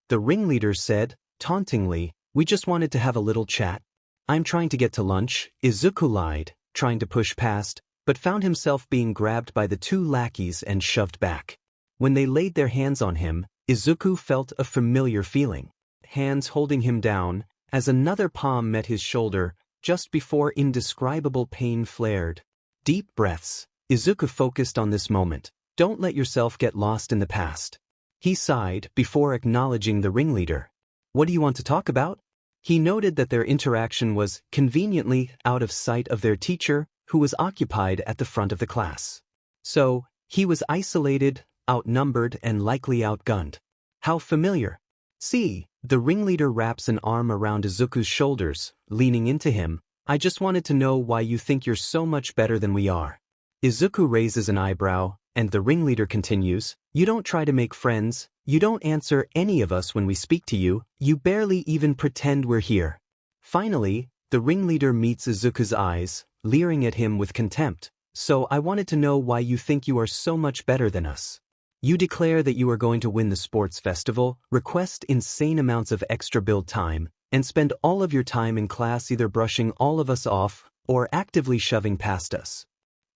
The ringleader said, tauntingly. "We just wanted to have a little chat." "I'm trying to get to lunch," Izuku lied, trying to push past, but found himself being grabbed by the 2 lackeys and shoved back. When they laid their hands on him, Izuku felt a familiar feeling. Hands holding him down, as another palm met his shoulder, just before indescribable pain flared. Deep breaths. Izuku focused on this moment. Don't let yourself get lost in the past. He sighed before acknowledging the ringleader. "What do you want to talk about?" He noted that their interaction was conveniently out of sight of their teacher, who was occupied at the front of the class. So, he was isolated, outnumbered, and likely outgunned. How familiar. "See," the ringleader wraps an arm around Izuku's shoulders, leaning into him. "I just wanted to know why you think you're so much better than we are." Izuku raises an eyebrow, and the ringleader continues, "You don't try to make friends, you don't answer any of us when we speak to you, you barely even pretend we're here." Finally, the ringleader meets Izuku's eyes, leering at him with contempt. "So I wanted to know why you think you are so much better than us. You declare that you are going to win the sports festival, request insane amounts of extra build time, and spend all of your time in class either brushing all of us off or actively shoving past us."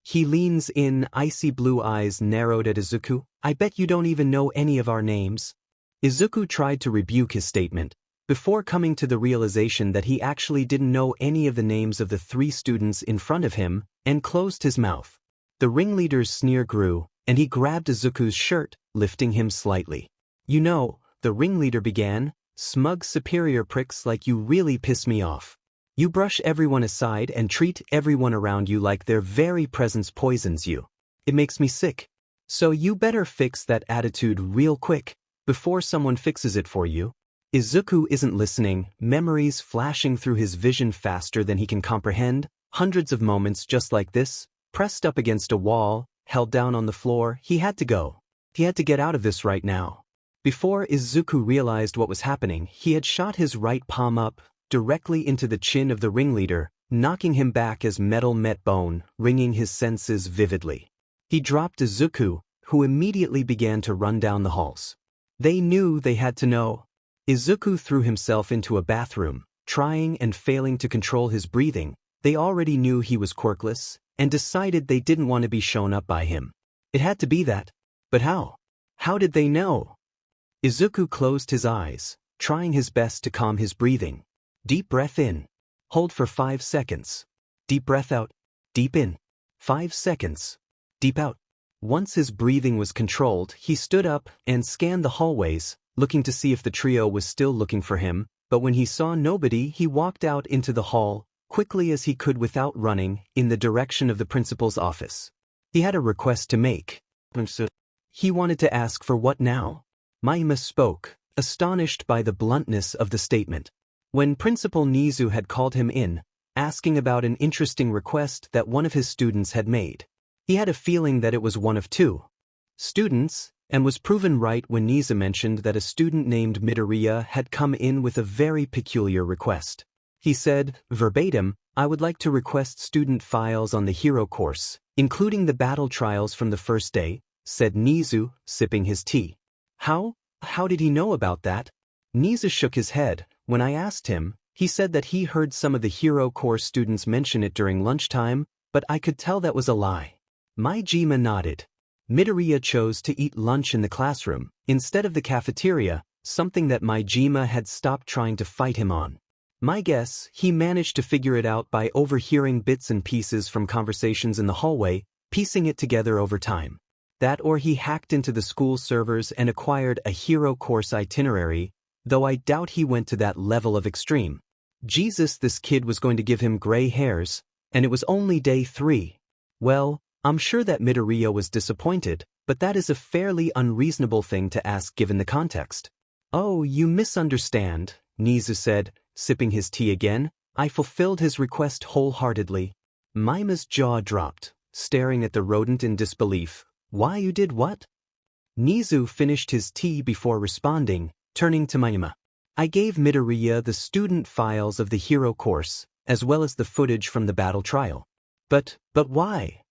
He leans in, icy blue eyes narrowed at Izuku. "I bet you don't even know any of our names." Izuku tried to rebuke his statement, before coming to the realization that he actually didn't know any of the names of the 3 students in front of him, and closed his mouth. The ringleader's sneer grew, and he grabbed Izuku's shirt, lifting him slightly. "You know," the ringleader began, "smug superior pricks like you really piss me off. You brush everyone aside and treat everyone around you like their very presence poisons you. It makes me sick. So you better fix that attitude real quick, before someone fixes it for you." Izuku isn't listening, memories flashing through his vision faster than he can comprehend, hundreds of moments just like this, pressed up against a wall, held down on the floor. He had to go. He had to get out of this right now. Before Izuku realized what was happening, he had shot his right palm up, directly into the chin of the ringleader, knocking him back as metal met bone, ringing his senses vividly. He dropped Izuku, who immediately began to run down the halls. They knew they had to know. Izuku threw himself into a bathroom, trying and failing to control his breathing. They already knew he was quirkless, and decided they didn't want to be shown up by him. It had to be that. But how? How did they know? Izuku closed his eyes, trying his best to calm his breathing. Deep breath in. Hold for 5 seconds. Deep breath out. Deep in. 5 seconds. Deep out. Once his breathing was controlled, he stood up and scanned the hallways, looking to see if the trio was still looking for him, but when he saw nobody, he walked out into the hall, quickly as he could without running, in the direction of the principal's office. He had a request to make. He wanted to ask for what now? Mayima spoke, astonished by the bluntness of the statement. When Principal Nizu had called him in, asking about an interesting request that one of his students had made. He had a feeling that it was one of 2 students, and was proven right when Nizu mentioned that a student named Midoriya had come in with a very peculiar request. He said, verbatim, "I would like to request student files on the hero course, including the battle trials from the first day," said Nizu, sipping his tea. How did he know about that? Nizu shook his head. When I asked him, he said that he heard some of the hero course students mention it during lunchtime, but I could tell that was a lie. Majima nodded. Midoriya chose to eat lunch in the classroom, instead of the cafeteria, something that Majima had stopped trying to fight him on. My guess, he managed to figure it out by overhearing bits and pieces from conversations in the hallway, piecing it together over time. That or he hacked into the school servers and acquired a hero course itinerary, though I doubt he went to that level of extreme. Jesus, this kid was going to give him gray hairs, and it was only day 3. Well, I'm sure that Midoriya was disappointed, but that is a fairly unreasonable thing to ask given the context. "Oh, you misunderstand," Nizu said, sipping his tea again. "I fulfilled his request wholeheartedly." Maima's jaw dropped, staring at the rodent in disbelief. "Why, you did what?" Nizu finished his tea before responding, turning to Maima. "I gave Midoriya the student files of the hero course, as well as the footage from the battle trial." But why?"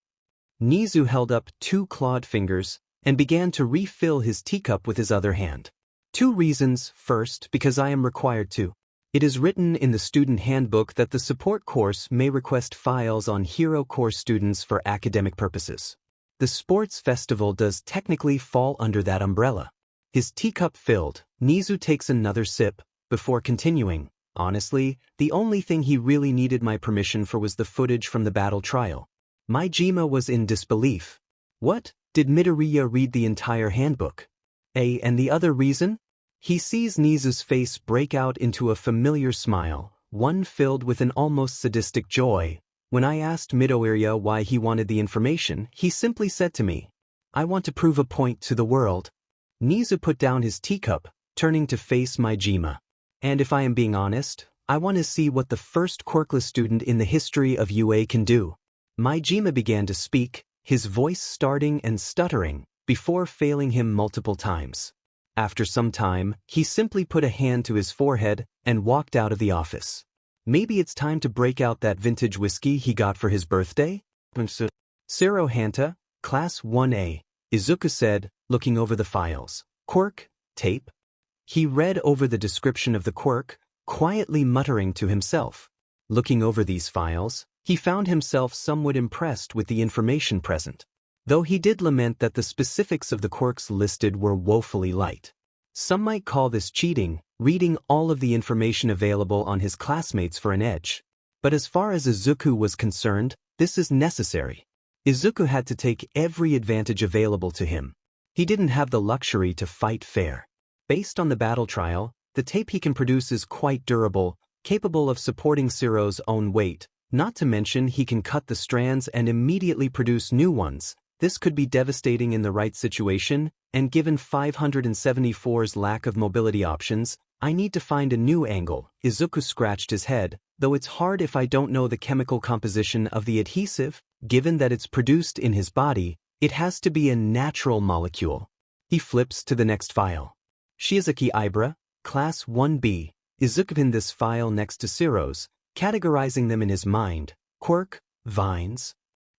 Nizu held up 2 clawed fingers, and began to refill his teacup with his other hand. "2 reasons. First, because I am required to. It is written in the student handbook that the support course may request files on hero course students for academic purposes. The sports festival does technically fall under that umbrella." His teacup filled, Nizu takes another sip, before continuing. "Honestly, the only thing he really needed my permission for was the footage from the battle trial." Majima was in disbelief. What? Did Midoriya read the entire handbook? And the other reason? He sees Nizu's face break out into a familiar smile, one filled with an almost sadistic joy. "When I asked Midoriya why he wanted the information, he simply said to me, 'I want to prove a point to the world.'" Nizu put down his teacup, turning to face Majima. "And if I am being honest, I want to see what the first quirkless student in the history of UA can do." Majima began to speak, his voice starting and stuttering, before failing him multiple times. After some time, he simply put a hand to his forehead and walked out of the office. Maybe it's time to break out that vintage whiskey he got for his birthday? Siro Hanta, Class 1A, Izuku said, looking over the files. Quirk, tape? He read over the description of the quirk, quietly muttering to himself. Looking over these files, he found himself somewhat impressed with the information present, though he did lament that the specifics of the quirks listed were woefully light. Some might call this cheating, reading all of the information available on his classmates for an edge. But as far as Izuku was concerned, this is necessary. Izuku had to take every advantage available to him. He didn't have the luxury to fight fair. Based on the battle trial, the tape he can produce is quite durable, capable of supporting Siro's own weight, not to mention he can cut the strands and immediately produce new ones. This could be devastating in the right situation, and given 574's lack of mobility options, I need to find a new angle. Izuku scratched his head, though it's hard if I don't know the chemical composition of the adhesive. Given that it's produced in his body, it has to be a natural molecule. He flips to the next file. Shizuki Ibra, Class 1B, Izuku pinned this file next to Siro's, categorizing them in his mind. Quirk, vines.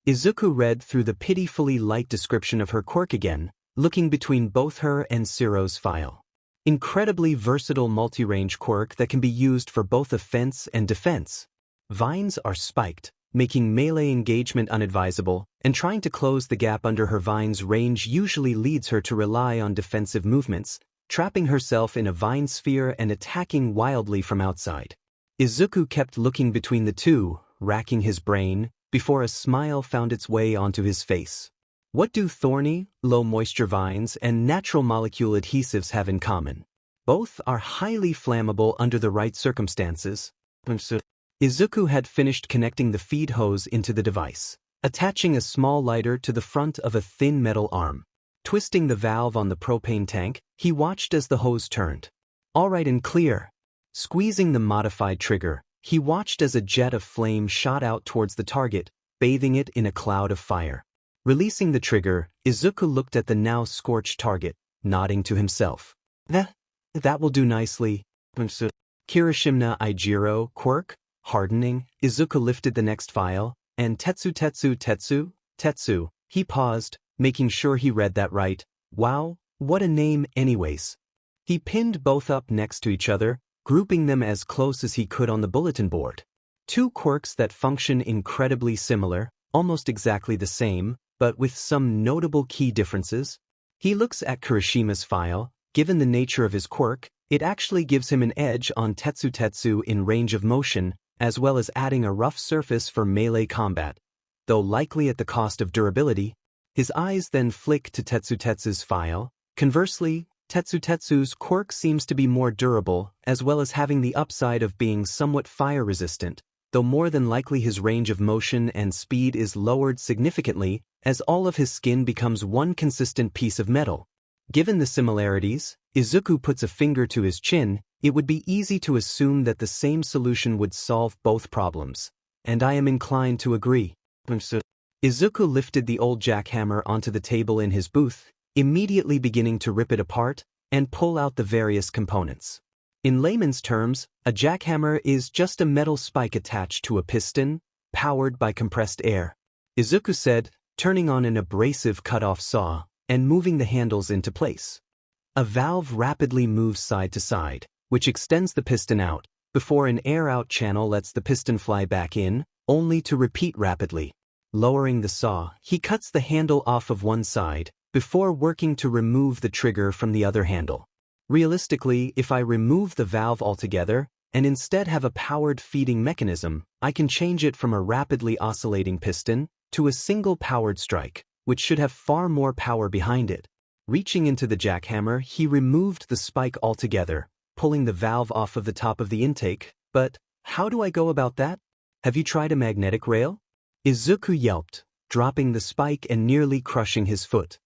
Izuku read through the pitifully light description of her quirk again, looking between both her and Siro's file. Incredibly versatile multi-range quirk that can be used for both offense and defense. Vines are spiked, making melee engagement unadvisable, and trying to close the gap under her vine's range usually leads her to rely on defensive movements, trapping herself in a vine sphere and attacking wildly from outside. Izuku kept looking between the two, racking his brain, before a smile found its way onto his face. What do thorny, low-moisture vines and natural molecule adhesives have in common? Both are highly flammable under the right circumstances. Izuku had finished connecting the feed hose into the device, attaching a small lighter to the front of a thin metal arm. Twisting the valve on the propane tank, he watched as the hose turned. All right and clear. Squeezing the modified trigger, he watched as a jet of flame shot out towards the target, bathing it in a cloud of fire. Releasing the trigger, Izuku looked at the now scorched target, nodding to himself. That will do nicely. Kirishima Ijiro, quirk, hardening. Izuku lifted the next file, and Tetsu. He paused, making sure he read that right. Wow, what a name anyways. He pinned both up next to each other, grouping them as close as he could on the bulletin board. Two quirks that function incredibly similar, almost exactly the same, but with some notable key differences. He looks at Kirishima's file. Given the nature of his quirk, it actually gives him an edge on Tetsu in range of motion, as well as adding a rough surface for melee combat, though likely at the cost of durability. His eyes then flick to Tetsu's file. Conversely, Tetsu's quirk seems to be more durable, as well as having the upside of being somewhat fire-resistant, though more than likely his range of motion and speed is lowered significantly as all of his skin becomes one consistent piece of metal. Given the similarities, Izuku puts a finger to his chin. It would be easy to assume that the same solution would solve both problems, and I am inclined to agree. Izuku lifted the old jackhammer onto the table in his booth, immediately beginning to rip it apart and pull out the various components. In layman's terms, a jackhammer is just a metal spike attached to a piston, powered by compressed air. Izuku said, turning on an abrasive cut-off saw and moving the handles into place. A valve rapidly moves side to side, which extends the piston out, before an air-out channel lets the piston fly back in, only to repeat rapidly. Lowering the saw, he cuts the handle off of one side, before working to remove the trigger from the other handle. Realistically, if I remove the valve altogether, and instead have a powered feeding mechanism, I can change it from a rapidly oscillating piston to a single powered strike, which should have far more power behind it. Reaching into the jackhammer, he removed the spike altogether, pulling the valve off of the top of the intake. But how do I go about that? Have you tried a magnetic rail? Izuku yelped, dropping the spike and nearly crushing his foot.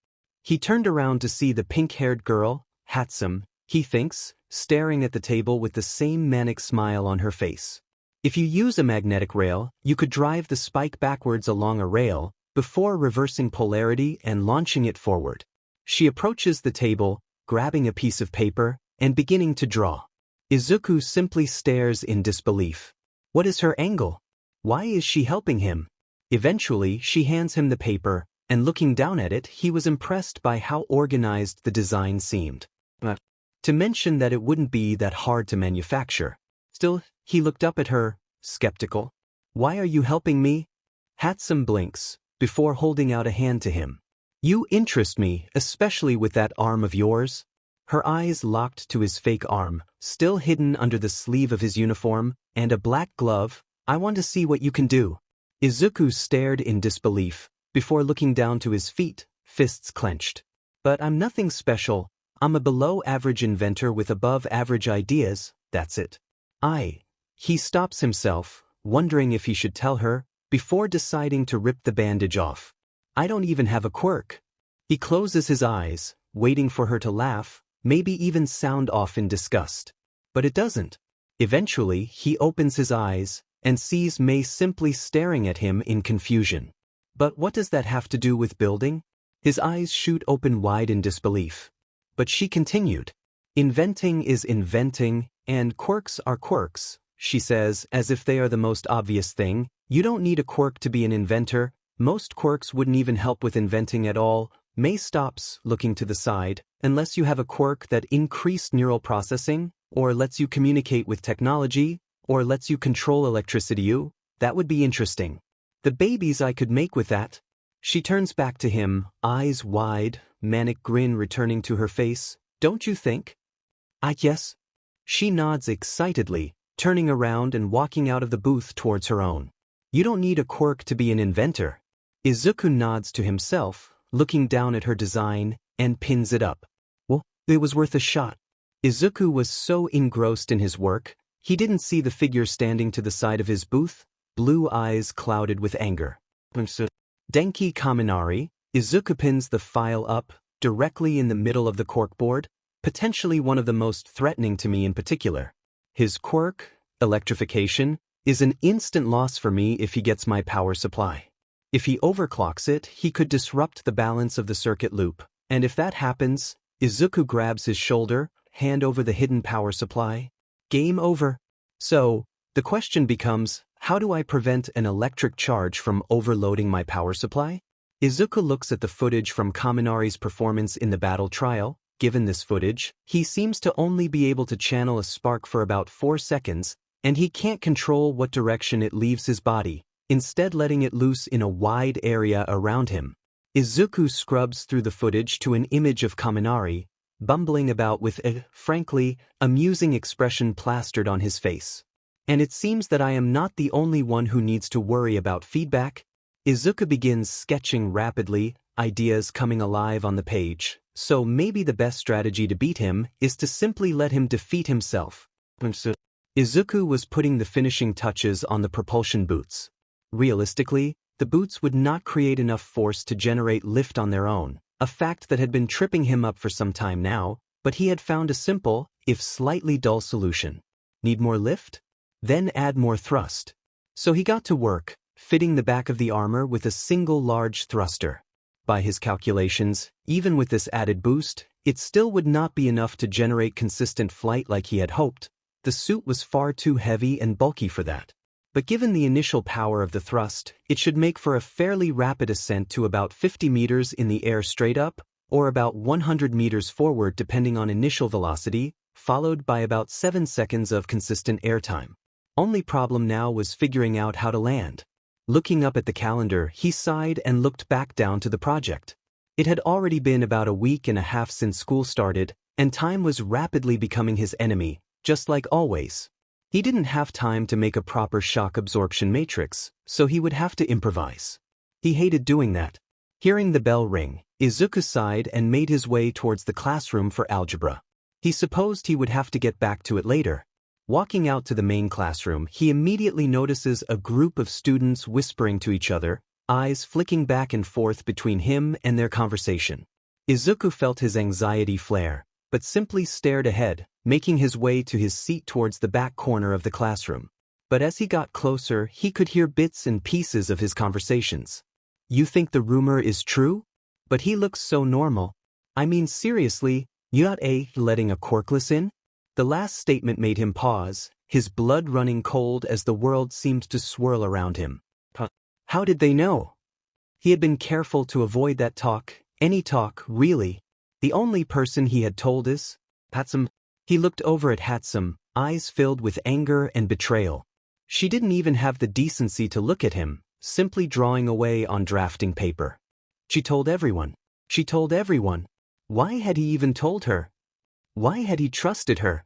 He turned around to see the pink-haired girl, Hatsum, he thinks, staring at the table with the same manic smile on her face. If you use a magnetic rail, you could drive the spike backwards along a rail, before reversing polarity and launching it forward. She approaches the table, grabbing a piece of paper, and beginning to draw. Izuku simply stares in disbelief. What is her angle? Why is she helping him? Eventually, she hands him the paper, and looking down at it, he was impressed by how organized the design seemed. To mention that it wouldn't be that hard to manufacture. Still, he looked up at her, skeptical. Why are you helping me? Hatsum blinks, before holding out a hand to him. You interest me, especially with that arm of yours. Her eyes locked to his fake arm, still hidden under the sleeve of his uniform, and a black glove. I want to see what you can do. Izuku stared in disbelief, before looking down to his feet, fists clenched. But I'm nothing special. I'm a below-average inventor with above-average ideas, that's it. He stops himself, wondering if he should tell her, before deciding to rip the bandage off. I don't even have a quirk. He closes his eyes, waiting for her to laugh, maybe even sound off in disgust. But it doesn't. Eventually, he opens his eyes, and sees Mei simply staring at him in confusion. But what does that have to do with building? His eyes shoot open wide in disbelief. But she continued. Inventing is inventing, and quirks are quirks, she says, as if they are the most obvious thing. You don't need a quirk to be an inventor. Most quirks wouldn't even help with inventing at all. Mei stops, looking to the side, unless you have a quirk that increased neural processing, or lets you communicate with technology, or lets you control electricity. That would be interesting. The babies I could make with that. She turns back to him, eyes wide, manic grin returning to her face. Don't you think? Yes. She nods excitedly, turning around and walking out of the booth towards her own. You don't need a quirk to be an inventor. Izuku nods to himself, looking down at her design, and pins it up. Well, it was worth a shot. Izuku was so engrossed in his work, he didn't see the figure standing to the side of his booth, blue eyes clouded with anger. Denki Kaminari, Izuku pins the file up, directly in the middle of the corkboard, potentially one of the most threatening to me in particular. His quirk, electrification, is an instant loss for me if he gets my power supply. If he overclocks it, he could disrupt the balance of the circuit loop, and if that happens, Izuku grabs his shoulder, hand over the hidden power supply. Game over. So, the question becomes, how do I prevent an electric charge from overloading my power supply? Izuku looks at the footage from Kaminari's performance in the battle trial. Given this footage, he seems to only be able to channel a spark for about 4 seconds, and he can't control what direction it leaves his body, instead letting it loose in a wide area around him. Izuku scrubs through the footage to an image of Kaminari, bumbling about with a, frankly, amusing expression plastered on his face. And it seems that I am not the only one who needs to worry about feedback. Izuku begins sketching rapidly, ideas coming alive on the page, so maybe the best strategy to beat him is to simply let him defeat himself. Izuku was putting the finishing touches on the propulsion boots. Realistically, the boots would not create enough force to generate lift on their own, a fact that had been tripping him up for some time now, but he had found a simple, if slightly dull solution. Need more lift? Then add more thrust. So he got to work, fitting the back of the armor with a single large thruster. By his calculations, even with this added boost, it still would not be enough to generate consistent flight like he had hoped. The suit was far too heavy and bulky for that. But given the initial power of the thrust, it should make for a fairly rapid ascent to about 50 meters in the air straight up, or about 100 meters forward depending on initial velocity, followed by about 7 seconds of consistent airtime. Only problem now was figuring out how to land. Looking up at the calendar, he sighed and looked back down to the project. It had already been about a week and a half since school started, and time was rapidly becoming his enemy, just like always. He didn't have time to make a proper shock absorption matrix, so he would have to improvise. He hated doing that. Hearing the bell ring, Izuku sighed and made his way towards the classroom for algebra. He supposed he would have to get back to it later. Walking out to the main classroom, he immediately notices a group of students whispering to each other, eyes flicking back and forth between him and their conversation. Izuku felt his anxiety flare, but simply stared ahead, making his way to his seat towards the back corner of the classroom. But as he got closer, he could hear bits and pieces of his conversations. You think the rumor is true? But he looks so normal. I mean seriously, you not letting a quirkless in? The last statement made him pause, his blood running cold as the world seemed to swirl around him. How did they know? He had been careful to avoid that talk, any talk, really. The only person he had told is Hatsum. He looked over at Hatsum, eyes filled with anger and betrayal. She didn't even have the decency to look at him, simply drawing away on drafting paper. She told everyone. She told everyone. Why had he even told her? Why had he trusted her?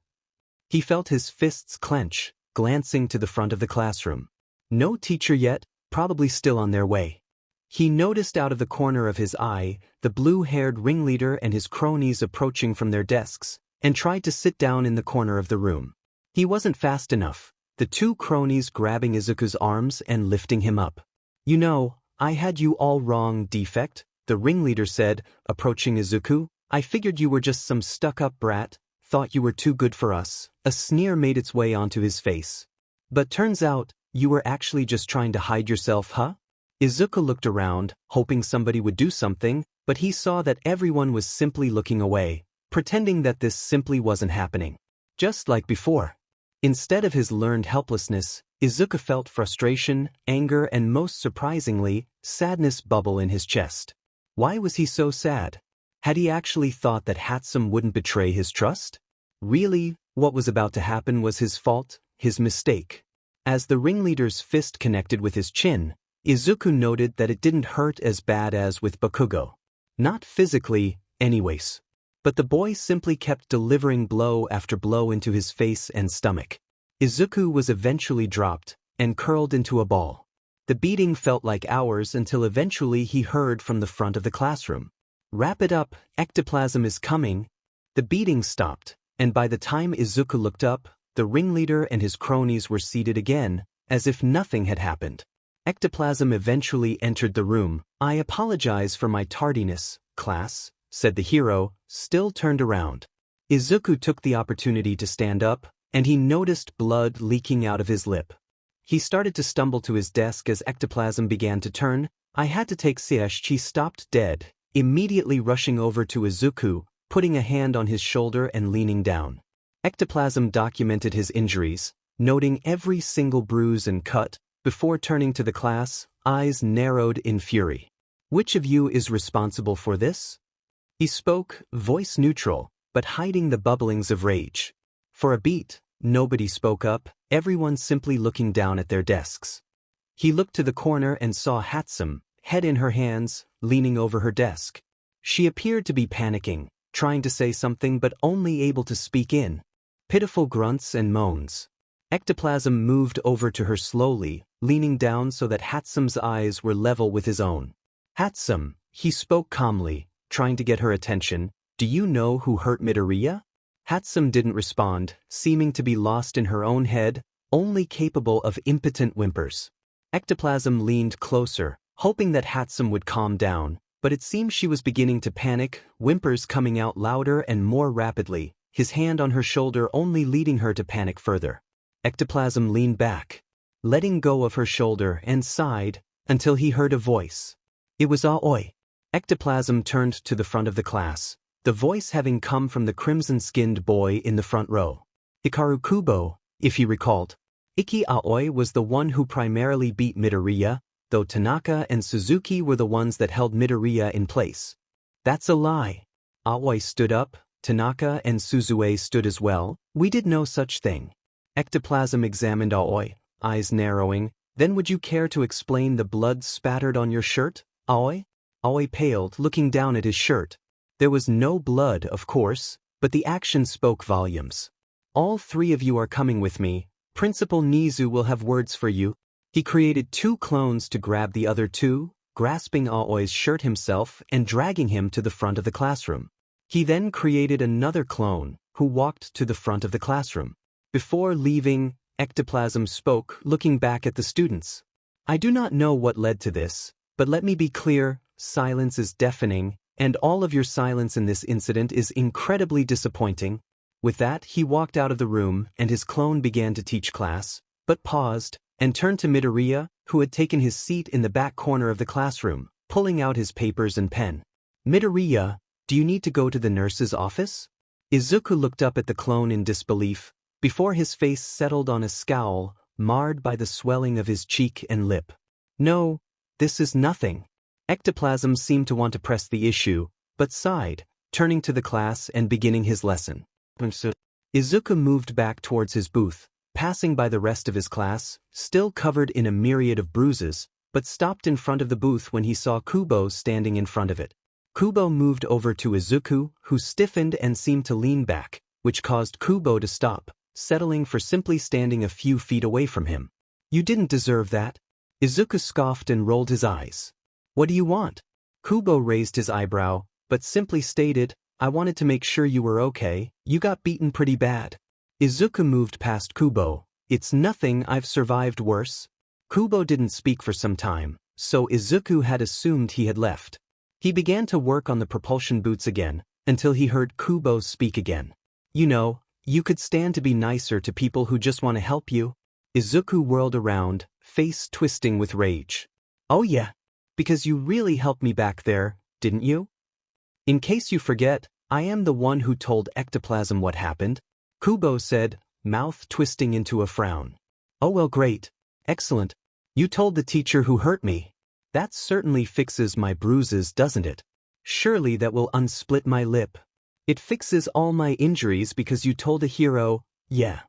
He felt his fists clench, glancing to the front of the classroom. No teacher yet, probably still on their way. He noticed out of the corner of his eye the blue-haired ringleader and his cronies approaching from their desks, and tried to sit down in the corner of the room. He wasn't fast enough, the two cronies grabbing Izuku's arms and lifting him up. You know, I had you all wrong, defect, the ringleader said, approaching Izuku. I figured you were just some stuck-up brat, thought you were too good for us. A sneer made its way onto his face. But turns out, you were actually just trying to hide yourself, huh? Izuku looked around, hoping somebody would do something, but he saw that everyone was simply looking away, pretending that this simply wasn't happening. Just like before. Instead of his learned helplessness, Izuku felt frustration, anger, and most surprisingly, sadness bubble in his chest. Why was he so sad? Had he actually thought that Hatsum wouldn't betray his trust? Really, what was about to happen was his fault, his mistake. As the ringleader's fist connected with his chin, Izuku noted that it didn't hurt as bad as with Bakugo. Not physically, anyways. But the boy simply kept delivering blow after blow into his face and stomach. Izuku was eventually dropped and curled into a ball. The beating felt like hours until eventually he heard from the front of the classroom. Wrap it up, ectoplasm is coming. The beating stopped, and by the time Izuku looked up, the ringleader and his cronies were seated again, as if nothing had happened. Ectoplasm eventually entered the room. I apologize for my tardiness, class, said the hero, still turned around. Izuku took the opportunity to stand up, and he noticed blood leaking out of his lip. He started to stumble to his desk as ectoplasm began to turn. I had to take Siesh. He stopped dead, immediately rushing over to Izuku, putting a hand on his shoulder and leaning down. Ectoplasm documented his injuries, noting every single bruise and cut, before turning to the class, eyes narrowed in fury. Which of you is responsible for this? He spoke, voice neutral, but hiding the bubblings of rage. For a beat, nobody spoke up, everyone simply looking down at their desks. He looked to the corner and saw Hatsum, head in her hands, leaning over her desk. She appeared to be panicking, trying to say something but only able to speak in pitiful grunts and moans. Ectoplasm moved over to her slowly, leaning down so that Hatsum's eyes were level with his own. Hatsum, he spoke calmly, trying to get her attention, do you know who hurt Midoriya? Hatsum didn't respond, seeming to be lost in her own head, only capable of impotent whimpers. Ectoplasm leaned closer, hoping that Hatsum would calm down, but it seemed she was beginning to panic, whimpers coming out louder and more rapidly, his hand on her shoulder only leading her to panic further. Ectoplasm leaned back, letting go of her shoulder and sighed, until he heard a voice. It was Aoi. Ectoplasm turned to the front of the class, the voice having come from the crimson-skinned boy in the front row. Hikaru Kubo, if he recalled. Iki Aoi was the one who primarily beat Midoriya, though Tanaka and Suzuki were the ones that held Midoriya in place. That's a lie. Aoi stood up, Tanaka and Suzue stood as well. We did no such thing. Ectoplasm examined Aoi, eyes narrowing. Then would you care to explain the blood spattered on your shirt, Aoi? Aoi paled, looking down at his shirt. There was no blood, of course, but the action spoke volumes. All three of you are coming with me. Principal Nizu will have words for you. He created two clones to grab the other two, grasping Aoi's shirt himself and dragging him to the front of the classroom. He then created another clone, who walked to the front of the classroom. Before leaving, Ectoplasm spoke, looking back at the students. I do not know what led to this, but let me be clear, silence is deafening, and all of your silence in this incident is incredibly disappointing. With that, he walked out of the room, and his clone began to teach class, but paused, and turned to Midoriya, who had taken his seat in the back corner of the classroom. pulling out his papers and pen. Midoriya, do you need to go to the nurse's office? Izuku looked up at the clone in disbelief, before his face settled on a scowl, marred by the swelling of his cheek and lip. No, this is nothing. Ectoplasm seemed to want to press the issue, but sighed, turning to the class and beginning his lesson. Izuku moved back towards his booth, passing by the rest of his class, still covered in a myriad of bruises, but stopped in front of the booth when he saw Kubo standing in front of it. Kubo moved over to Izuku, who stiffened and seemed to lean back, which caused Kubo to stop, settling for simply standing a few feet away from him. You didn't deserve that. Izuku scoffed and rolled his eyes. What do you want? Kubo raised his eyebrow, but simply stated, I wanted to make sure you were okay, you got beaten pretty bad. Izuku moved past Kubo. It's nothing, I've survived worse. Kubo didn't speak for some time, so Izuku had assumed he had left. He began to work on the propulsion boots again, until he heard Kubo speak again. You know, you could stand to be nicer to people who just want to help you. Izuku whirled around, face twisting with rage. Oh yeah, because you really helped me back there, didn't you? In case you forget, I am the one who told Ectoplasm what happened, Kubo said, mouth twisting into a frown. Oh well, great. Excellent. You told the teacher who hurt me. That certainly fixes my bruises, doesn't it? Surely that will unsplit my lip. It fixes all my injuries because you told a hero, yeah.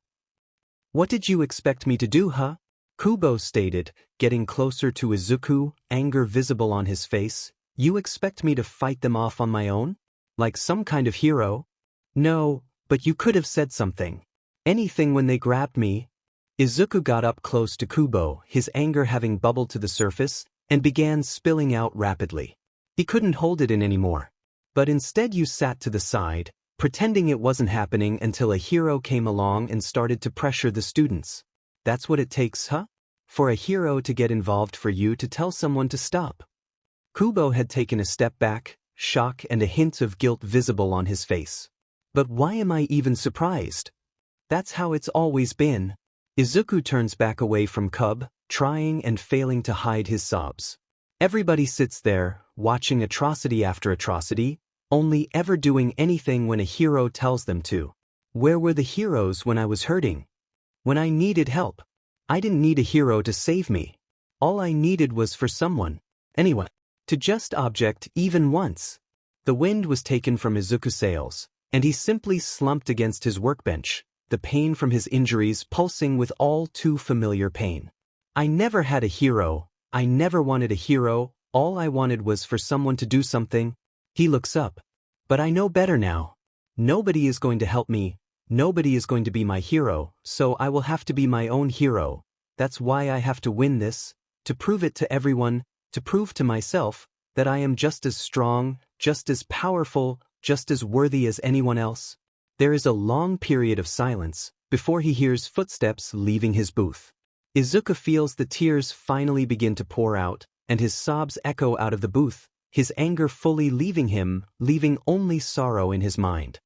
What did you expect me to do, huh? Kubo stated, getting closer to Izuku, anger visible on his face. You expect me to fight them off on my own? Like some kind of hero? No, but you could have said something. Anything when they grabbed me. Izuku got up close to Kubo, his anger having bubbled to the surface, and began spilling out rapidly. He couldn't hold it in anymore. But instead you sat to the side, pretending it wasn't happening until a hero came along and started to pressure the students. That's what it takes, huh? For a hero to get involved, for you to tell someone to stop. Kubo had taken a step back, shock and a hint of guilt visible on his face. But why am I even surprised? That's how it's always been. Izuku turns back away from Cub, trying and failing to hide his sobs. Everybody sits there, watching atrocity after atrocity, only ever doing anything when a hero tells them to. Where were the heroes when I was hurting? When I needed help? I didn't need a hero to save me. All I needed was for someone, anyone, to just object even once. The wind was taken from Izuku's sails, and he simply slumped against his workbench, the pain from his injuries pulsing with all too familiar pain. I never had a hero, I never wanted a hero, all I wanted was for someone to do something. He looks up. But I know better now. Nobody is going to help me, nobody is going to be my hero, so I will have to be my own hero. That's why I have to win this, to prove it to everyone, to prove to myself that I am just as strong, just as powerful, just as worthy as anyone else. There is a long period of silence before he hears footsteps leaving his booth. Izuku feels the tears finally begin to pour out, and his sobs echo out of the booth, his anger fully leaving him, leaving only sorrow in his mind.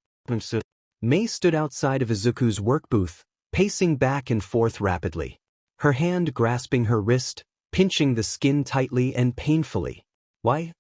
Mei stood outside of Izuku's work booth, pacing back and forth rapidly. Her hand grasping her wrist, pinching the skin tightly and painfully. Why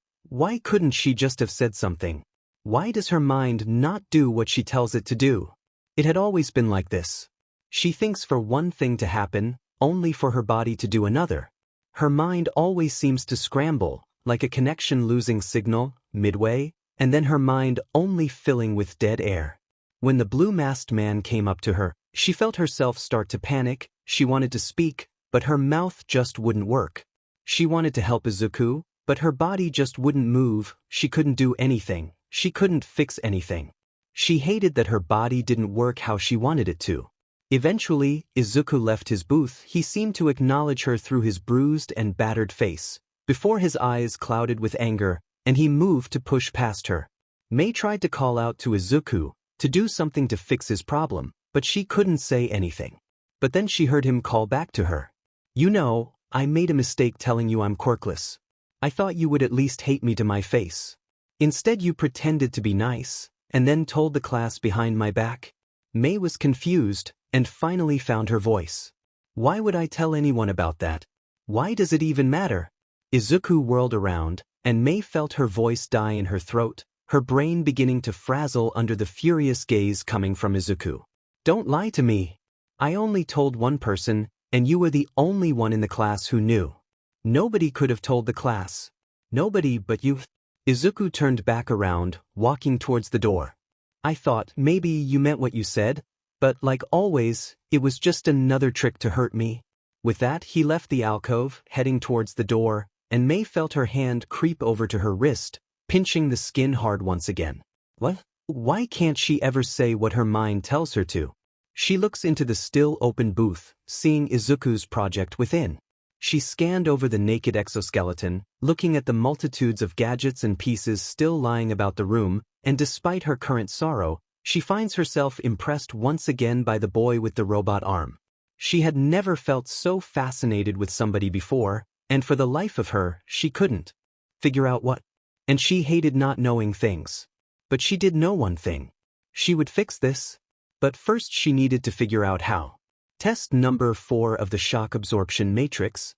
couldn't she just have said something? Why does her mind not do what she tells it to do? It had always been like this. She thinks for one thing to happen, only for her body to do another. Her mind always seems to scramble, like a connection losing signal, midway, and then her mind only filling with dead air. When the blue-masked man came up to her, she felt herself start to panic. She wanted to speak, but her mouth just wouldn't work. She wanted to help Izuku, but her body just wouldn't move. She couldn't do anything. She couldn't fix anything. She hated that her body didn't work how she wanted it to. Eventually, Izuku left his booth. He seemed to acknowledge her through his bruised and battered face, before his eyes clouded with anger, and he moved to push past her. Mei tried to call out to Izuku, to do something to fix his problem, but she couldn't say anything. But then she heard him call back to her. You know, I made a mistake telling you I'm quirkless. I thought you would at least hate me to my face. Instead you pretended to be nice, and then told the class behind my back. Mei was confused, and finally found her voice. Why would I tell anyone about that? Why does it even matter? Izuku whirled around, and Mei felt her voice die in her throat, her brain beginning to frazzle under the furious gaze coming from Izuku. Don't lie to me. I only told one person, and you were the only one in the class who knew. Nobody could have told the class. Nobody but you. Izuku turned back around, walking towards the door. I thought maybe you meant what you said, but like always, it was just another trick to hurt me. With that, he left the alcove, heading towards the door, and Mei felt her hand creep over to her wrist, pinching the skin hard once again. What? Why can't she ever say what her mind tells her to? She looks into the still open booth, seeing Izuku's project within. She scanned over the naked exoskeleton, looking at the multitudes of gadgets and pieces still lying about the room, and despite her current sorrow, she finds herself impressed once again by the boy with the robot arm. She had never felt so fascinated with somebody before, and for the life of her, she couldn't figure out what. And she hated not knowing things. But she did know one thing. She would fix this. But first she needed to figure out how. Test number 4 of the shock absorption matrix.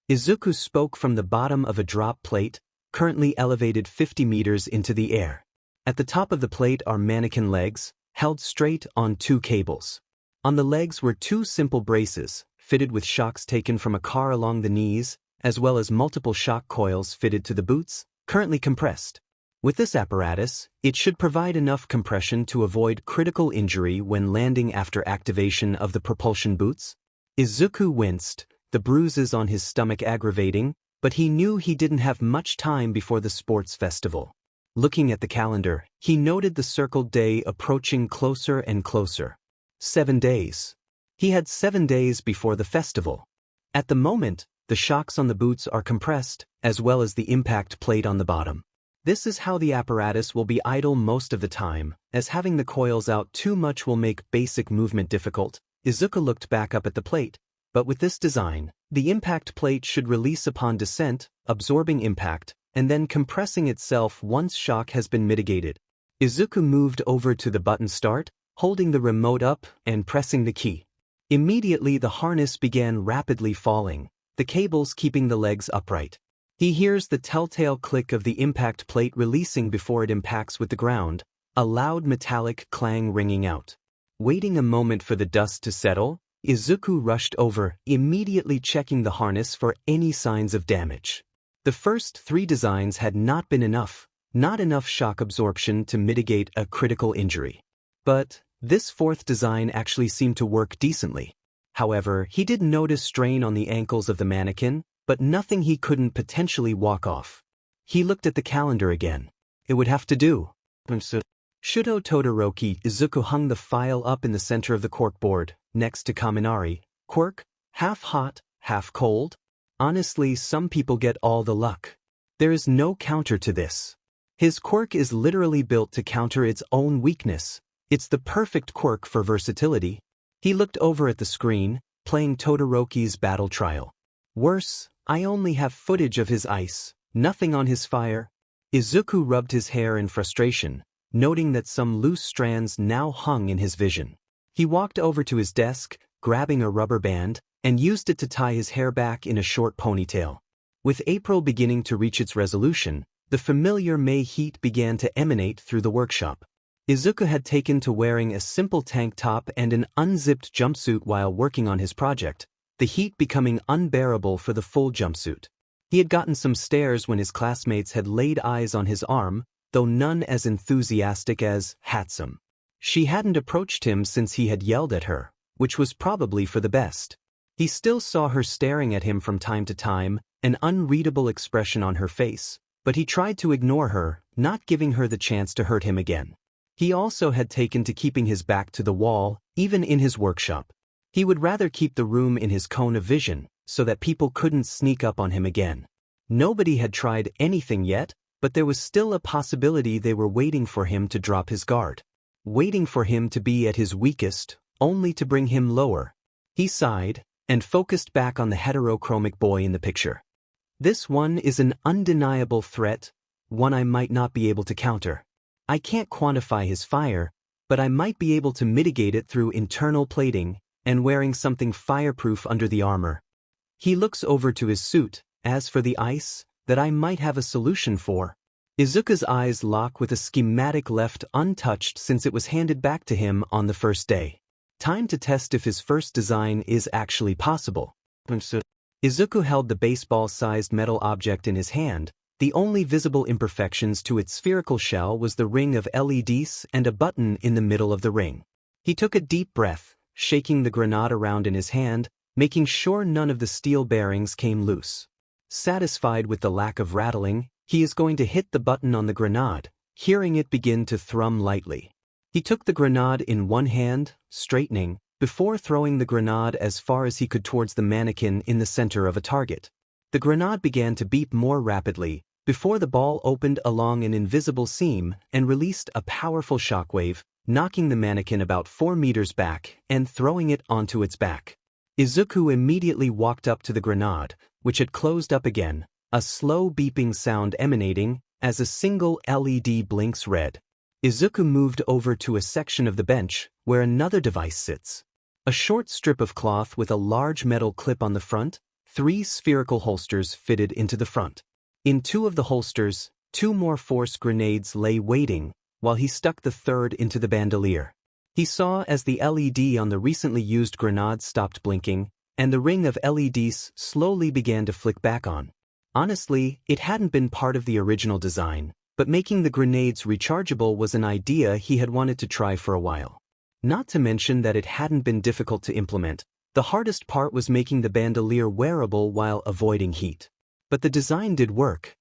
Izuku spoke from the bottom of a drop plate, currently elevated 50 meters into the air. At the top of the plate are mannequin legs, held straight on 2 cables. On the legs were 2 simple braces, fitted with shocks taken from a car along the knees, as well as multiple shock coils fitted to the boots, currently compressed. With this apparatus, it should provide enough compression to avoid critical injury when landing after activation of the propulsion boots. Izuku winced, the bruises on his stomach aggravating, but he knew he didn't have much time before the sports festival. Looking at the calendar, he noted the circled day approaching closer and closer. 7 days. He had 7 days before the festival. At the moment, the shocks on the boots are compressed, as well as the impact plate on the bottom. This is how the apparatus will be idle most of the time, as having the coils out too much will make basic movement difficult. Izuku looked back up at the plate, but with this design, the impact plate should release upon descent, absorbing impact, and then compressing itself once shock has been mitigated. Izuku moved over to the button start, holding the remote up and pressing the key. Immediately the harness began rapidly falling, the cables keeping the legs upright. He hears the telltale click of the impact plate releasing before it impacts with the ground, a loud metallic clang ringing out. Waiting a moment for the dust to settle, Izuku rushed over, immediately checking the harness for any signs of damage. The first 3 designs had not been enough, not enough shock absorption to mitigate a critical injury. But this 4th design actually seemed to work decently. However, he did notice strain on the ankles of the mannequin, but nothing he couldn't potentially walk off. He looked at the calendar again. It would have to do. Shudo Todoroki. Izuku hung the file up in the center of the corkboard, next to Kaminari. Quirk, half hot, half cold? Honestly, some people get all the luck. There is no counter to this. His quirk is literally built to counter its own weakness. It's the perfect quirk for versatility. He looked over at the screen, playing Todoroki's battle trial. Worse, I only have footage of his ice, nothing on his fire. Izuku rubbed his hair in frustration, noting that some loose strands now hung in his vision. He walked over to his desk, grabbing a rubber band, and used it to tie his hair back in a short ponytail. With April beginning to reach its resolution, the familiar May heat began to emanate through the workshop. Izuku had taken to wearing a simple tank top and an unzipped jumpsuit while working on his project, the heat becoming unbearable for the full jumpsuit. He had gotten some stares when his classmates had laid eyes on his arm, though none as enthusiastic as handsome. She hadn't approached him since he had yelled at her, which was probably for the best. He still saw her staring at him from time to time, an unreadable expression on her face, but he tried to ignore her, not giving her the chance to hurt him again. He also had taken to keeping his back to the wall, even in his workshop. He would rather keep the room in his cone of vision, so that people couldn't sneak up on him again. Nobody had tried anything yet, but there was still a possibility they were waiting for him to drop his guard. Waiting for him to be at his weakest, only to bring him lower. He sighed, and focused back on the heterochromic boy in the picture. This one is an undeniable threat, one I might not be able to counter. I can't quantify his fire, but I might be able to mitigate it through internal plating and wearing something fireproof under the armor. He looks over to his suit, As for the ice, that I might have a solution for. Izuku's eyes lock with a schematic left untouched since it was handed back to him on the first day. Time to test if his first design is actually possible. Izuku held the baseball-sized metal object in his hand. The only visible imperfections to its spherical shell was the ring of LEDs and a button in the middle of the ring. He took a deep breath, shaking the grenade around in his hand, making sure none of the steel bearings came loose. Satisfied with the lack of rattling, he is going to hit the button on the grenade, hearing it begin to thrum lightly. He took the grenade in one hand, straightening, before throwing the grenade as far as he could towards the mannequin in the center of a target. The grenade began to beep more rapidly, before the ball opened along an invisible seam and released a powerful shockwave, knocking the mannequin about 4 meters back and throwing it onto its back. Izuku immediately walked up to the grenade, which had closed up again, a slow beeping sound emanating as a single LED blinks red. Izuku moved over to a section of the bench where another device sits. A short strip of cloth with a large metal clip on the front, 3 spherical holsters fitted into the front. In 2 of the holsters, 2 more force grenades lay waiting, while he stuck the third into the bandolier. He saw as the LED on the recently used grenade stopped blinking, and the ring of LEDs slowly began to flick back on. Honestly, it hadn't been part of the original design, but making the grenades rechargeable was an idea he had wanted to try for a while. Not to mention that it hadn't been difficult to implement. The hardest part was making the bandolier wearable while avoiding heat. But the design did work.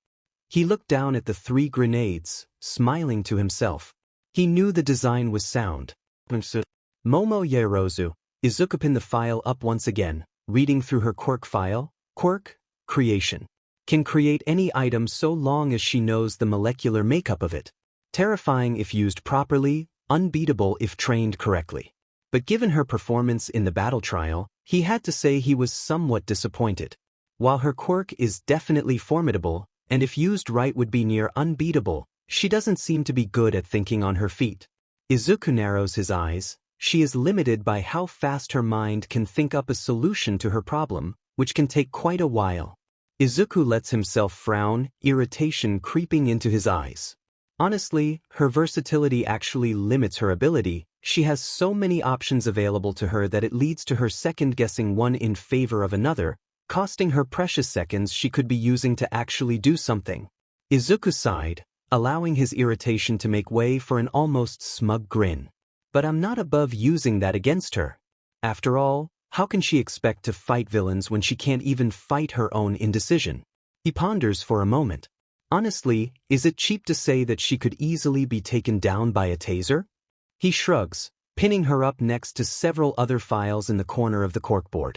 He looked down at the 3 grenades, smiling to himself. He knew the design was sound. Momo Yarozu. Izuku pinned the file up once again, reading through her quirk file. Quirk, creation. Can create any item so long as she knows the molecular makeup of it. Terrifying if used properly, unbeatable if trained correctly. But given her performance in the battle trial, he had to say he was somewhat disappointed. While her quirk is definitely formidable, and if used right would be near unbeatable, she doesn't seem to be good at thinking on her feet. Izuku narrows his eyes. She is limited by how fast her mind can think up a solution to her problem, which can take quite a while. Izuku lets himself frown, irritation creeping into his eyes. Honestly, her versatility actually limits her ability. She has so many options available to her that it leads to her second-guessing one in favor of another, costing her precious seconds she could be using to actually do something. Izuku sighed, allowing his irritation to make way for an almost smug grin. But I'm not above using that against her. After all, how can she expect to fight villains when she can't even fight her own indecision? He ponders for a moment. Honestly, is it cheap to say that she could easily be taken down by a taser? He shrugs, pinning her up next to several other files in the corner of the corkboard.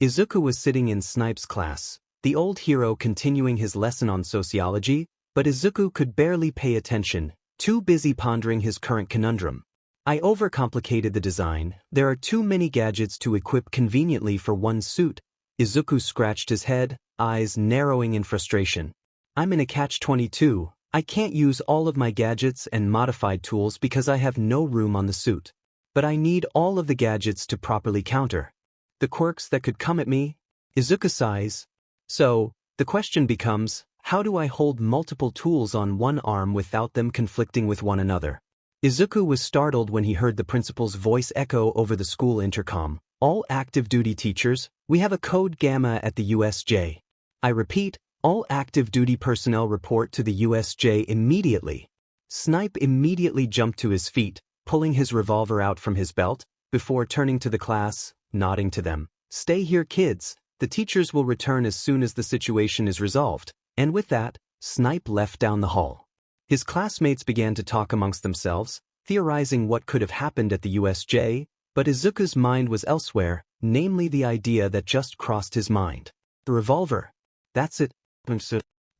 Izuku was sitting in Snipe's class, the old hero continuing his lesson on sociology, but Izuku could barely pay attention, too busy pondering his current conundrum. I overcomplicated the design. There are too many gadgets to equip conveniently for one suit. Izuku scratched his head, eyes narrowing in frustration. I'm in a catch-22. I can't use all of my gadgets and modified tools because I have no room on the suit. But I need all of the gadgets to properly counter the quirks that could come at me. Izuku sighs. So, the question becomes, how do I hold multiple tools on one arm without them conflicting with one another? Izuku was startled when he heard the principal's voice echo over the school intercom. All active duty teachers, we have a code Gamma at the USJ. I repeat, all active duty personnel report to the USJ immediately. Snipe immediately jumped to his feet, pulling his revolver out from his belt, before turning to the class, nodding to them. Stay here, kids. The teachers will return as soon as the situation is resolved. And with that, Snipe left down the hall. His classmates began to talk amongst themselves, theorizing what could have happened at the USJ, but Izuku's mind was elsewhere, namely the idea that just crossed his mind. The revolver. That's it.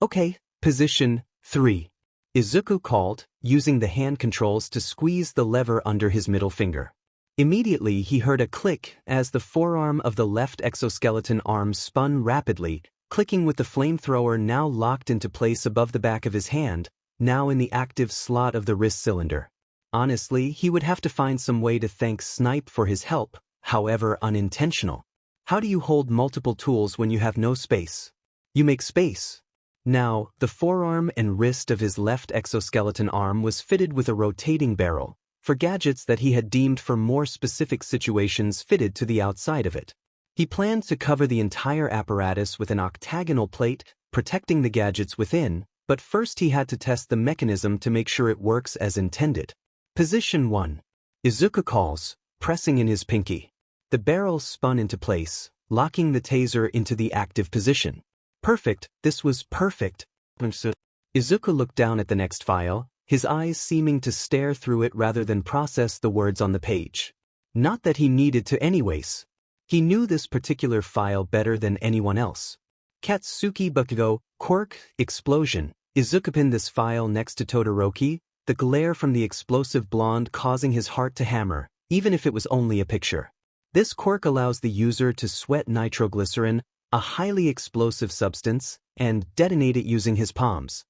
Okay, position 3. Izuku called, using the hand controls to squeeze the lever under his middle finger. Immediately he heard a click as the forearm of the left exoskeleton arm spun rapidly, clicking with the flamethrower now locked into place above the back of his hand, now in the active slot of the wrist cylinder. Honestly, he would have to find some way to thank Snipe for his help, however unintentional. How do you hold multiple tools when you have no space? You make space. Now, the forearm and wrist of his left exoskeleton arm was fitted with a rotating barrel, for gadgets that he had deemed for more specific situations fitted to the outside of it. He planned to cover the entire apparatus with an octagonal plate, protecting the gadgets within, but first he had to test the mechanism to make sure it works as intended. Position 1. Izuku calls, pressing in his pinky. The barrel spun into place, locking the taser into the active position. Perfect, this was perfect. Izuku looked down at the next file, his eyes seeming to stare through it rather than process the words on the page. Not that he needed to anyways. He knew this particular file better than anyone else. Katsuki Bakugo, quirk, explosion. Izuku pinned this file next to Todoroki, the glare from the explosive blonde causing his heart to hammer, even if it was only a picture. This quirk allows the user to sweat nitroglycerin, a highly explosive substance, and detonate it using his palms.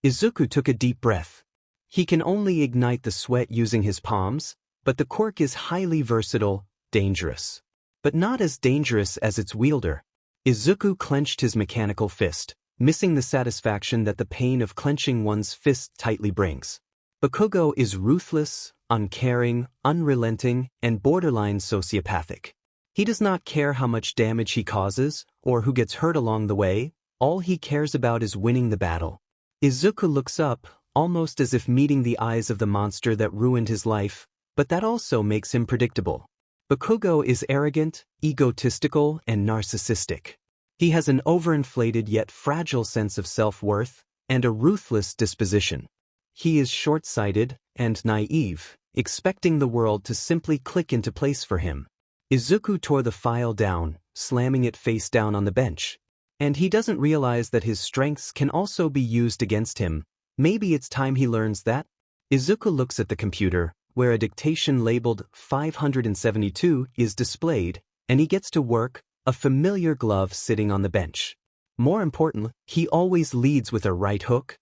Izuku took a deep breath. He can only ignite the sweat using his palms, but the quirk is highly versatile, dangerous. But not as dangerous as its wielder. Izuku clenched his mechanical fist, missing the satisfaction that the pain of clenching one's fist tightly brings. Bakugo is ruthless, uncaring, unrelenting, and borderline sociopathic. He does not care how much damage he causes, or who gets hurt along the way, all he cares about is winning the battle. Izuku looks up, almost as if meeting the eyes of the monster that ruined his life, but that also makes him predictable. Bakugo is arrogant, egotistical, and narcissistic. He has an overinflated yet fragile sense of self-worth, and a ruthless disposition. He is short-sighted and naive, expecting the world to simply click into place for him. Izuku tore the file down, slamming it face down on the bench. And he doesn't realize that his strengths can also be used against him. Maybe it's time he learns that? Izuku looks at the computer, where a dictation labeled 572 is displayed, and he gets to work, a familiar glove sitting on the bench. More importantly, he always leads with a right hook.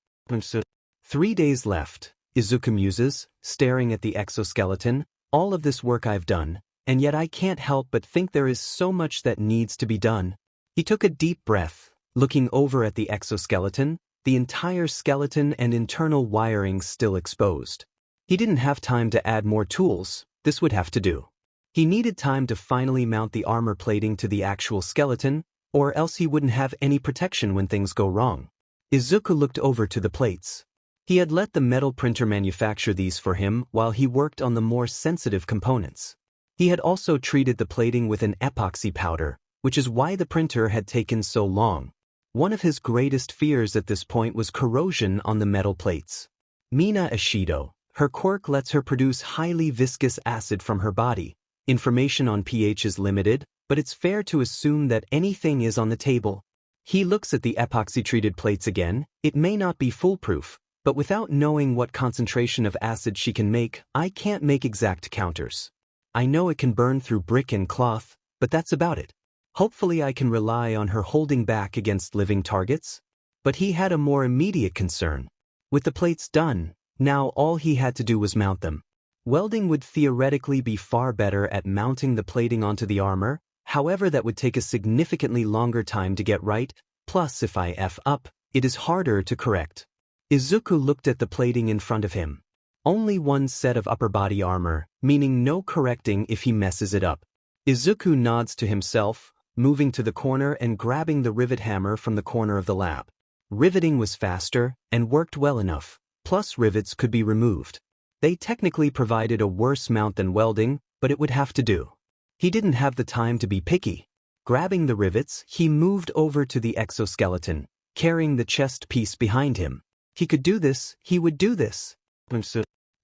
3 days left, Izuku muses, staring at the exoskeleton. All of this work I've done, and yet I can't help but think there is so much that needs to be done. He took a deep breath, looking over at the exoskeleton, the entire skeleton and internal wiring still exposed. He didn't have time to add more tools, this would have to do. He needed time to finally mount the armor plating to the actual skeleton, or else he wouldn't have any protection when things go wrong. Izuku looked over to the plates. He had let the metal printer manufacture these for him while he worked on the more sensitive components. He had also treated the plating with an epoxy powder, which is why the printer had taken so long. One of his greatest fears at this point was corrosion on the metal plates. Mina Ishido, her quirk lets her produce highly viscous acid from her body. Information on pH is limited, but it's fair to assume that anything is on the table. He looks at the epoxy-treated plates again. It may not be foolproof, but without knowing what concentration of acid she can make, I can't make exact counters. I know it can burn through brick and cloth, but that's about it. Hopefully I can rely on her holding back against living targets. But he had a more immediate concern. With the plates done, now all he had to do was mount them. Welding would theoretically be far better at mounting the plating onto the armor, however that would take a significantly longer time to get right, plus if I F up, it is harder to correct. Izuku looked at the plating in front of him. Only one set of upper body armor, meaning no correcting if he messes it up. Izuku nods to himself, moving to the corner and grabbing the rivet hammer from the corner of the lab. Riveting was faster and worked well enough, plus rivets could be removed. They technically provided a worse mount than welding, but it would have to do. He didn't have the time to be picky. Grabbing the rivets, he moved over to the exoskeleton, carrying the chest piece behind him. He could do this, he would do this.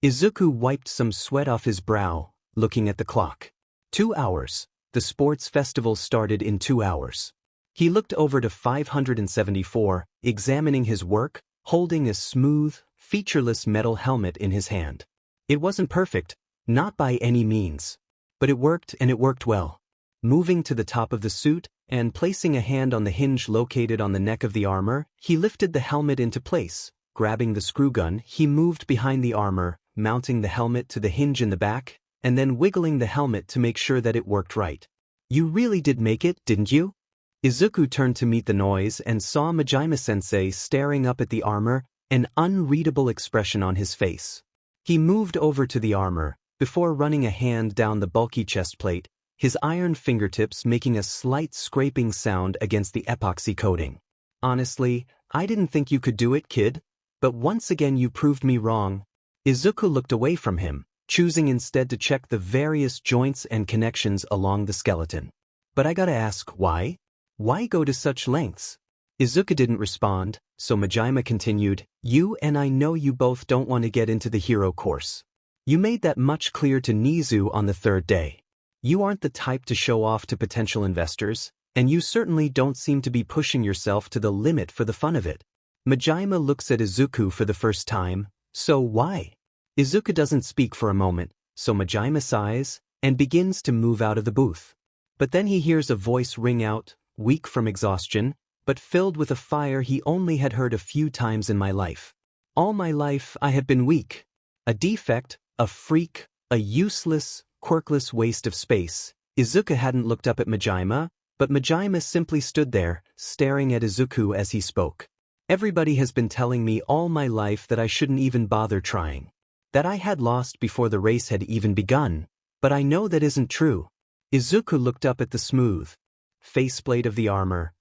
Izuku wiped some sweat off his brow, looking at the clock. 2 hours. The sports festival started in 2 hours. He looked over to 574, examining his work, holding a smooth, featureless metal helmet in his hand. It wasn't perfect, not by any means. But it worked, and it worked well. Moving to the top of the suit, and placing a hand on the hinge located on the neck of the armor, he lifted the helmet into place. Grabbing the screw gun, he moved behind the armor, mounting the helmet to the hinge in the back, and then wiggling the helmet to make sure that it worked right. You really did make it, didn't you? Izuku turned to meet the noise and saw Majima-sensei staring up at the armor, an unreadable expression on his face. He moved over to the armor, before running a hand down the bulky chest plate, his iron fingertips making a slight scraping sound against the epoxy coating. Honestly, I didn't think you could do it, kid. But once again you proved me wrong. Izuku looked away from him, choosing instead to check the various joints and connections along the skeleton. But I gotta ask, why? Why go to such lengths? Izuku didn't respond, so Majima continued, you and I know you both don't want to get into the hero course. You made that much clear to Nizu on the third day. You aren't the type to show off to potential investors, and you certainly don't seem to be pushing yourself to the limit for the fun of it. Majima looks at Izuku for the first time, so why? Izuku doesn't speak for a moment, so Majima sighs, and begins to move out of the booth. But then he hears a voice ring out, weak from exhaustion, but filled with a fire he only had heard a few times in my life. All my life I had been weak. A defect, a freak, a useless, quirkless waste of space. Izuku hadn't looked up at Majima, but Majima simply stood there, staring at Izuku as he spoke. Everybody has been telling me all my life that I shouldn't even bother trying. That I had lost before the race had even begun, but I know that isn't true. Izuku looked up at the smooth faceplate of the armor.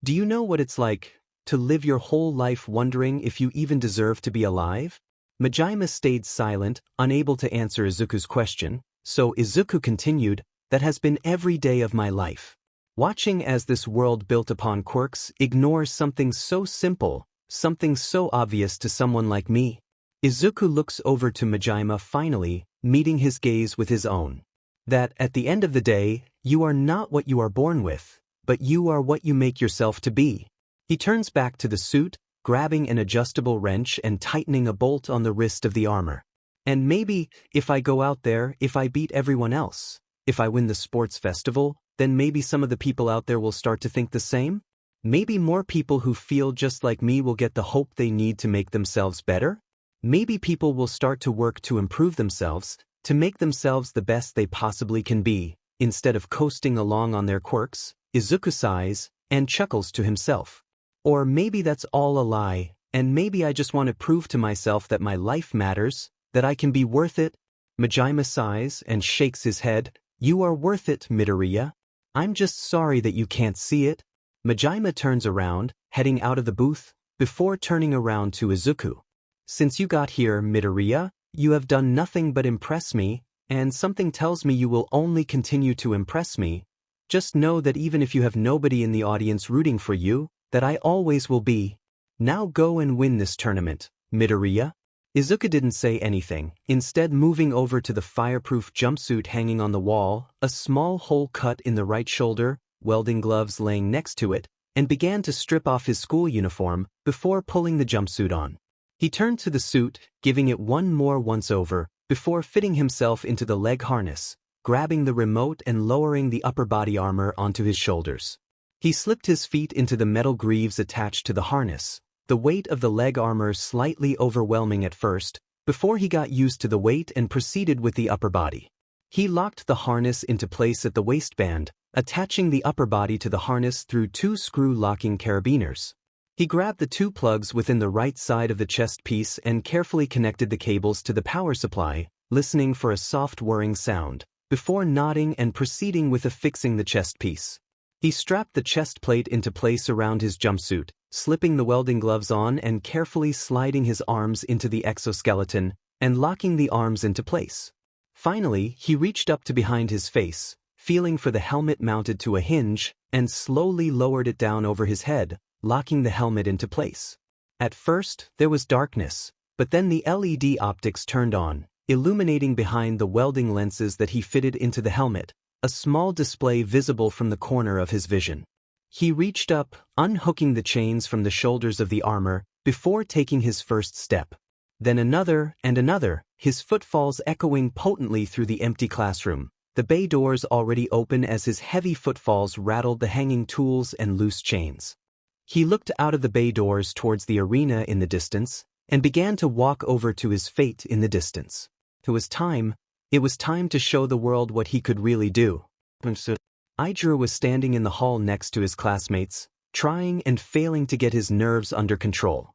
Do you know what it's like, to live your whole life wondering if you even deserve to be alive? Majima stayed silent, unable to answer Izuku's question, so Izuku continued, that has been every day of my life. Watching as this world built upon quirks ignores something so simple, something so obvious to someone like me. Izuku looks over to Majima finally, meeting his gaze with his own. That, at the end of the day, you are not what you are born with, but you are what you make yourself to be. He turns back to the suit, grabbing an adjustable wrench and tightening a bolt on the wrist of the armor. And maybe, if I go out there, if I beat everyone else, if I win the sports festival, then maybe some of the people out there will start to think the same? Maybe more people who feel just like me will get the hope they need to make themselves better? Maybe people will start to work to improve themselves, to make themselves the best they possibly can be, instead of coasting along on their quirks. Izuku sighs, and chuckles to himself. Or maybe that's all a lie, and maybe I just want to prove to myself that my life matters, that I can be worth it. Majima sighs and shakes his head. You are worth it, Midoriya. I'm just sorry that you can't see it. Majima turns around, heading out of the booth, before turning around to Izuku. Since you got here, Midoriya, you have done nothing but impress me, and something tells me you will only continue to impress me. Just know that even if you have nobody in the audience rooting for you, that I always will be. Now go and win this tournament, Midoriya. Izuku didn't say anything, instead moving over to the fireproof jumpsuit hanging on the wall, a small hole cut in the right shoulder, welding gloves laying next to it, and began to strip off his school uniform before pulling the jumpsuit on. He turned to the suit, giving it one more once-over, before fitting himself into the leg harness, grabbing the remote and lowering the upper body armor onto his shoulders. He slipped his feet into the metal greaves attached to the harness, the weight of the leg armor slightly overwhelming at first, before he got used to the weight and proceeded with the upper body. He locked the harness into place at the waistband, attaching the upper body to the harness through two screw-locking carabiners. He grabbed the two plugs within the right side of the chest piece and carefully connected the cables to the power supply, listening for a soft whirring sound, before nodding and proceeding with affixing the chest piece. He strapped the chest plate into place around his jumpsuit, slipping the welding gloves on and carefully sliding his arms into the exoskeleton and locking the arms into place. Finally, he reached up to behind his face, feeling for the helmet mounted to a hinge, and slowly lowered it down over his head, locking the helmet into place. At first, there was darkness, but then the LED optics turned on, illuminating behind the welding lenses that he fitted into the helmet, a small display visible from the corner of his vision. He reached up, unhooking the chains from the shoulders of the armor, before taking his first step. Then another and another, his footfalls echoing potently through the empty classroom, the bay doors already open as his heavy footfalls rattled the hanging tools and loose chains. He looked out of the bay doors towards the arena in the distance, and began to walk over to his fate in the distance. It was time to show the world what he could really do. Izuku was standing in the hall next to his classmates, trying and failing to get his nerves under control.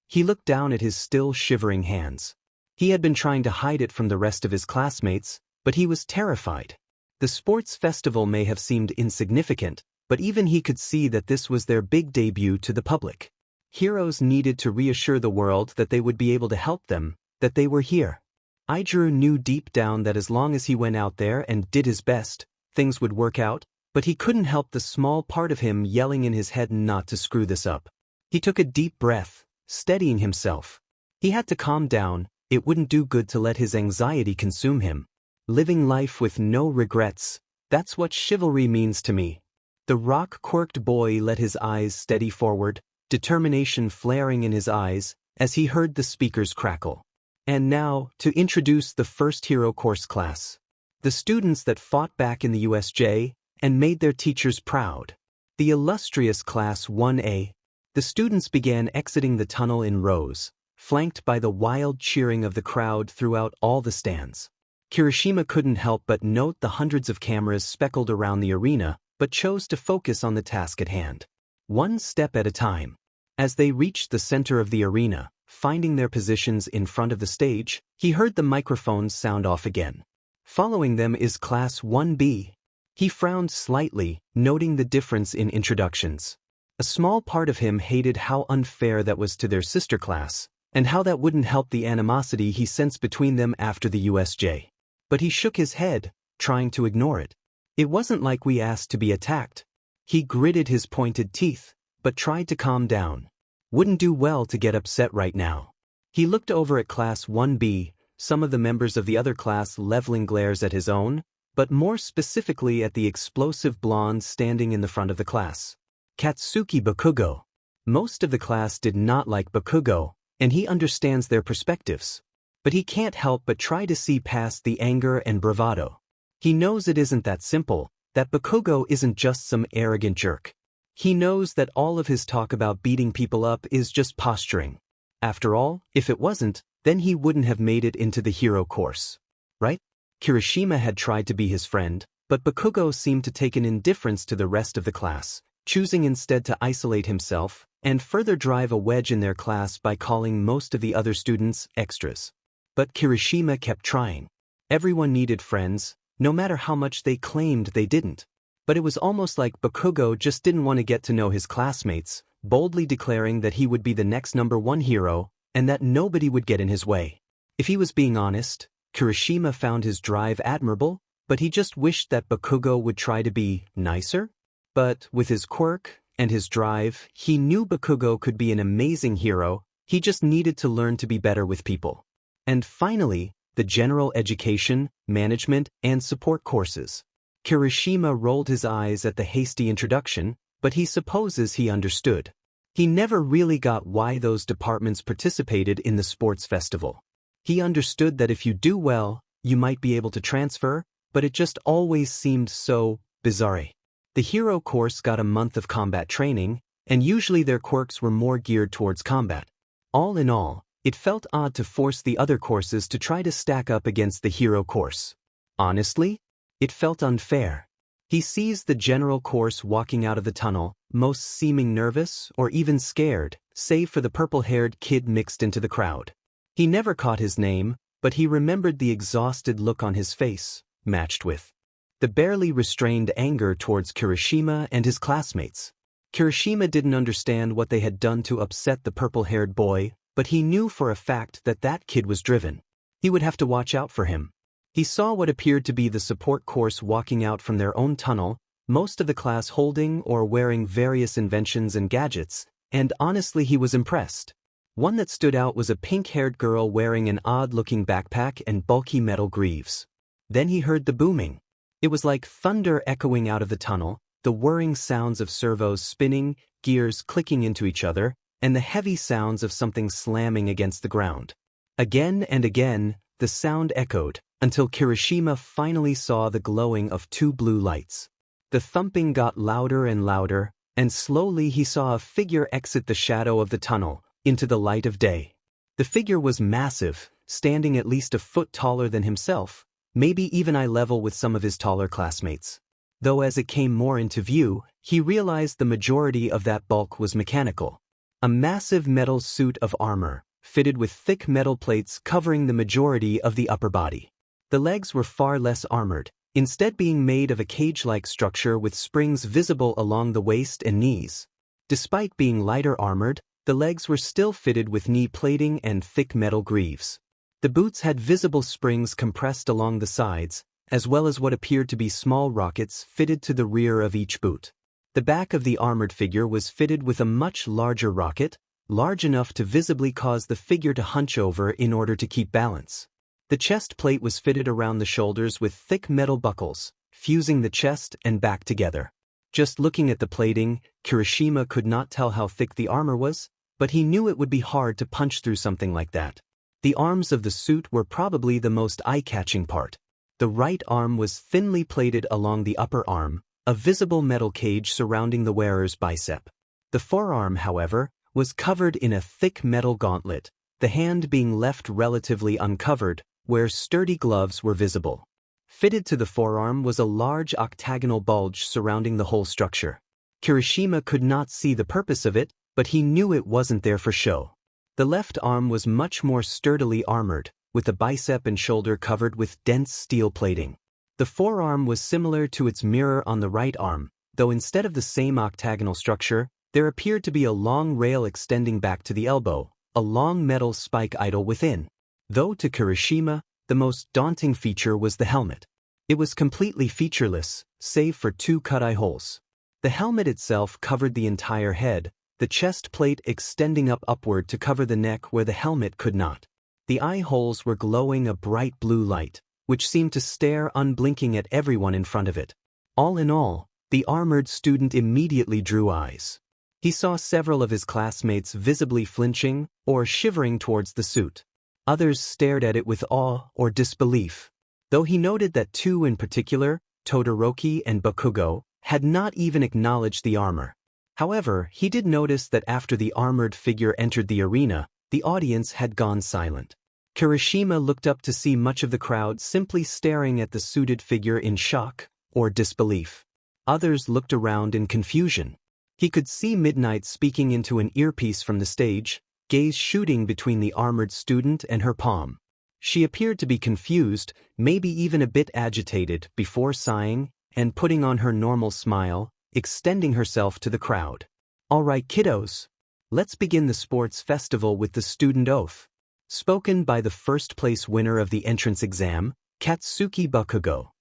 He looked down at his still shivering hands. He had been trying to hide it from the rest of his classmates, but he was terrified. The sports festival may have seemed insignificant, but even he could see that this was their big debut to the public. Heroes needed to reassure the world that they would be able to help them, that they were here. Izuku knew deep down that as long as he went out there and did his best, things would work out, but he couldn't help the small part of him yelling in his head not to screw this up. He took a deep breath, steadying himself. He had to calm down. It wouldn't do good to let his anxiety consume him. Living life with no regrets, that's what chivalry means to me. The rock-quirked boy let his eyes steady forward, determination flaring in his eyes, as he heard the speakers crackle. And now, to introduce the first hero course class. The students that fought back in the USJ and made their teachers proud. The illustrious Class 1A. The students began exiting the tunnel in rows, flanked by the wild cheering of the crowd throughout all the stands. Kirishima couldn't help but note the hundreds of cameras speckled around the arena, but chose to focus on the task at hand. One step at a time. As they reached the center of the arena, finding their positions in front of the stage, he heard the microphones sound off again. Following them is Class 1B. He frowned slightly, noting the difference in introductions. A small part of him hated how unfair that was to their sister class, and how that wouldn't help the animosity he sensed between them after the USJ. But he shook his head, trying to ignore it. It wasn't like we asked to be attacked. He gritted his pointed teeth, but tried to calm down. Wouldn't do well to get upset right now. He looked over at Class 1B, some of the members of the other class leveling glares at his own, but more specifically at the explosive blonde standing in the front of the class. Katsuki Bakugo. Most of the class did not like Bakugo, and he understands their perspectives. But he can't help but try to see past the anger and bravado. He knows it isn't that simple, that Bakugo isn't just some arrogant jerk. He knows that all of his talk about beating people up is just posturing. After all, if it wasn't, then he wouldn't have made it into the hero course. Right? Kirishima had tried to be his friend, but Bakugo seemed to take an indifference to the rest of the class, choosing instead to isolate himself and further drive a wedge in their class by calling most of the other students extras. But Kirishima kept trying. Everyone needed friends, no matter how much they claimed they didn't. But it was almost like Bakugo just didn't want to get to know his classmates, boldly declaring that he would be the next #1 hero, and that nobody would get in his way. If he was being honest, Kirishima found his drive admirable, but he just wished that Bakugo would try to be nicer. But with his quirk and his drive, he knew Bakugo could be an amazing hero. He just needed to learn to be better with people. And finally, the general education, management, and support courses. Kirishima rolled his eyes at the hasty introduction, but he supposes he understood. He never really got why those departments participated in the sports festival. He understood that if you do well, you might be able to transfer, but it just always seemed so bizarre. The hero course got a month of combat training, and usually their quirks were more geared towards combat. All in all, it felt odd to force the other courses to try to stack up against the hero course. Honestly, it felt unfair. He sees the general course walking out of the tunnel, most seeming nervous or even scared, save for the purple-haired kid mixed into the crowd. He never caught his name, but he remembered the exhausted look on his face, matched with the barely restrained anger towards Kirishima and his classmates. Kirishima didn't understand what they had done to upset the purple-haired boy, but he knew for a fact that that kid was driven. He would have to watch out for him. He saw what appeared to be the support course walking out from their own tunnel, most of the class holding or wearing various inventions and gadgets, and honestly he was impressed. One that stood out was a pink-haired girl wearing an odd-looking backpack and bulky metal greaves. Then he heard the booming. It was like thunder echoing out of the tunnel, the whirring sounds of servos spinning, gears clicking into each other, and the heavy sounds of something slamming against the ground. Again and again, the sound echoed, until Kirishima finally saw the glowing of 2 blue lights. The thumping got louder and louder, and slowly he saw a figure exit the shadow of the tunnel, into the light of day. The figure was massive, standing at least a foot taller than himself, maybe even eye level with some of his taller classmates. though as it came more into view, he realized the majority of that bulk was mechanical. A massive metal suit of armor, fitted with thick metal plates covering the majority of the upper body. The legs were far less armored, instead being made of a cage-like structure with springs visible along the waist and knees. Despite being lighter armored, the legs were still fitted with knee plating and thick metal greaves. The boots had visible springs compressed along the sides, as well as what appeared to be small rockets fitted to the rear of each boot. The back of the armored figure was fitted with a much larger rocket, large enough to visibly cause the figure to hunch over in order to keep balance. The chest plate was fitted around the shoulders with thick metal buckles, fusing the chest and back together. Just looking at the plating, Kirishima could not tell how thick the armor was, but he knew it would be hard to punch through something like that. The arms of the suit were probably the most eye-catching part. The right arm was thinly plated along the upper arm, a visible metal cage surrounding the wearer's bicep. The forearm, however, was covered in a thick metal gauntlet, the hand being left relatively uncovered, where sturdy gloves were visible. Fitted to the forearm was a large octagonal bulge surrounding the whole structure. Kirishima could not see the purpose of it, but he knew it wasn't there for show. The left arm was much more sturdily armored, with the bicep and shoulder covered with dense steel plating. The forearm was similar to its mirror on the right arm, though instead of the same octagonal structure, there appeared to be a long rail extending back to the elbow, a long metal spike idle within. Though to Kirishima, the most daunting feature was the helmet. It was completely featureless, save for 2 cut-eye holes. The helmet itself covered the entire head, the chest plate extending upward to cover the neck where the helmet could not. The eye holes were glowing a bright blue light, which seemed to stare unblinking at everyone in front of it. All in all, the armored student immediately drew eyes. He saw several of his classmates visibly flinching or shivering towards the suit. Others stared at it with awe or disbelief, though he noted that 2 in particular, Todoroki and Bakugo, had not even acknowledged the armor. However, he did notice that after the armored figure entered the arena, the audience had gone silent. Kirishima looked up to see much of the crowd simply staring at the suited figure in shock or disbelief. Others looked around in confusion. He could see Midnight speaking into an earpiece from the stage, gaze shooting between the armored student and her palm. She appeared to be confused, maybe even a bit agitated, before sighing and putting on her normal smile, extending herself to the crowd. "All right, kiddos. Let's begin the sports festival with the student oath." Spoken by the first-place winner of the entrance exam, Katsuki Bakugo.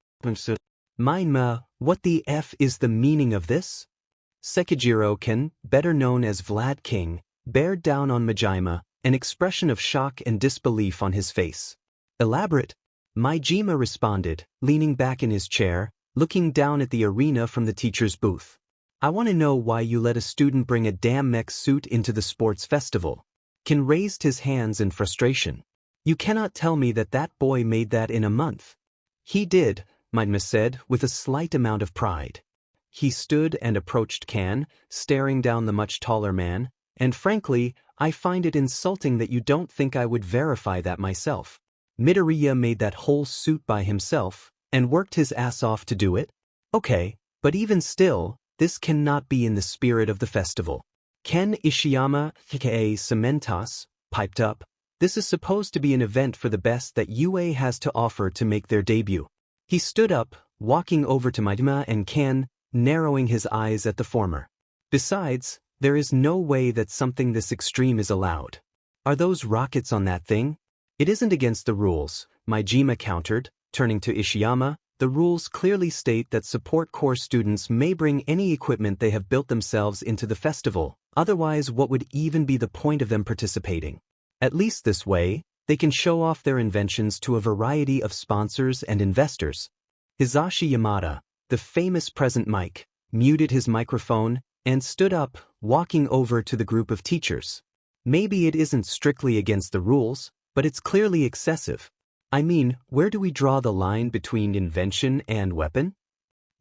"Minma, what the F is the meaning of this?" Sekijiro-ken, better known as Vlad King, bared down on Majima, an expression of shock and disbelief on his face. "Elaborate?" Majima responded, leaning back in his chair, looking down at the arena from the teacher's booth. "I want to know why you let a student bring a damn mech suit into the sports festival." Ken raised his hands in frustration. "You cannot tell me that that boy made that in a month." "He did," Majima said, with a slight amount of pride. He stood and approached Ken, staring down the much taller man, "And frankly, I find it insulting that you don't think I would verify that myself. Midoriya made that whole suit by himself, and worked his ass off to do it? Okay, but even still, this cannot be in the spirit of the festival." Ken Ishiyama, aka Cementos, piped up, "This is supposed to be an event for the best that UA has to offer to make their debut." He stood up, walking over to Majima and Ken, narrowing his eyes at the former. "Besides, there is no way that something this extreme is allowed. Are those rockets on that thing?" "It isn't against the rules," Majima countered, turning to Ishiyama. "The rules clearly state that support corps students may bring any equipment they have built themselves into the festival, otherwise what would even be the point of them participating? At least this way, they can show off their inventions to a variety of sponsors and investors." Hisashi Yamada, the famous present mic, muted his microphone and stood up, walking over to the group of teachers. "Maybe it isn't strictly against the rules, but it's clearly excessive. I mean, where do we draw the line between invention and weapon?"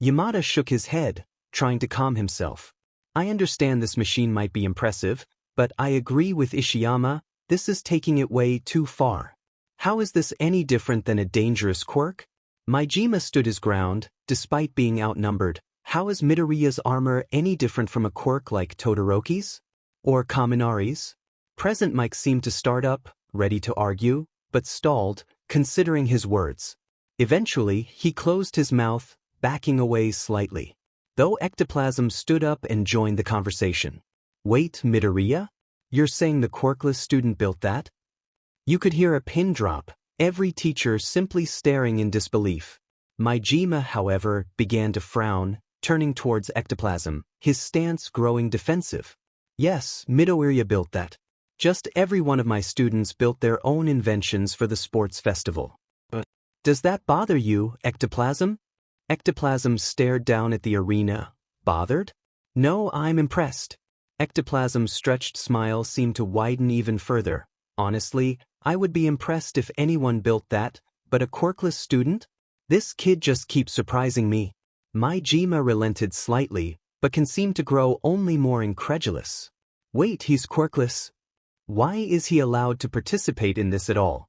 Yamada shook his head, trying to calm himself. "I understand this machine might be impressive, but I agree with Ishiyama, this is taking it way too far. How is this any different than a dangerous quirk?" Majima stood his ground, despite being outnumbered. How is Midoriya's armor any different from a quirk like Todoroki's? Or Kaminari's? Present Mike seemed to start up, ready to argue, but stalled, considering his words. Eventually, he closed his mouth, backing away slightly. Though Ectoplasm stood up and joined the conversation. Wait, Midoriya? You're saying the quirkless student built that? You could hear a pin drop, every teacher simply staring in disbelief. Majima, however, began to frown, turning towards Ectoplasm, his stance growing defensive. Yes, Midoriya built that. Just every one of my students built their own inventions for the sports festival. But does that bother you, Ectoplasm? Ectoplasm stared down at the arena. Bothered? No, I'm impressed. Ectoplasm's stretched smile seemed to widen even further. Honestly, I would be impressed if anyone built that, but a quirkless student? This kid just keeps surprising me. Majima relented slightly, but can seem to grow only more incredulous. Wait, he's quirkless? Why is he allowed to participate in this at all?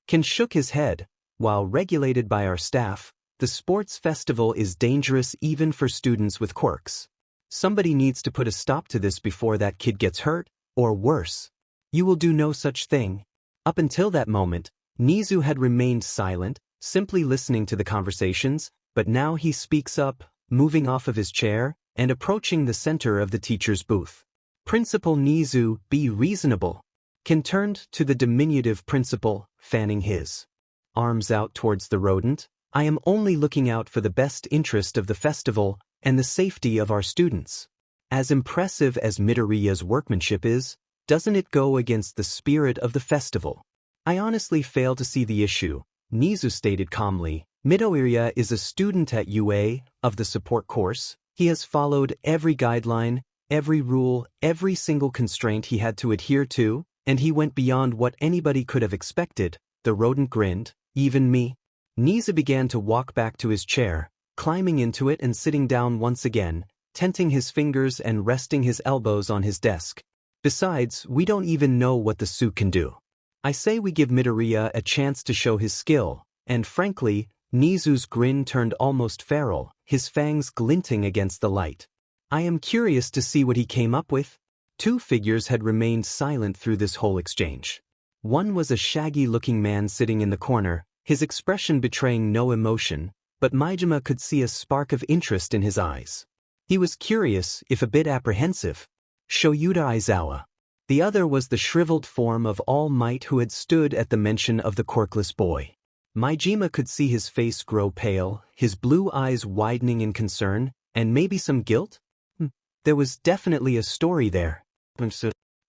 Ken shook his head. While regulated by our staff, the sports festival is dangerous even for students with quirks. Somebody needs to put a stop to this before that kid gets hurt, or worse. You will do no such thing. Up until that moment, Nizu had remained silent, simply listening to the conversations, but now he speaks up, moving off of his chair, and approaching the center of the teacher's booth. Principal Nizu, be reasonable. Ken turned to the diminutive principal, fanning his arms out towards the rodent. I am only looking out for the best interest of the festival and the safety of our students. As impressive as Midoriya's workmanship is, doesn't it go against the spirit of the festival? I honestly fail to see the issue, Nizu stated calmly. Midoriya is a student at UA, of the support course. He has followed every guideline, every rule, every single constraint he had to adhere to, and he went beyond what anybody could have expected. The rodent grinned. Even me. Nizu began to walk back to his chair, climbing into it and sitting down once again, tenting his fingers and resting his elbows on his desk. Besides, we don't even know what the suit can do. I say we give Midoriya a chance to show his skill, and frankly, Nizu's grin turned almost feral, his fangs glinting against the light. I am curious to see what he came up with. Two figures had remained silent through this whole exchange. One was a shaggy-looking man sitting in the corner, his expression betraying no emotion, but Majima could see a spark of interest in his eyes. He was curious, if a bit apprehensive. Shoyuta Aizawa. The other was the shriveled form of All Might who had stood at the mention of the quirkless boy. Majima could see his face grow pale, his blue eyes widening in concern, and maybe some guilt? There was definitely a story there.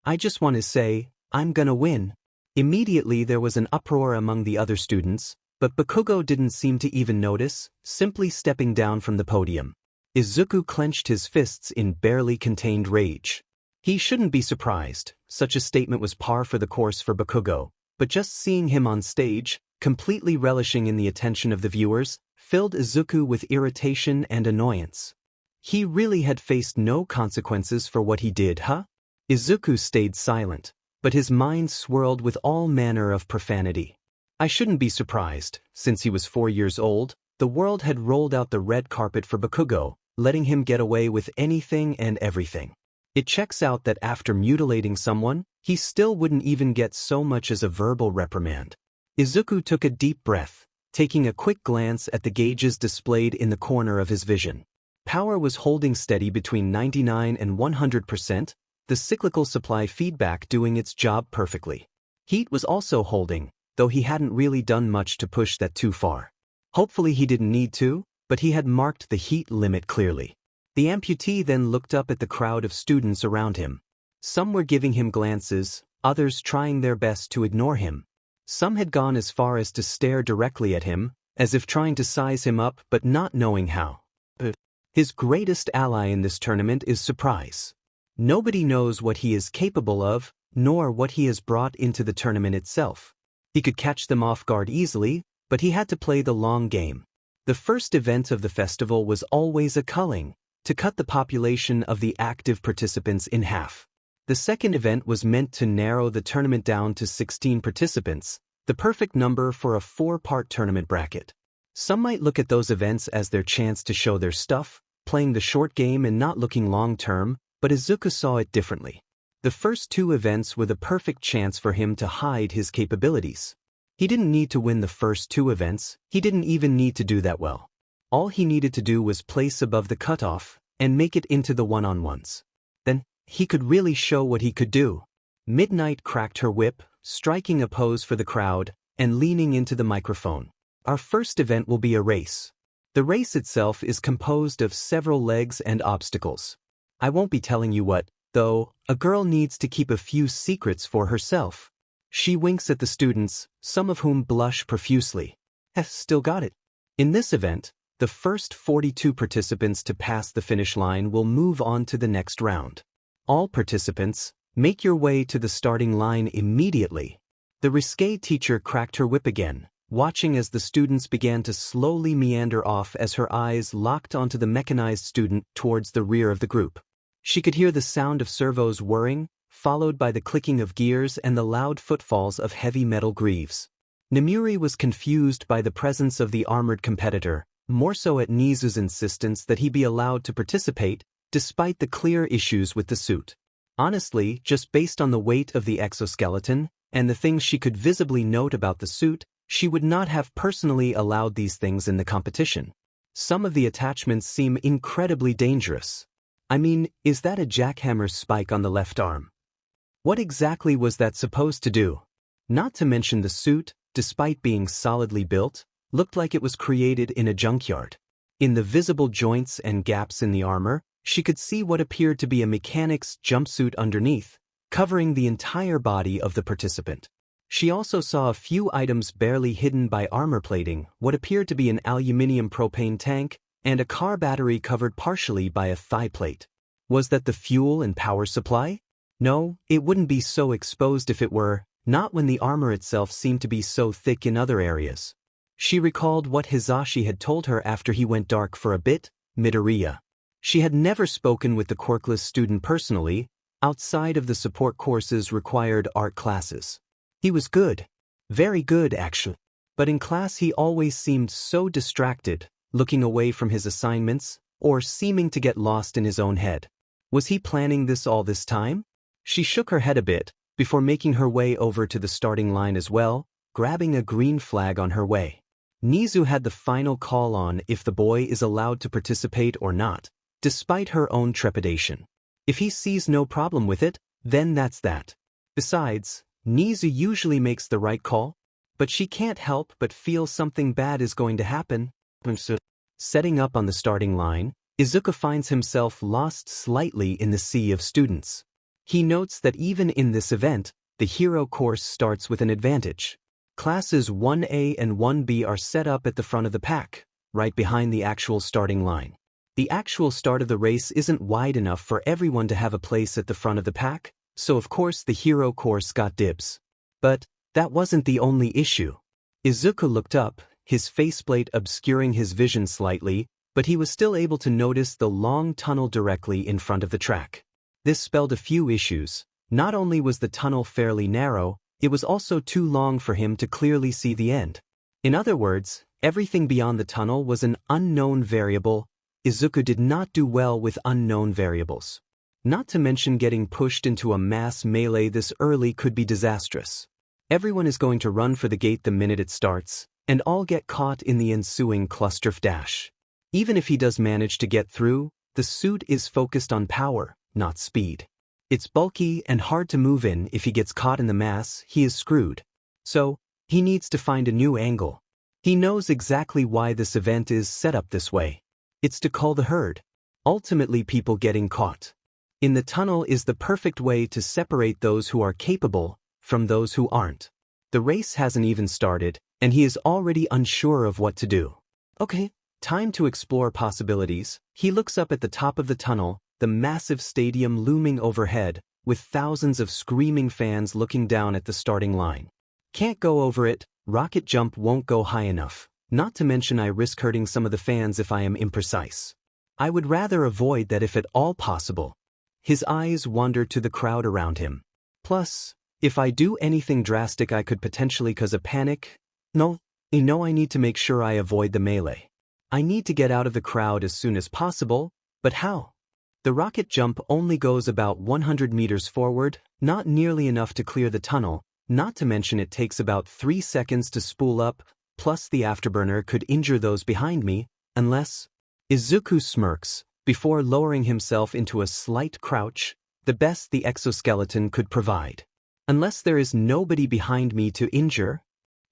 I just want to say, I'm gonna win. Immediately there was an uproar among the other students, but Bakugo didn't seem to even notice, simply stepping down from the podium. Izuku clenched his fists in barely contained rage. He shouldn't be surprised, such a statement was par for the course for Bakugo, but just seeing him on stage, completely relishing in the attention of the viewers, filled Izuku with irritation and annoyance. He really had faced no consequences for what he did, huh? Izuku stayed silent, but his mind swirled with all manner of profanity. I shouldn't be surprised, since he was 4 years old, the world had rolled out the red carpet for Bakugo, letting him get away with anything and everything. It checks out that after mutilating someone, he still wouldn't even get so much as a verbal reprimand. Izuku took a deep breath, taking a quick glance at the gauges displayed in the corner of his vision. Power was holding steady between 99 and 100%, the cyclical supply feedback doing its job perfectly. Heat was also holding, though he hadn't really done much to push that too far. Hopefully he didn't need to, but he had marked the heat limit clearly. The amputee then looked up at the crowd of students around him. Some were giving him glances, others trying their best to ignore him. Some had gone as far as to stare directly at him, as if trying to size him up but not knowing how. His greatest ally in this tournament is surprise. Nobody knows what he is capable of, nor what he has brought into the tournament itself. He could catch them off guard easily, but he had to play the long game. The first event of the festival was always a culling, to cut the population of the active participants in half. The second event was meant to narrow the tournament down to 16 participants, the perfect number for a 4-part tournament bracket. Some might look at those events as their chance to show their stuff, playing the short game and not looking long-term, but Izuku saw it differently. The first two events were the perfect chance for him to hide his capabilities. He didn't need to win the first two events, he didn't even need to do that well. All he needed to do was place above the cutoff and make it into the one-on-ones. Then, he could really show what he could do. Midnight cracked her whip, striking a pose for the crowd, and leaning into the microphone. Our first event will be a race. The race itself is composed of several legs and obstacles. I won't be telling you what, though, a girl needs to keep a few secrets for herself. She winks at the students, some of whom blush profusely. Still got it. In this event, the first 42 participants to pass the finish line will move on to the next round. All participants, make your way to the starting line immediately. The risque teacher cracked her whip again, watching as the students began to slowly meander off as her eyes locked onto the mechanized student towards the rear of the group. She could hear the sound of servos whirring, followed by the clicking of gears and the loud footfalls of heavy metal greaves. Nemuri was confused by the presence of the armored competitor, more so at Nizu's insistence that he be allowed to participate, despite the clear issues with the suit. Honestly, just based on the weight of the exoskeleton, and the things she could visibly note about the suit, she would not have personally allowed these things in the competition. Some of the attachments seem incredibly dangerous. I mean, is that a jackhammer spike on the left arm? What exactly was that supposed to do? Not to mention the suit, despite being solidly built, looked like it was created in a junkyard. In the visible joints and gaps in the armor, she could see what appeared to be a mechanic's jumpsuit underneath, covering the entire body of the participant. She also saw a few items barely hidden by armor plating, what appeared to be an aluminium propane tank, and a car battery covered partially by a thigh plate. Was that the fuel and power supply? No, it wouldn't be so exposed if it were, not when the armor itself seemed to be so thick in other areas. She recalled what Hisashi had told her after he went dark for a bit, Midoriya. She had never spoken with the quirkless student personally, outside of the support course's required art classes. He was good. Very good, actually. But in class he always seemed so distracted, looking away from his assignments, or seeming to get lost in his own head. Was he planning this all this time? She shook her head a bit, before making her way over to the starting line as well, grabbing a green flag on her way. Nizu had the final call on if the boy is allowed to participate or not, despite her own trepidation. If he sees no problem with it, then that's that. Besides, Nizu usually makes the right call, but she can't help but feel something bad is going to happen. Setting up on the starting line, Izuku finds himself lost slightly in the sea of students. He notes that even in this event, the hero course starts with an advantage. Classes 1A and 1B are set up at the front of the pack, right behind the actual starting line. The actual start of the race isn't wide enough for everyone to have a place at the front of the pack, so of course the hero course got dibs. But that wasn't the only issue. Izuku looked up, his faceplate obscuring his vision slightly, but he was still able to notice the long tunnel directly in front of the track. This spelled a few issues. Not only was the tunnel fairly narrow, it was also too long for him to clearly see the end. In other words, everything beyond the tunnel was an unknown variable. Izuku did not do well with unknown variables. Not to mention getting pushed into a mass melee this early could be disastrous. Everyone is going to run for the gate the minute it starts, and all get caught in the ensuing cluster dash. Even if he does manage to get through, the suit is focused on power, not speed. It's bulky and hard to move in. If he gets caught in the mass, he is screwed. So, he needs to find a new angle. He knows exactly why this event is set up this way. It's to cull the herd. Ultimately people getting caught. In the tunnel is the perfect way to separate those who are capable from those who aren't. The race hasn't even started, and he is already unsure of what to do. Okay, time to explore possibilities. He looks up at the top of the tunnel, the massive stadium looming overhead, with thousands of screaming fans looking down at the starting line. Can't go over it, rocket jump won't go high enough. Not to mention I risk hurting some of the fans if I am imprecise. I would rather avoid that if at all possible. His eyes wandered to the crowd around him. Plus, if I do anything drastic I could potentially cause a panic. No, You know I need to make sure I avoid the melee. I need to get out of the crowd as soon as possible, but how? The rocket jump only goes about 100 meters forward, not nearly enough to clear the tunnel, not to mention it takes about 3 seconds to spool up, plus the afterburner could injure those behind me, unless… Izuku smirks, before lowering himself into a slight crouch, the best the exoskeleton could provide. Unless there is nobody behind me to injure?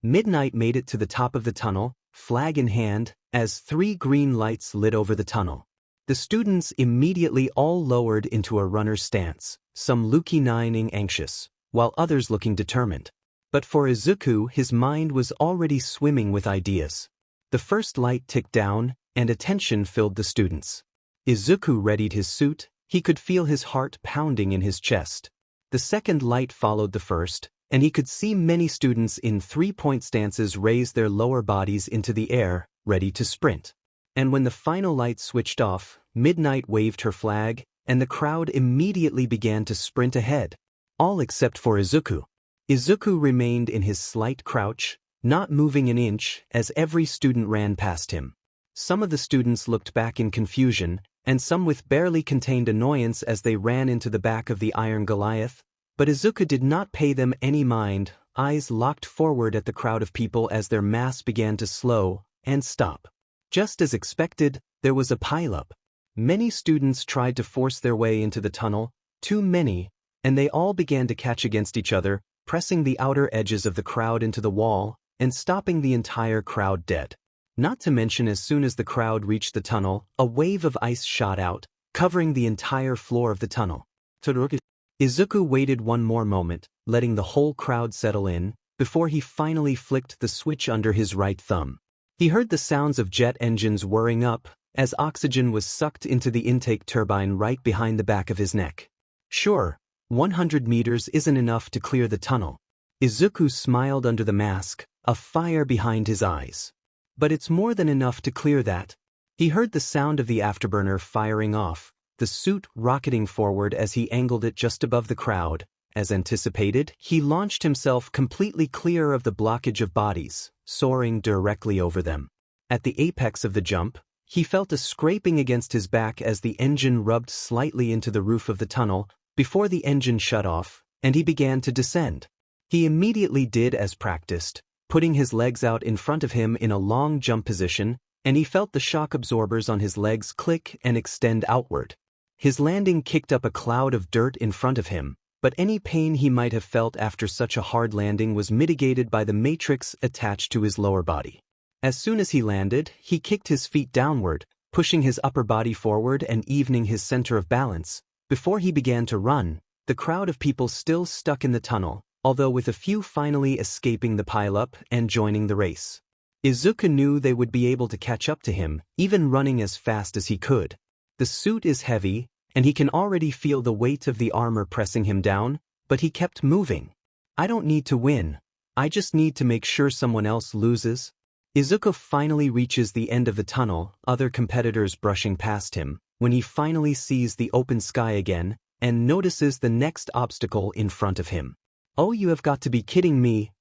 Midnight made it to the top of the tunnel, flag in hand, as 3 green lights lit over the tunnel. The students immediately all lowered into a runner's stance, some looking anxious, while others looking determined. But for Izuku, his mind was already swimming with ideas. The first light ticked down, and attention filled the students. Izuku readied his suit, he could feel his heart pounding in his chest. The second light followed the first, and he could see many students in 3-point stances raise their lower bodies into the air, ready to sprint. And when the final light switched off, Midnight waved her flag, and the crowd immediately began to sprint ahead. All except for Izuku. Izuku remained in his slight crouch, not moving an inch, as every student ran past him. Some of the students looked back in confusion, and some with barely contained annoyance as they ran into the back of the Iron Goliath, but Izuku did not pay them any mind, eyes locked forward at the crowd of people as their mass began to slow and stop. Just as expected, there was a pileup. Many students tried to force their way into the tunnel, too many, and they all began to catch against each other, pressing the outer edges of the crowd into the wall and stopping the entire crowd dead. Not to mention, as soon as the crowd reached the tunnel, a wave of ice shot out, covering the entire floor of the tunnel. Todoroki. Izuku waited one more moment, letting the whole crowd settle in, before he finally flicked the switch under his right thumb. He heard the sounds of jet engines whirring up, as oxygen was sucked into the intake turbine right behind the back of his neck. Sure, 100 meters isn't enough to clear the tunnel. Izuku smiled under the mask, a fire behind his eyes. But it's more than enough to clear that. He heard the sound of the afterburner firing off, the suit rocketing forward as he angled it just above the crowd. As anticipated, he launched himself completely clear of the blockage of bodies, soaring directly over them. At the apex of the jump, he felt a scraping against his back as the engine rubbed slightly into the roof of the tunnel, before the engine shut off, and he began to descend. He immediately did as practiced, putting his legs out in front of him in a long jump position, and he felt the shock absorbers on his legs click and extend outward. His landing kicked up a cloud of dirt in front of him, but any pain he might have felt after such a hard landing was mitigated by the matrix attached to his lower body. As soon as he landed, he kicked his feet downward, pushing his upper body forward and evening his center of balance. Before he began to run, the crowd of people still stuck in the tunnel, although with a few finally escaping the pileup and joining the race. Izuku knew they would be able to catch up to him, even running as fast as he could. The suit is heavy, and he can already feel the weight of the armor pressing him down, but he kept moving. I don't need to win. I just need to make sure someone else loses. Izuku finally reaches the end of the tunnel, other competitors brushing past him, when he finally sees the open sky again, and notices the next obstacle in front of him. Oh, you have got to be kidding me.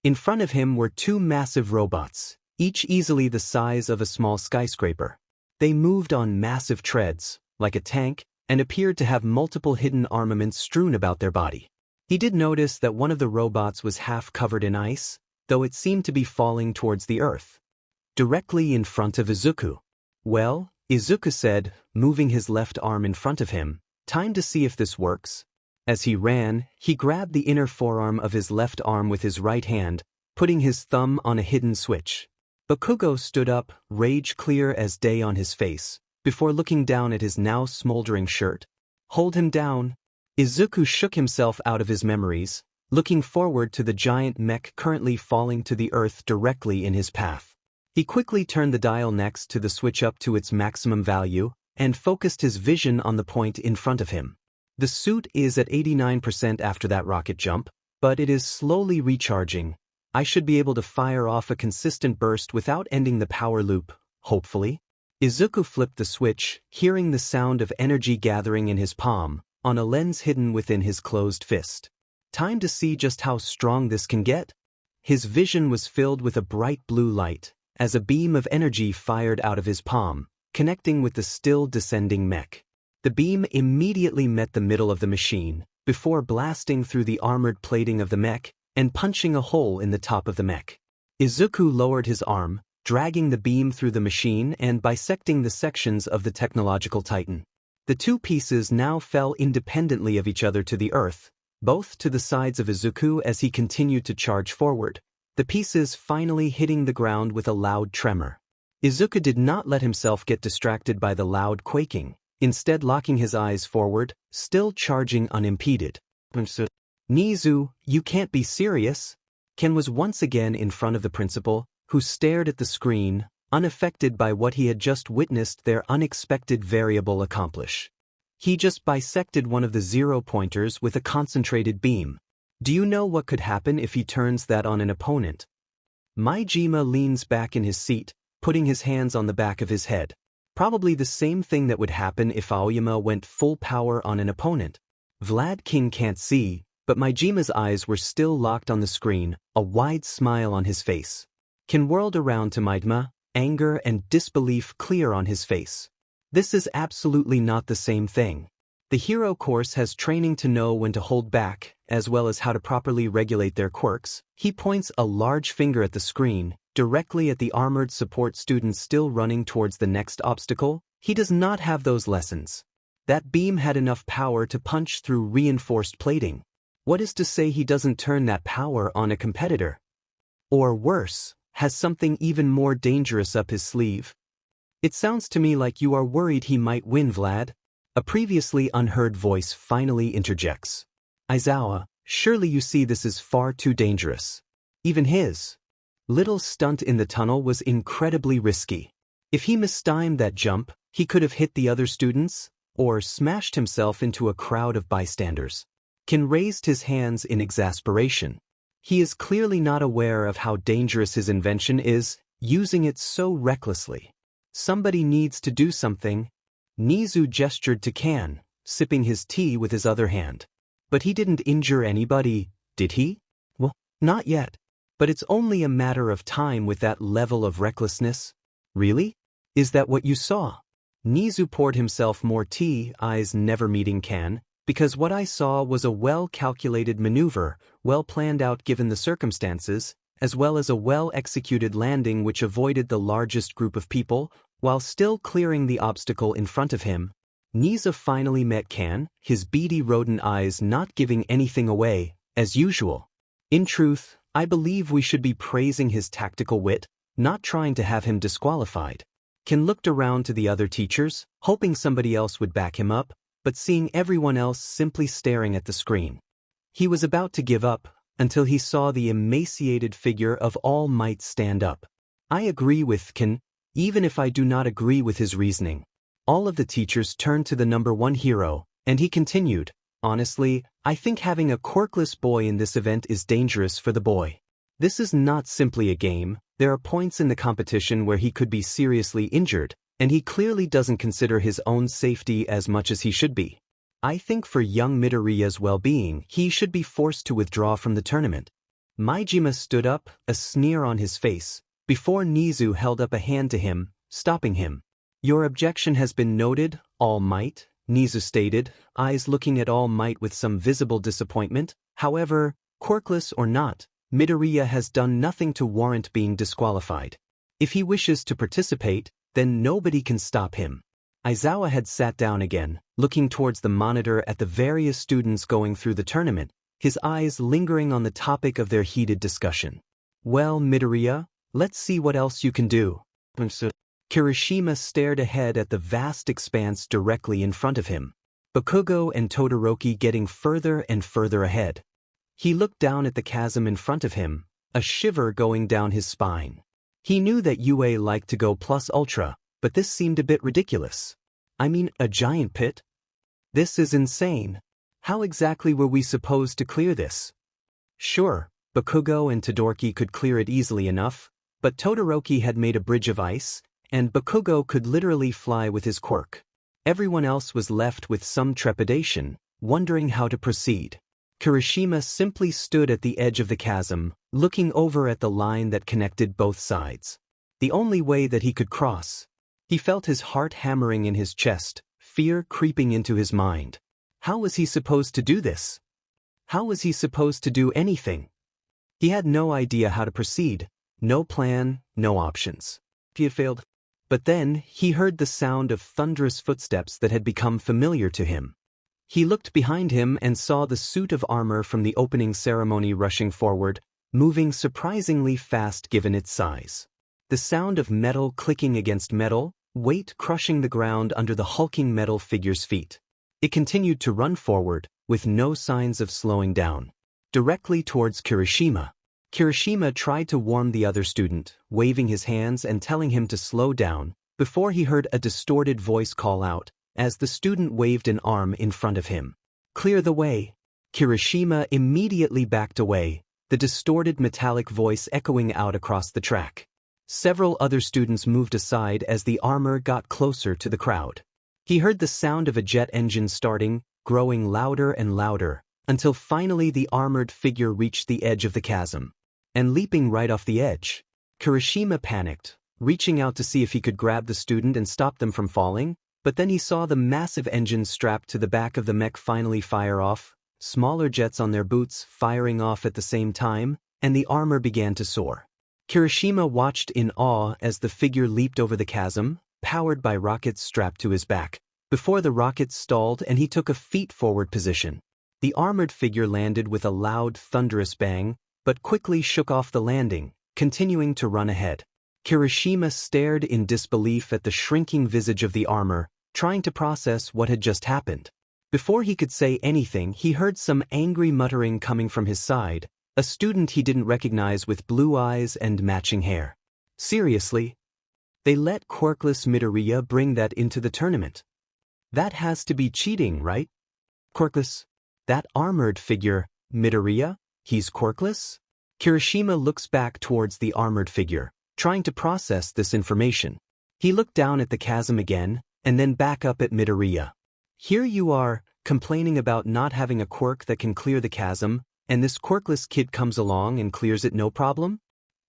In front of him were 2 massive robots, each easily the size of a small skyscraper. They moved on massive treads, like a tank, and appeared to have multiple hidden armaments strewn about their body. He did notice that one of the robots was half covered in ice, though it seemed to be falling towards the earth, directly in front of Izuku. Well, Izuku said, moving his left arm in front of him, time to see if this works. As he ran, he grabbed the inner forearm of his left arm with his right hand, putting his thumb on a hidden switch. Bakugo stood up, rage clear as day on his face, before looking down at his now smoldering shirt. Hold him down. Izuku shook himself out of his memories, looking forward to the giant mech currently falling to the earth directly in his path. He quickly turned the dial next to the switch up to its maximum value, and focused his vision on the point in front of him. The suit is at 89% after that rocket jump, but it is slowly recharging. I should be able to fire off a consistent burst without ending the power loop, hopefully. Izuku flipped the switch, hearing the sound of energy gathering in his palm, on a lens hidden within his closed fist. Time to see just how strong this can get. his vision was filled with a bright blue light, as a beam of energy fired out of his palm, connecting with the still descending mech. The beam immediately met the middle of the machine, before blasting through the armored plating of the mech and punching a hole in the top of the mech. Izuku lowered his arm, dragging the beam through the machine and bisecting the sections of the technological titan. The two pieces now fell independently of each other to the earth, both to the sides of Izuku as he continued to charge forward, the pieces finally hitting the ground with a loud tremor. Izuku did not let himself get distracted by the loud quaking, instead locking his eyes forward, still charging unimpeded. Nizu, you can't be serious. Ken was once again in front of the principal, who stared at the screen, unaffected by what he had just witnessed their unexpected variable accomplish. He just bisected one of the 0-pointers with a concentrated beam. Do you know what could happen if he turns that on an opponent? Maijima leans back in his seat, putting his hands on the back of his head. Probably the same thing that would happen if Aoyama went full power on an opponent. Vlad King can't see, but Maijima's eyes were still locked on the screen, a wide smile on his face. Ken whirled around to Maijima, anger and disbelief clear on his face. This is absolutely not the same thing. The hero course has training to know when to hold back, as well as how to properly regulate their quirks. He points a large finger at the screen, directly at the armored support student still running towards the next obstacle. He does not have those lessons. That beam had enough power to punch through reinforced plating. What is to say he doesn't turn that power on a competitor? Or worse, has something even more dangerous up his sleeve? It sounds to me like you are worried he might win, Vlad. A previously unheard voice finally interjects. Aizawa, surely you see this is far too dangerous. Even his little stunt in the tunnel was incredibly risky. If he mistimed that jump, he could have hit the other students, or smashed himself into a crowd of bystanders. Ken raised his hands in exasperation. He is clearly not aware of how dangerous his invention is, using it so recklessly. Somebody needs to do something. Nizu gestured to Kan, sipping his tea with his other hand. But he didn't injure anybody, did he? Well, not yet. But it's only a matter of time with that level of recklessness. Really? Is that what you saw? Nizu poured himself more tea, eyes never meeting Kan, because what I saw was a well-calculated maneuver, well planned out given the circumstances, as well as a well-executed landing which avoided the largest group of people, while still clearing the obstacle in front of him. Nizu finally met Kan, his beady rodent eyes not giving anything away, as usual. In truth, I believe we should be praising his tactical wit, not trying to have him disqualified. Kan looked around to the other teachers, hoping somebody else would back him up, but seeing everyone else simply staring at the screen. He was about to give up, until he saw the emaciated figure of All Might stand up. I agree with Kan, even if I do not agree with his reasoning. All of the teachers turned to the #1 hero, and he continued, honestly, I think having a quirkless boy in this event is dangerous for the boy. This is not simply a game, there are points in the competition where he could be seriously injured, and he clearly doesn't consider his own safety as much as he should be. I think for young Midoriya's well-being, he should be forced to withdraw from the tournament. Maijima stood up, a sneer on his face, before Nizu held up a hand to him, stopping him. Your objection has been noted, All Might, Nizu stated, eyes looking at All Might with some visible disappointment. However, quirkless or not, Midoriya has done nothing to warrant being disqualified. If he wishes to participate, then nobody can stop him. Aizawa had sat down again, looking towards the monitor at the various students going through the tournament, his eyes lingering on the topic of their heated discussion. Well, Midoriya, let's see what else you can do. Kirishima stared ahead at the vast expanse directly in front of him. Bakugo and Todoroki getting further and further ahead. He looked down at the chasm in front of him, a shiver going down his spine. He knew that UA liked to go plus ultra, but this seemed a bit ridiculous. I mean, a giant pit? This is insane. How exactly were we supposed to clear this? Sure, Bakugo and Todoroki could clear it easily enough, but Todoroki had made a bridge of ice, and Bakugo could literally fly with his quirk. Everyone else was left with some trepidation, wondering how to proceed. Kirishima simply stood at the edge of the chasm, looking over at the line that connected both sides. The only way that he could cross. He felt his heart hammering in his chest, fear creeping into his mind. How was he supposed to do this? How was he supposed to do anything? He had no idea how to proceed, no plan, no options. He had failed. But then, he heard the sound of thunderous footsteps that had become familiar to him. He looked behind him and saw the suit of armor from the opening ceremony rushing forward, moving surprisingly fast given its size. The sound of metal clicking against metal, weight crushing the ground under the hulking metal figure's feet. It continued to run forward, with no signs of slowing down. Directly towards Kirishima. Kirishima tried to warn the other student, waving his hands and telling him to slow down, before he heard a distorted voice call out, as the student waved an arm in front of him. "Clear the way." Kirishima immediately backed away, the distorted metallic voice echoing out across the track. Several other students moved aside as the armor got closer to the crowd. He heard the sound of a jet engine starting, growing louder and louder, until finally the armored figure reached the edge of the chasm. And leaping right off the edge, Kirishima panicked, reaching out to see if he could grab the student and stop them from falling, but then he saw the massive engine strapped to the back of the mech finally fire off, smaller jets on their boots firing off at the same time, and the armor began to soar. Kirishima watched in awe as the figure leaped over the chasm, powered by rockets strapped to his back, before the rockets stalled and he took a feet-forward position. The armored figure landed with a loud, thunderous bang, but quickly shook off the landing, continuing to run ahead. Kirishima stared in disbelief at the shrinking visage of the armor, trying to process what had just happened. Before he could say anything, he heard some angry muttering coming from his side, a student he didn't recognize with blue eyes and matching hair. Seriously? They let quirkless Midoriya bring that into the tournament. That has to be cheating, right? Quirkless? That armored figure, Midoriya? He's quirkless? Kirishima looks back towards the armored figure, trying to process this information. He looked down at the chasm again, and then back up at Midoriya. Here you are, complaining about not having a quirk that can clear the chasm, and this quirkless kid comes along and clears it no problem?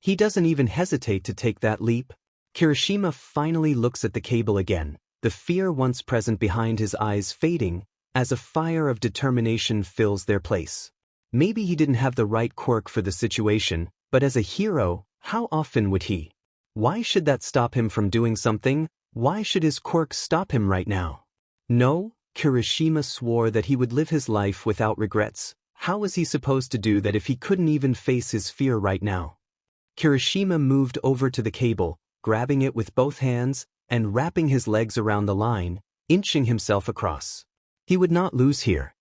He doesn't even hesitate to take that leap. Kirishima finally looks at the cable again, the fear once present behind his eyes fading, as a fire of determination fills their place. Maybe he didn't have the right quirk for the situation, but as a hero, how often would he? Why should that stop him from doing something? Why should his quirk stop him right now? No, Kirishima swore that he would live his life without regrets. How was he supposed to do that if he couldn't even face his fear right now? Kirishima moved over to the cable, grabbing it with both hands, and wrapping his legs around the line, inching himself across. He would not lose here.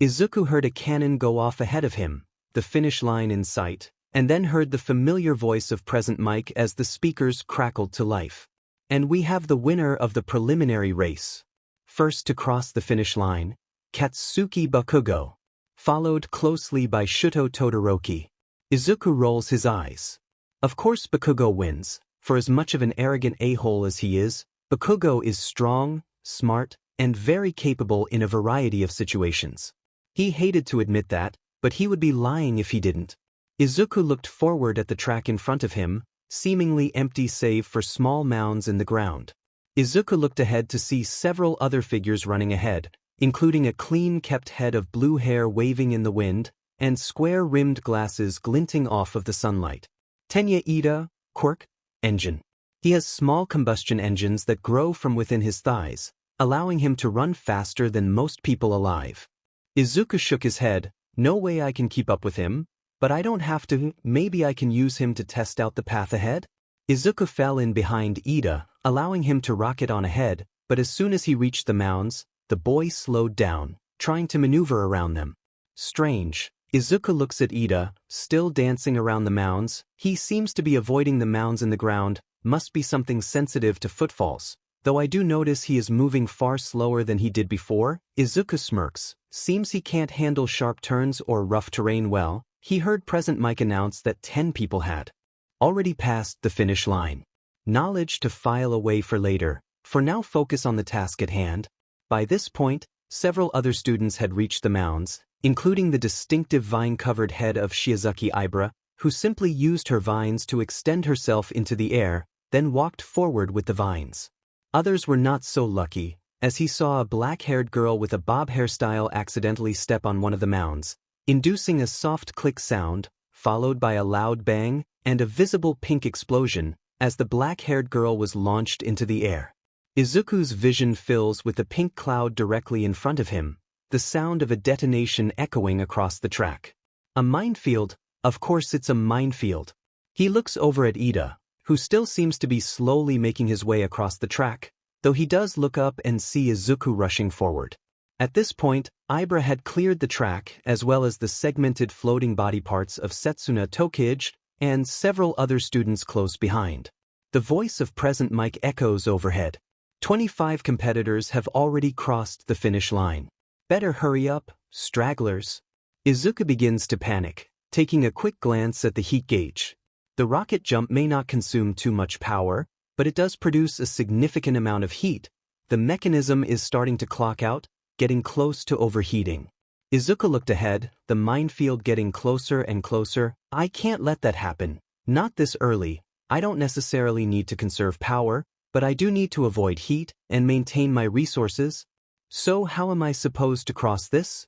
Izuku heard a cannon go off ahead of him, the finish line in sight, and then heard the familiar voice of Present Mike as the speakers crackled to life. And we have the winner of the preliminary race. First to cross the finish line, Katsuki Bakugo, followed closely by Shuto Todoroki. Izuku rolls his eyes. Of course Bakugo wins. For as much of an arrogant a-hole as he is, Bakugo is strong, smart, and very capable in a variety of situations. He hated to admit that, but he would be lying if he didn't. Izuku looked forward at the track in front of him, seemingly empty save for small mounds in the ground. Izuku looked ahead to see several other figures running ahead, including a clean-kept head of blue hair waving in the wind, and square-rimmed glasses glinting off of the sunlight. Tenya Ida, quirk, engine. He has small combustion engines that grow from within his thighs, allowing him to run faster than most people alive. Izuku shook his head. No way I can keep up with him, but I don't have to. Maybe I can use him to test out the path ahead? Izuku fell in behind Ida, allowing him to rocket on ahead, but as soon as he reached the mounds, the boy slowed down, trying to maneuver around them. Strange. Izuku looks at Ida, still dancing around the mounds. He seems to be avoiding the mounds in the ground, must be something sensitive to footfalls. Though I do notice he is moving far slower than he did before. Izuku smirks. Seems he can't handle sharp turns or rough terrain well. He heard Present Mike announce that 10 people had already passed the finish line. Knowledge to file away for later. For now focus on the task at hand. By this point, several other students had reached the mounds, including the distinctive vine-covered head of Shizuki Ibra, who simply used her vines to extend herself into the air, then walked forward with the vines. Others were not so lucky, as he saw a black-haired girl with a bob hairstyle accidentally step on one of the mounds, inducing a soft click sound, followed by a loud bang, and a visible pink explosion, as the black-haired girl was launched into the air. Izuku's vision fills with the pink cloud directly in front of him, the sound of a detonation echoing across the track. A minefield? Of course it's a minefield. He looks over at Ida, who still seems to be slowly making his way across the track, though he does look up and see Izuku rushing forward. At this point, Ibra had cleared the track as well as the segmented floating body parts of Setsuna Tokige and several other students close behind. The voice of present Mike echoes overhead. 25 competitors have already crossed the finish line. Better hurry up, stragglers. Izuku begins to panic, taking a quick glance at the heat gauge. The rocket jump may not consume too much power, but it does produce a significant amount of heat. The mechanism is starting to clock out, getting close to overheating. Izuku looked ahead, the minefield getting closer and closer. I can't let that happen. Not this early. I don't necessarily need to conserve power, but I do need to avoid heat and maintain my resources. So how am I supposed to cross this?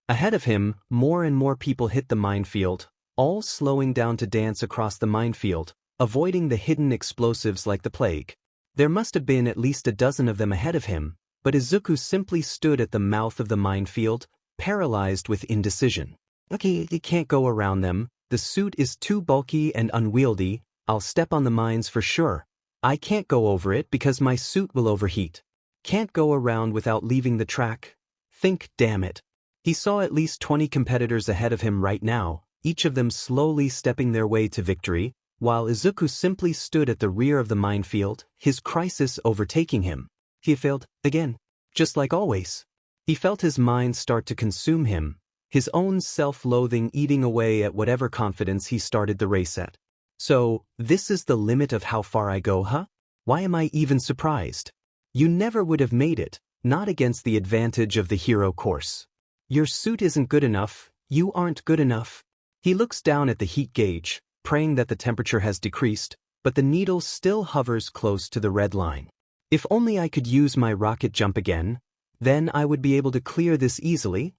Ahead of him, more and more people hit the minefield, all slowing down to dance across the minefield, avoiding the hidden explosives like the plague. There must have been at least a dozen of them ahead of him, but Izuku simply stood at the mouth of the minefield, paralyzed with indecision. Okay, he can't go around them. The suit is too bulky and unwieldy. I'll step on the mines for sure. I can't go over it because my suit will overheat. Can't go around without leaving the track. Think, damn it. He saw at least 20 competitors ahead of him right now, each of them slowly stepping their way to victory, while Izuku simply stood at the rear of the minefield, his crisis overtaking him. He failed, again, just like always. He felt his mind start to consume him, his own self-loathing eating away at whatever confidence he started the race at. So, this is the limit of how far I go, huh? Why am I even surprised? You never would have made it, not against the advantage of the hero course. Your suit isn't good enough, you aren't good enough. He looks down at the heat gauge, praying that the temperature has decreased, but the needle still hovers close to the red line. If only I could use my rocket jump again, then I would be able to clear this easily.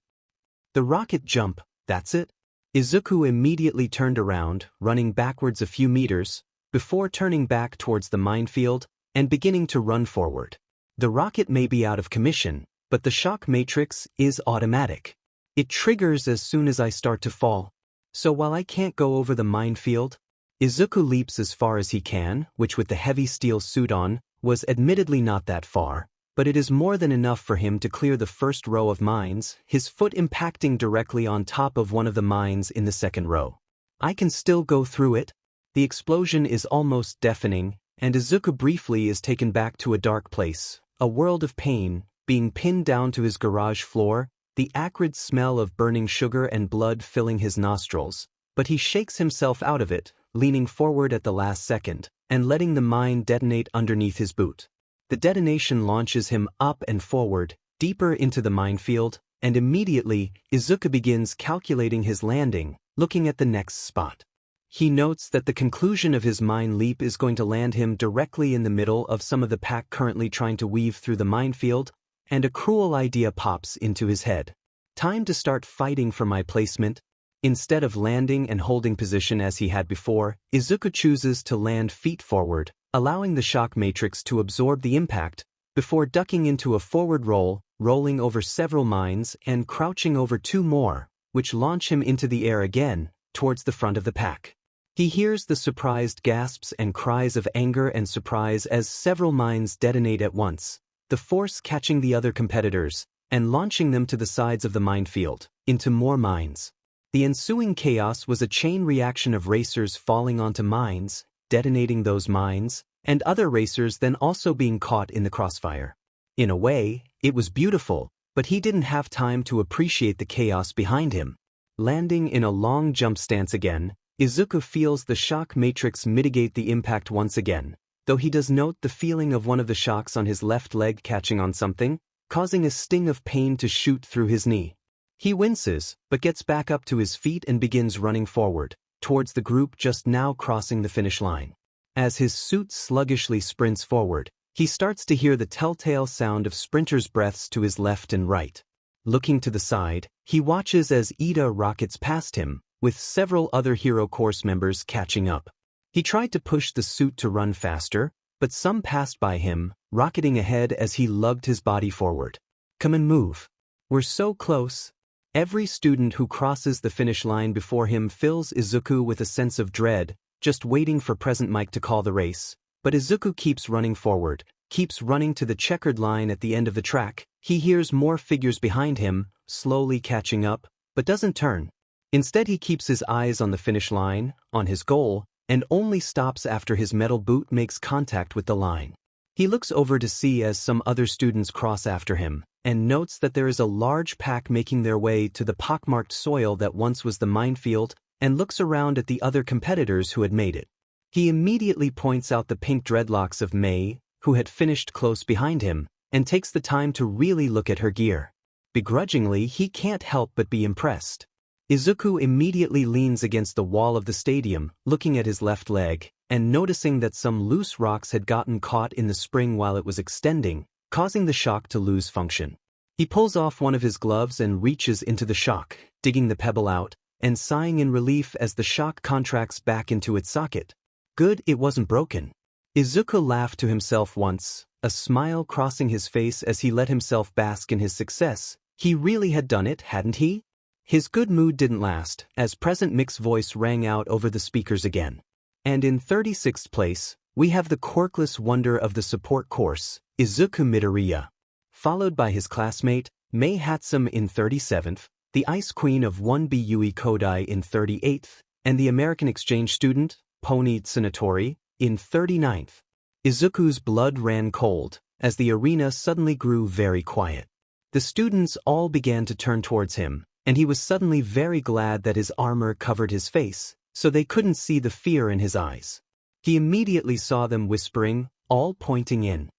The rocket jump, that's it. Izuku immediately turned around, running backwards a few meters, before turning back towards the minefield and beginning to run forward. The rocket may be out of commission, but the shock matrix is automatic. It triggers as soon as I start to fall. So while I can't go over the minefield, Izuku leaps as far as he can, which with the heavy steel suit on, was admittedly not that far, but it is more than enough for him to clear the first row of mines, his foot impacting directly on top of one of the mines in the second row. I can still go through it. The explosion is almost deafening, and Izuku briefly is taken back to a dark place, a world of pain, being pinned down to his garage floor, the acrid smell of burning sugar and blood filling his nostrils, but he shakes himself out of it, leaning forward at the last second, and letting the mine detonate underneath his boot. The detonation launches him up and forward, deeper into the minefield, and immediately, Izuku begins calculating his landing, looking at the next spot. He notes that the conclusion of his mine leap is going to land him directly in the middle of some of the pack currently trying to weave through the minefield, and a cruel idea pops into his head. Time to start fighting for my placement. Instead of landing and holding position as he had before, Izuku chooses to land feet forward, allowing the shock matrix to absorb the impact, before ducking into a forward roll, rolling over several mines and crouching over two more, which launch him into the air again, towards the front of the pack. He hears the surprised gasps and cries of anger and surprise as several mines detonate at once, the force catching the other competitors, and launching them to the sides of the minefield, into more mines. The ensuing chaos was a chain reaction of racers falling onto mines, detonating those mines, and other racers then also being caught in the crossfire. In a way, it was beautiful, but he didn't have time to appreciate the chaos behind him. Landing in a long jump stance again, Izuku feels the shock matrix mitigate the impact once again, though he does note the feeling of one of the shocks on his left leg catching on something, causing a sting of pain to shoot through his knee. He winces, but gets back up to his feet and begins running forward, towards the group just now crossing the finish line. As his suit sluggishly sprints forward, he starts to hear the telltale sound of sprinters' breaths to his left and right. Looking to the side, he watches as Ida rockets past him, with several other Hero Course members catching up. He tried to push the suit to run faster, but some passed by him, rocketing ahead as he lugged his body forward. Come and move. We're so close. Every student who crosses the finish line before him fills Izuku with a sense of dread, just waiting for Present Mike to call the race. But Izuku keeps running forward, keeps running to the checkered line at the end of the track. He hears more figures behind him, slowly catching up, but doesn't turn. Instead he keeps his eyes on the finish line, on his goal, and only stops after his metal boot makes contact with the line. He looks over to see as some other students cross after him, and notes that there is a large pack making their way to the pockmarked soil that once was the minefield, and looks around at the other competitors who had made it. He immediately points out the pink dreadlocks of Mei, who had finished close behind him, and takes the time to really look at her gear. Begrudgingly, he can't help but be impressed. Izuku immediately leans against the wall of the stadium, looking at his left leg, and noticing that some loose rocks had gotten caught in the spring while it was extending, causing the shock to lose function. He pulls off one of his gloves and reaches into the shock, digging the pebble out, and sighing in relief as the shock contracts back into its socket. Good it wasn't broken. Izuku laughed to himself once, a smile crossing his face as he let himself bask in his success. He really had done it, hadn't he? His good mood didn't last, as Present Mick's voice rang out over the speakers again. And in 36th place, we have the quirkless wonder of the support course, Izuku Midoriya. Followed by his classmate, Mei Hatsum in 37th, the Ice Queen of 1B Yui Kodai in 38th, and the American exchange student, Pony Tsunatori, in 39th. Izuku's blood ran cold, as the arena suddenly grew very quiet. The students all began to turn towards him, and he was suddenly very glad that his armor covered his face, so they couldn't see the fear in his eyes. He immediately saw them whispering, all pointing in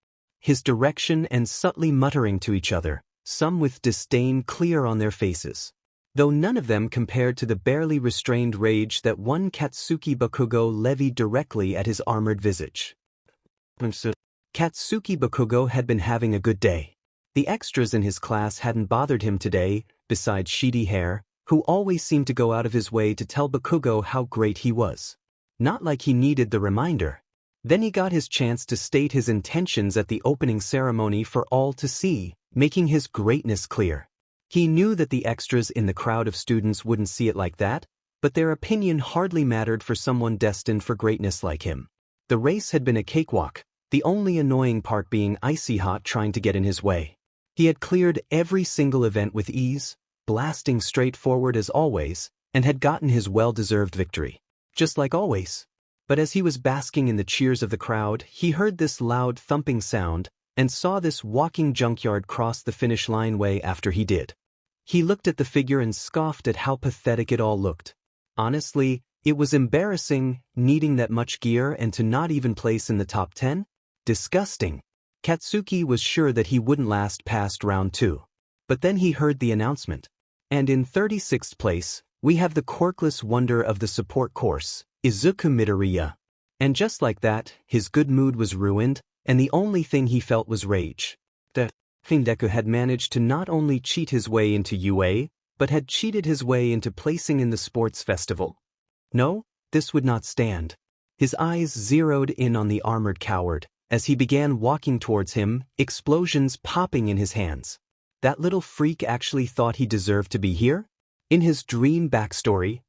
his direction and subtly muttering to each other, some with disdain clear on their faces. Though none of them compared to the barely restrained rage that one Katsuki Bakugo levied directly at his armored visage. Katsuki Bakugo had been having a good day. The extras in his class hadn't bothered him today, besides Shidi Hair, who always seemed to go out of his way to tell Bakugo how great he was. Not like he needed the reminder. Then he got his chance to state his intentions at the opening ceremony for all to see, making his greatness clear. He knew that the extras in the crowd of students wouldn't see it like that, but their opinion hardly mattered for someone destined for greatness like him. The race had been a cakewalk, the only annoying part being Icy Hot trying to get in his way. He had cleared every single event with ease, blasting straight forward as always, and had gotten his well-deserved victory. Just like always. But as he was basking in the cheers of the crowd, he heard this loud thumping sound, and saw this walking junkyard cross the finish line way after he did. He looked at the figure and scoffed at how pathetic it all looked. Honestly, it was embarrassing, needing that much gear and to not even place in the top 10? Disgusting. Katsuki was sure that he wouldn't last past round 2. But then he heard the announcement. And in 36th place, we have the quirkless wonder of the support course, Izuku Midoriya. And just like that, his good mood was ruined, and the only thing he felt was rage. Deku had managed to not only cheat his way into UA, but had cheated his way into placing in the sports festival. No, this would not stand. His eyes zeroed in on the armored coward, as he began walking towards him, explosions popping in his hands. That little freak actually thought he deserved to be here? In his dream backstory?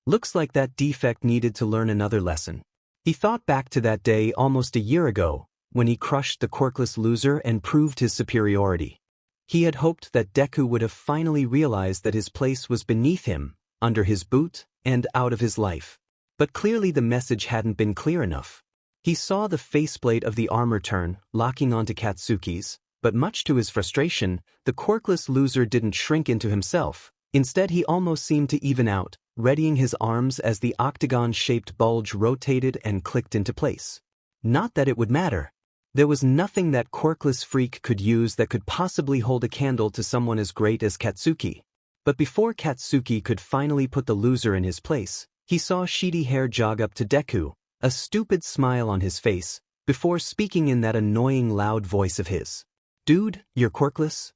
Looks like that defect needed to learn another lesson. He thought back to that day almost a year ago, when he crushed the quirkless loser and proved his superiority. He had hoped that Deku would have finally realized that his place was beneath him, under his boot, and out of his life. But clearly the message hadn't been clear enough. He saw the faceplate of the armor turn, locking onto Katsuki's, but much to his frustration, the quirkless loser didn't shrink into himself. Instead he almost seemed to even out, readying his arms as the octagon-shaped bulge rotated and clicked into place. Not that it would matter. There was nothing that quirkless freak could use that could possibly hold a candle to someone as great as Katsuki. But before Katsuki could finally put the loser in his place, he saw shitty hair jog up to Deku, a stupid smile on his face, before speaking in that annoying loud voice of his. Dude, you're quirkless?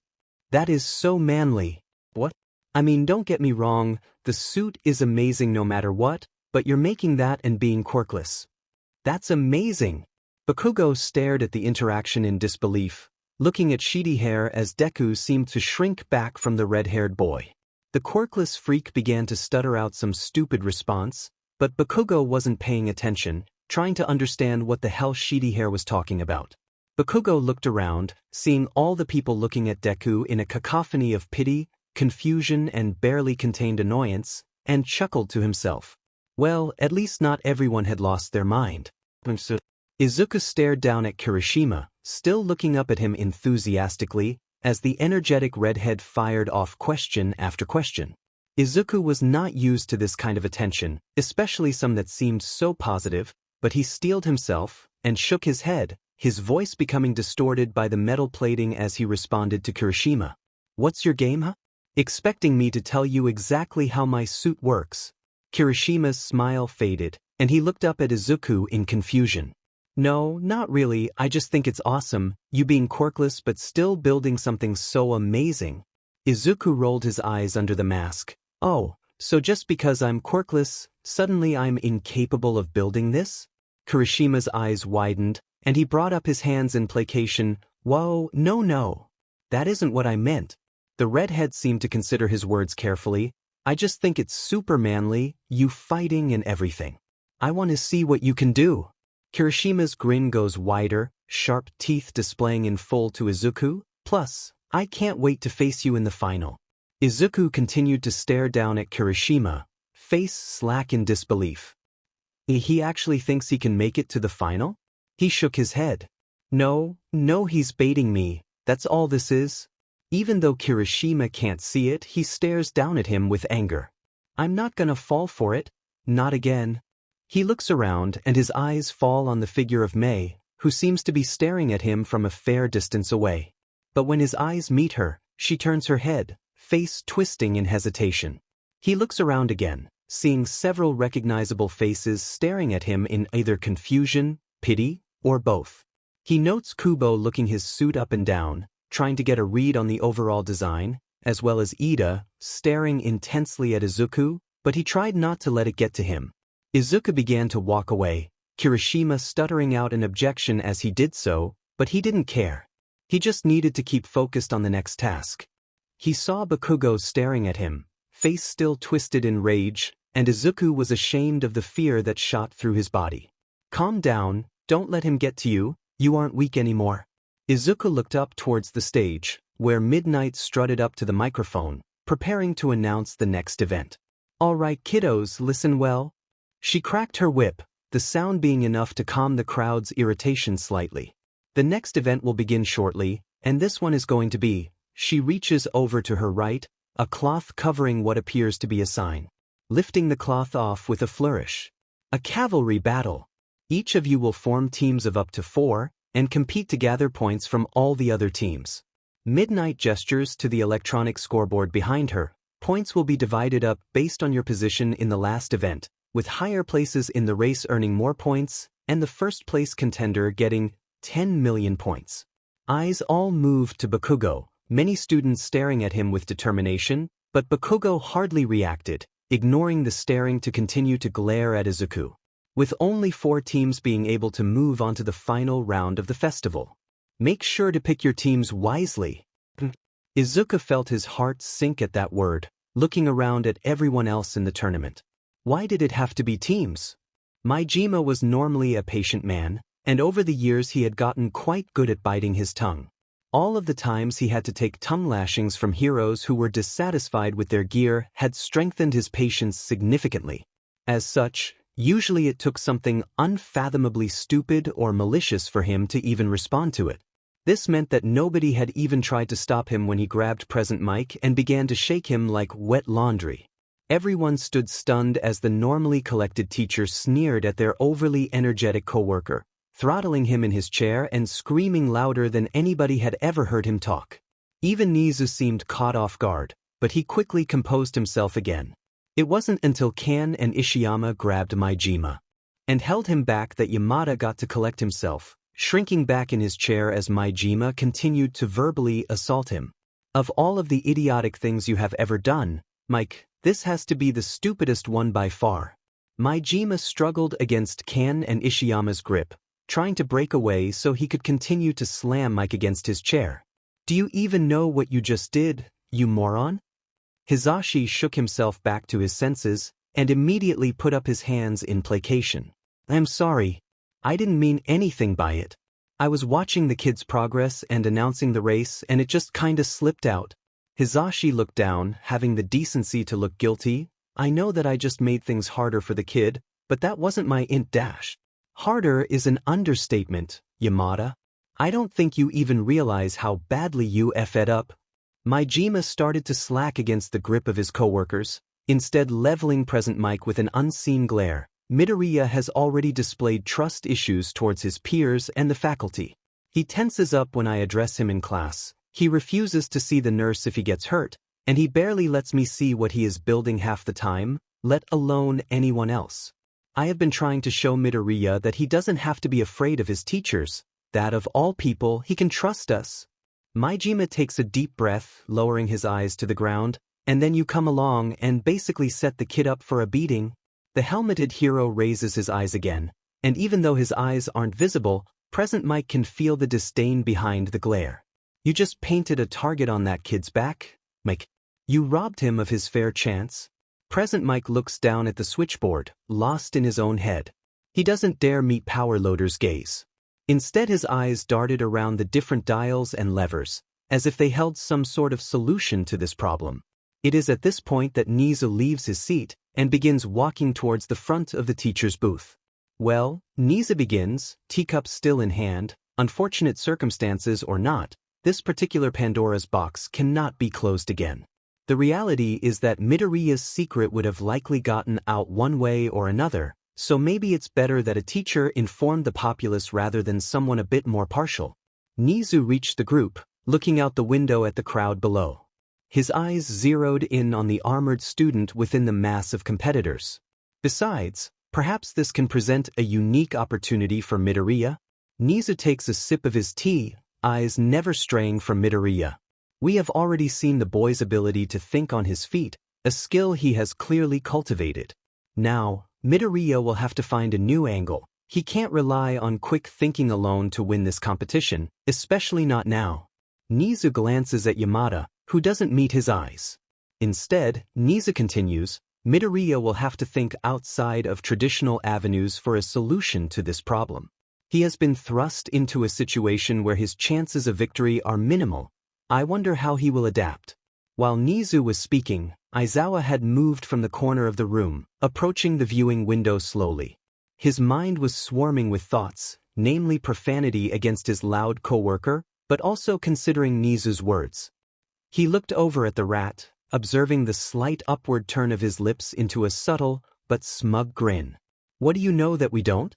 That is so manly. What? I mean, don't get me wrong, the suit is amazing no matter what, but you're making that and being quirkless. That's amazing. Bakugo stared at the interaction in disbelief, looking at shitty hair as Deku seemed to shrink back from the red-haired boy. The quirkless freak began to stutter out some stupid response, but Bakugo wasn't paying attention, trying to understand what the hell shitty hair was talking about. Bakugo looked around, seeing all the people looking at Deku in a cacophony of pity, confusion and barely contained annoyance, and chuckled to himself. Well, at least not everyone had lost their mind. Izuku stared down at Kirishima, still looking up at him enthusiastically, as the energetic redhead fired off question after question. Izuku was not used to this kind of attention, especially some that seemed so positive, but he steeled himself and shook his head, his voice becoming distorted by the metal plating as he responded to Kirishima. What's your game, huh? Expecting me to tell you exactly how my suit works. Kirishima's smile faded, and he looked up at Izuku in confusion. No, not really, I just think it's awesome, you being quirkless but still building something so amazing. Izuku rolled his eyes under the mask. Oh, so just because I'm quirkless, suddenly I'm incapable of building this? Kirishima's eyes widened, and he brought up his hands in placation. Whoa, no. That isn't what I meant. The redhead seemed to consider his words carefully. I just think it's super manly, you fighting and everything. I want to see what you can do. Kirishima's grin goes wider, sharp teeth displaying in full to Izuku. Plus, I can't wait to face you in the final. Izuku continued to stare down at Kirishima, face slack in disbelief. He actually thinks he can make it to the final? He shook his head. No, he's baiting me, that's all this is. Even though Kirishima can't see it, he stares down at him with anger. I'm not gonna fall for it, not again. He looks around and his eyes fall on the figure of Mei, who seems to be staring at him from a fair distance away. But when his eyes meet her, she turns her head, face twisting in hesitation. He looks around again, seeing several recognizable faces staring at him in either confusion, pity, or both. He notes Kubo looking his suit up and down, trying to get a read on the overall design, as well as Ida, staring intensely at Izuku, but he tried not to let it get to him. Izuku began to walk away, Kirishima stuttering out an objection as he did so, but he didn't care. He just needed to keep focused on the next task. He saw Bakugo staring at him, face still twisted in rage, and Izuku was ashamed of the fear that shot through his body. Calm down, don't let him get to you, you aren't weak anymore. Izuku looked up towards the stage, where Midnight strutted up to the microphone, preparing to announce the next event. All right, kiddos, listen well. She cracked her whip, the sound being enough to calm the crowd's irritation slightly. The next event will begin shortly, and this one is going to be, she reaches over to her right, a cloth covering what appears to be a sign. Lifting the cloth off with a flourish. A cavalry battle. Each of you will form teams of up to 4, and compete to gather points from all the other teams. Midnight gestures to the electronic scoreboard behind her. Points will be divided up based on your position in the last event, with higher places in the race earning more points, and the first place contender getting 10 million points. Eyes all moved to Bakugo, many students staring at him with determination, but Bakugo hardly reacted, ignoring the staring to continue to glare at Izuku. With only 4 teams being able to move on to the final round of the festival. Make sure to pick your teams wisely. Izuku felt his heart sink at that word, looking around at everyone else in the tournament. Why did it have to be teams? Maijima was normally a patient man, and over the years he had gotten quite good at biting his tongue. All of the times he had to take tongue lashings from heroes who were dissatisfied with their gear had strengthened his patience significantly. As such, usually it took something unfathomably stupid or malicious for him to even respond to it. This meant that nobody had even tried to stop him when he grabbed Present Mike and began to shake him like wet laundry. Everyone stood stunned as the normally collected teacher sneered at their overly energetic coworker, throttling him in his chair and screaming louder than anybody had ever heard him talk. Even Nizu seemed caught off guard, but he quickly composed himself again. It wasn't until Kan and Ishiyama grabbed Maijima and held him back that Yamada got to collect himself, shrinking back in his chair as Maijima continued to verbally assault him. Of all of the idiotic things you have ever done, Mike, this has to be the stupidest one by far. Maijima struggled against Kan and Ishiyama's grip, trying to break away so he could continue to slam Mike against his chair. Do you even know what you just did, you moron? Hisashi shook himself back to his senses and immediately put up his hands in placation. I'm sorry. I didn't mean anything by it. I was watching the kid's progress and announcing the race and it just kinda slipped out. Hisashi looked down, having the decency to look guilty. I know that I just made things harder for the kid, but that wasn't my int dash. Harder is an understatement, Yamada. I don't think you even realize how badly you effed up. Maijima started to slack against the grip of his coworkers, instead leveling present Mike with an unseen glare. Midoriya has already displayed trust issues towards his peers and the faculty. He tenses up when I address him in class. He refuses to see the nurse if he gets hurt, and he barely lets me see what he is building half the time, let alone anyone else. I have been trying to show Midoriya that he doesn't have to be afraid of his teachers, that of all people he can trust us. Maijima takes a deep breath, lowering his eyes to the ground, and then you come along and basically set the kid up for a beating. The helmeted hero raises his eyes again, and even though his eyes aren't visible, present Mike can feel the disdain behind the glare. You just painted a target on that kid's back, Mike. You robbed him of his fair chance. Present Mike looks down at the switchboard, lost in his own head. He doesn't dare meet Power Loader's gaze. Instead his eyes darted around the different dials and levers, as if they held some sort of solution to this problem. It is at this point that Nizu leaves his seat and begins walking towards the front of the teacher's booth. Well, Nizu begins, teacup still in hand. Unfortunate circumstances or not, this particular Pandora's box cannot be closed again. The reality is that Midoriya's secret would have likely gotten out one way or another, so maybe it's better that a teacher informed the populace rather than someone a bit more partial. Nizu reached the group, looking out the window at the crowd below. His eyes zeroed in on the armored student within the mass of competitors. Besides, perhaps this can present a unique opportunity for Midoriya. Nizu takes a sip of his tea, eyes never straying from Midoriya. We have already seen the boy's ability to think on his feet, a skill he has clearly cultivated. Now, Midoriya will have to find a new angle. He can't rely on quick thinking alone to win this competition, especially not now. Nizu glances at Yamada, who doesn't meet his eyes. Instead, Nizu continues, Midoriya will have to think outside of traditional avenues for a solution to this problem. He has been thrust into a situation where his chances of victory are minimal. I wonder how he will adapt. While Nizu was speaking, Aizawa had moved from the corner of the room, approaching the viewing window slowly. His mind was swarming with thoughts, namely profanity against his loud coworker, but also considering Nizu's words. He looked over at the rat, observing the slight upward turn of his lips into a subtle but smug grin. What do you know that we don't?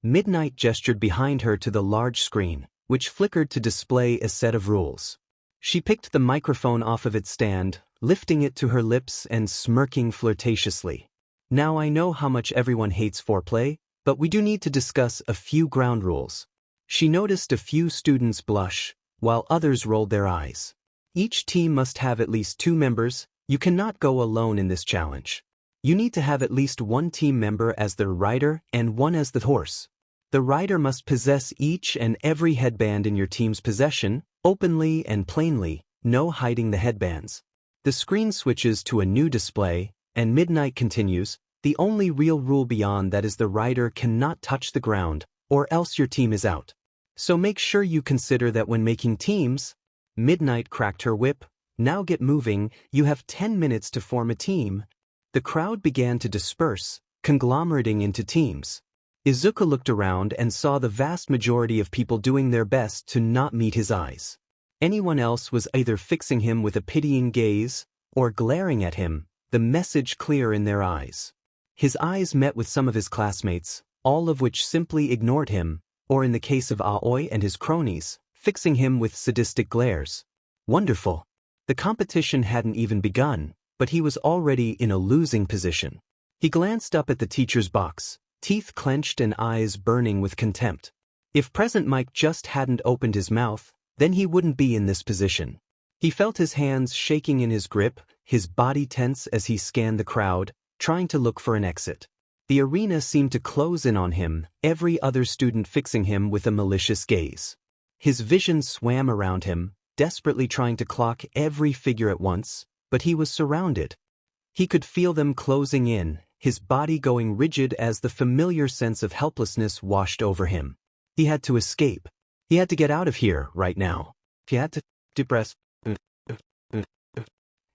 Midnight gestured behind her to the large screen, which flickered to display a set of rules. She picked the microphone off of its stand, lifting it to her lips and smirking flirtatiously. Now I know how much everyone hates foreplay, but we do need to discuss a few ground rules. She noticed a few students blush, while others rolled their eyes. Each team must have at least 2 members. You cannot go alone in this challenge. You need to have at least 1 team member as the rider and 1 as the horse. The rider must possess each and every headband in your team's possession, openly and plainly, no hiding the headbands. The screen switches to a new display, and Midnight continues, the only real rule beyond that is the rider cannot touch the ground, or else your team is out. So make sure you consider that when making teams. Midnight cracked her whip. Now get moving, you have 10 minutes to form a team. The crowd began to disperse, conglomerating into teams. Izuku looked around and saw the vast majority of people doing their best to not meet his eyes. Anyone else was either fixing him with a pitying gaze, or glaring at him, the message clear in their eyes. His eyes met with some of his classmates, all of which simply ignored him, or in the case of Aoi and his cronies, fixing him with sadistic glares. Wonderful. The competition hadn't even begun, but he was already in a losing position. He glanced up at the teacher's box, teeth clenched and eyes burning with contempt. If Present Mike just hadn't opened his mouth, then he wouldn't be in this position. He felt his hands shaking in his grip, his body tense as he scanned the crowd, trying to look for an exit. The arena seemed to close in on him, every other student fixing him with a malicious gaze. His vision swam around him, desperately trying to clock every figure at once, but he was surrounded. He could feel them closing in, his body going rigid as the familiar sense of helplessness washed over him. He had to escape. He had to get out of here right now. He had to depress.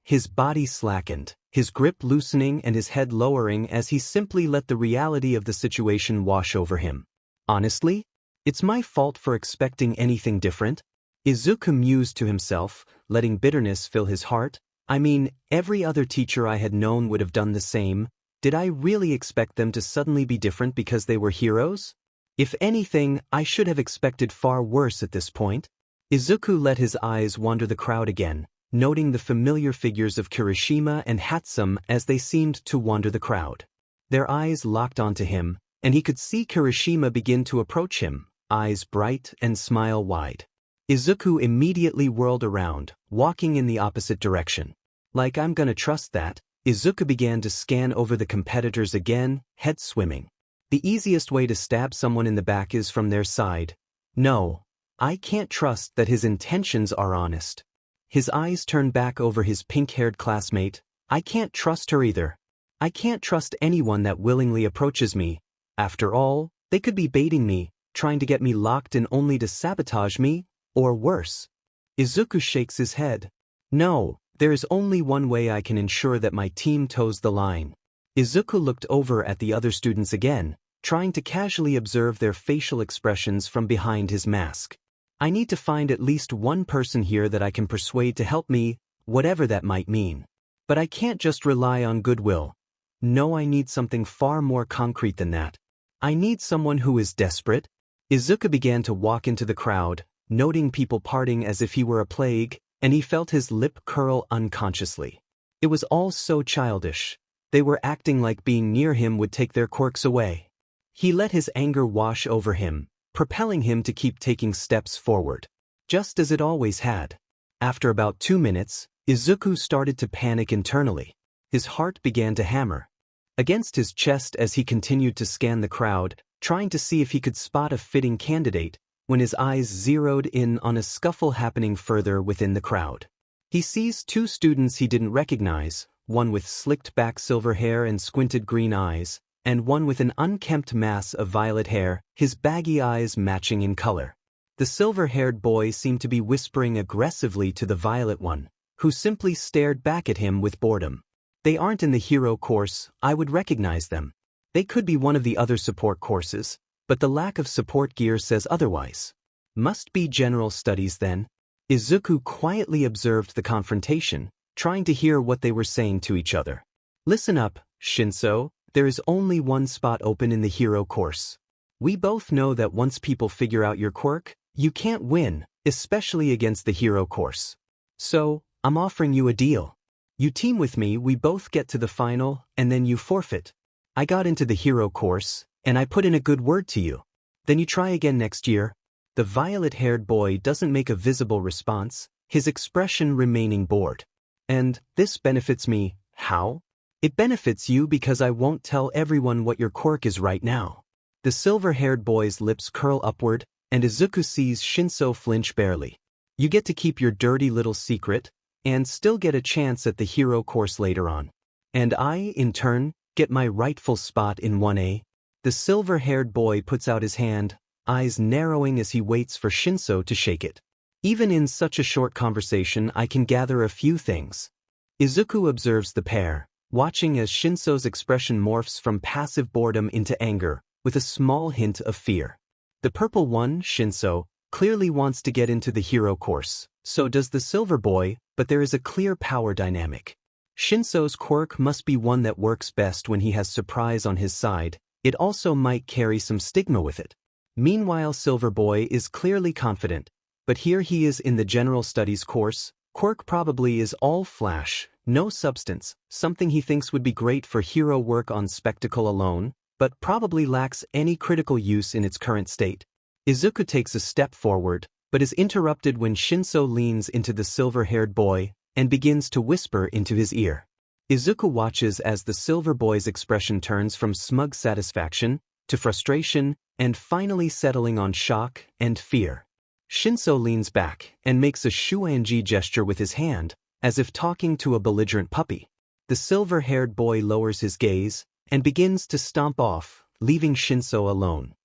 His body slackened, his grip loosening and his head lowering as he simply let the reality of the situation wash over him. Honestly? It's my fault for expecting anything different? Izuku mused to himself, letting bitterness fill his heart. I mean, every other teacher I had known would have done the same. Did I really expect them to suddenly be different because they were heroes? If anything, I should have expected far worse at this point. Izuku let his eyes wander the crowd again, noting the familiar figures of Kirishima and Hatsum as they seemed to wander the crowd. Their eyes locked onto him, and he could see Kirishima begin to approach him, eyes bright and smile wide. Izuku immediately whirled around, walking in the opposite direction. Like I'm gonna trust that, Izuku began to scan over the competitors again, head swimming. The easiest way to stab someone in the back is from their side. No, I can't trust that his intentions are honest. His eyes turned back over his pink-haired classmate. I can't trust her either. I can't trust anyone that willingly approaches me. After all, they could be baiting me, trying to get me locked in only to sabotage me, or worse. Izuku shakes his head. No, there is only one way I can ensure that my team toes the line. Izuku looked over at the other students again, trying to casually observe their facial expressions from behind his mask. I need to find at least one person here that I can persuade to help me, whatever that might mean. But I can't just rely on goodwill. No, I need something far more concrete than that. I need someone who is desperate. Izuku began to walk into the crowd, noting people parting as if he were a plague, and he felt his lip curl unconsciously. It was all so childish. They were acting like being near him would take their quirks away. He let his anger wash over him, propelling him to keep taking steps forward, just as it always had. After about 2 minutes, Izuku started to panic internally. His heart began to hammer against his chest as he continued to scan the crowd, trying to see if he could spot a fitting candidate, when his eyes zeroed in on a scuffle happening further within the crowd. He sees 2 students he didn't recognize, one with slicked-back silver hair and squinted green eyes, and one with an unkempt mass of violet hair, his baggy eyes matching in color. The silver-haired boy seemed to be whispering aggressively to the violet one, who simply stared back at him with boredom. They aren't in the hero course, I would recognize them. They could be one of the other support courses, but the lack of support gear says otherwise. Must be general studies then. Izuku quietly observed the confrontation, trying to hear what they were saying to each other. Listen up, Shinso, there is only one spot open in the hero course. We both know that once people figure out your quirk, you can't win, especially against the hero course. So, I'm offering you a deal. You team with me, we both get to the final, and then you forfeit. I got into the hero course, and I put in a good word to you. Then you try again next year. The violet-haired boy doesn't make a visible response, his expression remaining bored. And this benefits me, how? It benefits you because I won't tell everyone what your quirk is right now. The silver-haired boy's lips curl upward, and Izuku sees Shinso flinch barely. You get to keep your dirty little secret, and still get a chance at the hero course later on. And I, in turn, get my rightful spot in 1A. The silver-haired boy puts out his hand, eyes narrowing as he waits for Shinso to shake it. Even in such a short conversation I can gather a few things. Izuku observes the pair, watching as Shinso's expression morphs from passive boredom into anger, with a small hint of fear. The purple one, Shinso, clearly wants to get into the hero course. So does the silver boy, but there is a clear power dynamic. Shinso's quirk must be one that works best when he has surprise on his side. It also might carry some stigma with it. Meanwhile, Silver Boy is clearly confident, but here he is in the general studies course, Quirk probably is all flash, no substance, something he thinks would be great for hero work on spectacle alone, but probably lacks any critical use in its current state. Izuku takes a step forward, but is interrupted when Shinso leans into the silver-haired boy and begins to whisper into his ear. Izuku watches as the silver boy's expression turns from smug satisfaction to frustration and finally settling on shock and fear. Shinso leans back and makes a shuanji gesture with his hand, as if talking to a belligerent puppy. The silver-haired boy lowers his gaze and begins to stomp off, leaving Shinso alone.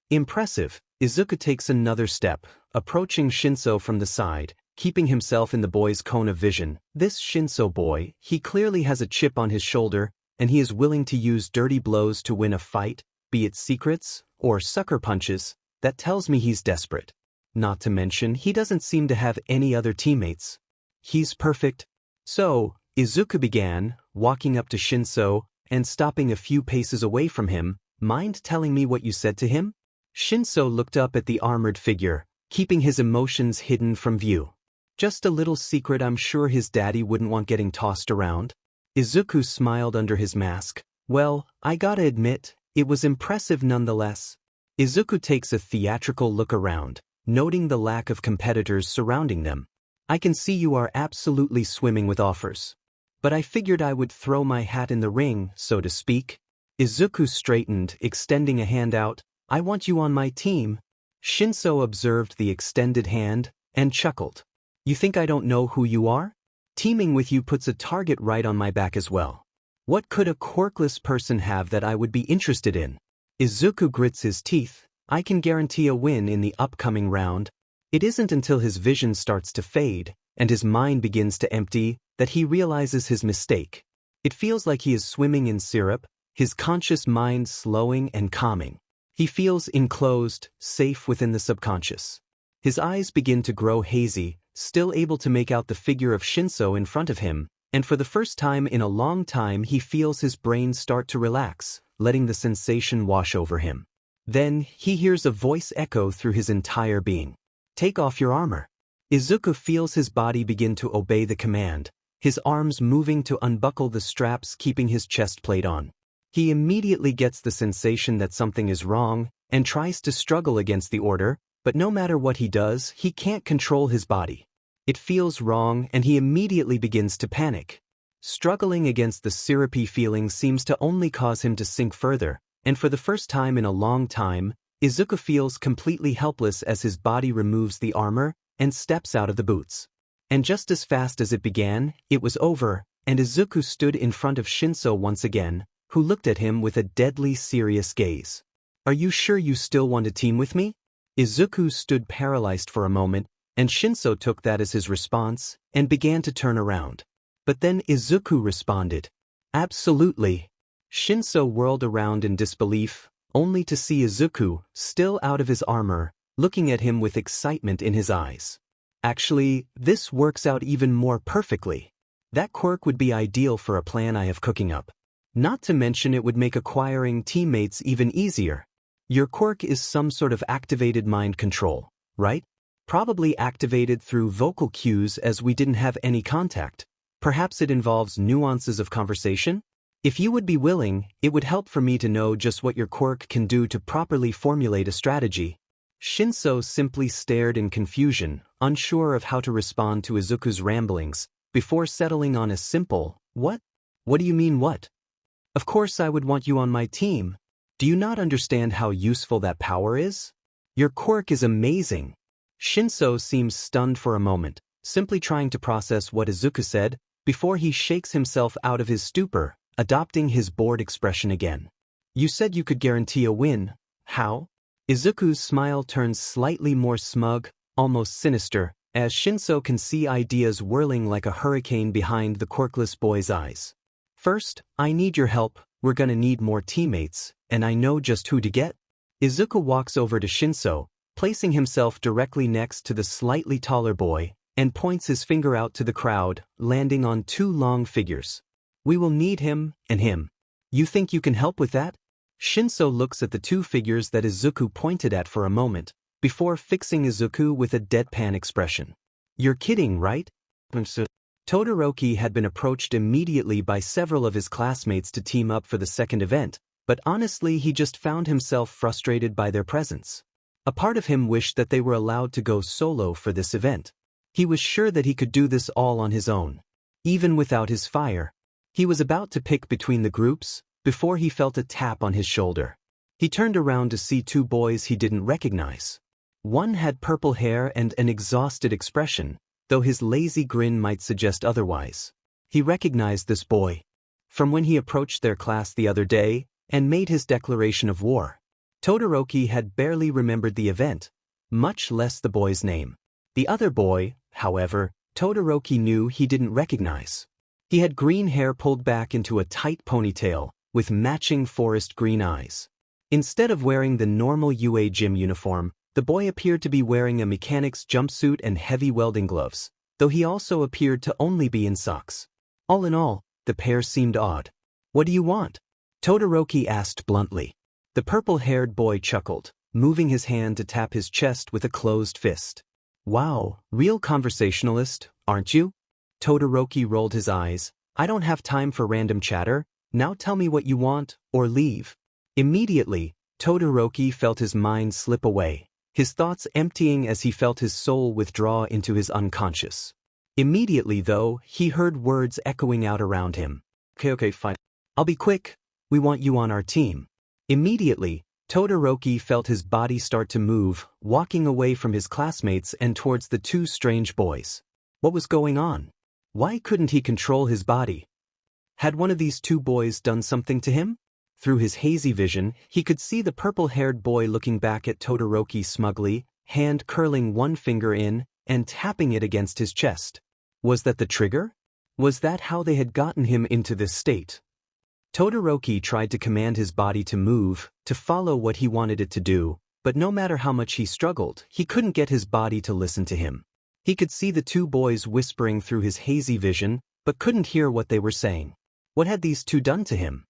Impressive. Izuku takes another step, approaching Shinso from the side, keeping himself in the boy's cone of vision. This Shinso boy, he clearly has a chip on his shoulder, and he is willing to use dirty blows to win a fight, be it secrets or sucker punches. That tells me he's desperate. Not to mention, he doesn't seem to have any other teammates. He's perfect. So, Izuku began, walking up to Shinso and stopping a few paces away from him. Mind telling me what you said to him? Shinso looked up at the armored figure, keeping his emotions hidden from view. Just a little secret I'm sure his daddy wouldn't want getting tossed around. Izuku smiled under his mask. Well, I gotta admit, it was impressive nonetheless. Izuku takes a theatrical look around, noting the lack of competitors surrounding them. I can see you are absolutely swimming with offers. But I figured I would throw my hat in the ring, so to speak. Izuku straightened, extending a hand out. I want you on my team. Shinso observed the extended hand and chuckled. You think I don't know who you are? Teaming with you puts a target right on my back as well. What could a quirkless person have that I would be interested in? Izuku grits his teeth. I can guarantee a win in the upcoming round. It isn't until his vision starts to fade and his mind begins to empty that he realizes his mistake. It feels like he is swimming in syrup, his conscious mind slowing and calming. He feels enclosed, safe within the subconscious. His eyes begin to grow hazy, still able to make out the figure of Shinso in front of him, and for the first time in a long time he feels his brain start to relax, letting the sensation wash over him. Then, he hears a voice echo through his entire being. Take off your armor. Izuku feels his body begin to obey the command, his arms moving to unbuckle the straps keeping his chest plate on. He immediately gets the sensation that something is wrong, and tries to struggle against the order, but no matter what he does, he can't control his body. It feels wrong and he immediately begins to panic. Struggling against the syrupy feeling seems to only cause him to sink further, and for the first time in a long time, Izuku feels completely helpless as his body removes the armor and steps out of the boots. And just as fast as it began, it was over, and Izuku stood in front of Shinso once again, who looked at him with a deadly serious gaze. Are you sure you still want to team with me? Izuku stood paralyzed for a moment, and Shinso took that as his response and began to turn around. But then Izuku responded. Absolutely. Shinso whirled around in disbelief, only to see Izuku, still out of his armor, looking at him with excitement in his eyes. Actually, this works out even more perfectly. That quirk would be ideal for a plan I have cooking up. Not to mention it would make acquiring teammates even easier. Your quirk is some sort of activated mind control, right? Probably activated through vocal cues as we didn't have any contact. Perhaps it involves nuances of conversation? If you would be willing, it would help for me to know just what your quirk can do to properly formulate a strategy. Shinso simply stared in confusion, unsure of how to respond to Izuku's ramblings, before settling on a simple, what? What do you mean what? Of course I would want you on my team. Do you not understand how useful that power is? Your quirk is amazing. Shinso seems stunned for a moment, simply trying to process what Izuku said, before he shakes himself out of his stupor, adopting his bored expression again. You said you could guarantee a win. How? Izuku's smile turns slightly more smug, almost sinister, as Shinso can see ideas whirling like a hurricane behind the quirkless boy's eyes. First, I need your help. We're gonna need more teammates, and I know just who to get. Izuku walks over to Shinso, placing himself directly next to the slightly taller boy, and points his finger out to the crowd, landing on two long figures. We will need him and him. You think you can help with that? Shinso looks at the two figures that Izuku pointed at for a moment, before fixing Izuku with a deadpan expression. You're kidding, right? Todoroki had been approached immediately by several of his classmates to team up for the second event, but honestly he just found himself frustrated by their presence. A part of him wished that they were allowed to go solo for this event. He was sure that he could do this all on his own. Even without his fire. He was about to pick between the groups, before he felt a tap on his shoulder. He turned around to see two boys he didn't recognize. One had purple hair and an exhausted expression, though his lazy grin might suggest otherwise. He recognized this boy from when he approached their class the other day and made his declaration of war. Todoroki had barely remembered the event, much less the boy's name. The other boy, however, Todoroki knew he didn't recognize. He had green hair pulled back into a tight ponytail, with matching forest green eyes. Instead of wearing the normal UA gym uniform, the boy appeared to be wearing a mechanic's jumpsuit and heavy welding gloves, though he also appeared to only be in socks. All in all, the pair seemed odd. "What do you want?" Todoroki asked bluntly. The purple-haired boy chuckled, moving his hand to tap his chest with a closed fist. "Wow, real conversationalist, aren't you?" Todoroki rolled his eyes. "I don't have time for random chatter, now tell me what you want, or leave." Immediately, Todoroki felt his mind slip away, his thoughts emptying as he felt his soul withdraw into his unconscious. Immediately though, he heard words echoing out around him. Okay, fine. I'll be quick, we want you on our team." Immediately, Todoroki felt his body start to move, walking away from his classmates and towards the two strange boys. What was going on? Why couldn't he control his body? Had one of these two boys done something to him? Through his hazy vision, he could see the purple-haired boy looking back at Todoroki smugly, hand curling one finger in and tapping it against his chest. Was that the trigger? Was that how they had gotten him into this state? Todoroki tried to command his body to move, to follow what he wanted it to do, but no matter how much he struggled, he couldn't get his body to listen to him. He could see the two boys whispering through his hazy vision, but couldn't hear what they were saying. What had these two done to him?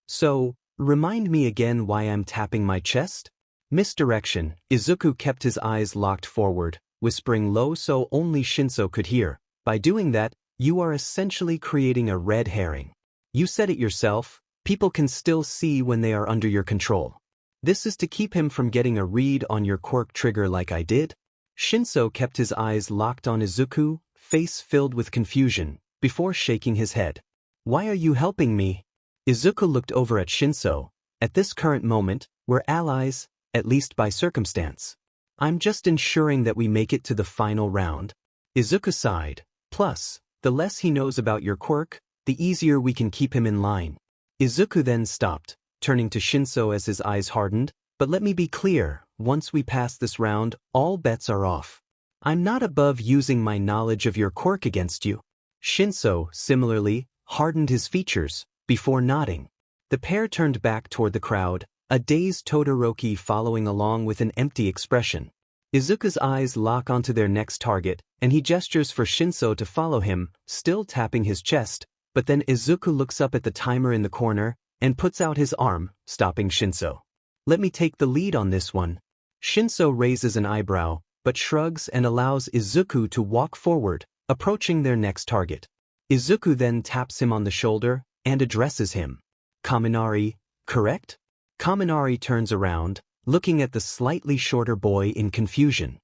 So, remind me again why I'm tapping my chest? Misdirection. Izuku kept his eyes locked forward, whispering low so only Shinso could hear. By doing that, you are essentially creating a red herring. You said it yourself, people can still see when they are under your control. This is to keep him from getting a read on your quirk trigger like I did? Shinso kept his eyes locked on Izuku, face filled with confusion, before shaking his head. Why are you helping me? Izuku looked over at Shinso. At this current moment, we're allies, at least by circumstance. I'm just ensuring that we make it to the final round. Izuku sighed. Plus, the less he knows about your quirk, the easier we can keep him in line. Izuku then stopped, turning to Shinso as his eyes hardened. But let me be clear, once we pass this round, all bets are off. I'm not above using my knowledge of your quirk against you. Shinso, similarly, hardened his features, before nodding. The pair turned back toward the crowd, a dazed Todoroki following along with an empty expression. Izuku's eyes lock onto their next target, and he gestures for Shinso to follow him, still tapping his chest, but then Izuku looks up at the timer in the corner, and puts out his arm, stopping Shinso. Let me take the lead on this one. Shinso raises an eyebrow, but shrugs and allows Izuku to walk forward, approaching their next target. Izuku then taps him on the shoulder, and addresses him. Kaminari, correct? Kaminari turns around, looking at the slightly shorter boy in confusion.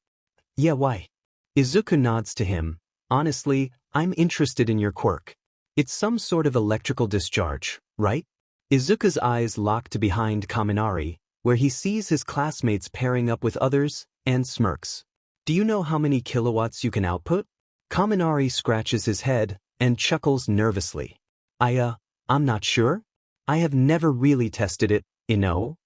Yeah, why? Izuku nods to him. Honestly, I'm interested in your quirk. It's some sort of electrical discharge, right? Izuku's eyes lock to behind Kaminari, where he sees his classmates pairing up with others, and smirks. Do you know how many kilowatts you can output? Kaminari scratches his head, and chuckles nervously. I'm not sure. I have never really tested it, No,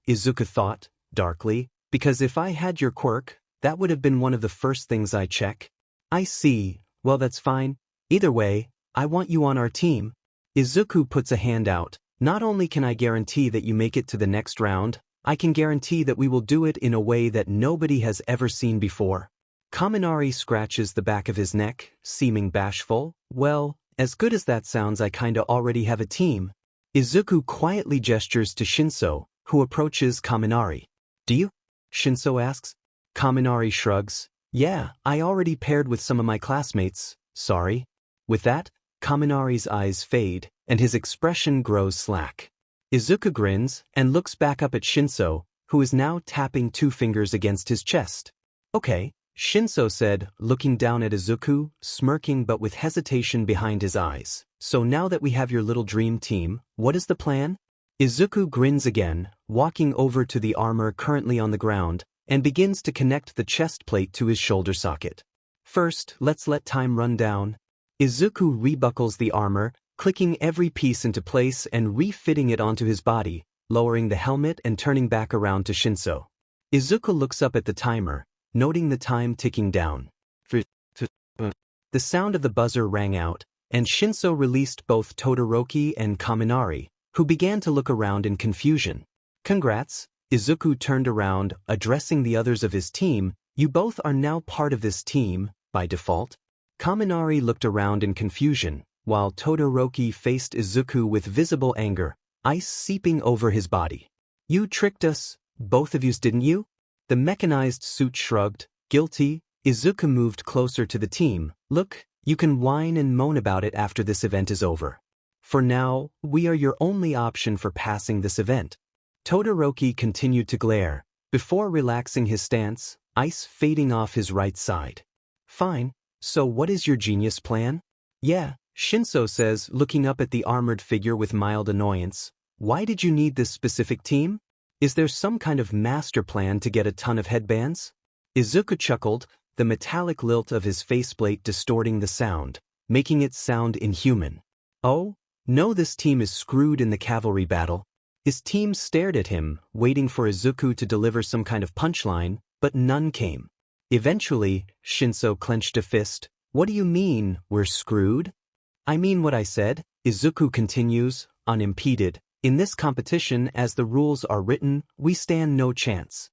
Izuku thought, darkly, because if I had your quirk, that would have been one of the first things I check. I see, well that's fine. Either way, I want you on our team. Izuku puts a hand out. Not only can I guarantee that you make it to the next round, I can guarantee that we will do it in a way that nobody has ever seen before. Kaminari scratches the back of his neck, seeming bashful. Well, as good as that sounds, I kinda already have a team. Izuku quietly gestures to Shinso, who approaches Kaminari. Do you? Shinso asks. Kaminari shrugs. Yeah, I already paired with some of my classmates, sorry. With that, Kaminari's eyes fade, and his expression grows slack. Izuku grins and looks back up at Shinso, who is now tapping 2 fingers against his chest. Okay, Shinso said, looking down at Izuku, smirking but with hesitation behind his eyes. So now that we have your little dream team, what is the plan? Izuku grins again, walking over to the armor currently on the ground, and begins to connect the chest plate to his shoulder socket. First, let's let time run down. Izuku rebuckles the armor, clicking every piece into place and refitting it onto his body, lowering the helmet and turning back around to Shinso. Izuku looks up at the timer, noting the time ticking down. The sound of the buzzer rang out, and Shinso released both Todoroki and Kaminari, who began to look around in confusion. Congrats, Izuku turned around, addressing the others of his team. You both are now part of this team, by default. Kaminari looked around in confusion, while Todoroki faced Izuku with visible anger, ice seeping over his body. You tricked us, both of yous, didn't you? The mechanized suit shrugged, guilty. Izuku moved closer to the team. Look, you can whine and moan about it after this event is over. For now, we are your only option for passing this event. Todoroki continued to glare, before relaxing his stance, ice fading off his right side. Fine, so what is your genius plan? Yeah, Shinso says, looking up at the armored figure with mild annoyance. Why did you need this specific team? Is there some kind of master plan to get a ton of headbands? Izuku chuckled, the metallic lilt of his faceplate distorting the sound, making it sound inhuman. Oh, no, this team is screwed in the cavalry battle. His team stared at him, waiting for Izuku to deliver some kind of punchline, but none came. Eventually, Shinso clenched a fist. What do you mean, we're screwed? I mean what I said, Izuku continues, unimpeded. In this competition, as the rules are written, we stand no chance.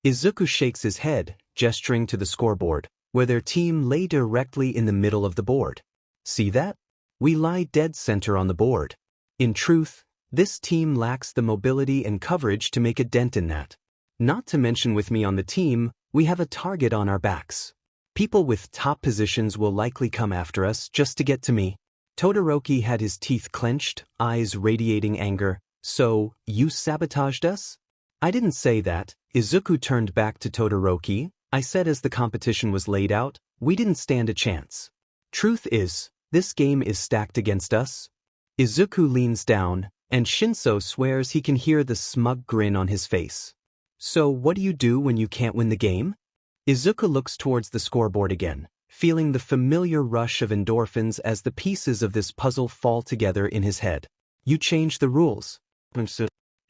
Izuku shakes his head, gesturing to the scoreboard, where their team lay directly in the middle of the board. See that? We lie dead center on the board. In truth, this team lacks the mobility and coverage to make a dent in that. Not to mention with me on the team, we have a target on our backs. People with top positions will likely come after us just to get to me. Todoroki had his teeth clenched, eyes radiating anger. So, you sabotaged us? I didn't say that. Izuku turned back to Todoroki. I said as the competition was laid out, we didn't stand a chance. Truth is, this game is stacked against us. Izuku leans down, and Shinso swears he can hear the smug grin on his face. So what do you do when you can't win the game? Izuku looks towards the scoreboard again, feeling the familiar rush of endorphins as the pieces of this puzzle fall together in his head. You change the rules.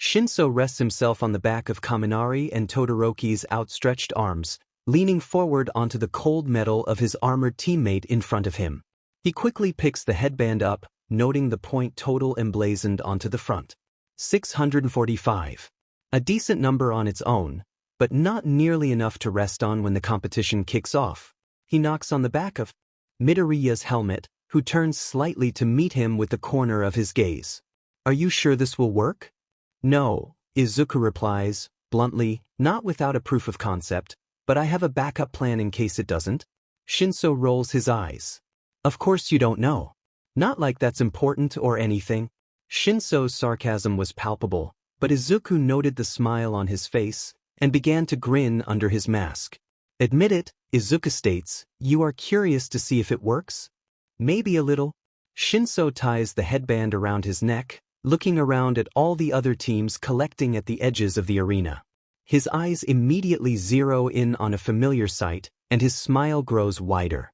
Shinso rests himself on the back of Kaminari and Todoroki's outstretched arms, leaning forward onto the cold metal of his armored teammate in front of him. He quickly picks the headband up, noting the point total emblazoned onto the front. 645. A decent number on its own, but not nearly enough to rest on when the competition kicks off. He knocks on the back of Midoriya's helmet, who turns slightly to meet him with the corner of his gaze. Are you sure this will work? No, Izuku replies, bluntly, not without a proof of concept, but I have a backup plan in case it doesn't. Shinso rolls his eyes. Of course you don't know. Not like that's important or anything. Shinso's sarcasm was palpable, but Izuku noted the smile on his face and began to grin under his mask. Admit it, Izuku states, you are curious to see if it works? Maybe a little. Shinso ties the headband around his neck, looking around at all the other teams collecting at the edges of the arena. His eyes immediately zero in on a familiar sight, and his smile grows wider.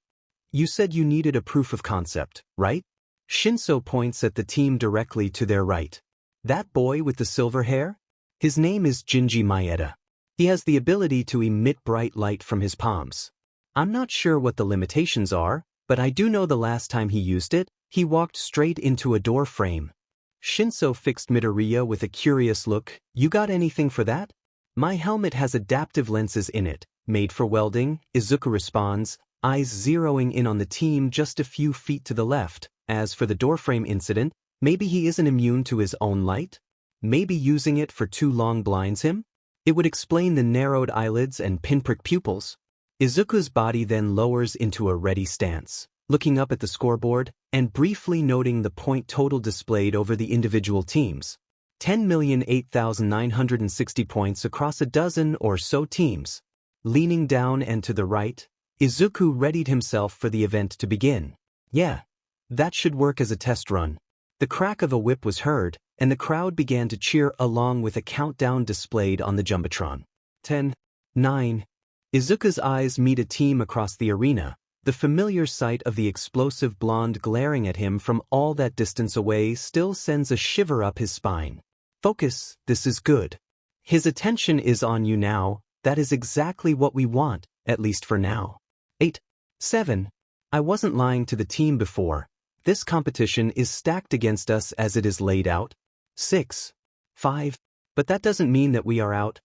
You said you needed a proof of concept, right? Shinso points at the team directly to their right. That boy with the silver hair? His name is Jinji Maeda. He has the ability to emit bright light from his palms. I'm not sure what the limitations are, but I do know the last time he used it, he walked straight into a door frame. Shinso fixed Midoriya with a curious look. You got anything for that? My helmet has adaptive lenses in it, made for welding, Izuku responds, eyes zeroing in on the team just a few feet to the left. As for the doorframe incident, maybe he isn't immune to his own light? Maybe using it for too long blinds him? It would explain the narrowed eyelids and pinprick pupils. Izuku's body then lowers into a ready stance, looking up at the scoreboard and briefly noting the point total displayed over the individual teams. 10,008,960 points across a dozen or so teams. Leaning down and to the right, Izuku readied himself for the event to begin. Yeah, that should work as a test run. The crack of a whip was heard, and the crowd began to cheer along with a countdown displayed on the Jumbotron. 10, 9. Izuku's eyes meet a team across the arena. The familiar sight of the explosive blonde glaring at him from all that distance away still sends a shiver up his spine. Focus, this is good. His attention is on you now. That is exactly what we want, at least for now. 8, 7. I wasn't lying to the team before. This competition is stacked against us as it is laid out. 6, 5. But that doesn't mean that we are out.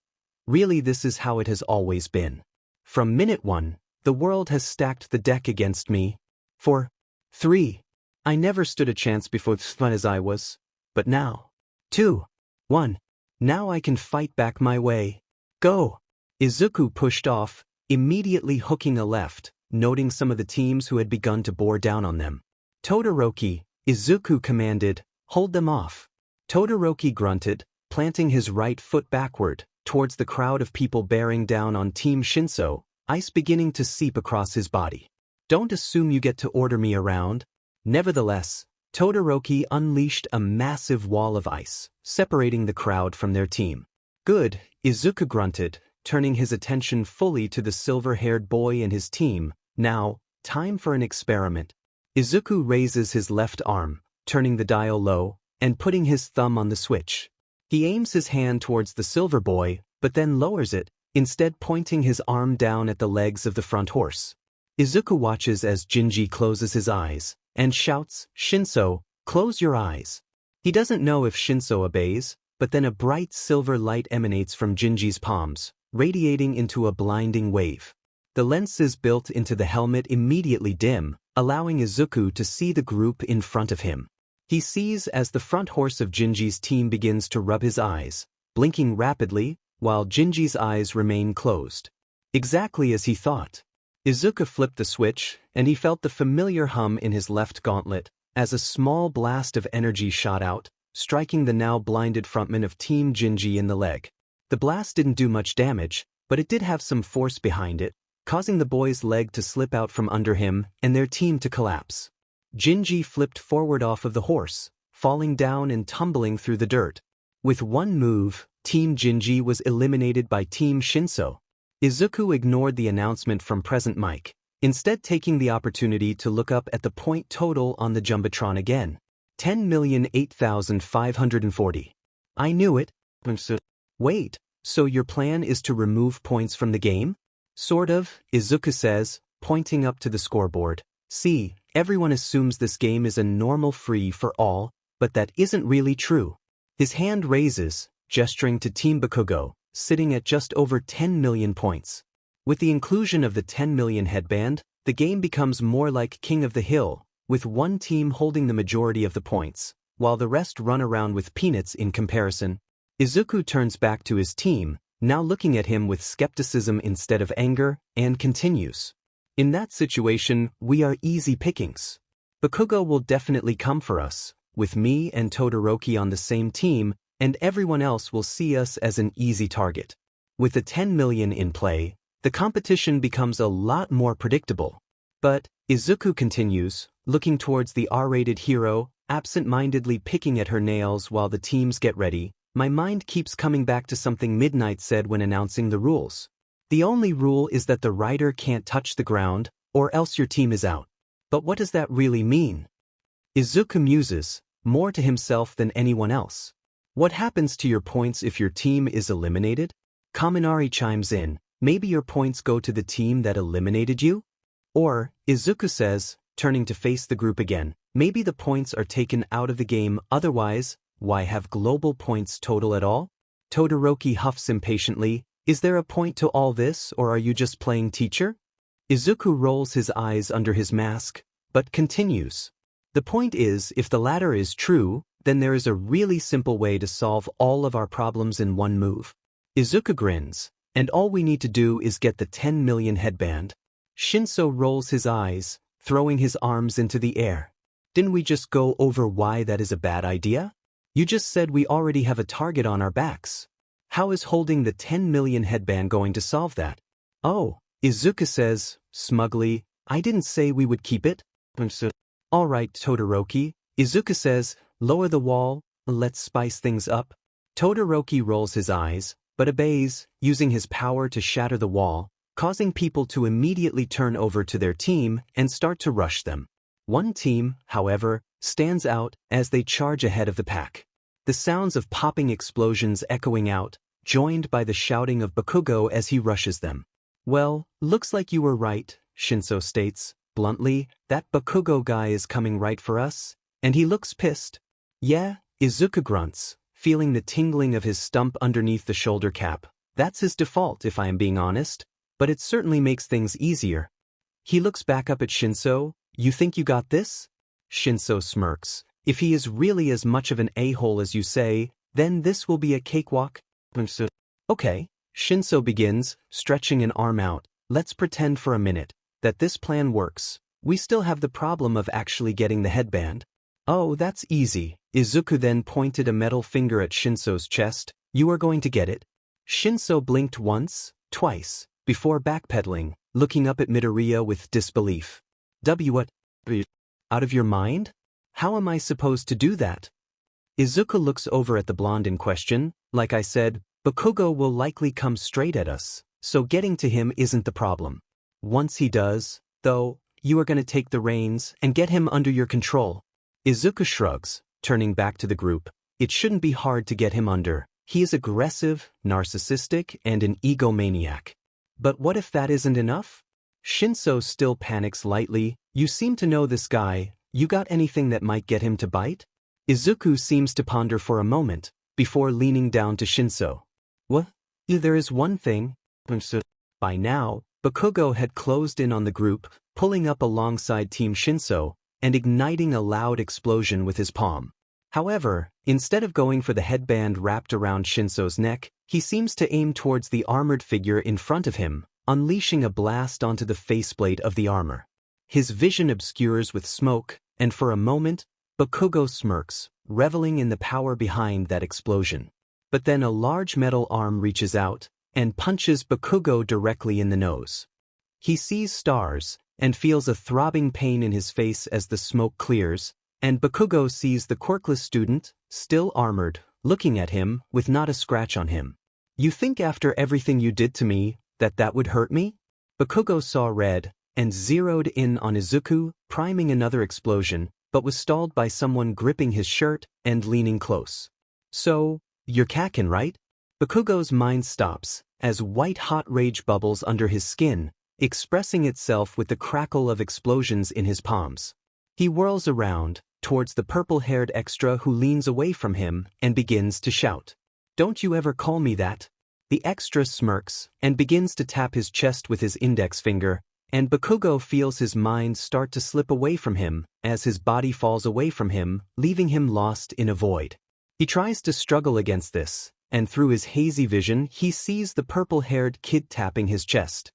Really, this is how it has always been. From minute 1, the world has stacked the deck against me. 4, 3. I never stood a chance before as fun as I was. But now. 2, 1. Now I can fight back my way. Go. Izuku pushed off, immediately hooking a left, noting some of the teams who had begun to bore down on them. Todoroki, Izuku commanded, hold them off. Todoroki grunted, planting his right foot backward, towards the crowd of people bearing down on Team Shinso, ice beginning to seep across his body. Don't assume you get to order me around. Nevertheless, Todoroki unleashed a massive wall of ice, separating the crowd from their team. Good, Izuku grunted, turning his attention fully to the silver-haired boy and his team. Now, time for an experiment. Izuku raises his left arm, turning the dial low, and putting his thumb on the switch. He aims his hand towards the silver boy, but then lowers it, instead pointing his arm down at the legs of the front horse. Izuku watches as Jinji closes his eyes, and shouts, Shinso, close your eyes. He doesn't know if Shinso obeys, but then a bright silver light emanates from Jinji's palms, radiating into a blinding wave. The lenses built into the helmet immediately dim, allowing Izuku to see the group in front of him. He sees as the front horse of Jinji's team begins to rub his eyes, blinking rapidly, while Jinji's eyes remain closed. Exactly as he thought. Izuku flipped the switch, and he felt the familiar hum in his left gauntlet, as a small blast of energy shot out, striking the now blinded frontman of Team Jinji in the leg. The blast didn't do much damage, but it did have some force behind it, causing the boy's leg to slip out from under him and their team to collapse. Jinji flipped forward off of the horse, falling down and tumbling through the dirt. With one move, Team Jinji was eliminated by Team Shinso. Izuku ignored the announcement from present mic, instead taking the opportunity to look up at the point total on the Jumbotron again. 10,008,540. I knew it. Wait, so your plan is to remove points from the game? Sort of, Izuku says, pointing up to the scoreboard. See, everyone assumes this game is a normal free-for-all, but that isn't really true. His hand raises, gesturing to Team Bakugo, sitting at just over 10 million points. With the inclusion of the 10 million headband, the game becomes more like King of the Hill, with one team holding the majority of the points, while the rest run around with peanuts in comparison. Izuku turns back to his team, now looking at him with skepticism instead of anger, and continues. In that situation, we are easy pickings. Bakugo will definitely come for us, with me and Todoroki on the same team, and everyone else will see us as an easy target. With the 10 million in play, the competition becomes a lot more predictable. But, Izuku continues, looking towards the R-rated hero, absent-mindedly picking at her nails while the teams get ready, my mind keeps coming back to something Midnight said when announcing the rules. The only rule is that the rider can't touch the ground, or else your team is out. But what does that really mean? Izuku muses, more to himself than anyone else. What happens to your points if your team is eliminated? Kaminari chimes in, maybe your points go to the team that eliminated you? Or, Izuku says, turning to face the group again, maybe the points are taken out of the game, otherwise, why have global points total at all? Todoroki huffs impatiently, is there a point to all this, or are you just playing teacher? Izuku rolls his eyes under his mask, but continues. The point is, if the latter is true, then there is a really simple way to solve all of our problems in one move. Izuku grins, And all we need to do is get the 10 million headband. Shinso rolls his eyes, throwing his arms into the air. Didn't we just go over why that is a bad idea? You just said we already have a target on our backs. How is holding the 10 million headband going to solve that? Oh, Izuku says, smugly, I didn't say we would keep it. Alright, Todoroki, Izuku says, lower the wall, let's spice things up. Todoroki rolls his eyes, but obeys, using his power to shatter the wall, causing people to immediately turn over to their team and start to rush them. One team, however, stands out as they charge ahead of the pack. The sounds of popping explosions echoing out, joined by the shouting of Bakugo as he rushes them. Well, looks like you were right, Shinso states, bluntly, that Bakugo guy is coming right for us, and he looks pissed. Yeah, Izuku grunts, feeling the tingling of his stump underneath the shoulder cap. That's his default if I am being honest, but it certainly makes things easier. He looks back up at Shinso. You think you got this? Shinso smirks. If he is really as much of an a-hole as you say, then this will be a cakewalk. Okay, Shinso begins, stretching an arm out. Let's pretend for a minute that this plan works. We still have the problem of actually getting the headband. Oh, that's easy. Izuku then pointed a metal finger at Shinso's chest. You are going to get it. Shinso blinked once, twice, before backpedaling, looking up at Midoriya with disbelief. What? Out of your mind? How am I supposed to do that? Izuku looks over at the blonde in question. Like I said, Bakugo will likely come straight at us, so getting to him isn't the problem. Once he does, though, you are going to take the reins and get him under your control. Izuku shrugs, turning back to the group. It shouldn't be hard to get him under. He is aggressive, narcissistic, and an egomaniac. But what if that isn't enough? Shinso still panics lightly. You seem to know this guy. You got anything that might get him to bite? Izuku seems to ponder for a moment, before leaning down to Shinso. What? There is one thing. By now, Bakugo had closed in on the group, pulling up alongside Team Shinso, and igniting a loud explosion with his palm. However, instead of going for the headband wrapped around Shinso's neck, he seems to aim towards the armored figure in front of him, unleashing a blast onto the faceplate of the armor. His vision obscures with smoke, and for a moment, Bakugo smirks, reveling in the power behind that explosion. But then a large metal arm reaches out, and punches Bakugo directly in the nose. He sees stars, and feels a throbbing pain in his face as the smoke clears, and Bakugo sees the quirkless student, still armored, looking at him, with not a scratch on him. You think after everything you did to me, that would hurt me? Bakugo saw red, and zeroed in on Izuku, priming another explosion, but was stalled by someone gripping his shirt and leaning close. So, you're Kakin, right? Bakugo's mind stops, as white-hot rage bubbles under his skin, expressing itself with the crackle of explosions in his palms. He whirls around, towards the purple-haired extra who leans away from him and begins to shout. Don't you ever call me that? The extra smirks and begins to tap his chest with his index finger, and Bakugo feels his mind start to slip away from him as his body falls away from him, leaving him lost in a void. He tries to struggle against this, and through his hazy vision he sees the purple-haired kid tapping his chest.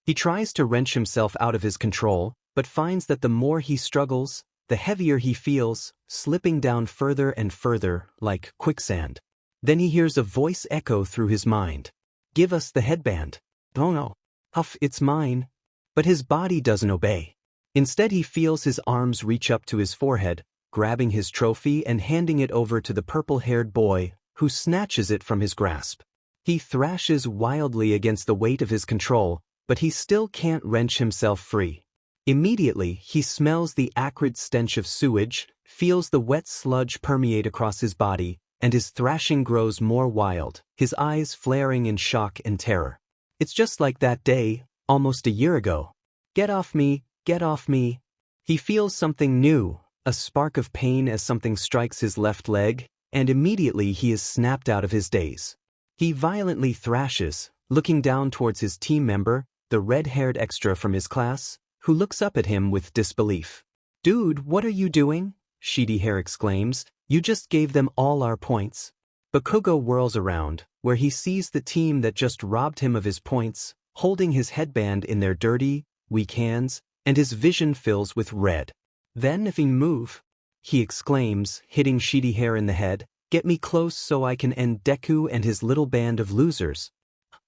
He tries to wrench himself out of his control, but finds that the more he struggles, the heavier he feels, slipping down further and further, like quicksand. Then he hears a voice echo through his mind. Give us the headband. Oh no. Huff, it's mine. But his body doesn't obey. Instead he feels his arms reach up to his forehead, grabbing his trophy and handing it over to the purple-haired boy, who snatches it from his grasp. He thrashes wildly against the weight of his control, but he still can't wrench himself free. Immediately, he smells the acrid stench of sewage, feels the wet sludge permeate across his body, and his thrashing grows more wild, his eyes flaring in shock and terror. It's just like that day, almost a year ago. Get off me, get off me. He feels something new, a spark of pain as something strikes his left leg, and immediately he is snapped out of his daze. He violently thrashes, looking down towards his team member, the red-haired extra from his class, who looks up at him with disbelief. Dude, what are you doing? Shady Hair exclaims. You just gave them all our points. Bakugo whirls around, where he sees the team that just robbed him of his points, holding his headband in their dirty, weak hands, and his vision fills with red. "Then if he move," he exclaims, hitting Shitty Hair in the head, "get me close so I can end Deku and his little band of losers."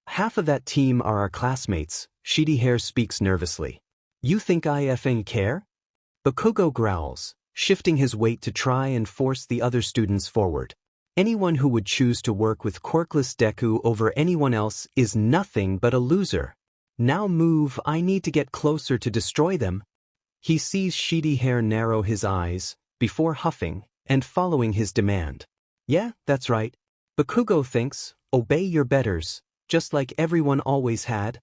"Half of that team are our classmates," Shitty Hair speaks nervously. "You think I effing care?" Bakugo growls, shifting his weight to try and force the other students forward. Anyone who would choose to work with quirkless Deku over anyone else is nothing but a loser. "Now move, I need to get closer to destroy them." He sees Shitty Hair narrow his eyes, before huffing, and following his demand. "Yeah, that's right." Bakugo thinks, "Obey your betters, just like everyone always had."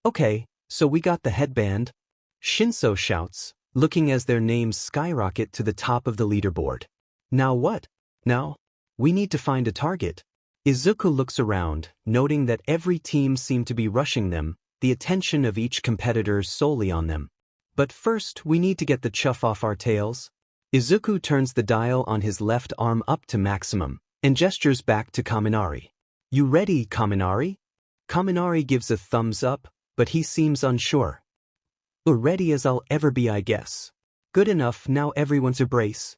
"Okay, so we got the headband," Shinso shouts, looking as their names skyrocket to the top of the leaderboard. "Now what?" "Now, we need to find a target." Izuku looks around, noting that every team seemed to be rushing them, the attention of each competitor solely on them. "But first we need to get the chuff off our tails." Izuku turns the dial on his left arm up to maximum, and gestures back to Kaminari. "You ready, Kaminari?" Kaminari gives a thumbs up, but he seems unsure. "Ready as I'll ever be, I guess." "Good enough, now everyone to brace."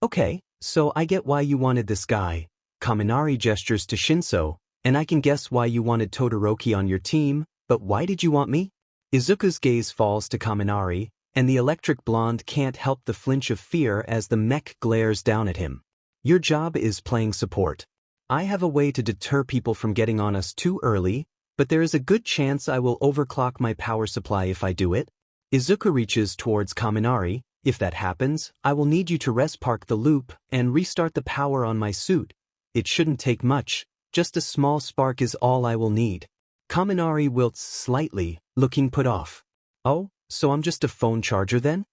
"Okay, so I get why you wanted this guy." Kaminari gestures to Shinso, "and I can guess why you wanted Todoroki on your team, but why did you want me?" Izuku's gaze falls to Kaminari, and the electric blonde can't help the flinch of fear as the mech glares down at him. "Your job is playing support. I have a way to deter people from getting on us too early, but there is a good chance I will overclock my power supply if I do it." Izuku reaches towards Kaminari. "If that happens, I will need you to res park the loop and restart the power on my suit. It shouldn't take much, just a small spark is all I will need." Kaminari wilts slightly, looking put off. "Oh, so I'm just a phone charger then?"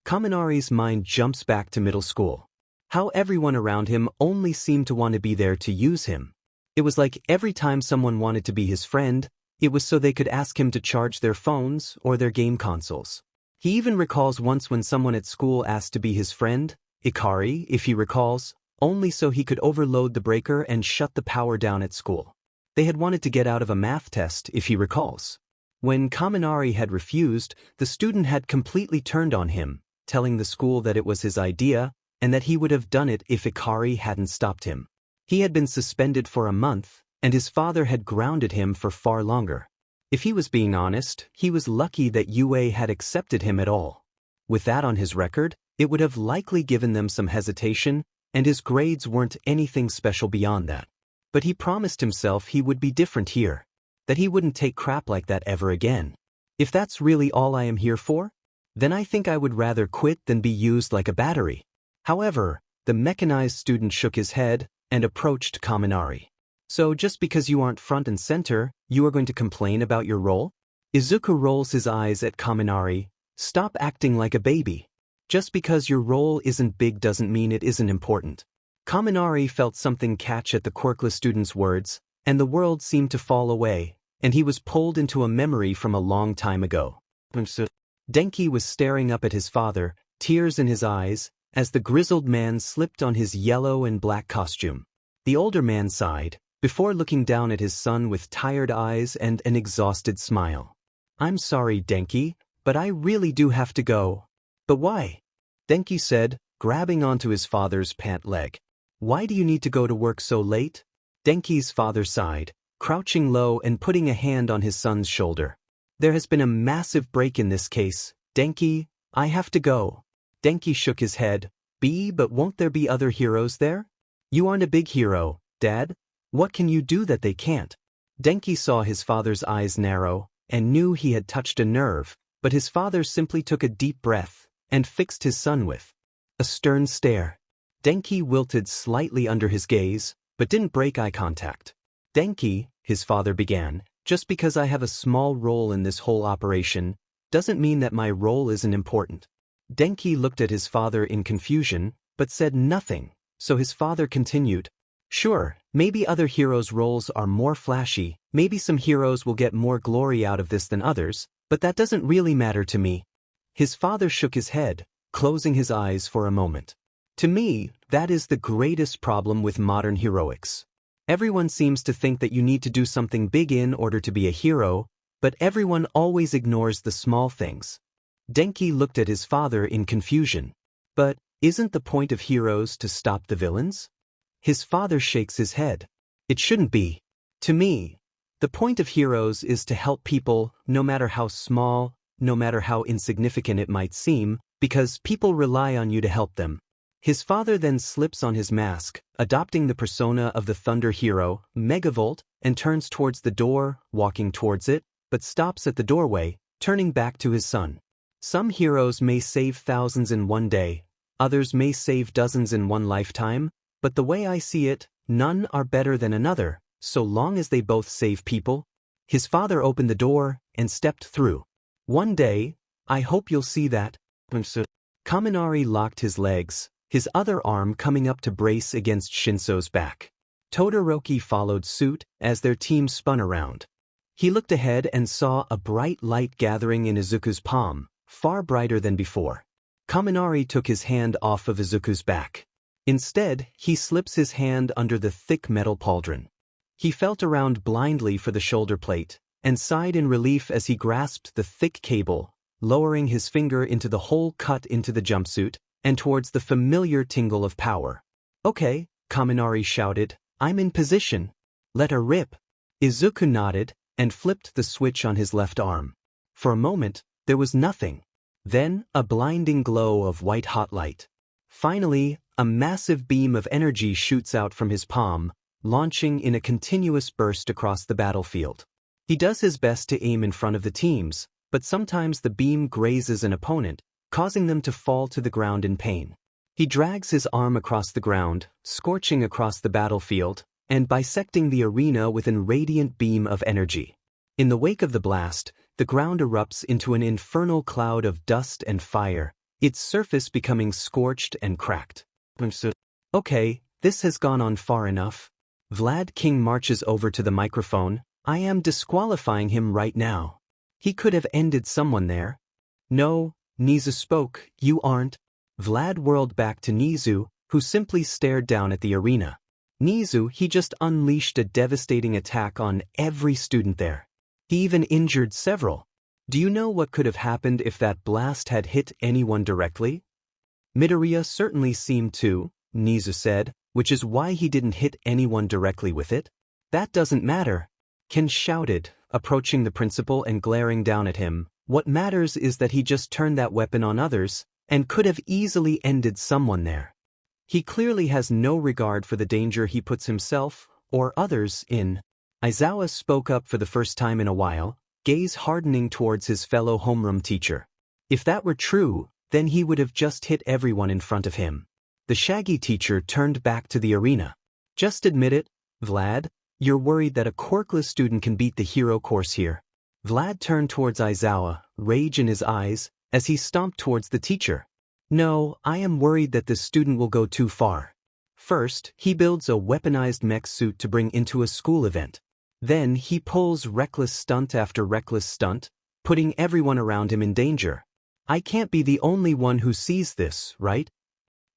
Kaminari's mind jumps back to middle school. How everyone around him only seemed to want to be there to use him. It was like every time someone wanted to be his friend, it was so they could ask him to charge their phones or their game consoles. He even recalls once when someone at school asked to be his friend, Ikari, if he recalls, only so he could overload the breaker and shut the power down at school. They had wanted to get out of a math test, if he recalls. When Kaminari had refused, the student had completely turned on him, telling the school that it was his idea, and that he would have done it if Ikari hadn't stopped him. He had been suspended for a month, and his father had grounded him for far longer. If he was being honest, he was lucky that UA had accepted him at all. With that on his record, it would have likely given them some hesitation, and his grades weren't anything special beyond that. But he promised himself he would be different here, that he wouldn't take crap like that ever again. "If that's really all I am here for, then I think I would rather quit than be used like a battery." However, the mechanized student shook his head and approached Kaminari. "So just because you aren't front and center, you are going to complain about your role?" Izuku rolls his eyes at Kaminari. "Stop acting like a baby. Just because your role isn't big doesn't mean it isn't important." Kaminari felt something catch at the quirkless student's words, and the world seemed to fall away, and he was pulled into a memory from a long time ago. Denki was staring up at his father, tears in his eyes, as the grizzled man slipped on his yellow and black costume. The older man sighed, before looking down at his son with tired eyes and an exhausted smile. "I'm sorry, Denki, but I really do have to go." "But why?" Denki said, grabbing onto his father's pant leg. "Why do you need to go to work so late?" Denki's father sighed, crouching low and putting a hand on his son's shoulder. "There has been a massive break in this case, Denki, I have to go." Denki shook his head. But won't there be other heroes there?" "You aren't a big hero, Dad. What can you do that they can't?" Denki saw his father's eyes narrow, and knew he had touched a nerve, but his father simply took a deep breath, and fixed his son with a stern stare. Denki wilted slightly under his gaze, but didn't break eye contact. "Denki," his father began, "just because I have a small role in this whole operation, doesn't mean that my role isn't important." Denki looked at his father in confusion, but said nothing, so his father continued. "Sure, maybe other heroes' roles are more flashy, maybe some heroes will get more glory out of this than others, but that doesn't really matter to me." His father shook his head, closing his eyes for a moment. To me, that is the greatest problem with modern heroics. Everyone seems to think that you need to do something big in order to be a hero, but everyone always ignores the small things. Denki looked at his father in confusion. But isn't the point of heroes to stop the villains? His father shakes his head. It shouldn't be. To me, the point of heroes is to help people, no matter how small, no matter how insignificant it might seem, because people rely on you to help them. His father then slips on his mask, adopting the persona of the thunder hero, Megavolt, and turns towards the door, walking towards it, but stops at the doorway, turning back to his son. Some heroes may save thousands in one day, others may save dozens in one lifetime, but the way I see it, none are better than another, so long as they both save people. His father opened the door and stepped through. One day, I hope you'll see that. Kaminari locked his legs, his other arm coming up to brace against Shinso's back. Todoroki followed suit as their team spun around. He looked ahead and saw a bright light gathering in Izuku's palm, far brighter than before. Kaminari took his hand off of Izuku's back. Instead, he slips his hand under the thick metal pauldron. He felt around blindly for the shoulder plate, and sighed in relief as he grasped the thick cable, lowering his finger into the hole cut into the jumpsuit, and towards the familiar tingle of power. Okay, Kaminari shouted, I'm in position. Let her rip. Izuku nodded, and flipped the switch on his left arm. For a moment, there was nothing. Then, a blinding glow of white-hot light. Finally, a massive beam of energy shoots out from his palm, launching in a continuous burst across the battlefield. He does his best to aim in front of the teams, but sometimes the beam grazes an opponent, causing them to fall to the ground in pain. He drags his arm across the ground, scorching across the battlefield, and bisecting the arena with an radiant beam of energy. In the wake of the blast, the ground erupts into an infernal cloud of dust and fire, its surface becoming scorched and cracked. Okay, this has gone on far enough. Vlad King marches over to the microphone. I am disqualifying him right now. He could have ended someone there. No, Nizu spoke, you aren't. Vlad whirled back to Nizu, who simply stared down at the arena. Nizu, he just unleashed a devastating attack on every student there. He even injured several. Do you know what could have happened if that blast had hit anyone directly? Midoriya certainly seemed to, Nizu said, which is why he didn't hit anyone directly with it. That doesn't matter. Ken shouted, approaching the principal and glaring down at him. What matters is that he just turned that weapon on others, and could have easily ended someone there. He clearly has no regard for the danger he puts himself, or others, in. Aizawa spoke up for the first time in a while, gaze hardening towards his fellow homeroom teacher. If that were true, then he would have just hit everyone in front of him. The shaggy teacher turned back to the arena. Just admit it, Vlad, you're worried that a quirkless student can beat the hero course here. Vlad turned towards Aizawa, rage in his eyes, as he stomped towards the teacher. No, I am worried that this student will go too far. First, he builds a weaponized mech suit to bring into a school event. Then he pulls reckless stunt after reckless stunt, putting everyone around him in danger. I can't be the only one who sees this, right?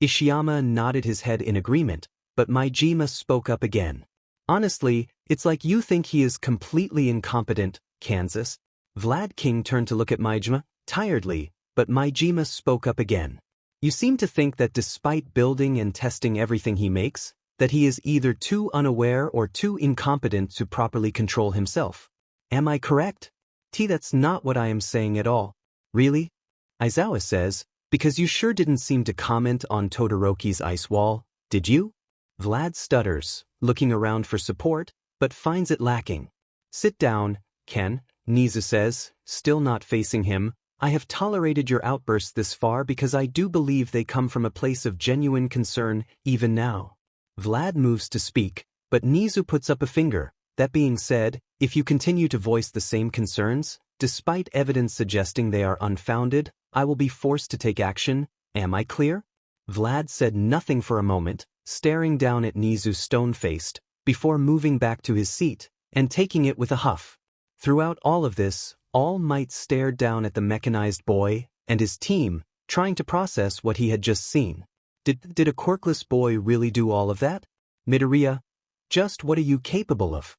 Ishiyama nodded his head in agreement, but Maijima spoke up again. Honestly, it's like you think he is completely incompetent, Kansas. Vlad King turned to look at Maijima, tiredly, but Maijima spoke up again. You seem to think that despite building and testing everything he makes, that he is either too unaware or too incompetent to properly control himself. Am I correct? That's not what I am saying at all. Really? Aizawa says, because you sure didn't seem to comment on Todoroki's ice wall, did you? Vlad stutters, looking around for support, but finds it lacking. Sit down, Ken, Nizu says, still not facing him. I have tolerated your outbursts this far because I do believe they come from a place of genuine concern, even now. Vlad moves to speak, but Nizu puts up a finger. That being said, if you continue to voice the same concerns, despite evidence suggesting they are unfounded, I will be forced to take action. Am I clear? Vlad said nothing for a moment, staring down at Nizu stone-faced, before moving back to his seat, and taking it with a huff. Throughout all of this, All Might stared down at the mechanized boy and his team, trying to process what he had just seen. Did a quirkless boy really do all of that? Midoriya, just what are you capable of?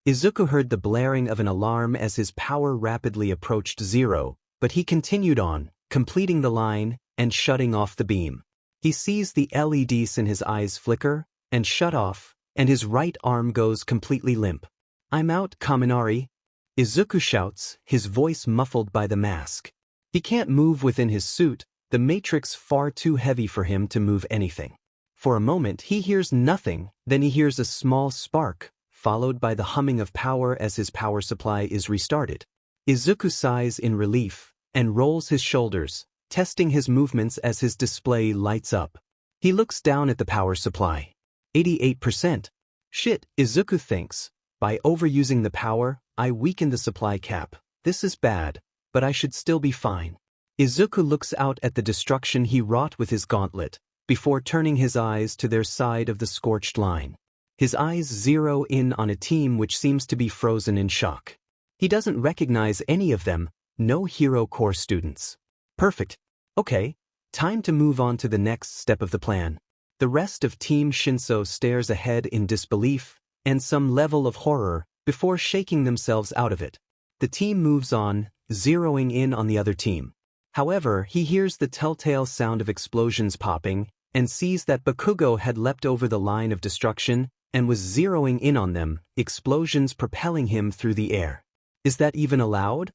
Izuku heard the blaring of an alarm as his power rapidly approached zero, but he continued on, completing the line and shutting off the beam. He sees the LEDs in his eyes flicker and shut off, and his right arm goes completely limp. I'm out, Kaminari. Izuku shouts, his voice muffled by the mask. He can't move within his suit, the matrix far too heavy for him to move anything. For a moment he hears nothing, then he hears a small spark, followed by the humming of power as his power supply is restarted. Izuku sighs in relief and rolls his shoulders, testing his movements as his display lights up. He looks down at the power supply. 88%. Shit, Izuku thinks. By overusing the power, I weaken the supply cap. This is bad, but I should still be fine. Izuku looks out at the destruction he wrought with his gauntlet, before turning his eyes to their side of the scorched line. His eyes zero in on a team which seems to be frozen in shock. He doesn't recognize any of them, no Hero Corps students. Perfect. Okay, time to move on to the next step of the plan. The rest of Team Shinso stares ahead in disbelief and some level of horror before shaking themselves out of it. The team moves on, zeroing in on the other team. However, he hears the telltale sound of explosions popping and sees that Bakugo had leapt over the line of destruction and was zeroing in on them, explosions propelling him through the air. Is that even allowed?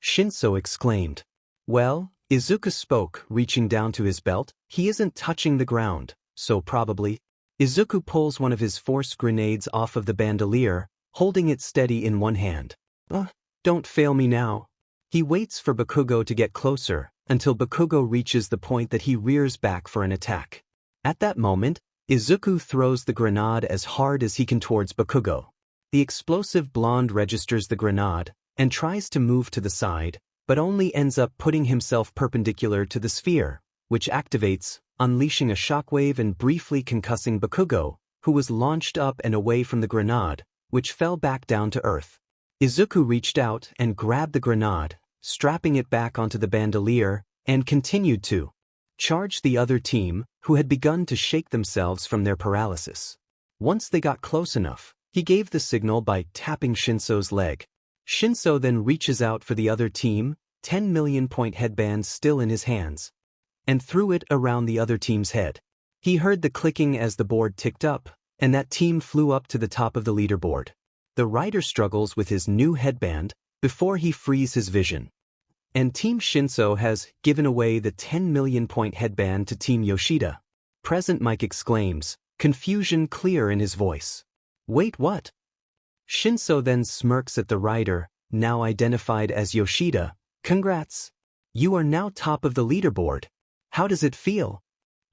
Shinso exclaimed. Well, Izuku spoke, reaching down to his belt. He isn't touching the ground, so probably. Izuku pulls one of his force grenades off of the bandolier, holding it steady in one hand. Don't fail me now. He waits for Bakugo to get closer, until Bakugo reaches the point that he rears back for an attack. At that moment, Izuku throws the grenade as hard as he can towards Bakugo. The explosive blonde registers the grenade and tries to move to the side, but only ends up putting himself perpendicular to the sphere, which activates, unleashing a shockwave and briefly concussing Bakugo, who was launched up and away from the grenade, which fell back down to earth. Izuku reached out and grabbed the grenade, strapping it back onto the bandolier, and continued to charge the other team, who had begun to shake themselves from their paralysis. Once they got close enough, he gave the signal by tapping Shinso's leg. Shinso then reaches out for the other team, 10 million point headband still in his hands, and threw it around the other team's head. He heard the clicking as the board ticked up, and that team flew up to the top of the leaderboard. The rider struggles with his new headband before he frees his vision. And Team Shinso has given away the 10 million point headband to Team Yoshida. Present Mike exclaims, confusion clear in his voice. Wait, what? Shinso then smirks at the rider, now identified as Yoshida. Congrats. You are now top of the leaderboard. How does it feel?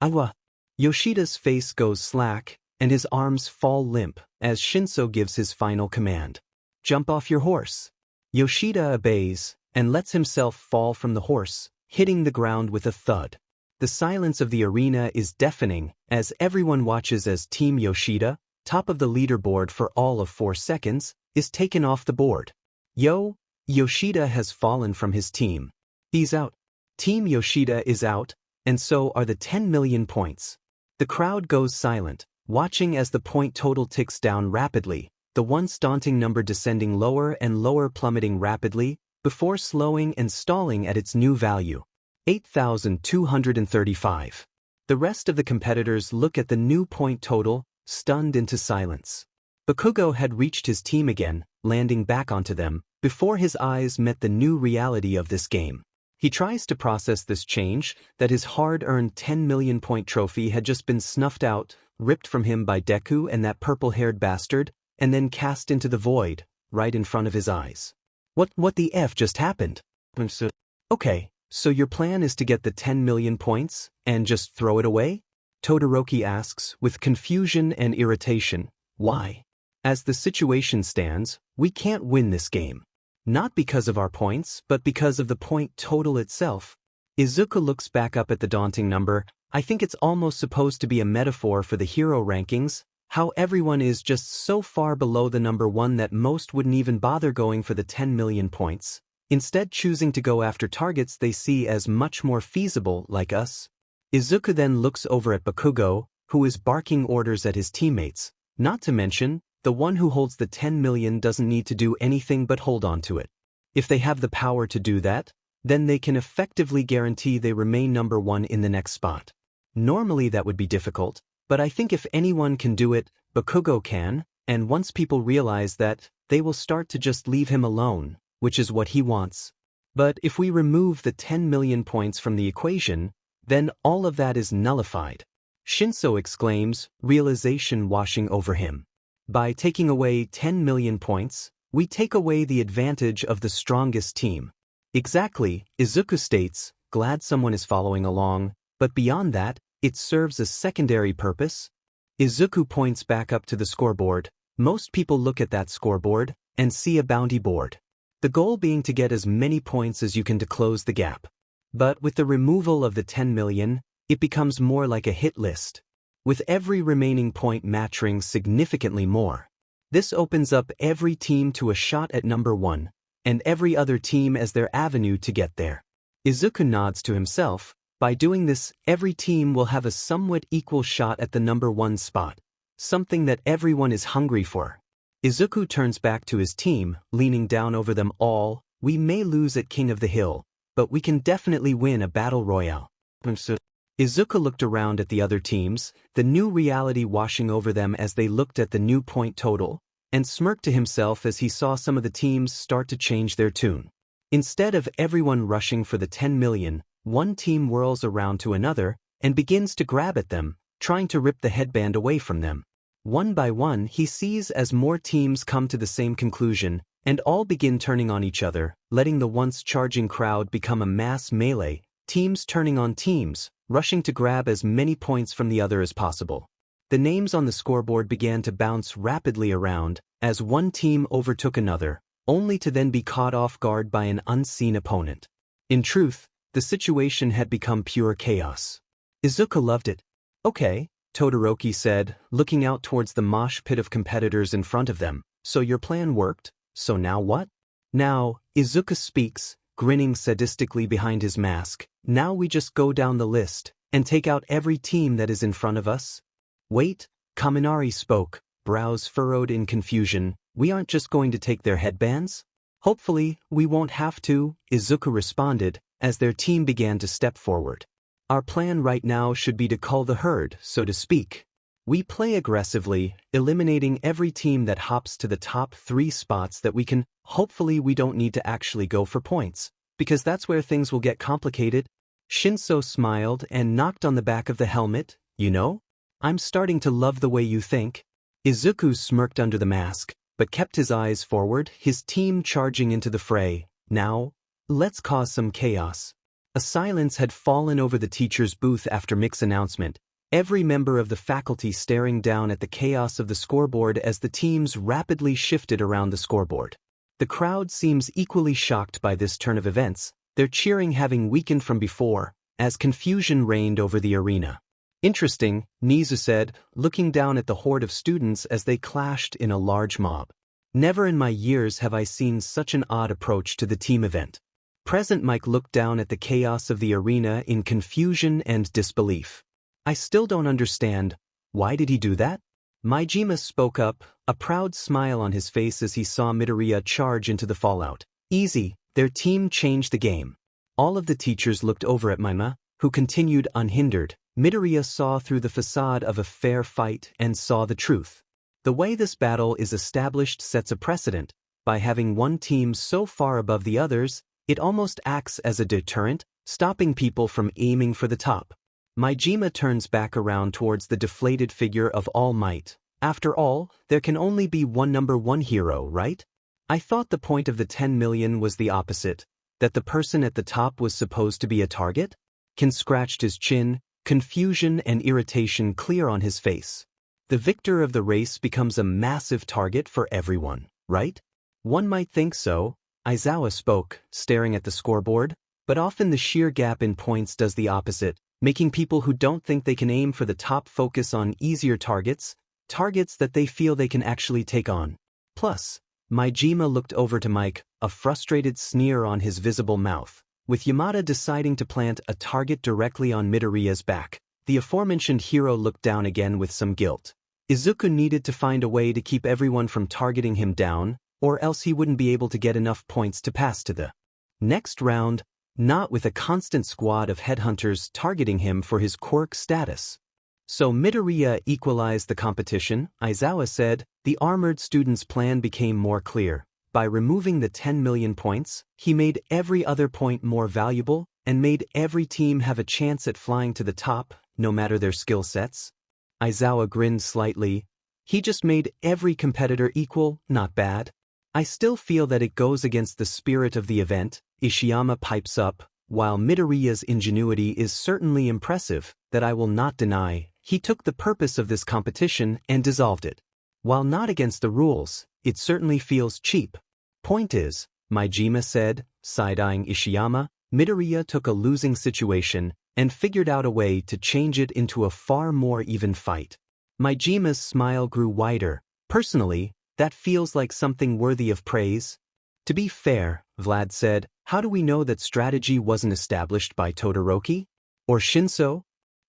Awa. Yoshida's face goes slack, and his arms fall limp as Shinso gives his final command. Jump off your horse. Yoshida obeys and lets himself fall from the horse, hitting the ground with a thud. The silence of the arena is deafening as everyone watches as Team Yoshida, top of the leaderboard for all of 4 seconds, is taken off the board. Yoshida has fallen from his team. He's out. Team Yoshida is out, and so are the 10 million points. The crowd goes silent, watching as the point total ticks down rapidly, the once daunting number descending lower and lower, plummeting rapidly, before slowing and stalling at its new value, 8,235. The rest of the competitors look at the new point total, stunned into silence. Bakugo had reached his team again, landing back onto them, before his eyes met the new reality of this game. He tries to process this change, that his hard-earned 10 million point trophy had just been snuffed out, ripped from him by Deku and that purple-haired bastard, and then cast into the void, right in front of his eyes. What the F just happened? Okay, so your plan is to get the 10 million points, and just throw it away? Todoroki asks, with confusion and irritation. Why? As the situation stands, we can't win this game. Not because of our points, but because of the point total itself. Izuku looks back up at the daunting number. I think it's almost supposed to be a metaphor for the hero rankings, how everyone is just so far below the number 1 that most wouldn't even bother going for the 10 million points, instead choosing to go after targets they see as much more feasible, like us. Izuku then looks over at Bakugo, who is barking orders at his teammates. Not to mention, the one who holds the 10 million doesn't need to do anything but hold on to it. If they have the power to do that, then they can effectively guarantee they remain number one in the next spot. Normally that would be difficult, but I think if anyone can do it, Bakugo can, and once people realize that, they will start to just leave him alone, which is what he wants. But if we remove the 10 million points from the equation, then all of that is nullified. Shinso exclaims, realization washing over him. By taking away 10 million points, we take away the advantage of the strongest team. Exactly, Izuku states, glad someone is following along, but beyond that, it serves a secondary purpose. Izuku points back up to the scoreboard. Most people look at that scoreboard and see a bounty board. The goal being to get as many points as you can to close the gap. But with the removal of the 10 million, it becomes more like a hit list, with every remaining point matching significantly more. This opens up every team to a shot at number one, and every other team as their avenue to get there. Izuku nods to himself. By doing this, every team will have a somewhat equal shot at the number one spot, something that everyone is hungry for. Izuku turns back to his team, leaning down over them all. We may lose at King of the Hill, but we can definitely win a battle royale. Izuku looked around at the other teams, the new reality washing over them as they looked at the new point total, and smirked to himself as he saw some of the teams start to change their tune. Instead of everyone rushing for the 10 million, one team whirls around to another and begins to grab at them, trying to rip the headband away from them. One by one he sees as more teams come to the same conclusion, and all begin turning on each other, letting the once charging crowd become a mass melee, teams turning on teams, rushing to grab as many points from the other as possible. The names on the scoreboard began to bounce rapidly around, as one team overtook another, only to then be caught off guard by an unseen opponent. In truth, the situation had become pure chaos. Izuku loved it. Okay, Todoroki said, looking out towards the mosh pit of competitors in front of them. So your plan worked, so now what? Now, Izuku speaks, grinning sadistically behind his mask. Now we just go down the list, and take out every team that is in front of us? Wait, Kaminari spoke, brows furrowed in confusion. We aren't just going to take their headbands? Hopefully, we won't have to, Izuku responded, as their team began to step forward. Our plan right now should be to cull the herd, so to speak. We play aggressively, eliminating every team that hops to the top 3 spots that we can. Hopefully we don't need to actually go for points, because that's where things will get complicated. Shinso smiled and knocked on the back of the helmet. You know? I'm starting to love the way you think. Izuku smirked under the mask, but kept his eyes forward, his team charging into the fray. Now, let's cause some chaos. A silence had fallen over the teacher's booth after Mick's announcement, every member of the faculty staring down at the chaos of the scoreboard as the teams rapidly shifted around the scoreboard. The crowd seems equally shocked by this turn of events, their cheering having weakened from before, as confusion reigned over the arena. Interesting, Nizu said, looking down at the horde of students as they clashed in a large mob. Never in my years have I seen such an odd approach to the team event. Present Mike looked down at the chaos of the arena in confusion and disbelief. I still don't understand. Why did he do that? Maijima spoke up, a proud smile on his face as he saw Midoriya charge into the fallout. Easy, their team changed the game. All of the teachers looked over at Maima, who continued unhindered. Midoriya saw through the facade of a fair fight and saw the truth. The way this battle is established sets a precedent. By having one team so far above the others, it almost acts as a deterrent, stopping people from aiming for the top. Maijima turns back around towards the deflated figure of All Might. After all, there can only be one number one hero, right? I thought the point of the 10 million was the opposite, that the person at the top was supposed to be a target? Ken scratched his chin, confusion and irritation clear on his face. The victor of the race becomes a massive target for everyone, right? One might think so, Aizawa spoke, staring at the scoreboard, but often the sheer gap in points does the opposite, making people who don't think they can aim for the top focus on easier targets, targets that they feel they can actually take on. Plus, Maijima looked over to Mike, a frustrated sneer on his visible mouth. with Yamada deciding to plant a target directly on Midoriya's back. The aforementioned hero looked down again with some guilt. Izuku needed to find a way to keep everyone from targeting him down, or else he wouldn't be able to get enough points to pass to the next round, not with a constant squad of headhunters targeting him for his quirk status. So Midoriya equalized the competition, Aizawa said. The armored student's plan became more clear. By removing the 10 million points, he made every other point more valuable, and made every team have a chance at flying to the top, no matter their skill sets. Aizawa grinned slightly. He just made every competitor equal, not bad. I still feel that it goes against the spirit of the event, Ishiyama pipes up. While Midoriya's ingenuity is certainly impressive, that I will not deny, he took the purpose of this competition and dissolved it. While not against the rules, it certainly feels cheap. Point is, Majima said, side-eyeing Ishiyama, Midoriya took a losing situation and figured out a way to change it into a far more even fight. Majima's smile grew wider. Personally, that feels like something worthy of praise. To be fair, Vlad said, how do we know that strategy wasn't established by Todoroki? Or Shinso?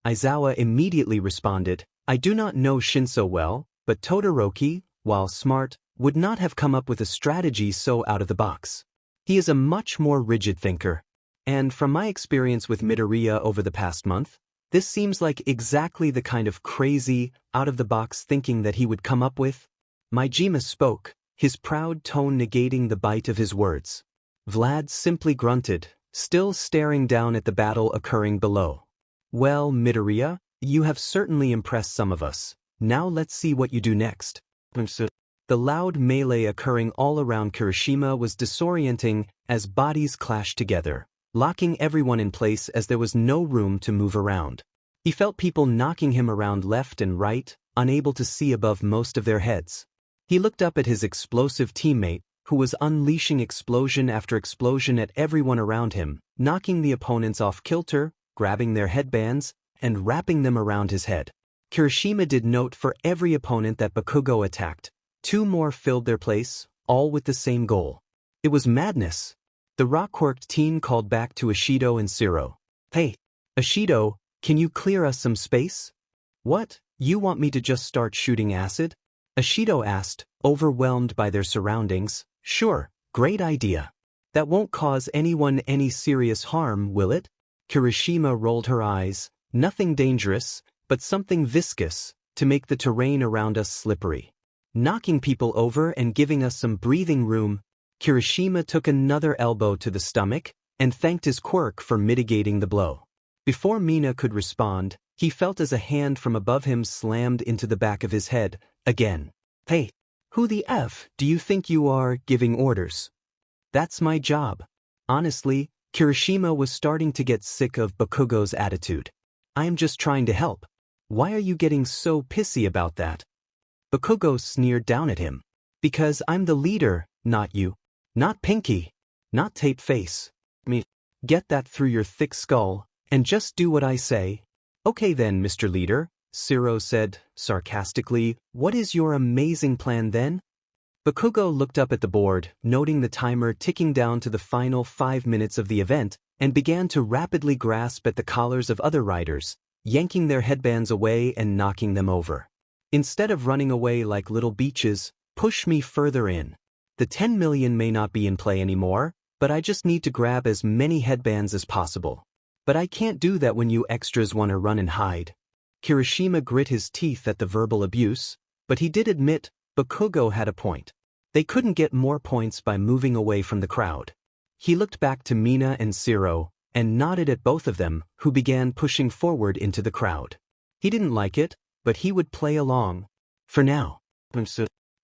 Aizawa immediately responded, I do not know Shinso well, but Todoroki, while smart, would not have come up with a strategy so out of the box. He is a much more rigid thinker. And from my experience with Midoriya over the past month, this seems like exactly the kind of crazy, out-of-the-box thinking that he would come up with. Majima spoke, his proud tone negating the bite of his words. Vlad simply grunted, still staring down at the battle occurring below. Well, Midoriya, you have certainly impressed some of us. Now let's see what you do next. The loud melee occurring all around Kirishima was disorienting as bodies clashed together, locking everyone in place as there was no room to move around. He felt people knocking him around left and right, unable to see above most of their heads. He looked up at his explosive teammate, who was unleashing explosion after explosion at everyone around him, knocking the opponents off kilter, grabbing their headbands, and wrapping them around his head. Kirishima did note for every opponent that Bakugo attacked. 2 more filled their place, all with the same goal. It was madness. The rock-quirked team called back to Ishido and Zero. Hey, Ishido, can you clear us some space? What, you want me to just start shooting acid? Ishido asked, overwhelmed by their surroundings. Sure, great idea. That won't cause anyone any serious harm, will it? Kirishima rolled her eyes. Nothing dangerous, but something viscous, to make the terrain around us slippery. Knocking people over and giving us some breathing room. Kirishima took another elbow to the stomach, and thanked his quirk for mitigating the blow. Before Mina could respond, he felt as a hand from above him slammed into the back of his head, again. Hey, who the F do you think you are, giving orders? That's my job. Honestly, Kirishima was starting to get sick of Bakugo's attitude. I'm just trying to help. Why are you getting so pissy about that? Bakugo sneered down at him. Because I'm the leader, not you. Not Pinky. Not Tape Face. Me. Get that through your thick skull, and just do what I say. Okay then, Mr. Leader, Zero said, sarcastically. What is your amazing plan then? Bakugo looked up at the board, noting the timer ticking down to the final 5 minutes of the event, and began to rapidly grasp at the collars of other riders, yanking their headbands away and knocking them over. Instead of running away like little beaches, push me further in. The 10 million may not be in play anymore, but I just need to grab as many headbands as possible. But I can't do that when you extras want to run and hide. Kirishima grit his teeth at the verbal abuse, but he did admit Bakugo had a point. They couldn't get more points by moving away from the crowd. He looked back to Mina and Zero, and nodded at both of them, who began pushing forward into the crowd. He didn't like it, but he would play along. For now.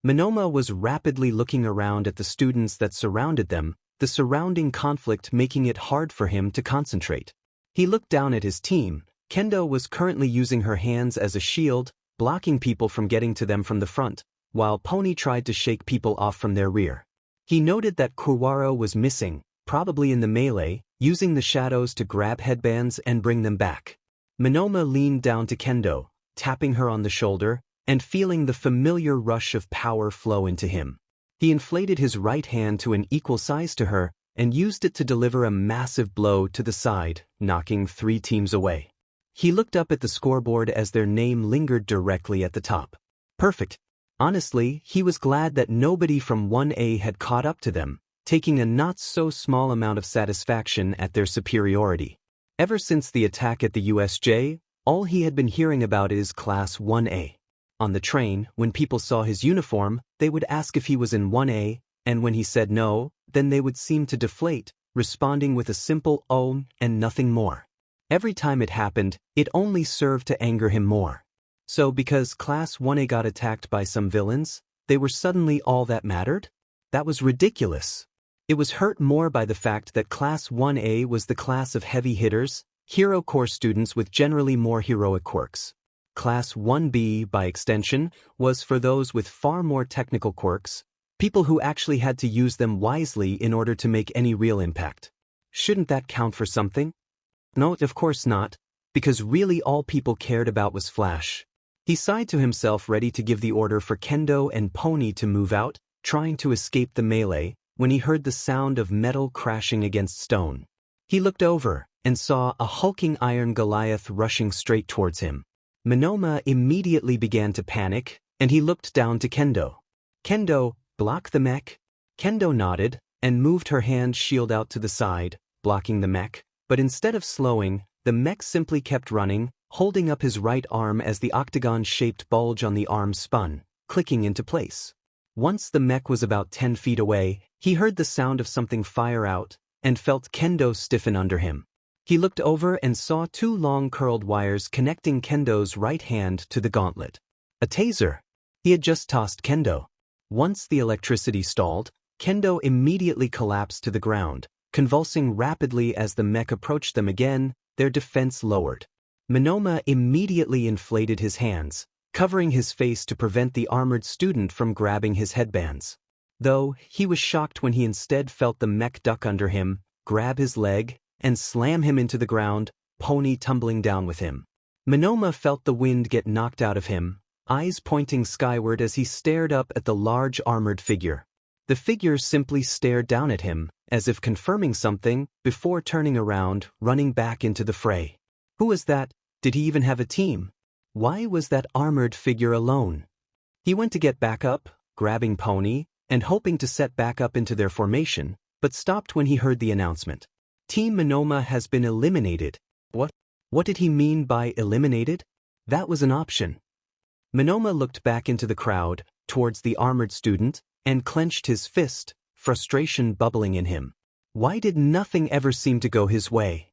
Momo was rapidly looking around at the students that surrounded them, the surrounding conflict making it hard for him to concentrate. He looked down at his team. Kendo was currently using her hands as a shield, blocking people from getting to them from the front, while Pony tried to shake people off from their rear. He noted that Kurwaro was missing, probably in the melee, using the shadows to grab headbands and bring them back. Momo leaned down to Kendo, tapping her on the shoulder, and feeling the familiar rush of power flow into him. He inflated his right hand to an equal size to her, and used it to deliver a massive blow to the side, knocking 3 teams away. He looked up at the scoreboard as their name lingered directly at the top. Perfect. Honestly, he was glad that nobody from 1A had caught up to them, taking a not-so-small amount of satisfaction at their superiority. Ever since the attack at the USJ, all he had been hearing about is Class 1A. On the train, when people saw his uniform, they would ask if he was in 1A, and when he said no, then they would seem to deflate, responding with a simple "oh" and nothing more. Every time it happened, it only served to anger him more. So because Class 1A got attacked by some villains, they were suddenly all that mattered? That was ridiculous. It was hurt more by the fact that Class 1A was the class of heavy hitters, hero core students with generally more heroic quirks. Class 1B, by extension, was for those with far more technical quirks, people who actually had to use them wisely in order to make any real impact. Shouldn't that count for something? No, of course not, because really all people cared about was Flash. He sighed to himself, ready to give the order for Kendo and Pony to move out, trying to escape the melee, when he heard the sound of metal crashing against stone. He looked over and saw a hulking iron Goliath rushing straight towards him. Momo immediately began to panic, and he looked down to Kendo. "Kendo, block the mech." Kendo nodded and moved her hand shield out to the side, blocking the mech, but instead of slowing, the mech simply kept running, holding up his right arm as the octagon-shaped bulge on the arm spun, clicking into place. Once the mech was about 10 feet away, he heard the sound of something fire out, and felt Kendo stiffen under him. He looked over and saw 2 long curled wires connecting Kendo's right hand to the gauntlet. A taser. He had just tossed Kendo. Once the electricity stalled, Kendo immediately collapsed to the ground, convulsing rapidly as the mech approached them again, their defense lowered. Momo immediately inflated his hands, covering his face to prevent the armored student from grabbing his headbands. Though, he was shocked when he instead felt the mech duck under him, grab his leg, and slam him into the ground, Pony tumbling down with him. Momo felt the wind get knocked out of him, eyes pointing skyward as he stared up at the large armored figure. The figure simply stared down at him, as if confirming something, before turning around, running back into the fray. Who was that? Did he even have a team? Why was that armored figure alone? He went to get back up, grabbing Pony, and hoping to set back up into their formation, but stopped when he heard the announcement. Team Momo has been eliminated. What? What did he mean by eliminated? That was an option. Momo looked back into the crowd, towards the armored student, and clenched his fist, frustration bubbling in him. Why did nothing ever seem to go his way?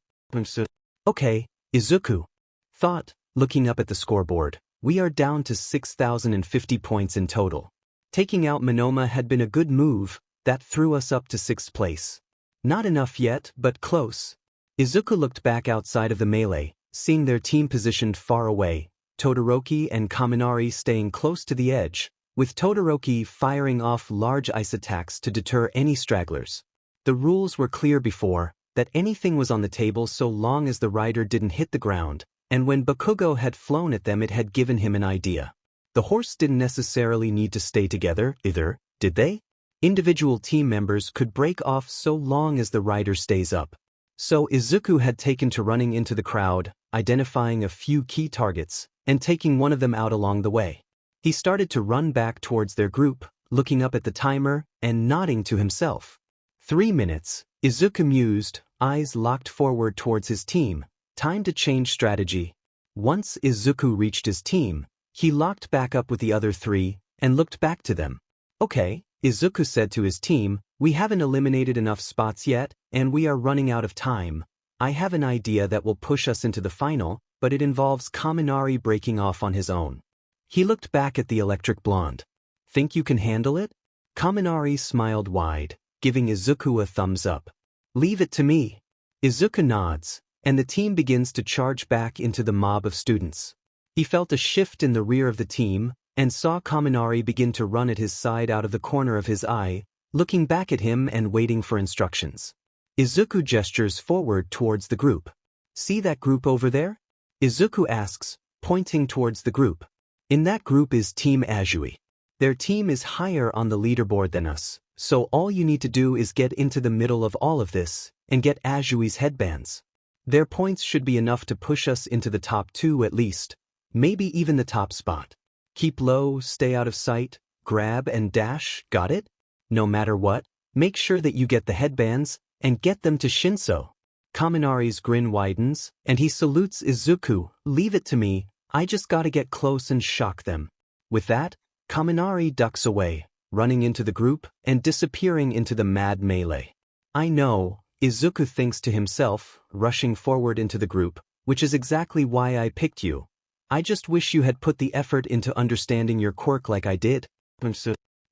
Okay, Izuku thought, looking up at the scoreboard, we are down to 6,050 points in total. Taking out Momo had been a good move, that threw us up to 6th place. Not enough yet, but close. Izuku looked back outside of the melee, seeing their team positioned far away, Todoroki and Kaminari staying close to the edge, with Todoroki firing off large ice attacks to deter any stragglers. The rules were clear before, that anything was on the table so long as the rider didn't hit the ground, and when Bakugo had flown at them it had given him an idea. The horse didn't necessarily need to stay together, either, did they? Individual team members could break off so long as the rider stays up. So Izuku had taken to running into the crowd, identifying a few key targets, and taking one of them out along the way. He started to run back towards their group, looking up at the timer, and nodding to himself. 3 minutes, Izuku mused, eyes locked forward towards his team. Time to change strategy. Once Izuku reached his team, he locked back up with the other 3, and looked back to them. Okay, Izuku said to his team, we haven't eliminated enough spots yet, and we are running out of time. I have an idea that will push us into the final, but it involves Kaminari breaking off on his own. He looked back at the electric blonde. Think you can handle it? Kaminari smiled wide, giving Izuku a thumbs up. Leave it to me. Izuku nods, and the team begins to charge back into the mob of students. He felt a shift in the rear of the team, and saw Kaminari begin to run at his side out of the corner of his eye, looking back at him and waiting for instructions. Izuku gestures forward towards the group. See that group over there? Izuku asks, pointing towards the group. In that group is Team Azui. Their team is higher on the leaderboard than us, So all you need to do is get into the middle of all of this, and get Azui's headbands. Their points should be enough to push us into the top 2 at least, maybe even the top spot. Keep low, stay out of sight, grab and dash, got it? No matter what, make sure that you get the headbands, and get them to Shinso. Kaminari's grin widens, and he salutes Izuku. Leave it to me, I just gotta get close and shock them. With that, Kaminari ducks away, running into the group and disappearing into the mad melee. I know, Izuku thinks to himself, rushing forward into the group, which is exactly why I picked you. I just wish you had put the effort into understanding your quirk like I did.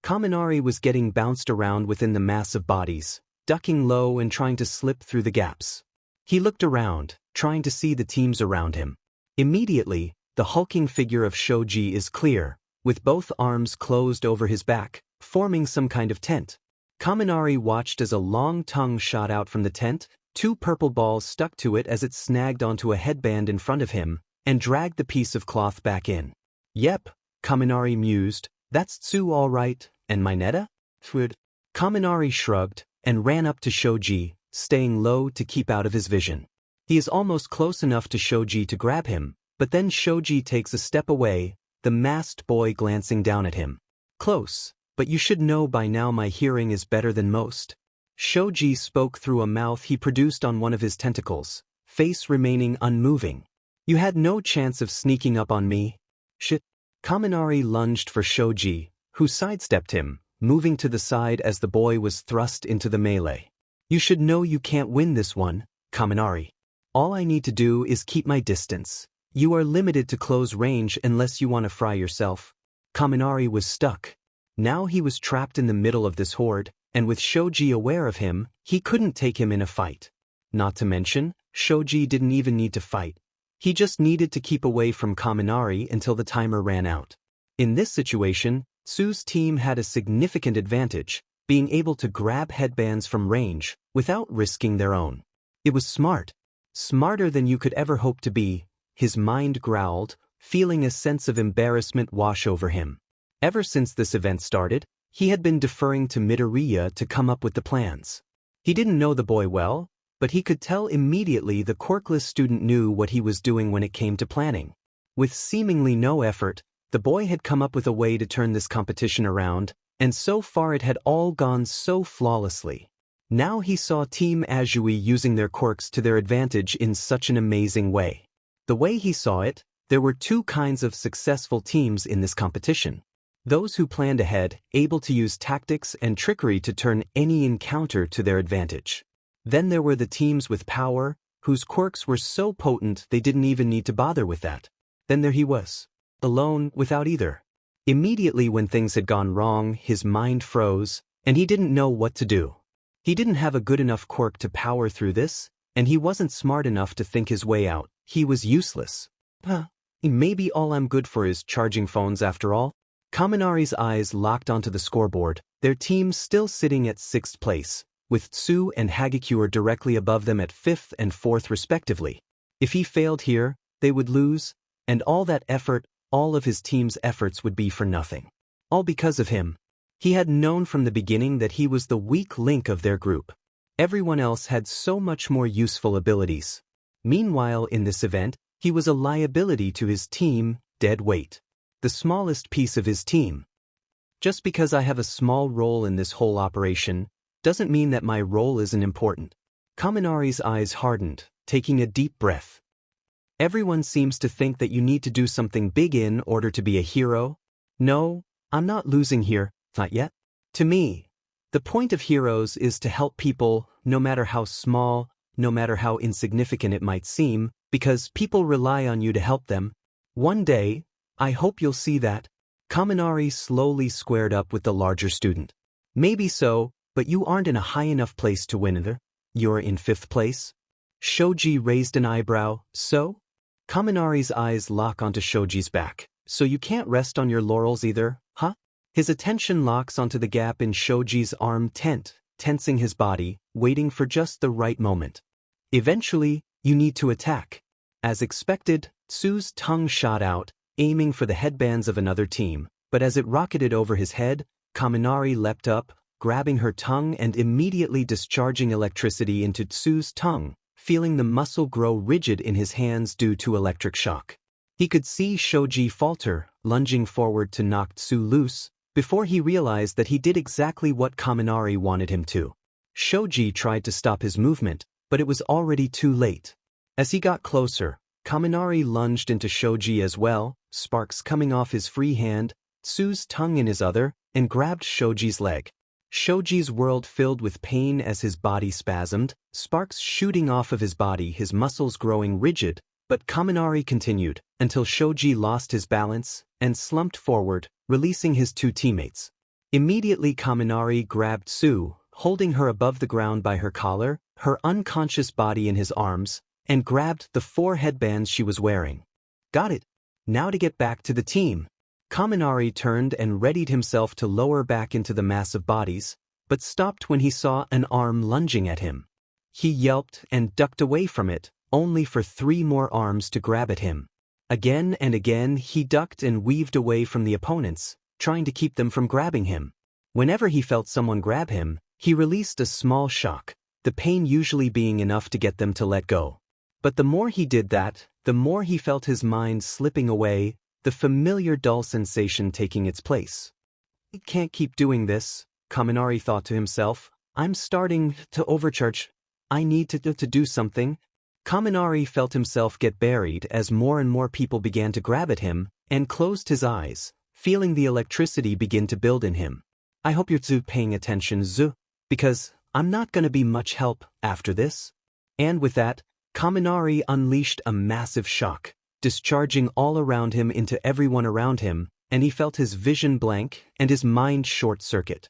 Kaminari was getting bounced around within the mass of bodies, ducking low and trying to slip through the gaps. He looked around, trying to see the teams around him. Immediately, the hulking figure of Shoji is clear, with both arms closed over his back, forming some kind of tent. Kaminari watched as a long tongue shot out from the tent, 2 purple balls stuck to it as it snagged onto a headband in front of him, and dragged the piece of cloth back in. Yep, Kaminari mused, that's Tsu all right, and Mineta? Kaminari shrugged, and ran up to Shoji, staying low to keep out of his vision. He is almost close enough to Shoji to grab him, but then Shoji takes a step away, the masked boy glancing down at him. Close, but you should know by now my hearing is better than most. Shoji spoke through a mouth he produced on one of his tentacles, face remaining unmoving. You had no chance of sneaking up on me. Shit. Kaminari lunged for Shoji, who sidestepped him, moving to the side as the boy was thrust into the melee. You should know you can't win this one, Kaminari. All I need to do is keep my distance. You are limited to close range unless you want to fry yourself. Kaminari was stuck. Now he was trapped in the middle of this horde, and with Shoji aware of him, he couldn't take him in a fight. Not to mention, Shoji didn't even need to fight. He just needed to keep away from Kaminari until the timer ran out. In this situation, Tsu's team had a significant advantage, being able to grab headbands from range without risking their own. It was smart. Smarter than you could ever hope to be, his mind growled, feeling a sense of embarrassment wash over him. Ever since this event started, he had been deferring to Midoriya to come up with the plans. He didn't know the boy well, but he could tell immediately the quirkless student knew what he was doing when it came to planning. With seemingly no effort, the boy had come up with a way to turn this competition around, and so far it had all gone so flawlessly. Now he saw Team Azui using their quirks to their advantage in such an amazing way. The way he saw it, there were 2 kinds of successful teams in this competition. Those who planned ahead, able to use tactics and trickery to turn any encounter to their advantage. Then there were the teams with power, whose quirks were so potent they didn't even need to bother with that. Then there he was, alone without either. Immediately when things had gone wrong, his mind froze, and he didn't know what to do. He didn't have a good enough quirk to power through this, and he wasn't smart enough to think his way out. He was useless. Maybe all I'm good for is charging phones after all? Kaminari's eyes locked onto the scoreboard, their team still sitting at 6th place, with Tsu and Hagakure directly above them at 5th and 4th respectively. If he failed here, they would lose, and all that effort, all of his team's efforts would be for nothing. All because of him. He had known from the beginning that he was the weak link of their group. Everyone else had so much more useful abilities. Meanwhile, in this event, he was a liability to his team, dead weight. The smallest piece of his team. Just because I have a small role in this whole operation, doesn't mean that my role isn't important. Kaminari's eyes hardened, taking a deep breath. Everyone seems to think that you need to do something big in order to be a hero. No, I'm not losing here, not yet. To me, the point of heroes is to help people, no matter how small, no matter how insignificant it might seem, because people rely on you to help them. One day, I hope you'll see that. Kaminari slowly squared up with the larger student. Maybe so, but you aren't in a high enough place to win either. You're in 5th place. Shoji raised an eyebrow. So? Kaminari's eyes lock onto Shoji's back. So you can't rest on your laurels either, huh? His attention locks onto the gap in Shoji's arm tensing his body, waiting for just the right moment. Eventually, you need to attack. As expected, Tsu's tongue shot out, aiming for the headbands of another team, but as it rocketed over his head, Kaminari leapt up, grabbing her tongue and immediately discharging electricity into Tsu's tongue, feeling the muscle grow rigid in his hands due to electric shock. He could see Shoji falter, lunging forward to knock Tsu loose, before he realized that he did exactly what Kaminari wanted him to. Shoji tried to stop his movement, but it was already too late. As he got closer, Kaminari lunged into Shoji as well, sparks coming off his free hand, Tsu's tongue in his other, and grabbed Shoji's leg. Shoji's world filled with pain as his body spasmed, sparks shooting off of his body, his muscles growing rigid, but Kaminari continued, until Shoji lost his balance and slumped forward, releasing his two teammates. Immediately Kaminari grabbed Tsu, holding her above the ground by her collar, her unconscious body in his arms, and grabbed the 4 headbands she was wearing. Got it. Now to get back to the team. Kaminari turned and readied himself to lower back into the mass of bodies, but stopped when he saw an arm lunging at him. He yelped and ducked away from it, only for 3 more arms to grab at him. Again and again he ducked and weaved away from the opponents, trying to keep them from grabbing him. Whenever he felt someone grab him, he released a small shock, the pain usually being enough to get them to let go. But the more he did that, the more he felt his mind slipping away, the familiar dull sensation taking its place. I can't keep doing this, Kaminari thought to himself. I'm starting to overcharge. I need to do something. Kaminari felt himself get buried as more and more people began to grab at him, and closed his eyes, feeling the electricity begin to build in him. I hope you're paying attention, Zu, because I'm not gonna be much help after this. And with that, Kaminari unleashed a massive shock, discharging all around him into everyone around him, and he felt his vision blank and his mind short-circuit.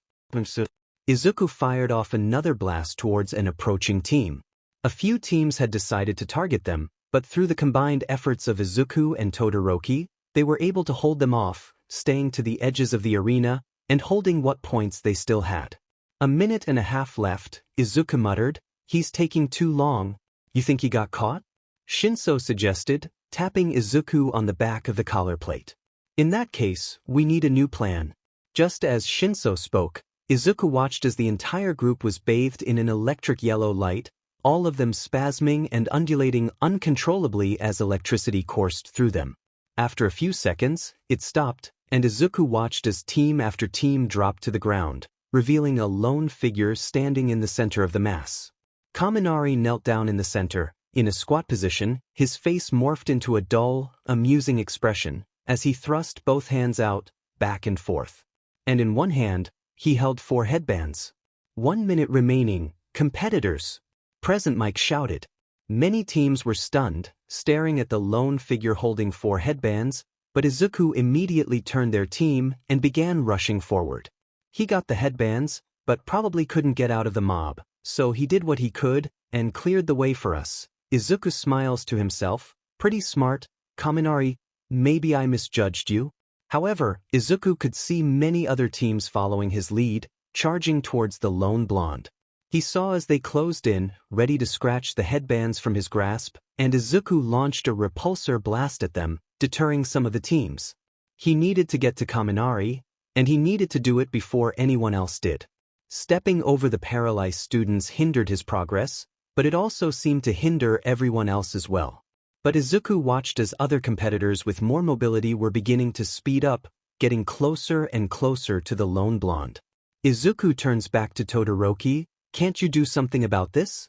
Izuku fired off another blast towards an approaching team. A few teams had decided to target them, but through the combined efforts of Izuku and Todoroki, they were able to hold them off, staying to the edges of the arena and holding what points they still had. 1.5 minutes left, Izuku muttered, "He's taking too long. You think he got caught?" Shinso suggested, tapping Izuku on the back of the collar plate. "In that case, we need a new plan." Just as Shinso spoke, Izuku watched as the entire group was bathed in an electric yellow light, all of them spasming and undulating uncontrollably as electricity coursed through them. After a few seconds, it stopped, and Izuku watched as team after team dropped to the ground, revealing a lone figure standing in the center of the mass. Kaminari knelt down in the center, in a squat position, his face morphed into a dull, amusing expression, as he thrust both hands out, back and forth. And in one hand, he held 4 headbands. 1 minute remaining, competitors. Present Mike shouted. Many teams were stunned, staring at the lone figure holding 4 headbands, but Izuku immediately turned their team and began rushing forward. He got the headbands, but probably couldn't get out of the mob, so he did what he could and cleared the way for us. Izuku smiles to himself, pretty smart, Kaminari, maybe I misjudged you. However, Izuku could see many other teams following his lead, charging towards the lone blonde. He saw as they closed in, ready to scratch the headbands from his grasp, and Izuku launched a repulsor blast at them, deterring some of the teams. He needed to get to Kaminari, and he needed to do it before anyone else did. Stepping over the paralyzed students hindered his progress, but it also seemed to hinder everyone else as well. But Izuku watched as other competitors with more mobility were beginning to speed up, getting closer and closer to the lone blonde. Izuku turns back to Todoroki, "Can't you do something about this?"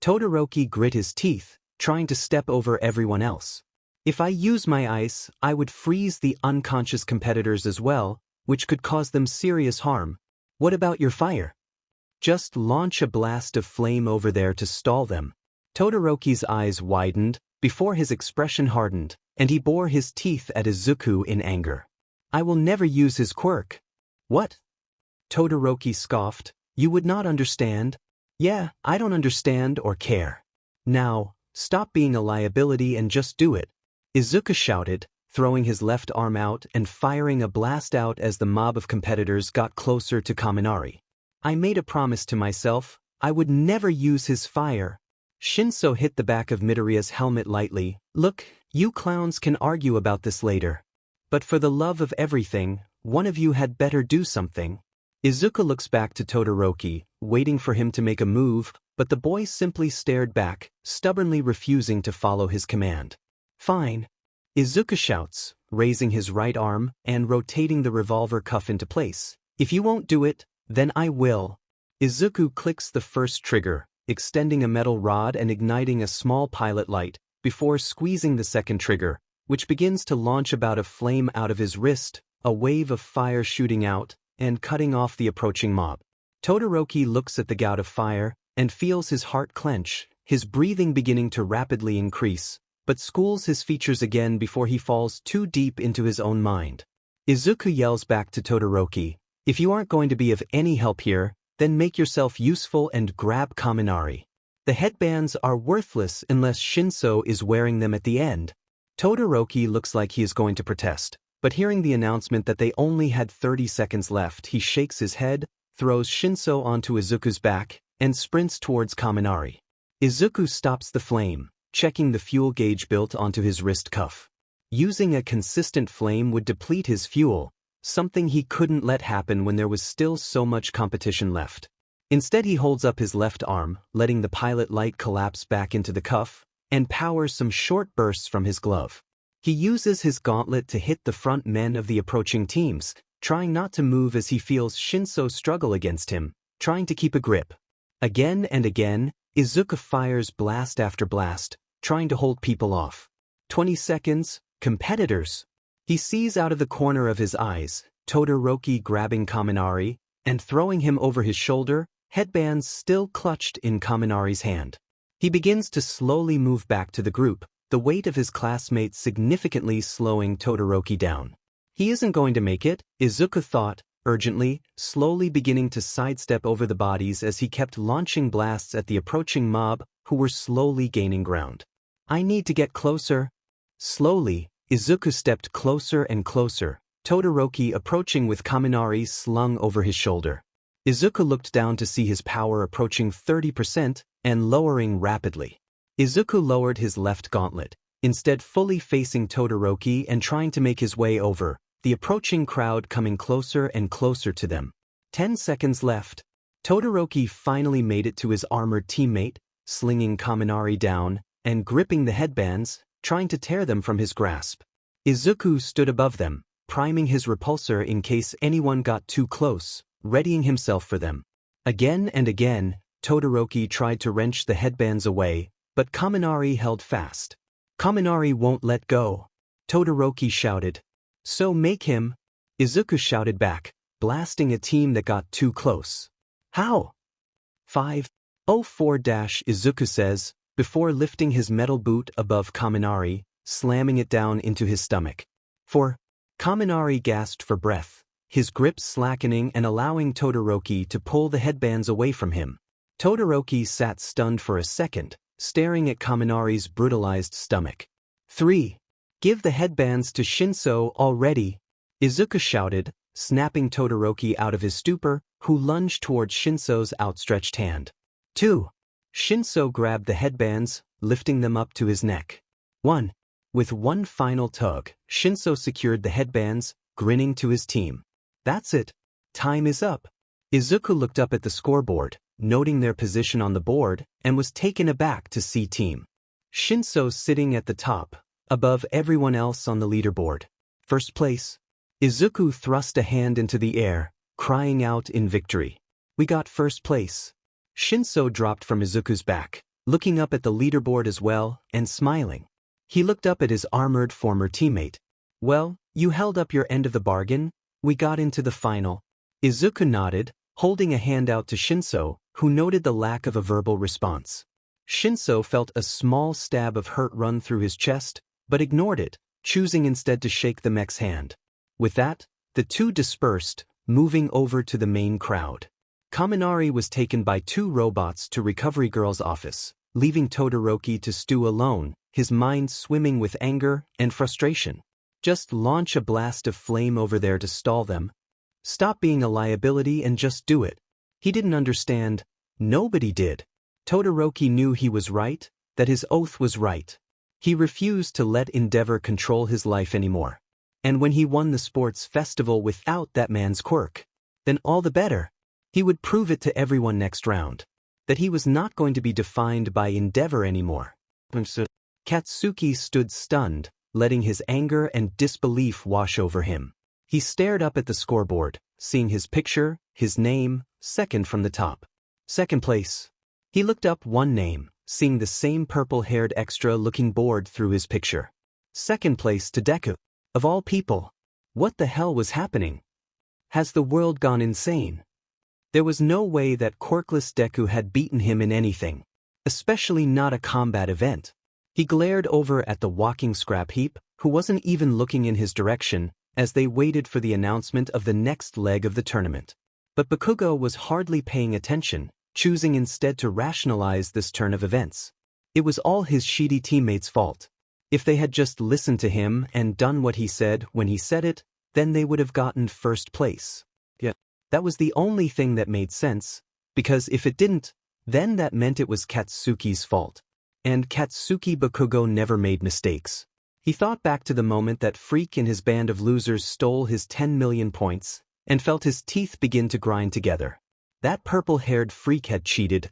Todoroki grit his teeth, trying to step over everyone else. "If I use my ice, I would freeze the unconscious competitors as well, which could cause them serious harm. What about your fire? Just launch a blast of flame over there to stall them." Todoroki's eyes widened, before his expression hardened, and he bore his teeth at Izuku in anger. "I will never use his quirk." "What?" Todoroki scoffed, "You would not understand." "Yeah, I don't understand or care. Now, stop being a liability and just do it," Izuku shouted, throwing his left arm out and firing a blast out as the mob of competitors got closer to Kaminari. "I made a promise to myself, I would never use his fire." Shinso hit the back of Midoriya's helmet lightly. "Look, you clowns can argue about this later. But for the love of everything, one of you had better do something." Izuku looks back to Todoroki, waiting for him to make a move, but the boy simply stared back, stubbornly refusing to follow his command. Fine. Izuku shouts, raising his right arm and rotating the revolver cuff into place. If you won't do it, then I will. Izuku clicks the first trigger, extending a metal rod and igniting a small pilot light, before squeezing the second trigger, which begins to launch a bout of flame out of his wrist, a wave of fire shooting out, and cutting off the approaching mob. Todoroki looks at the gout of fire, and feels his heart clench, his breathing beginning to rapidly increase, but schools his features again before he falls too deep into his own mind. Izuku yells back to Todoroki, "If you aren't going to be of any help here, then make yourself useful and grab Kaminari. The headbands are worthless unless Shinso is wearing them at the end." Todoroki looks like he is going to protest, but hearing the announcement that they only had 30 seconds left, he shakes his head, throws Shinso onto Izuku's back, and sprints towards Kaminari. Izuku stops the flame, checking the fuel gauge built onto his wrist cuff. Using a consistent flame would deplete his fuel, something he couldn't let happen when there was still so much competition left. Instead, he holds up his left arm, letting the pilot light collapse back into the cuff, and powers some short bursts from his glove. He uses his gauntlet to hit the front men of the approaching teams, trying not to move as he feels Shinso struggle against him, trying to keep a grip. Again and again, Izuku fires blast after blast, trying to hold people off. 20 seconds, competitors. He sees out of the corner of his eyes, Todoroki grabbing Kaminari, and throwing him over his shoulder, headbands still clutched in Kaminari's hand. He begins to slowly move back to the group, the weight of his classmates significantly slowing Todoroki down. He isn't going to make it, Izuku thought, urgently, slowly beginning to sidestep over the bodies as he kept launching blasts at the approaching mob, who were slowly gaining ground. I need to get closer. Slowly, Izuku stepped closer and closer, Todoroki approaching with Kaminari slung over his shoulder. Izuku looked down to see his power approaching 30% and lowering rapidly. Izuku lowered his left gauntlet, instead fully facing Todoroki and trying to make his way over, the approaching crowd coming closer and closer to them. 10 seconds left. Todoroki finally made it to his armored teammate, slinging Kaminari down and gripping the headbands, trying to tear them from his grasp. Izuku stood above them, priming his repulsor in case anyone got too close, readying himself for them. Again and again, Todoroki tried to wrench the headbands away, but Kaminari held fast. "Kaminari won't let go," Todoroki shouted. "So make him," Izuku shouted back, blasting a team that got too close. "How?" 5:04 Izuku says, before lifting his metal boot above Kaminari, slamming it down into his stomach. "For?" Kaminari gasped for breath, his grip slackening and allowing Todoroki to pull the headbands away from him. Todoroki sat stunned for a second, staring at Kaminari's brutalized stomach. 3. "Give the headbands to Shinso already," Izuku shouted, snapping Todoroki out of his stupor, who lunged towards Shinso's outstretched hand. 2. Shinso grabbed the headbands, lifting them up to his neck. 1. With one final tug, Shinso secured the headbands, grinning to his team. "That's it. Time is up." Izuku looked up at the scoreboard, noting their position on the board, and was taken aback to see Team Shinso sitting at the top, above everyone else on the leaderboard. First place. Izuku thrust a hand into the air, crying out in victory. "We got first place." Shinso dropped from Izuku's back, looking up at the leaderboard as well, and smiling. He looked up at his armored former teammate. "Well, you held up your end of the bargain. We got into the final." Izuku nodded, holding a hand out to Shinso, who noted the lack of a verbal response. Shinso felt a small stab of hurt run through his chest, but ignored it, choosing instead to shake the mech's hand. With that, the two dispersed, moving over to the main crowd. Kaminari was taken by two robots to Recovery Girl's office, leaving Todoroki to stew alone, his mind swimming with anger and frustration. Just launch a blast of flame over there to stall them. Stop being a liability and just do it. He didn't understand. Nobody did. Todoroki knew he was right, that his oath was right. He refused to let Endeavor control his life anymore. And when he won the sports festival without that man's quirk, then all the better. He would prove it to everyone next round. That he was not going to be defined by endeavor anymore. Katsuki stood stunned, letting his anger and disbelief wash over him. He stared up at the scoreboard, seeing his picture, his name, second from the top. Second place. He looked up one name, seeing the same purple-haired extra looking bored through his picture. Second place to Deku. Of all people. What the hell was happening? Has the world gone insane? There was no way that quirkless Deku had beaten him in anything. Especially not a combat event. He glared over at the walking scrap heap, who wasn't even looking in his direction, as they waited for the announcement of the next leg of the tournament. But Bakugo was hardly paying attention, choosing instead to rationalize this turn of events. It was all his shitty teammates' fault. If they had just listened to him and done what he said when he said it, then they would have gotten first place. Yeah, that was the only thing that made sense, because if it didn't, then that meant it was Katsuki's fault. And Katsuki Bakugo never made mistakes. He thought back to the moment that Freak and his band of losers stole his 10 million points, and felt his teeth begin to grind together. That purple-haired freak had cheated.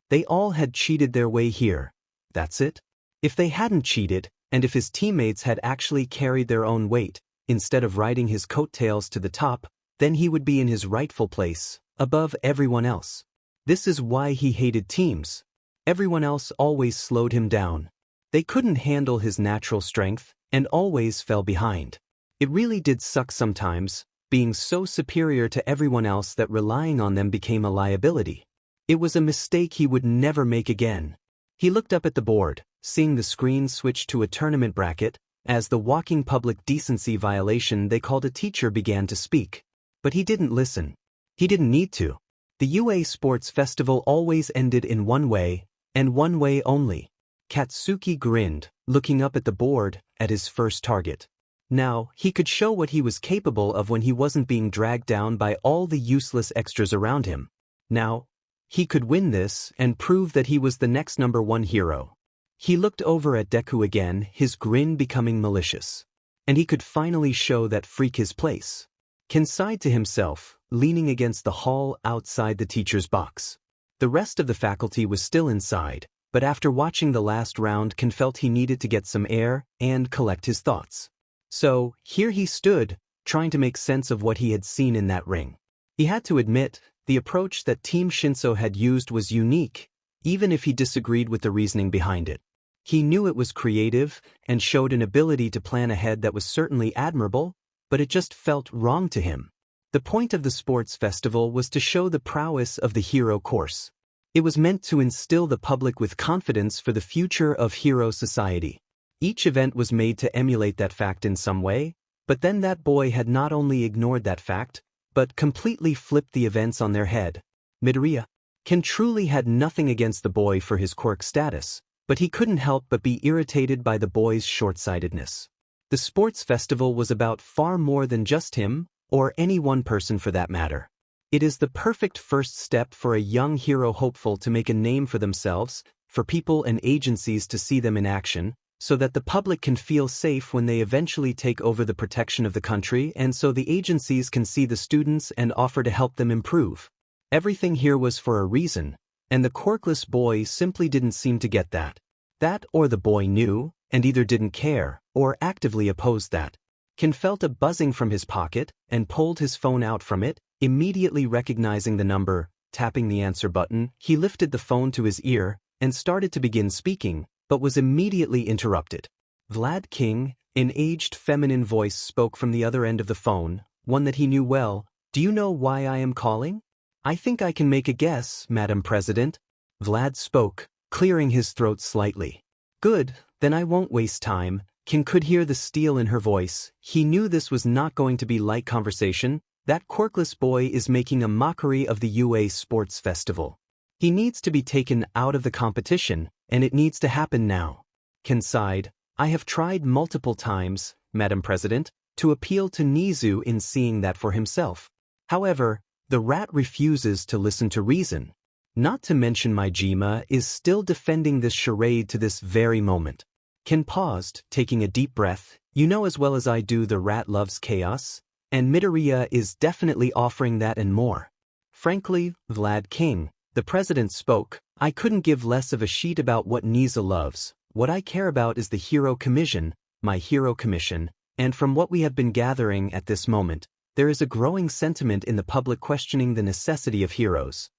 They all had cheated their way here. That's it. If they hadn't cheated, and if his teammates had actually carried their own weight, instead of riding his coattails to the top, then he would be in his rightful place, above everyone else. This is why he hated teams. Everyone else always slowed him down. They couldn't handle his natural strength, and always fell behind. It really did suck sometimes, being so superior to everyone else that relying on them became a liability. It was a mistake he would never make again. He looked up at the board, seeing the screen switch to a tournament bracket, as the walking public decency violation they called a teacher began to speak. But he didn't listen. He didn't need to. The UA Sports Festival always ended in one way, and one way only. Katsuki grinned, looking up at the board, at his first target. Now, he could show what he was capable of when he wasn't being dragged down by all the useless extras around him. Now, he could win this and prove that he was the next #1 hero. He looked over at Deku again, his grin becoming malicious. And he could finally show that freak his place. Ken sighed to himself, leaning against the hall outside the teacher's box. The rest of the faculty was still inside, but after watching the last round Ken felt he needed to get some air and collect his thoughts. So, here he stood, trying to make sense of what he had seen in that ring. He had to admit, the approach that Team Shinso had used was unique, even if he disagreed with the reasoning behind it. He knew it was creative, and showed an ability to plan ahead that was certainly admirable, but it just felt wrong to him. The point of the sports festival was to show the prowess of the hero course. It was meant to instill the public with confidence for the future of hero society. Each event was made to emulate that fact in some way, but then that boy had not only ignored that fact, but completely flipped the events on their head. Midoriya. Ken truly had nothing against the boy for his quirk status, but he couldn't help but be irritated by the boy's short-sightedness. The sports festival was about far more than just him, or any one person for that matter. It is the perfect first step for a young hero hopeful to make a name for themselves, for people and agencies to see them in action, so that the public can feel safe when they eventually take over the protection of the country, and so the agencies can see the students and offer to help them improve. Everything here was for a reason, and the quirkless boy simply didn't seem to get that. That or the boy knew, and either didn't care, or actively opposed that. Ken felt a buzzing from his pocket, and pulled his phone out from it, immediately recognizing the number. Tapping the answer button, he lifted the phone to his ear, and started to begin speaking, but was immediately interrupted. Vlad King, an aged feminine voice spoke from the other end of the phone, one that he knew well. "Do you know why I am calling?" "I think I can make a guess, Madam President." Vlad spoke, clearing his throat slightly. "Good, then I won't waste time." Ken could hear the steel in her voice. He knew this was not going to be light conversation. That quirkless boy is making a mockery of the UA Sports Festival. He needs to be taken out of the competition, and it needs to happen now. Ken sighed. "I have tried multiple times, Madam President, to appeal to Nizu in seeing that for himself. However, the rat refuses to listen to reason. Not to mention my Jima is still defending this charade to this very moment." Ken paused, taking a deep breath. "You know as well as I do the rat loves chaos, And Midoriya is definitely offering that and more. Frankly, Vlad King, the president spoke, I couldn't give less of a shit about what Niza loves. What I care about is the hero commission, my hero commission, and from what we have been gathering at this moment, there is a growing sentiment in the public questioning the necessity of heroes.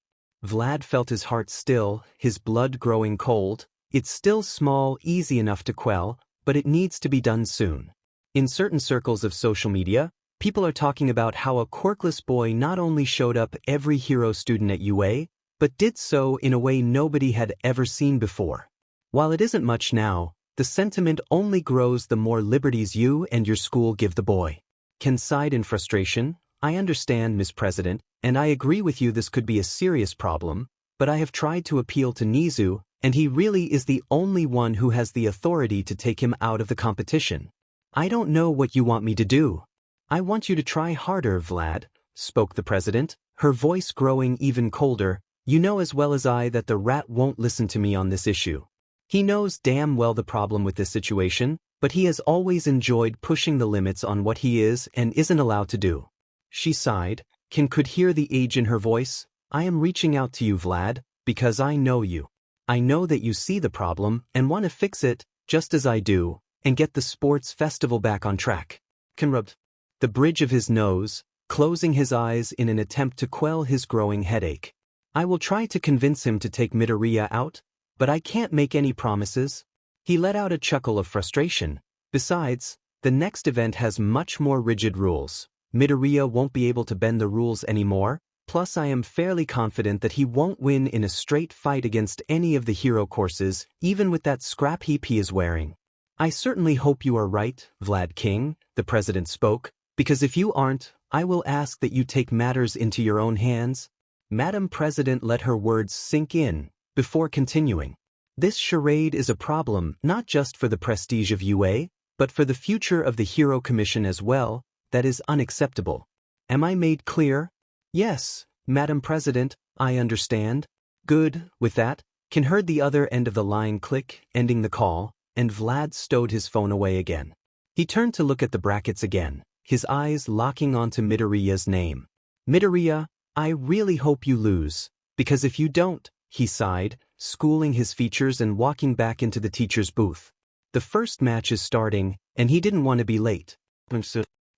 Vlad felt his heart still, his blood growing cold. It's still small, easy enough to quell, but it needs to be done soon. In certain circles of social media, people are talking about how a quirkless boy not only showed up every hero student at UA, but did so in a way nobody had ever seen before. While it isn't much now, the sentiment only grows the more liberties you and your school give the boy. Can sighed in frustration, I understand, Ms. President, and I agree with you this could be a serious problem, but I have tried to appeal to Nizu, and he really is the only one who has the authority to take him out of the competition. I don't know what you want me to do. I want you to try harder, Vlad, spoke the president, her voice growing even colder. You know as well as I that the rat won't listen to me on this issue. He knows damn well the problem with this situation, but he has always enjoyed pushing the limits on what he is and isn't allowed to do. She sighed, could hear the age in her voice. I am reaching out to you, Vlad, because I know you. I know that you see the problem and want to fix it, just as I do, and get the sports festival back on track. Can rubbed the bridge of his nose, closing his eyes in an attempt to quell his growing headache. I will try to convince him to take Midoriya out, but I can't make any promises. He let out a chuckle of frustration. Besides, the next event has much more rigid rules. Midoriya won't be able to bend the rules anymore, plus I am fairly confident that he won't win in a straight fight against any of the hero courses, even with that scrap heap he is wearing. I certainly hope you are right, Vlad King, the president spoke, because if you aren't, I will ask that you take matters into your own hands. Madam President let her words sink in, before continuing. This charade is a problem not just for the prestige of UA, but for the future of the Hero Commission as well. That is unacceptable. Am I made clear? Yes, Madam President, I understand. Good, with that, Ken heard the other end of the line click, ending the call, and Vlad stowed his phone away again. He turned to look at the brackets again, his eyes locking onto Midoriya's name. Midoriya, I really hope you lose, because if you don't, he sighed, schooling his features and walking back into the teacher's booth. The first match is starting, and he didn't want to be late.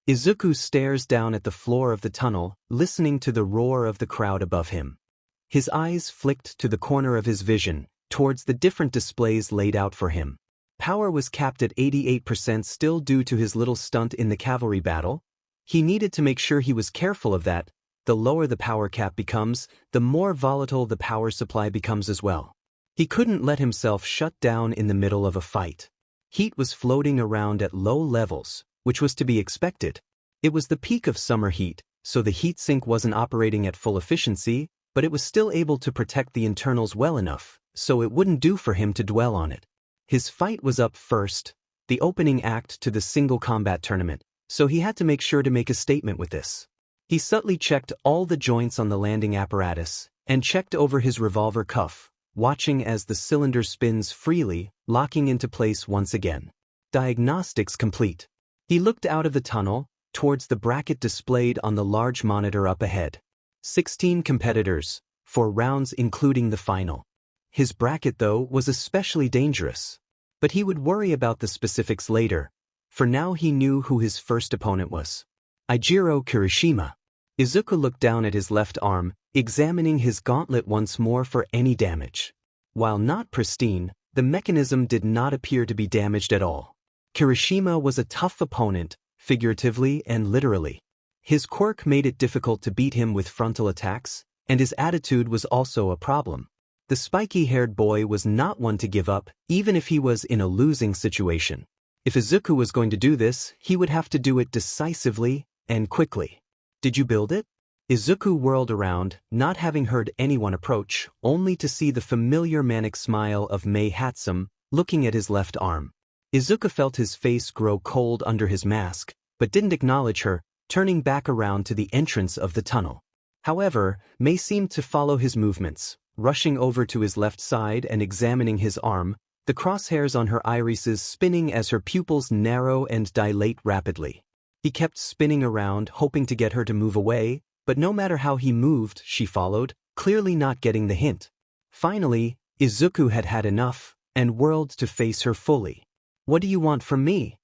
Izuku stares down at the floor of the tunnel, listening to the roar of the crowd above him. His eyes flicked to the corner of his vision, towards the different displays laid out for him. Power was capped at 88% still due to his little stunt in the Cavalry Battle. He needed to make sure he was careful of that. The lower the power cap becomes, the more volatile the power supply becomes as well. He couldn't let himself shut down in the middle of a fight. Heat was floating around at low levels, which was to be expected. It was the peak of summer heat, so the heatsink wasn't operating at full efficiency, but it was still able to protect the internals well enough, so it wouldn't do for him to dwell on it. His fight was up first, the opening act to the single combat tournament, so he had to make sure to make a statement with this. He subtly checked all the joints on the landing apparatus, and checked over his revolver cuff, watching as the cylinder spins freely, locking into place once again. Diagnostics complete. He looked out of the tunnel, towards the bracket displayed on the large monitor up ahead. 16 competitors, 4 rounds including the final. His bracket, though, was especially dangerous. But he would worry about the specifics later. For now he knew who his first opponent was. Ijiro Kirishima. Izuku looked down at his left arm, examining his gauntlet once more for any damage. While not pristine, the mechanism did not appear to be damaged at all. Kirishima was a tough opponent, figuratively and literally. His quirk made it difficult to beat him with frontal attacks, and his attitude was also a problem. The spiky-haired boy was not one to give up, even if he was in a losing situation. If Izuku was going to do this, he would have to do it decisively and quickly. Did you build it? Izuku whirled around, not having heard anyone approach, only to see the familiar manic smile of Mei Hatsum, looking at his left arm. Izuku felt his face grow cold under his mask, but didn't acknowledge her, turning back around to the entrance of the tunnel. However, Mei seemed to follow his movements, rushing over to his left side and examining his arm, the crosshairs on her irises spinning as her pupils narrow and dilate rapidly. He kept spinning around, hoping to get her to move away, but no matter how he moved, she followed, clearly not getting the hint. Finally, Izuku had had enough, and whirled to face her fully. "What do you want from me?"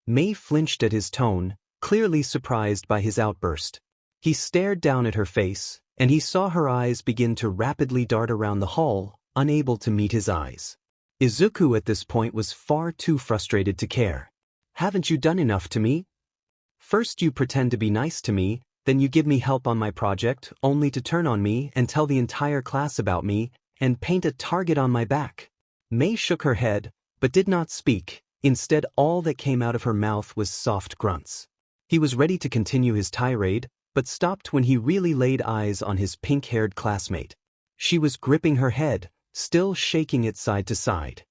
Mei flinched at his tone, clearly surprised by his outburst. He stared down at her face, and he saw her eyes begin to rapidly dart around the hall, unable to meet his eyes. Izuku at this point was far too frustrated to care. "Haven't you done enough to me? First you pretend to be nice to me, then you give me help on my project, only to turn on me and tell the entire class about me, and paint a target on my back." Mei shook her head, but did not speak. Instead, all that came out of her mouth was soft grunts. He was ready to continue his tirade, but stopped when he really laid eyes on his pink-haired classmate. She was gripping her head, still shaking it side to side.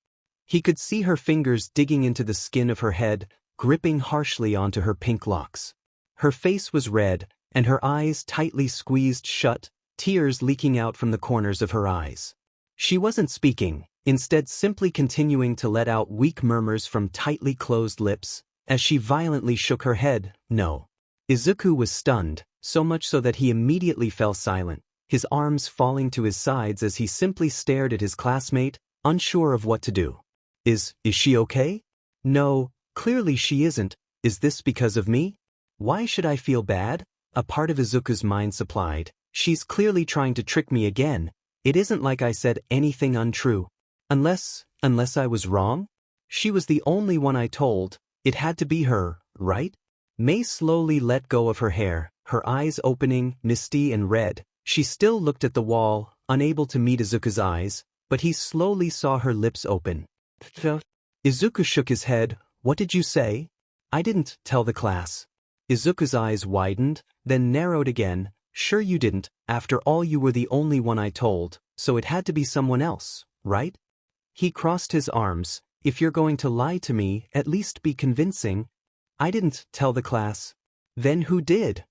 He could see her fingers digging into the skin of her head, gripping harshly onto her pink locks. Her face was red, and her eyes tightly squeezed shut, tears leaking out from the corners of her eyes. She wasn't speaking, instead simply continuing to let out weak murmurs from tightly closed lips, as she violently shook her head, no. Izuku was stunned, so much so that he immediately fell silent, his arms falling to his sides as he simply stared at his classmate, unsure of what to do. Is she okay? No, clearly she isn't. Is this because of me? Why should I feel bad? A part of Izuku's mind supplied. She's clearly trying to trick me again. It isn't like I said anything untrue. Unless I was wrong? She was the only one I told. It had to be her, right? Mei slowly let go of her hair, her eyes opening, misty and red. She still looked at the wall, unable to meet Izuku's eyes, but he slowly saw her lips open. Izuku shook his head. "What did you say?" "I didn't tell the class." Izuku's eyes widened, then narrowed again. "Sure you didn't. After all, you were the only one I told, so it had to be someone else, right?" He crossed his arms. "If you're going to lie to me, at least be convincing." "I didn't tell the class." "Then who did?"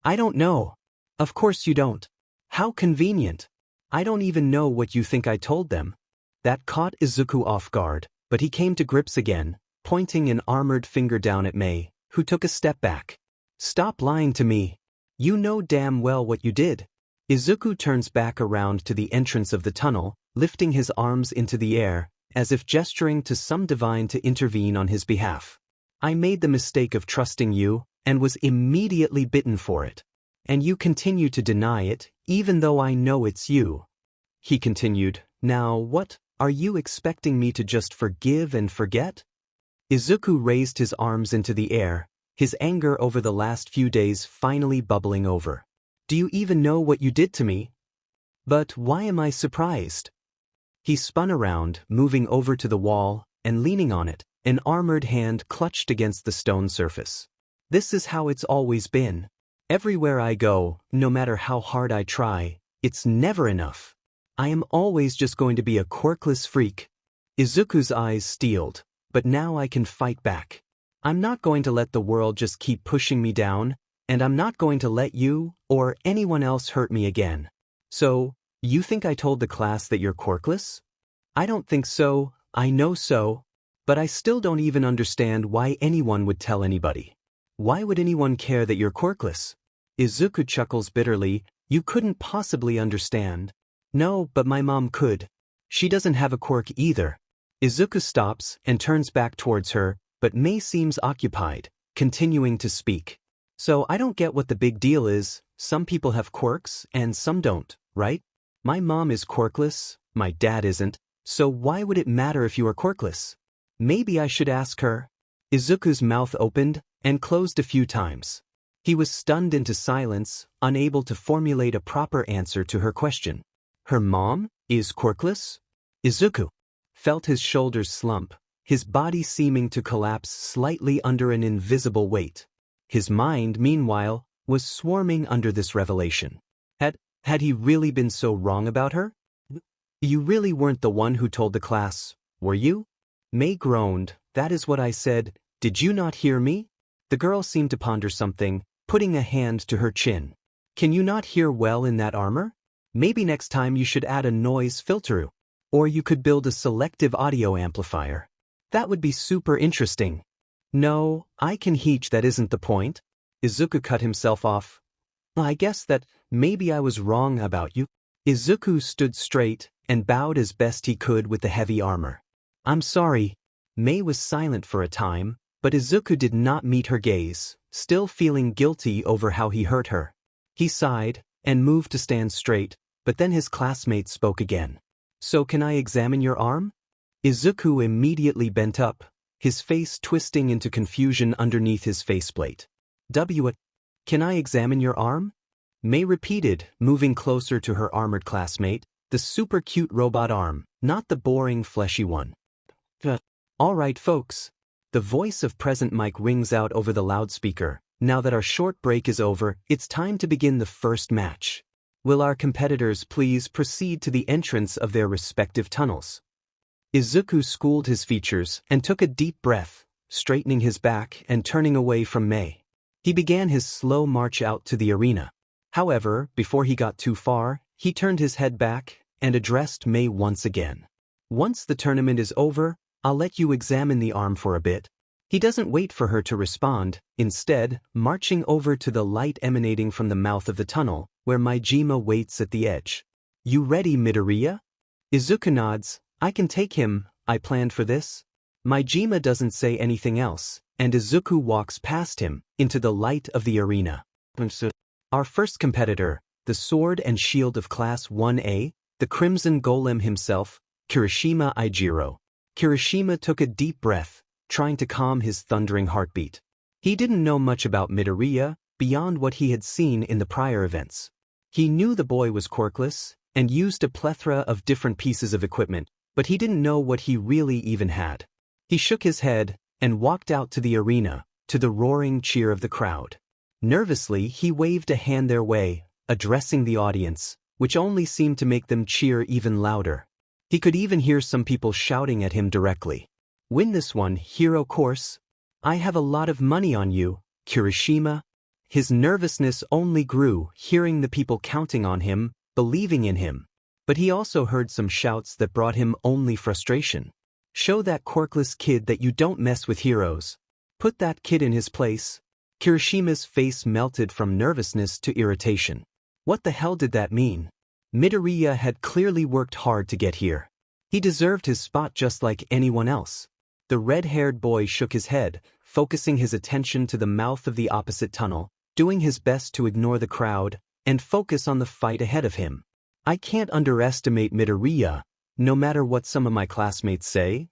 "I don't know." "Of course you don't. How convenient. I don't even know what you think I told them." That caught Izuku off guard, but he came to grips again, pointing an armored finger down at Mei, who took a step back. "Stop lying to me. You know damn well what you did." Izuku turns back around to the entrance of the tunnel, lifting his arms into the air, as if gesturing to some divine to intervene on his behalf. "I made the mistake of trusting you, and was immediately bitten for it. And you continue to deny it, even though I know it's you." He continued, "Now what, are you expecting me to just forgive and forget?" Izuku raised his arms into the air, his anger over the last few days finally bubbling over. "Do you even know what you did to me? But why am I surprised?" He spun around, moving over to the wall, and leaning on it, an armored hand clutched against the stone surface. "This is how it's always been. Everywhere I go, no matter how hard I try, it's never enough. I am always just going to be a quirkless freak." Izuku's eyes steeled, "But now I can fight back. I'm not going to let the world just keep pushing me down, and I'm not going to let you, or anyone else hurt me again. So, you think I told the class that you're quirkless? I don't think so, I know so. But I still don't even understand why anyone would tell anybody. Why would anyone care that you're quirkless?" Izuku chuckles bitterly. "You couldn't possibly understand." "No, but my mom could. She doesn't have a quirk either." Izuku stops and turns back towards her, but Mei seems occupied, continuing to speak. "So I don't get what the big deal is. Some people have quirks and some don't, right? My mom is quirkless, my dad isn't, so why would it matter if you are quirkless? Maybe I should ask her." Izuku's mouth opened and closed a few times. He was stunned into silence, unable to formulate a proper answer to her question. Her mom is quirkless? Izuku felt his shoulders slump, his body seeming to collapse slightly under an invisible weight. His mind, meanwhile, was swarming under this revelation. Had he really been so wrong about her? "You really weren't the one who told the class, were you?" Mei groaned. "That is what I said. Did you not hear me?" The girl seemed to ponder something, putting a hand to her chin. "Can you not hear well in that armor? Maybe next time you should add a noise filter. Or you could build a selective audio amplifier. That would be super interesting." No, I can heat, that isn't the point. Izuku cut himself off. I guess that maybe I was wrong about you. Izuku stood straight and bowed as best he could with the heavy armor. I'm sorry. Mei was silent for a time, but Izuku did not meet her gaze, still feeling guilty over how he hurt her. He sighed and moved to stand straight, but then his classmate spoke again. So can I examine your arm? Izuku immediately bent up, his face twisting into confusion underneath his faceplate. Can I examine your arm? Mei repeated, moving closer to her armored classmate, the super cute robot arm, not the boring fleshy one. All right, folks. The voice of Present Mike rings out over the loudspeaker. Now that our short break is over, it's time to begin the first match. Will our competitors please proceed to the entrance of their respective tunnels? Izuku schooled his features and took a deep breath, straightening his back and turning away from Mei. He began his slow march out to the arena. However, before he got too far, he turned his head back and addressed Mei once again. Once the tournament is over, I'll let you examine the arm for a bit. He doesn't wait for her to respond, instead, marching over to the light emanating from the mouth of the tunnel, where Majima waits at the edge. You ready, Midoriya? Izuku nods. I can take him, I planned for this. Majima doesn't say anything else, and Izuku walks past him, into the light of the arena. Our first competitor, the Sword and Shield of Class 1A, the Crimson Golem himself, Kirishima Ijiro. Kirishima took a deep breath, trying to calm his thundering heartbeat. He didn't know much about Midoriya, beyond what he had seen in the prior events. He knew the boy was quirkless, and used a plethora of different pieces of equipment, but he didn't know what he really even had. He shook his head, and walked out to the arena, to the roaring cheer of the crowd. Nervously, he waved a hand their way, addressing the audience, which only seemed to make them cheer even louder. He could even hear some people shouting at him directly. Win this one, hero course. I have a lot of money on you, Kirishima. His nervousness only grew, hearing the people counting on him, believing in him. But he also heard some shouts that brought him only frustration. Show that quirkless kid that you don't mess with heroes. Put that kid in his place. Kirishima's face melted from nervousness to irritation. What the hell did that mean? Midoriya had clearly worked hard to get here. He deserved his spot just like anyone else. The red-haired boy shook his head, focusing his attention to the mouth of the opposite tunnel, doing his best to ignore the crowd and focus on the fight ahead of him. I can't underestimate Midoriya, no matter what some of my classmates say.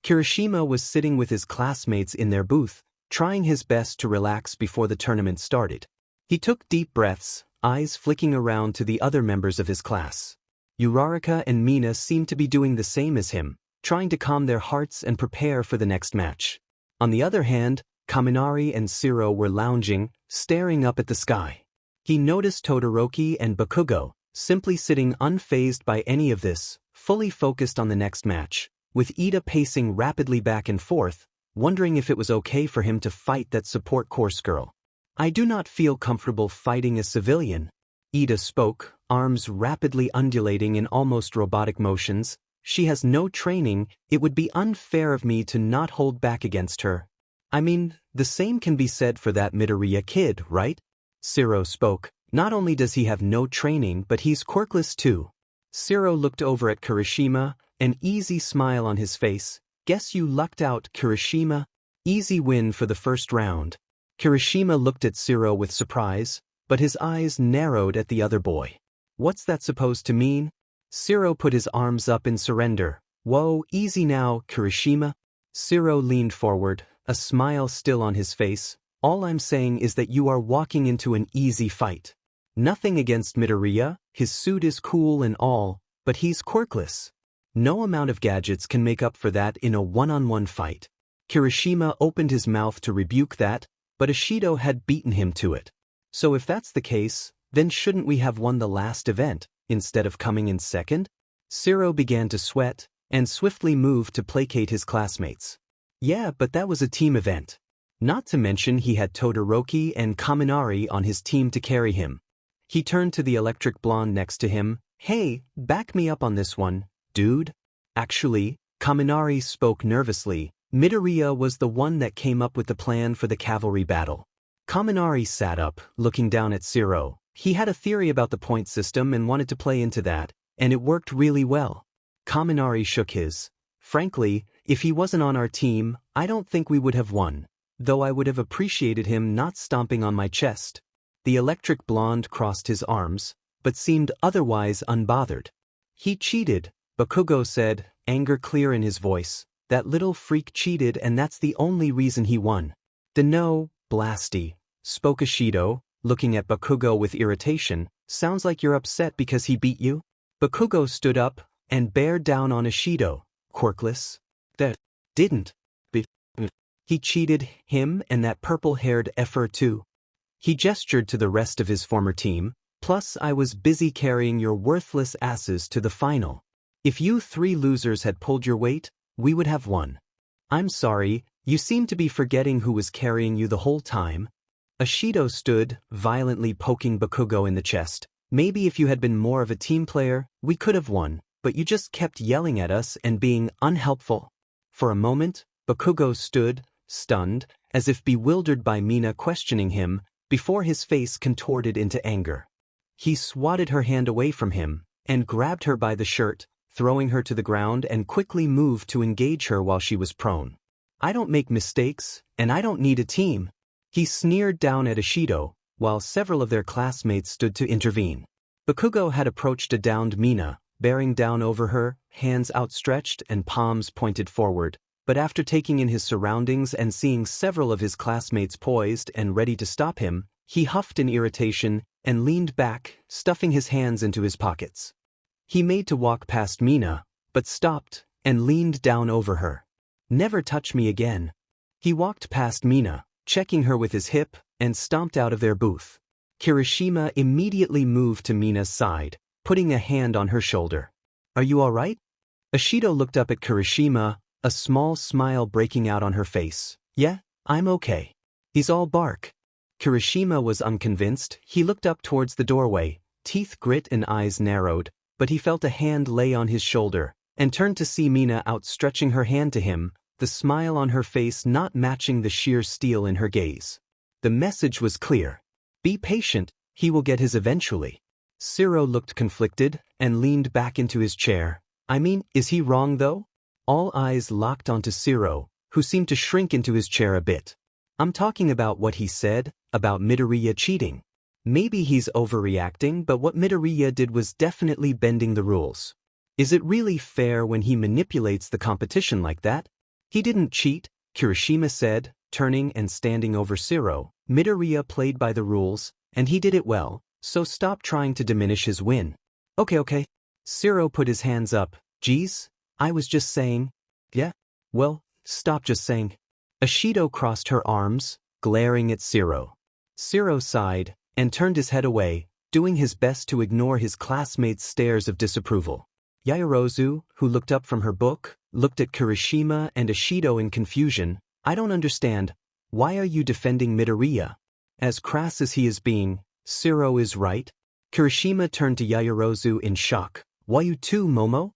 Kirishima was sitting with his classmates in their booth, trying his best to relax before the tournament started. He took deep breaths, eyes flicking around to the other members of his class. Uraraka and Mina seemed to be doing the same as him, trying to calm their hearts and prepare for the next match. On the other hand, Kaminari and Shiro were lounging, staring up at the sky. He noticed Todoroki and Bakugo, simply sitting unfazed by any of this, fully focused on the next match, with Ida pacing rapidly back and forth, wondering if it was okay for him to fight that support course girl. I do not feel comfortable fighting a civilian. Ida spoke, arms rapidly undulating in almost robotic motions. She has no training, it would be unfair of me to not hold back against her. I mean, the same can be said for that Midoriya kid, right? Shiro spoke. Not only does he have no training, but he's quirkless too. Shiro looked over at Kirishima, an easy smile on his face. Guess you lucked out, Kirishima. Easy win for the first round. Kirishima looked at Shiro with surprise, but his eyes narrowed at the other boy. What's that supposed to mean? Shiro put his arms up in surrender. Whoa, easy now, Kirishima. Shiro leaned forward, a smile still on his face. All I'm saying is that you are walking into an easy fight. Nothing against Midoriya, his suit is cool and all, but he's quirkless. No amount of gadgets can make up for that in a one-on-one fight. Kirishima opened his mouth to rebuke that, but Ishido had beaten him to it. So if that's the case, then shouldn't we have won the last event, instead of coming in second? Shiro began to sweat, and swiftly moved to placate his classmates. Yeah, but that was a team event. Not to mention he had Todoroki and Kaminari on his team to carry him. He turned to the electric blonde next to him. Hey, back me up on this one, dude. Actually, Kaminari spoke nervously, Midoriya was the one that came up with the plan for the cavalry battle. Kaminari sat up, looking down at Zero. He had a theory about the point system and wanted to play into that, and it worked really well. Kaminari shook his. Frankly, if he wasn't on our team, I don't think we would have won, though I would have appreciated him not stomping on my chest. The electric blonde crossed his arms, but seemed otherwise unbothered. He cheated, Bakugo said, anger clear in his voice. That little freak cheated and that's the only reason he won. No, blasty, spoke Ishido, looking at Bakugo with irritation. Sounds like you're upset because he beat you? Bakugo stood up and bared down on Ishido. Quirkless? That didn't. He cheated him and that purple-haired effer too. He gestured to the rest of his former team. Plus I was busy carrying your worthless asses to the final. If you three losers had pulled your weight, we would have won. I'm sorry, you seem to be forgetting who was carrying you the whole time. Ishido stood, violently poking Bakugo in the chest. Maybe if you had been more of a team player, we could have won, but you just kept yelling at us and being unhelpful. For a moment, Bakugo stood, stunned, as if bewildered by Mina questioning him, before his face contorted into anger. He swatted her hand away from him, and grabbed her by the shirt, throwing her to the ground and quickly moved to engage her while she was prone. I don't make mistakes, and I don't need a team. He sneered down at Ishido, while several of their classmates stood to intervene. Bakugo had approached a downed Mina, bearing down over her, hands outstretched and palms pointed forward, but after taking in his surroundings and seeing several of his classmates poised and ready to stop him, he huffed in irritation and leaned back, stuffing his hands into his pockets. He made to walk past Mina, but stopped and leaned down over her. Never touch me again. He walked past Mina, checking her with his hip, and stomped out of their booth. Kirishima immediately moved to Mina's side, putting a hand on her shoulder. Are you all right? Ishido looked up at Kirishima, a small smile breaking out on her face. Yeah, I'm okay. He's all bark. Kirishima was unconvinced. He looked up towards the doorway, teeth grit and eyes narrowed, but he felt a hand lay on his shoulder, and turned to see Mina outstretching her hand to him, the smile on her face not matching the sheer steel in her gaze. The message was clear. Be patient, he will get his eventually. Zero looked conflicted, and leaned back into his chair. I mean, is he wrong though? All eyes locked onto Zero, who seemed to shrink into his chair a bit. I'm talking about what he said, about Midoriya cheating. Maybe he's overreacting, but what Midoriya did was definitely bending the rules. Is it really fair when he manipulates the competition like that? He didn't cheat, Kirishima said, turning and standing over Zero. Midoriya played by the rules, and he did it well, so stop trying to diminish his win. Okay. Zero put his hands up. Geez, I was just saying. Yeah? Well, stop just saying. Ishido crossed her arms, glaring at Zero. Zero sighed, and turned his head away, doing his best to ignore his classmates' stares of disapproval. Yaoyorozu, who looked up from her book, looked at Kirishima and Ishido in confusion. I don't understand. Why are you defending Midoriya? As crass as he is being, Zero is right. Kirishima turned to Yaoyorozu in shock. Why you too, Momo?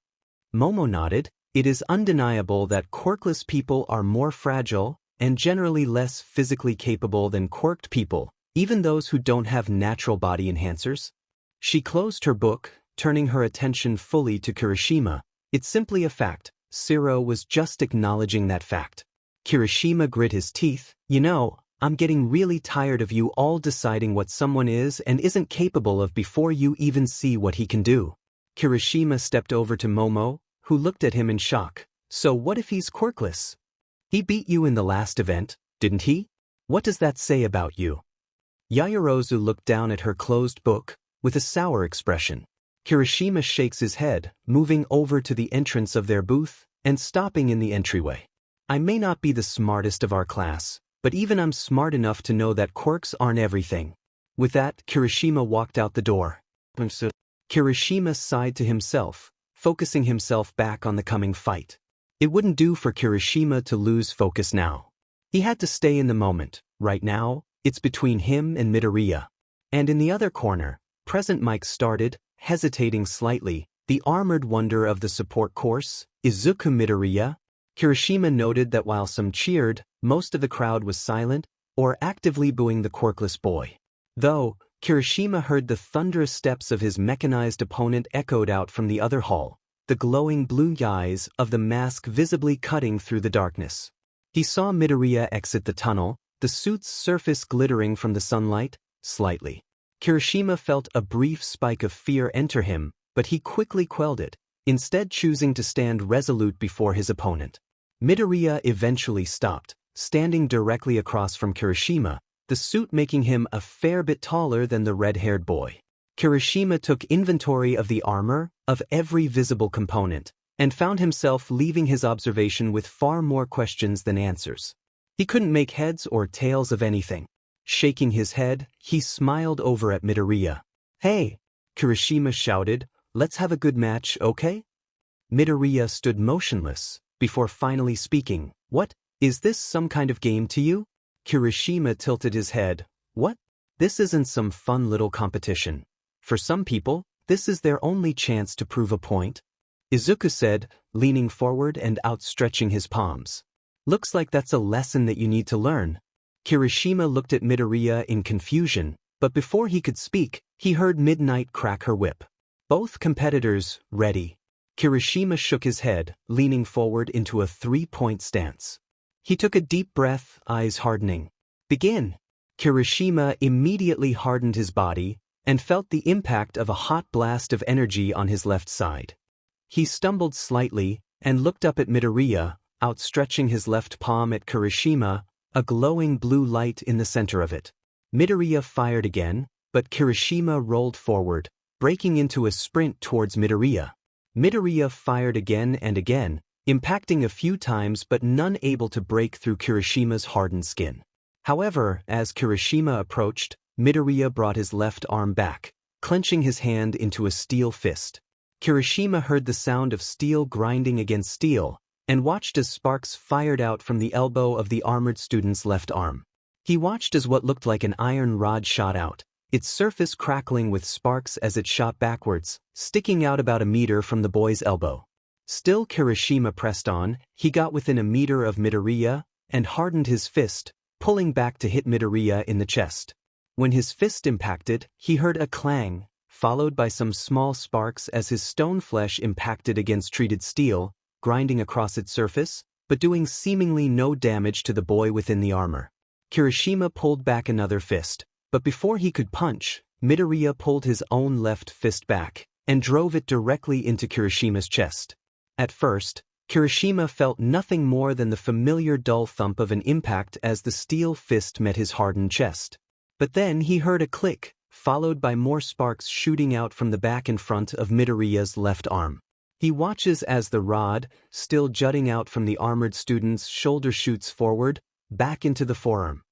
Momo nodded. It is undeniable that quirkless people are more fragile and generally less physically capable than quirked people, even those who don't have natural body enhancers. She closed her book, turning her attention fully to Kirishima. It's simply a fact. Zero was just acknowledging that fact. Kirishima grit his teeth. You know, I'm getting really tired of you all deciding what someone is and isn't capable of before you even see what he can do. Kirishima stepped over to Momo, who looked at him in shock. So what if he's quirkless? He beat you in the last event, didn't he? What does that say about you? Yaoyorozu looked down at her closed book, with a sour expression. Kirishima shakes his head, moving over to the entrance of their booth, and stopping in the entryway. I may not be the smartest of our class, but even I'm smart enough to know that quirks aren't everything. With that, Kirishima walked out the door. Kirishima sighed to himself, focusing himself back on the coming fight. It wouldn't do for Kirishima to lose focus now. He had to stay in the moment. Right now, it's between him and Midoriya. And in the other corner, Present Mike started, hesitating slightly, the armored wonder of the support course, Izuku Midoriya. Kirishima noted that while some cheered, most of the crowd was silent or actively booing the quirkless boy. Though, Kirishima heard the thunderous steps of his mechanized opponent echoed out from the other hall, the glowing blue eyes of the mask visibly cutting through the darkness. He saw Midoriya exit the tunnel, the suit's surface glittering from the sunlight, slightly. Kirishima felt a brief spike of fear enter him, but he quickly quelled it, instead choosing to stand resolute before his opponent. Midoriya eventually stopped, standing directly across from Kirishima, the suit making him a fair bit taller than the red-haired boy. Kirishima took inventory of the armor, of every visible component, and found himself leaving his observation with far more questions than answers. He couldn't make heads or tails of anything. Shaking his head, he smiled over at Midoriya. "Hey!" Kirishima shouted, "let's have a good match, okay?" Midoriya stood motionless, before finally speaking. "What? Is this some kind of game to you?" Kirishima tilted his head. "What? This isn't some fun little competition. For some people, this is their only chance to prove a point," Izuku said, leaning forward and outstretching his palms. "Looks like that's a lesson that you need to learn." Kirishima looked at Midoriya in confusion, but before he could speak, he heard Midnight crack her whip. Both competitors, ready. Kirishima shook his head, leaning forward into a 3-point stance. He took a deep breath, eyes hardening. "Begin." Kirishima immediately hardened his body and felt the impact of a hot blast of energy on his left side. He stumbled slightly and looked up at Midoriya, outstretching his left palm at Kirishima, a glowing blue light in the center of it. Midoriya fired again, but Kirishima rolled forward, breaking into a sprint towards Midoriya. Midoriya fired again and again, impacting a few times but none able to break through Kirishima's hardened skin. However, as Kirishima approached, Midoriya brought his left arm back, clenching his hand into a steel fist. Kirishima heard the sound of steel grinding against steel, and watched as sparks fired out from the elbow of the armored student's left arm. He watched as what looked like an iron rod shot out, its surface crackling with sparks as it shot backwards, sticking out about a meter from the boy's elbow. Still Kirishima pressed on, he got within a meter of Midoriya, and hardened his fist, pulling back to hit Midoriya in the chest. When his fist impacted, he heard a clang, followed by some small sparks as his stone flesh impacted against treated steel, grinding across its surface, but doing seemingly no damage to the boy within the armor. Kirishima pulled back another fist, but before he could punch, Midoriya pulled his own left fist back, and drove it directly into Kirishima's chest. At first, Kirishima felt nothing more than the familiar dull thump of an impact as the steel fist met his hardened chest. But then he heard a click, followed by more sparks shooting out from the back and front of Midoriya's left arm. He watches as the rod, still jutting out from the armored student's shoulder, shoots forward, back into the forearm.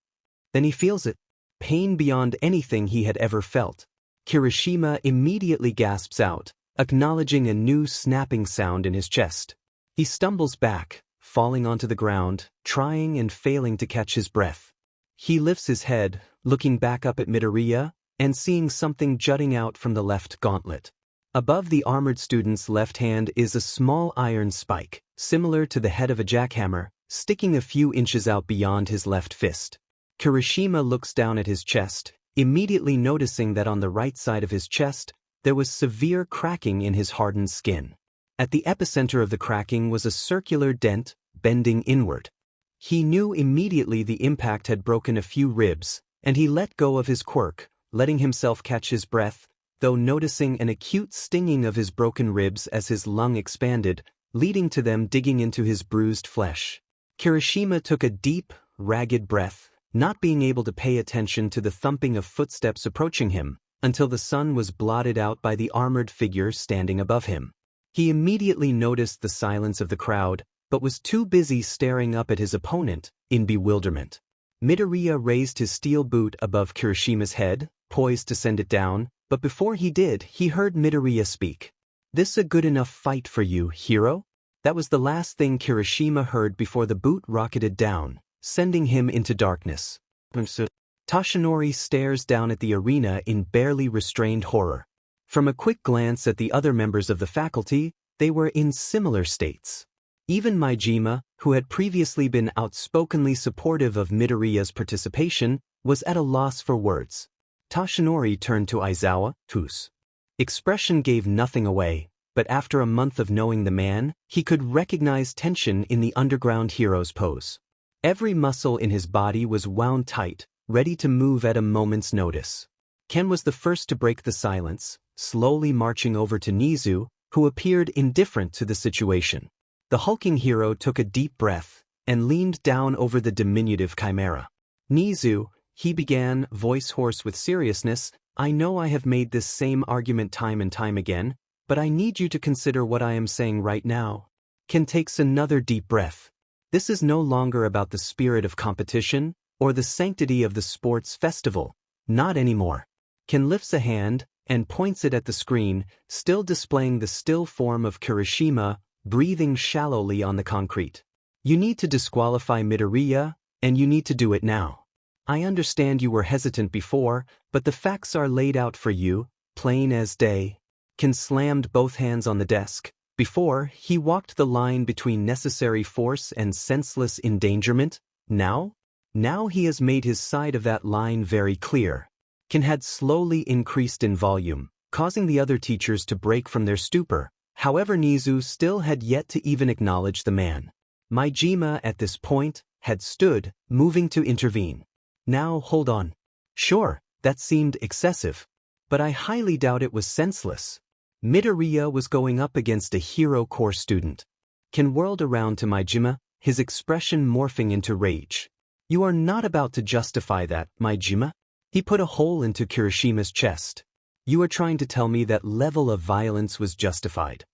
Then he feels it. Pain beyond anything he had ever felt. Kirishima immediately gasps out, acknowledging a new snapping sound in his chest. He stumbles back, falling onto the ground, trying and failing to catch his breath. He lifts his head, looking back up at Midoriya, and seeing something jutting out from the left gauntlet. Above the armored student's left hand is a small iron spike, similar to the head of a jackhammer, sticking a few inches out beyond his left fist. Kirishima looks down at his chest, immediately noticing that on the right side of his chest, there was severe cracking in his hardened skin. At the epicenter of the cracking was a circular dent, bending inward. He knew immediately the impact had broken a few ribs, and he let go of his quirk, letting himself catch his breath, though noticing an acute stinging of his broken ribs as his lung expanded, leading to them digging into his bruised flesh. Kirishima took a deep, ragged breath, not being able to pay attention to the thumping of footsteps approaching him, until the sun was blotted out by the armored figure standing above him. He immediately noticed the silence of the crowd, but was too busy staring up at his opponent, in bewilderment. Midoriya raised his steel boot above Kirishima's head, poised to send it down, but before he did, he heard Midoriya speak. "This a good enough fight for you, hero?" That was the last thing Kirishima heard before the boot rocketed down, sending him into darkness. Toshinori stares down at the arena in barely restrained horror. From a quick glance at the other members of the faculty, they were in similar states. Even Majima, who had previously been outspokenly supportive of Midoriya's participation, was at a loss for words. Toshinori turned to Aizawa, whose expression gave nothing away, but after a month of knowing the man, he could recognize tension in the underground hero's pose. Every muscle in his body was wound tight, ready to move at a moment's notice. Ken was the first to break the silence, slowly marching over to Nizu, who appeared indifferent to the situation. The hulking hero took a deep breath and leaned down over the diminutive chimera. Nizu, he began, voice hoarse with seriousness, I know I have made this same argument time and time again, but I need you to consider what I am saying right now. Ken takes another deep breath. This is no longer about the spirit of competition or the sanctity of the sports festival. Not anymore. Ken lifts a hand and points it at the screen, still displaying the still form of Kirishima, breathing shallowly on the concrete. You need to disqualify Midoriya, and you need to do it now. I understand you were hesitant before, but the facts are laid out for you, plain as day. Ken slammed both hands on the desk. Before, he walked the line between necessary force and senseless endangerment. Now he has made his side of that line very clear. Ken had slowly increased in volume, causing the other teachers to break from their stupor. However, Nizu still had yet to even acknowledge the man. Majima, at this point, had stood, moving to intervene. Now, hold on. Sure, that seemed excessive. But I highly doubt it was senseless. Midoriya was going up against a hero core student. Ken whirled around to Majima, his expression morphing into rage. You are not about to justify that, Majima. He put a hole into Kirishima's chest. You are trying to tell me that level of violence was justified.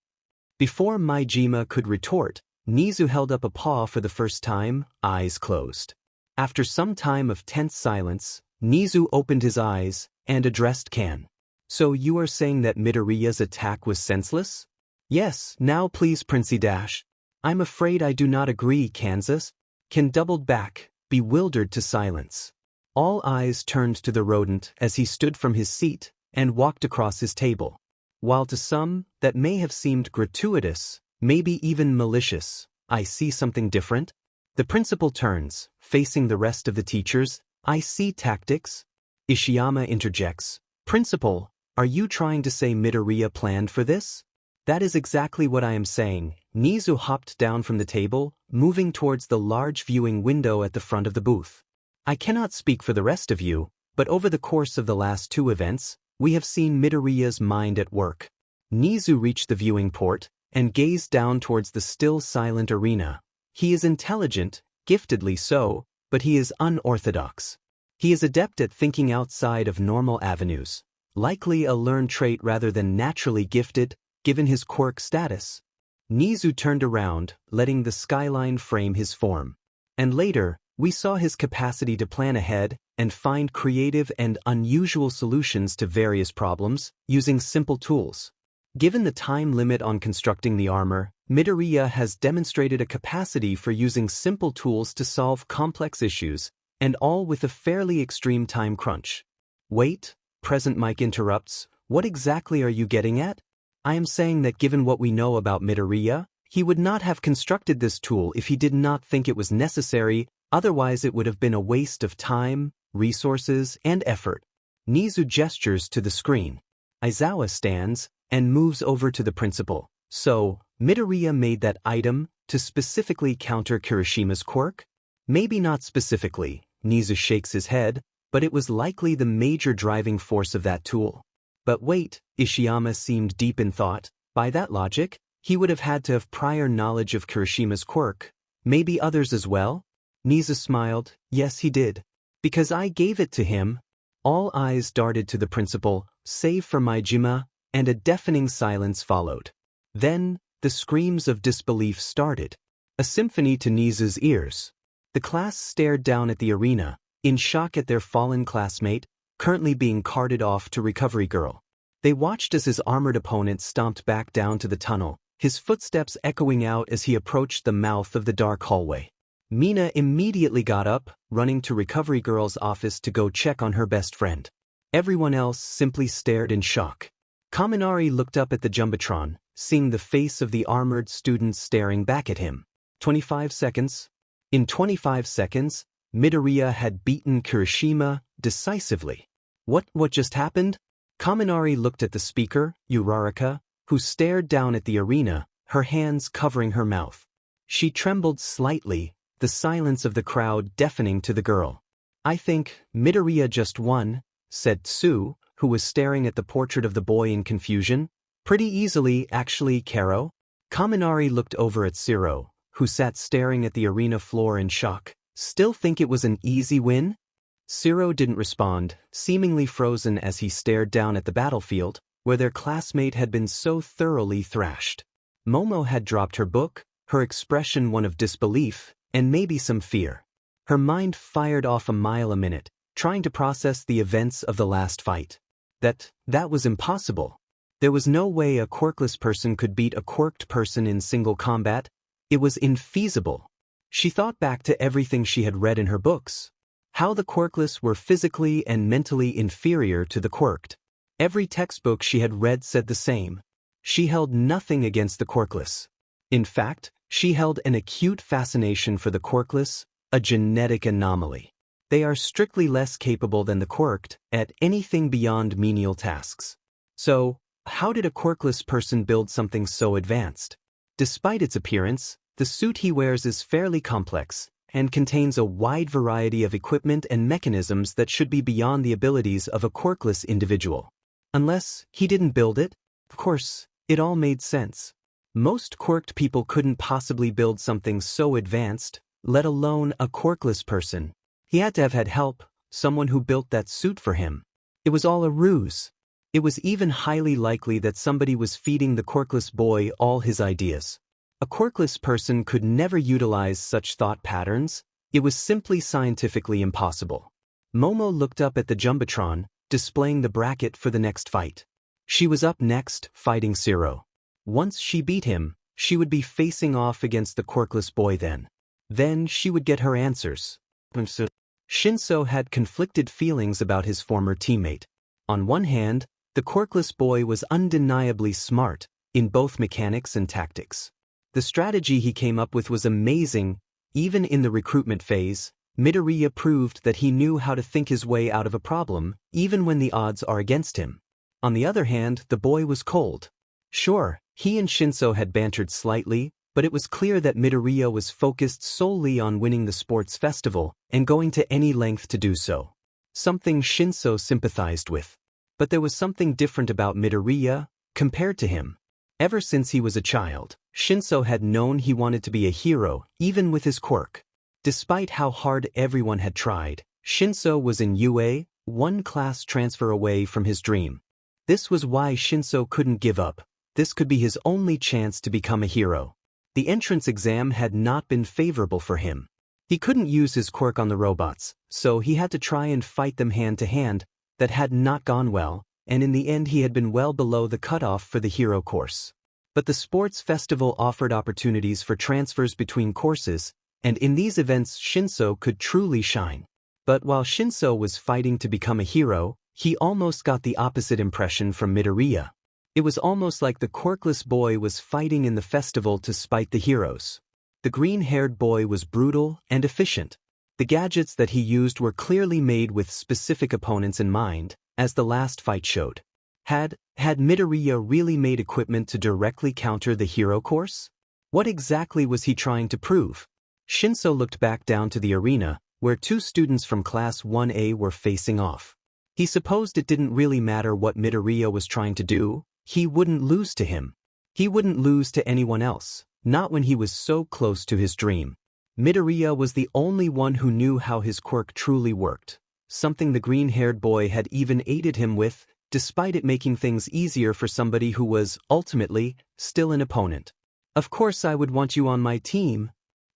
Before Majima could retort, Nizu held up a paw for the first time, eyes closed. After some time of tense silence, Nizu opened his eyes and addressed Ken. So you are saying that Midoriya's attack was senseless? Yes, now please Princey Dash. I'm afraid I do not agree, Kansas. Ken doubled back, bewildered to silence. All eyes turned to the rodent as he stood from his seat and walked across his table. While to some, that may have seemed gratuitous, maybe even malicious, I see something different. The principal turns, facing the rest of the teachers. I see tactics. Ishiyama interjects. Principal, are you trying to say Midoriya planned for this? That is exactly what I am saying. Nizu hopped down from the table, moving towards the large viewing window at the front of the booth. I cannot speak for the rest of you, but over the course of the last two events, we have seen Midoriya's mind at work. Nizu reached the viewing port and gazed down towards the still silent arena. He is intelligent, giftedly so, but he is unorthodox. He is adept at thinking outside of normal avenues, likely a learned trait rather than naturally gifted, given his quirk status. Nizu turned around, letting the skyline frame his form. And later, we saw his capacity to plan ahead and find creative and unusual solutions to various problems, using simple tools. Given the time limit on constructing the armor, Midoriya has demonstrated a capacity for using simple tools to solve complex issues, and all with a fairly extreme time crunch. Wait, Present Mike interrupts, what exactly are you getting at? I am saying that given what we know about Midoriya, he would not have constructed this tool if he did not think it was necessary, otherwise it would have been a waste of time, resources, and effort. Nizu gestures to the screen. Aizawa stands and moves over to the principal. So, Midoriya made that item to specifically counter Kirishima's quirk? Maybe not specifically, Nizu shakes his head, but it was likely the major driving force of that tool. But wait, Ishiyama seemed deep in thought. By that logic, he would have had to have prior knowledge of Kirishima's quirk. Maybe others as well? Nizu smiled. Yes, he did. Because I gave it to him. All eyes darted to the principal, save for Majima, and a deafening silence followed. Then, the screams of disbelief started. A symphony to Nizu's ears. The class stared down at the arena, in shock at their fallen classmate, currently being carted off to Recovery Girl. They watched as his armored opponent stomped back down to the tunnel, his footsteps echoing out as he approached the mouth of the dark hallway. Mina immediately got up, running to Recovery Girl's office to go check on her best friend. Everyone else simply stared in shock. Kaminari looked up at the Jumbotron, seeing the face of the armored student staring back at him. 25 seconds. In 25 seconds, Midoriya had beaten Kirishima decisively. What just happened? Kaminari looked at the speaker, Uraraka, who stared down at the arena, her hands covering her mouth. She trembled slightly, the silence of the crowd deafening to the girl. I think Midoriya just won, said Tsu, who was staring at the portrait of the boy in confusion. Pretty easily, actually, Karo. Kaminari looked over at Zero, who sat staring at the arena floor in shock. Still think it was an easy win? Zero didn't respond, seemingly frozen as he stared down at the battlefield, where their classmate had been so thoroughly thrashed. Momo had dropped her book, her expression one of disbelief, and maybe some fear. Her mind fired off a mile a minute, trying to process the events of the last fight. That was impossible. There was no way a quirkless person could beat a quirked person in single combat. It was infeasible. She thought back to everything she had read in her books. How the quirkless were physically and mentally inferior to the quirked. Every textbook she had read said the same. She held nothing against the quirkless. In fact, she held an acute fascination for the quirkless, a genetic anomaly. They are strictly less capable than the quirked at anything beyond menial tasks. So, how did a quirkless person build something so advanced? Despite its appearance, the suit he wears is fairly complex and contains a wide variety of equipment and mechanisms that should be beyond the abilities of a quirkless individual. Unless he didn't build it, of course, it all made sense. Most quirked people couldn't possibly build something so advanced, let alone a quirkless person. He had to have had help, someone who built that suit for him. It was all a ruse. It was even highly likely that somebody was feeding the quirkless boy all his ideas. A quirkless person could never utilize such thought patterns. It was simply scientifically impossible. Momo looked up at the Jumbotron, displaying the bracket for the next fight. She was up next, fighting Zero. Once she beat him, she would be facing off against the quirkless boy then. Then she would get her answers. Shinso had conflicted feelings about his former teammate. On one hand, the quirkless boy was undeniably smart, in both mechanics and tactics. The strategy he came up with was amazing. Even in the recruitment phase, Midoriya proved that he knew how to think his way out of a problem, even when the odds are against him. On the other hand, the boy was cold. Sure, he and Shinso had bantered slightly, but it was clear that Midoriya was focused solely on winning the sports festival and going to any length to do so. Something Shinso sympathized with. But there was something different about Midoriya, compared to him. Ever since he was a child, Shinso had known he wanted to be a hero, even with his quirk. Despite how hard everyone had tried, Shinso was in UA, one class transfer away from his dream. This was why Shinso couldn't give up. This could be his only chance to become a hero. The entrance exam had not been favorable for him. He couldn't use his quirk on the robots, so he had to try and fight them hand-to-hand. That had not gone well, and in the end he had been well below the cutoff for the hero course. But the sports festival offered opportunities for transfers between courses, and in these events Shinso could truly shine. But while Shinso was fighting to become a hero, he almost got the opposite impression from Midoriya. It was almost like the quirkless boy was fighting in the festival to spite the heroes. The green-haired boy was brutal and efficient. The gadgets that he used were clearly made with specific opponents in mind, as the last fight showed. Had Midoriya really made equipment to directly counter the hero course? What exactly was he trying to prove? Shinso looked back down to the arena, where two students from Class 1A were facing off. He supposed it didn't really matter what Midoriya was trying to do. He wouldn't lose to him. He wouldn't lose to anyone else, not when he was so close to his dream. Midoriya was the only one who knew how his quirk truly worked, something the green-haired boy had even aided him with, despite it making things easier for somebody who was, ultimately, still an opponent. Of course I would want you on my team.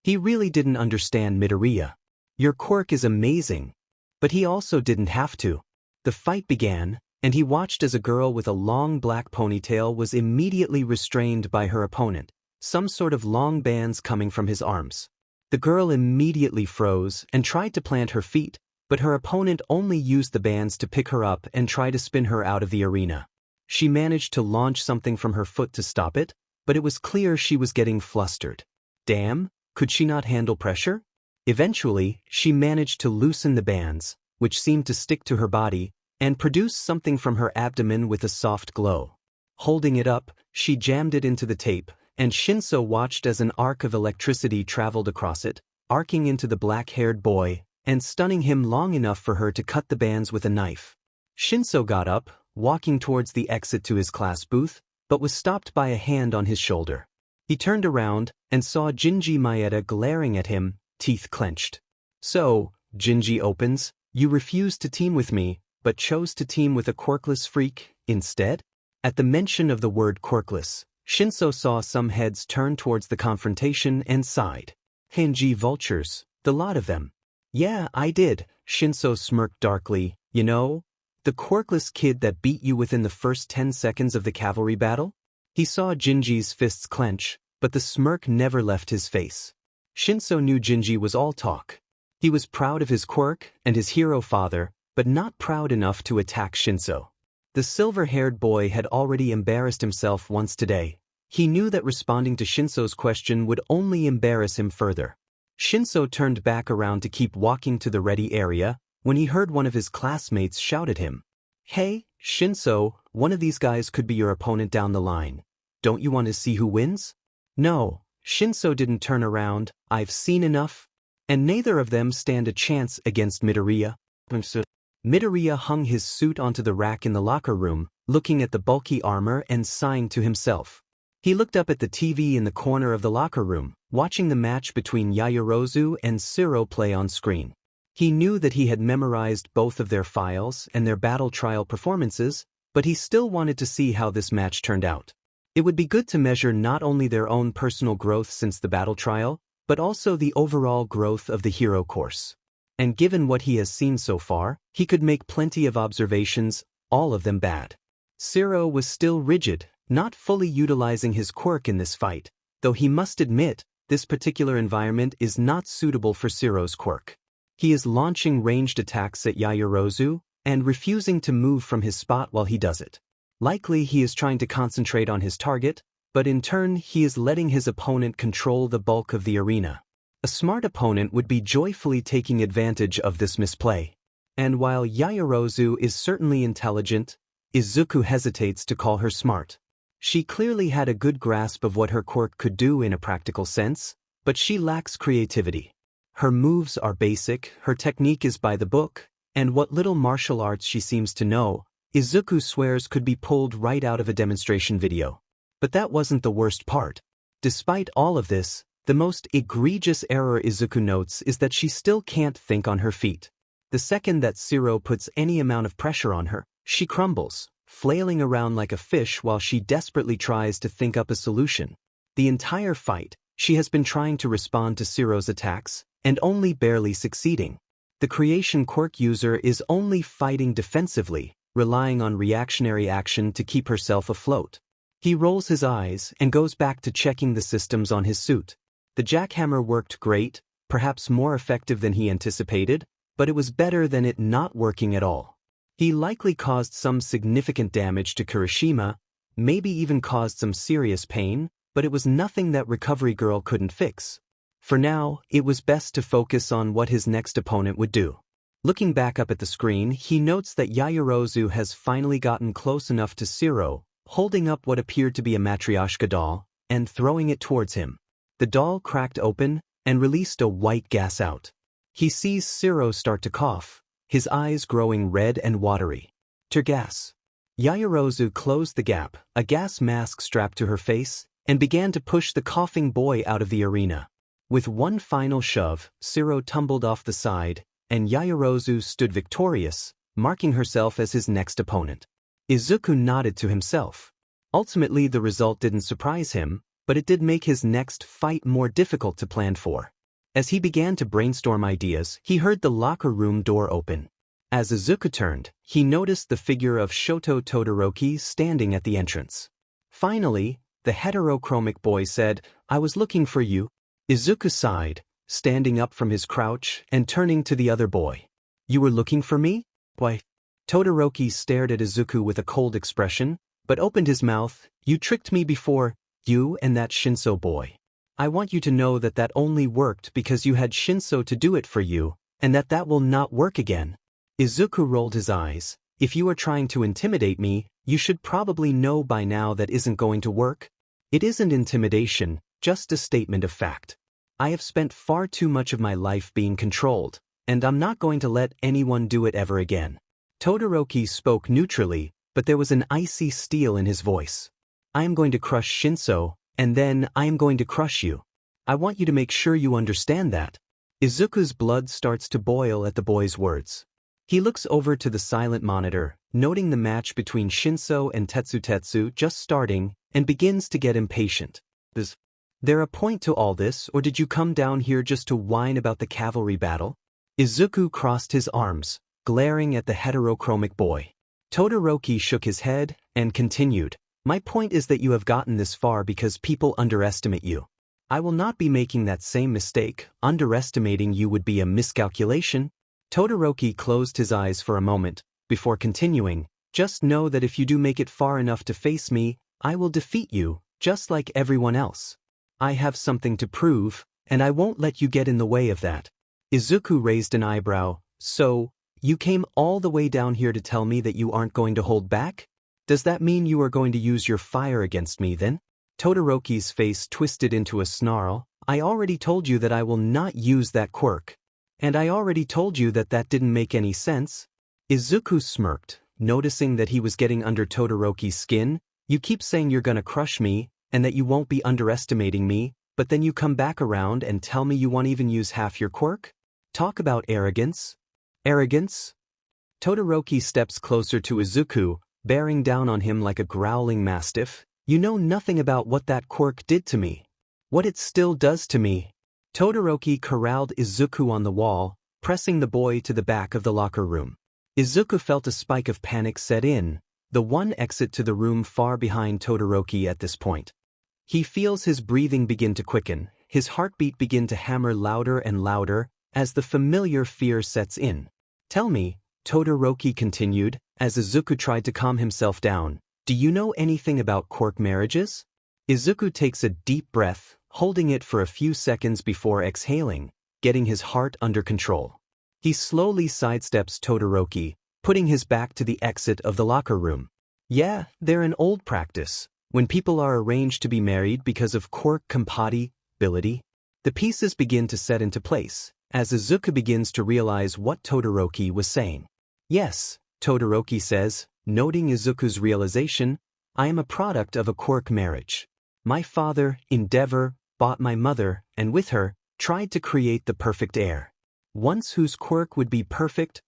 He really didn't understand Midoriya. Your quirk is amazing. But he also didn't have to. The fight began, and he watched as a girl with a long black ponytail was immediately restrained by her opponent, some sort of long bands coming from his arms. The girl immediately froze and tried to plant her feet, but her opponent only used the bands to pick her up and try to spin her out of the arena. She managed to launch something from her foot to stop it, but it was clear she was getting flustered. Damn, could she not handle pressure? Eventually, she managed to loosen the bands, which seemed to stick to her body, and produce something from her abdomen with a soft glow. Holding it up, she jammed it into the tape, and Shinso watched as an arc of electricity traveled across it, arcing into the black-haired boy, and stunning him long enough for her to cut the bands with a knife. Shinso got up, walking towards the exit to his class booth, but was stopped by a hand on his shoulder. He turned around and saw Jinji Maeda glaring at him, teeth clenched. So, Jinji opens, you refused to team with me, but chose to team with a quirkless freak, instead? At the mention of the word quirkless, Shinso saw some heads turn towards the confrontation and sighed. Henji vultures, the lot of them. Yeah, I did, Shinso smirked darkly, you know? The quirkless kid that beat you within the first 10 seconds of the cavalry battle? He saw Jinji's fists clench, but the smirk never left his face. Shinso knew Jinji was all talk. He was proud of his quirk and his hero father, but not proud enough to attack Shinso. The silver-haired boy had already embarrassed himself once today. He knew that responding to Shinso's question would only embarrass him further. Shinso turned back around to keep walking to the ready area, when he heard one of his classmates shout at him. Hey, Shinso, one of these guys could be your opponent down the line. Don't you want to see who wins? No, Shinso didn't turn around, I've seen enough. And neither of them stand a chance against Midoriya. Midoriya hung his suit onto the rack in the locker room, looking at the bulky armor and sighing to himself. He looked up at the TV in the corner of the locker room, watching the match between Yaoyorozu and Shiro play on screen. He knew that he had memorized both of their files and their battle trial performances, but he still wanted to see how this match turned out. It would be good to measure not only their own personal growth since the battle trial, but also the overall growth of the hero course. And given what he has seen so far, he could make plenty of observations, all of them bad. Shiro was still rigid, not fully utilizing his quirk in this fight, though he must admit, this particular environment is not suitable for Shiro's quirk. He is launching ranged attacks at Yaoyorozu, and refusing to move from his spot while he does it. Likely he is trying to concentrate on his target, but in turn he is letting his opponent control the bulk of the arena. A smart opponent would be joyfully taking advantage of this misplay. And while Yaoyorozu is certainly intelligent, Izuku hesitates to call her smart. She clearly had a good grasp of what her quirk could do in a practical sense, but she lacks creativity. Her moves are basic, her technique is by the book, and what little martial arts she seems to know, Izuku swears could be pulled right out of a demonstration video. But that wasn't the worst part. Despite all of this, the most egregious error Izuku notes is that she still can't think on her feet. The second that Shiro puts any amount of pressure on her, she crumbles, flailing around like a fish while she desperately tries to think up a solution. The entire fight, she has been trying to respond to Shiro's attacks, and only barely succeeding. The creation quirk user is only fighting defensively, relying on reactionary action to keep herself afloat. He rolls his eyes and goes back to checking the systems on his suit. The jackhammer worked great, perhaps more effective than he anticipated, but it was better than it not working at all. He likely caused some significant damage to Kirishima, maybe even caused some serious pain, but it was nothing that Recovery Girl couldn't fix. For now, it was best to focus on what his next opponent would do. Looking back up at the screen, he notes that Yaoyorozu has finally gotten close enough to Shiro, holding up what appeared to be a Matryoshka doll, and throwing it towards him. The doll cracked open and released a white gas out. He sees Shiro start to cough, his eyes growing red and watery. Tear gas. Yaoyorozu closed the gap, a gas mask strapped to her face, and began to push the coughing boy out of the arena. With one final shove, Shiro tumbled off the side, and Yaoyorozu stood victorious, marking herself as his next opponent. Izuku nodded to himself. Ultimately, the result didn't surprise him, but it did make his next fight more difficult to plan for. As he began to brainstorm ideas, he heard the locker room door open. As Izuku turned, he noticed the figure of Shoto Todoroki standing at the entrance. Finally, the heterochromic boy said, "I was looking for you." Izuku sighed, standing up from his crouch and turning to the other boy. "You were looking for me? Why?" Todoroki stared at Izuku with a cold expression, but opened his mouth. You tricked me before, you and that Shinso boy. I want you to know that that only worked because you had Shinso to do it for you, and that will not work again. Izuku rolled his eyes. If you are trying to intimidate me, you should probably know by now that isn't going to work. It isn't intimidation, just a statement of fact. I have spent far too much of my life being controlled, and I'm not going to let anyone do it ever again. Todoroki spoke neutrally, but there was an icy steel in his voice. I am going to crush Shinso, and then I am going to crush you. I want you to make sure you understand that. Izuku's blood starts to boil at the boy's words. He looks over to the silent monitor, noting the match between Shinso and Tetsu just starting, and begins to get impatient. Is there a point to all this, or did you come down here just to whine about the cavalry battle? Izuku crossed his arms, glaring at the heterochromic boy. Todoroki shook his head, and continued. My point is that you have gotten this far because people underestimate you. I will not be making that same mistake. Underestimating you would be a miscalculation. Todoroki closed his eyes for a moment, before continuing. Just know that if you do make it far enough to face me, I will defeat you, just like everyone else. I have something to prove, and I won't let you get in the way of that. Izuku raised an eyebrow. So, you came all the way down here to tell me that you aren't going to hold back? Does that mean you are going to use your fire against me then? Todoroki's face twisted into a snarl. I already told you that I will not use that quirk. And I already told you that that didn't make any sense. Izuku smirked, noticing that he was getting under Todoroki's skin. You keep saying you're gonna crush me, and that you won't be underestimating me, but then you come back around and tell me you won't even use half your quirk? Talk about arrogance. Arrogance? Todoroki steps closer to Izuku, bearing down on him like a growling mastiff. You know nothing about what that quirk did to me. What it still does to me. Todoroki corralled Izuku on the wall, pressing the boy to the back of the locker room. Izuku felt a spike of panic set in, the one exit to the room far behind Todoroki at this point. He feels his breathing begin to quicken, his heartbeat begin to hammer louder and louder, as the familiar fear sets in. Tell me, Todoroki continued, as Izuku tried to calm himself down, do you know anything about quirk marriages? Izuku takes a deep breath, holding it for a few seconds before exhaling, getting his heart under control. He slowly sidesteps Todoroki, putting his back to the exit of the locker room. Yeah, they're an old practice. When people are arranged to be married because of quirk compatibility, the pieces begin to set into place, as Izuku begins to realize what Todoroki was saying. Yes, Todoroki says, noting Izuku's realization, I am a product of a quirk marriage. My father, Endeavor, bought my mother, and with her, tried to create the perfect heir. Once whose quirk would be perfect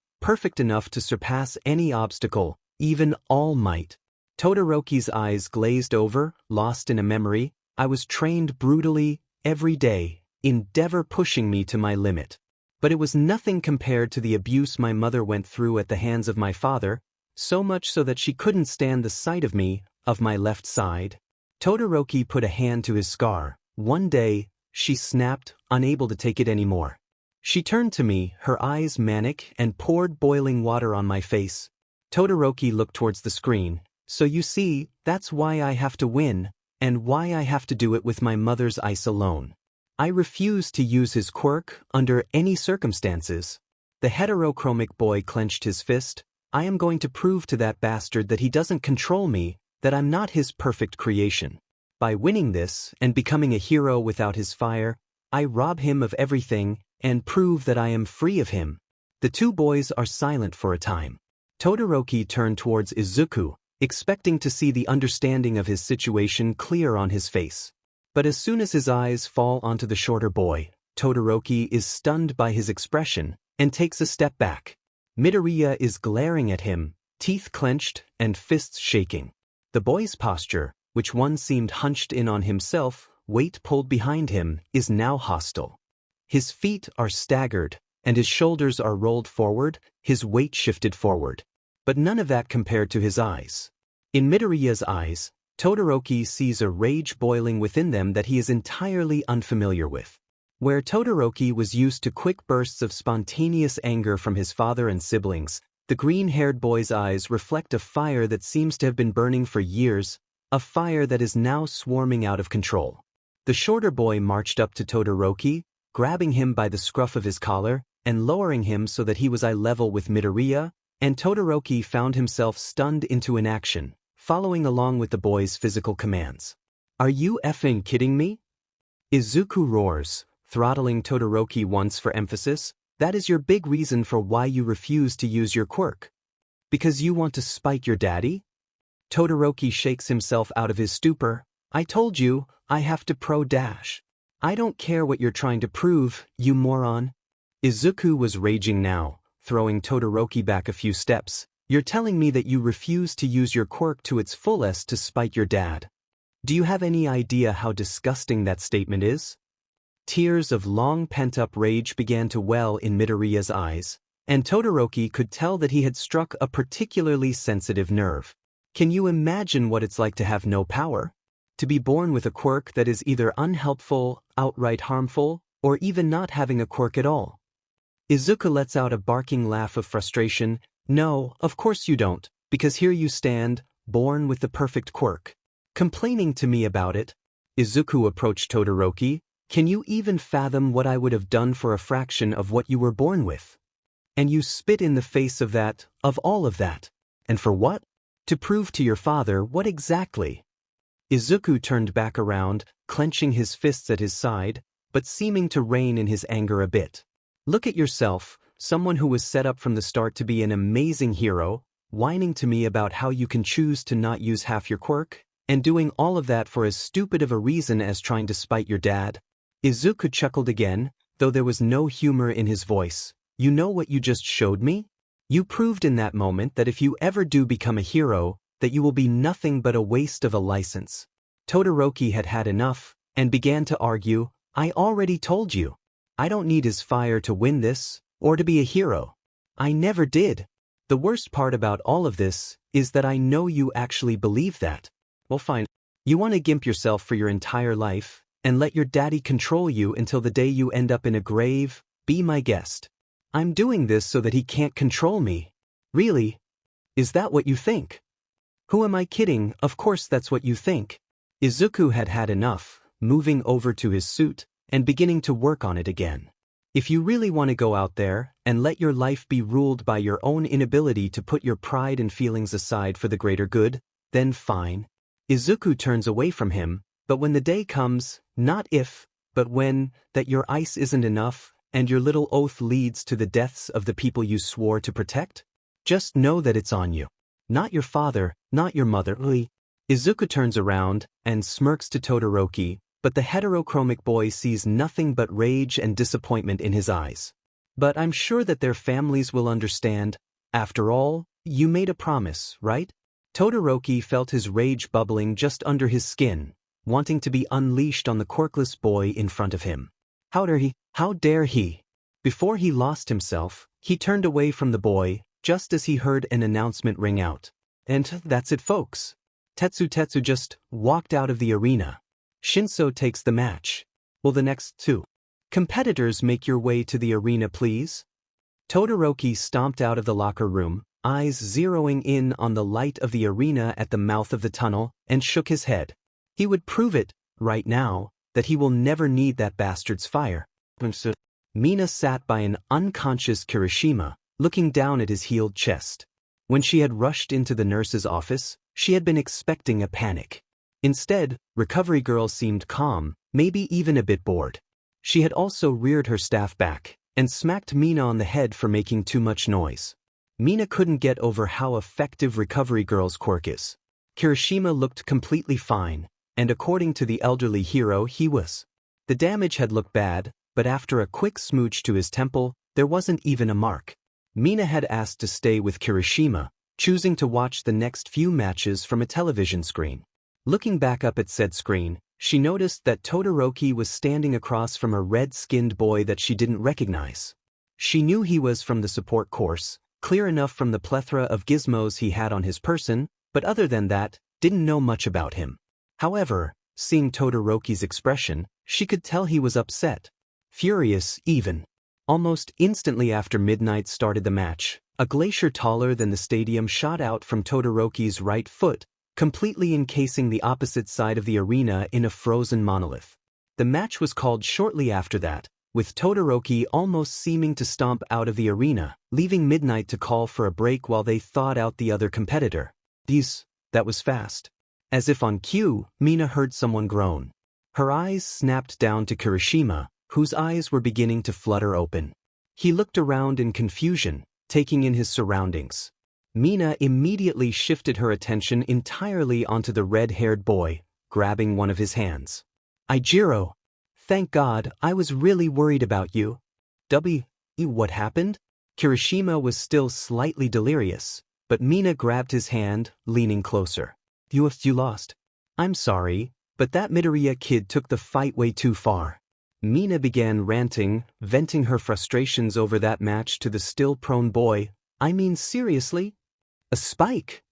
enough to surpass any obstacle, even All Might. Todoroki's eyes glazed over, lost in a memory. I was trained brutally, every day, Endeavor pushing me to my limit. But it was nothing compared to the abuse my mother went through at the hands of my father, so much so that she couldn't stand the sight of me, of my left side. Todoroki put a hand to his scar. One day, she snapped, unable to take it anymore. She turned to me, her eyes manic, and poured boiling water on my face. Todoroki looked towards the screen. So you see, that's why I have to win, and why I have to do it with my mother's ice alone. I refuse to use his quirk under any circumstances. The heterochromic boy clenched his fist. I am going to prove to that bastard that he doesn't control me, that I'm not his perfect creation. By winning this, and becoming a hero without his fire, I rob him of everything, and prove that I am free of him. The two boys are silent for a time. Todoroki turned towards Izuku, expecting to see the understanding of his situation clear on his face. But as soon as his eyes fall onto the shorter boy, Todoroki is stunned by his expression, and takes a step back. Midoriya is glaring at him, teeth clenched, and fists shaking. The boy's posture, which once seemed hunched in on himself, weight pulled behind him, is now hostile. His feet are staggered, and his shoulders are rolled forward, his weight shifted forward. But none of that compared to his eyes. In Midoriya's eyes, Todoroki sees a rage boiling within them that he is entirely unfamiliar with. Where Todoroki was used to quick bursts of spontaneous anger from his father and siblings, The green-haired boy's eyes reflect a fire that seems to have been burning for years, a fire that is now swarming out of control. The shorter boy marched up to Todoroki, grabbing him by the scruff of his collar and lowering him so that he was eye level with Midoriya, and Todoroki found himself stunned into inaction, following along with the boy's physical commands. "Are you effing kidding me?" Izuku roars, throttling Todoroki once for emphasis. "That is your big reason for why you refuse to use your quirk. Because you want to spite your daddy?" Todoroki shakes himself out of his stupor. "I told you, I have to pro-dash. I don't care what you're trying to prove, you moron." Izuku was raging now, throwing Todoroki back a few steps. "You're telling me that you refuse to use your quirk to its fullest to spite your dad. Do you have any idea how disgusting that statement is?" Tears of long pent-up rage began to well in Midoriya's eyes, and Todoroki could tell that he had struck a particularly sensitive nerve. Can you imagine what it's like to have no power? To be born with a quirk that is either unhelpful, outright harmful, or even not having a quirk at all? Izuku lets out a barking laugh of frustration. "No, of course you don't, because here you stand, born with the perfect quirk. Complaining to me about it." Izuku approached Todoroki. "Can you even fathom what I would have done for a fraction of what you were born with? And you spit in the face of that, of all of that. And for what? To prove to your father what exactly?" Izuku turned back around, clenching his fists at his side, but seeming to rein in his anger a bit. "Look at yourself, someone who was set up from the start to be an amazing hero, whining to me about how you can choose to not use half your quirk, and doing all of that for as stupid of a reason as trying to spite your dad." Izuku chuckled again, though there was no humor in his voice. "You know what you just showed me? You proved in that moment that if you ever do become a hero, that you will be nothing but a waste of a license." Todoroki had had enough, and began to argue. "I already told you. I don't need his fire to win this, or to be a hero. I never did. The worst part about all of this is that I know you actually believe that. Well, fine. You want to gimp yourself for your entire life, and let your daddy control you until the day you end up in a grave. Be my guest. I'm doing this so that he can't control me. Really? Is that what you think?" "Who am I kidding? Of course that's what you think." Izuku had had enough, moving over to his suit, and beginning to work on it again. "If you really want to go out there, and let your life be ruled by your own inability to put your pride and feelings aside for the greater good, then fine." Izuku turns away from him, but when the day comes, not if, but when, that your ice isn't enough, and your little oath leads to the deaths of the people you swore to protect, just know that it's on you. Not your father, not your mother. Izuku turns around and smirks to Todoroki, but the heterochromic boy sees nothing but rage and disappointment in his eyes. "But I'm sure that their families will understand. After all, you made a promise, right?" Todoroki felt his rage bubbling just under his skin, wanting to be unleashed on the quirkless boy in front of him. How dare he? How dare he? Before he lost himself, he turned away from the boy, just as he heard an announcement ring out. And that's it, folks. Tetsu just walked out of the arena. Shinso takes the match. Will the next two competitors make your way to the arena, please? Todoroki stomped out of the locker room, eyes zeroing in on the light of the arena at the mouth of the tunnel, and shook his head. He would prove it, right now, that he will never need that bastard's fire. Mina sat by an unconscious Kirishima, looking down at his healed chest. When she had rushed into the nurse's office, she had been expecting a panic. Instead, Recovery Girl seemed calm, maybe even a bit bored. She had also reared her staff back, and smacked Mina on the head for making too much noise. Mina couldn't get over how effective Recovery Girl's quirk is. Kirishima looked completely fine, and according to the elderly hero he was. The damage had looked bad, but after a quick smooch to his temple, there wasn't even a mark. Mina had asked to stay with Kirishima, choosing to watch the next few matches from a television screen. Looking back up at said screen, she noticed that Todoroki was standing across from a red-skinned boy that she didn't recognize. She knew he was from the support course, clear enough from the plethora of gizmos he had on his person, but other than that, didn't know much about him. However, seeing Todoroki's expression, she could tell he was upset. Furious, even. Almost instantly after midnight started the match, A glacier taller than the stadium shot out from Todoroki's right foot, completely encasing the opposite side of the arena in a frozen monolith. The match was called shortly after that, with Todoroki almost seeming to stomp out of the arena, leaving Midnight to call for a break while they thawed out the other competitor. That was fast. As if on cue, Mina heard someone groan. Her eyes snapped down to Kirishima, whose eyes were beginning to flutter open. He looked around in confusion, taking in his surroundings. Mina immediately shifted her attention entirely onto the red-haired boy, grabbing one of his hands. Ijiro! Thank God, I was really worried about you. What happened? Kirishima was still slightly delirious, but Mina grabbed his hand, leaning closer. You lost. I'm sorry, but that Midoriya kid took the fight way too far. Mina began ranting, venting her frustrations over that match to the still prone boy. I mean seriously? A spike?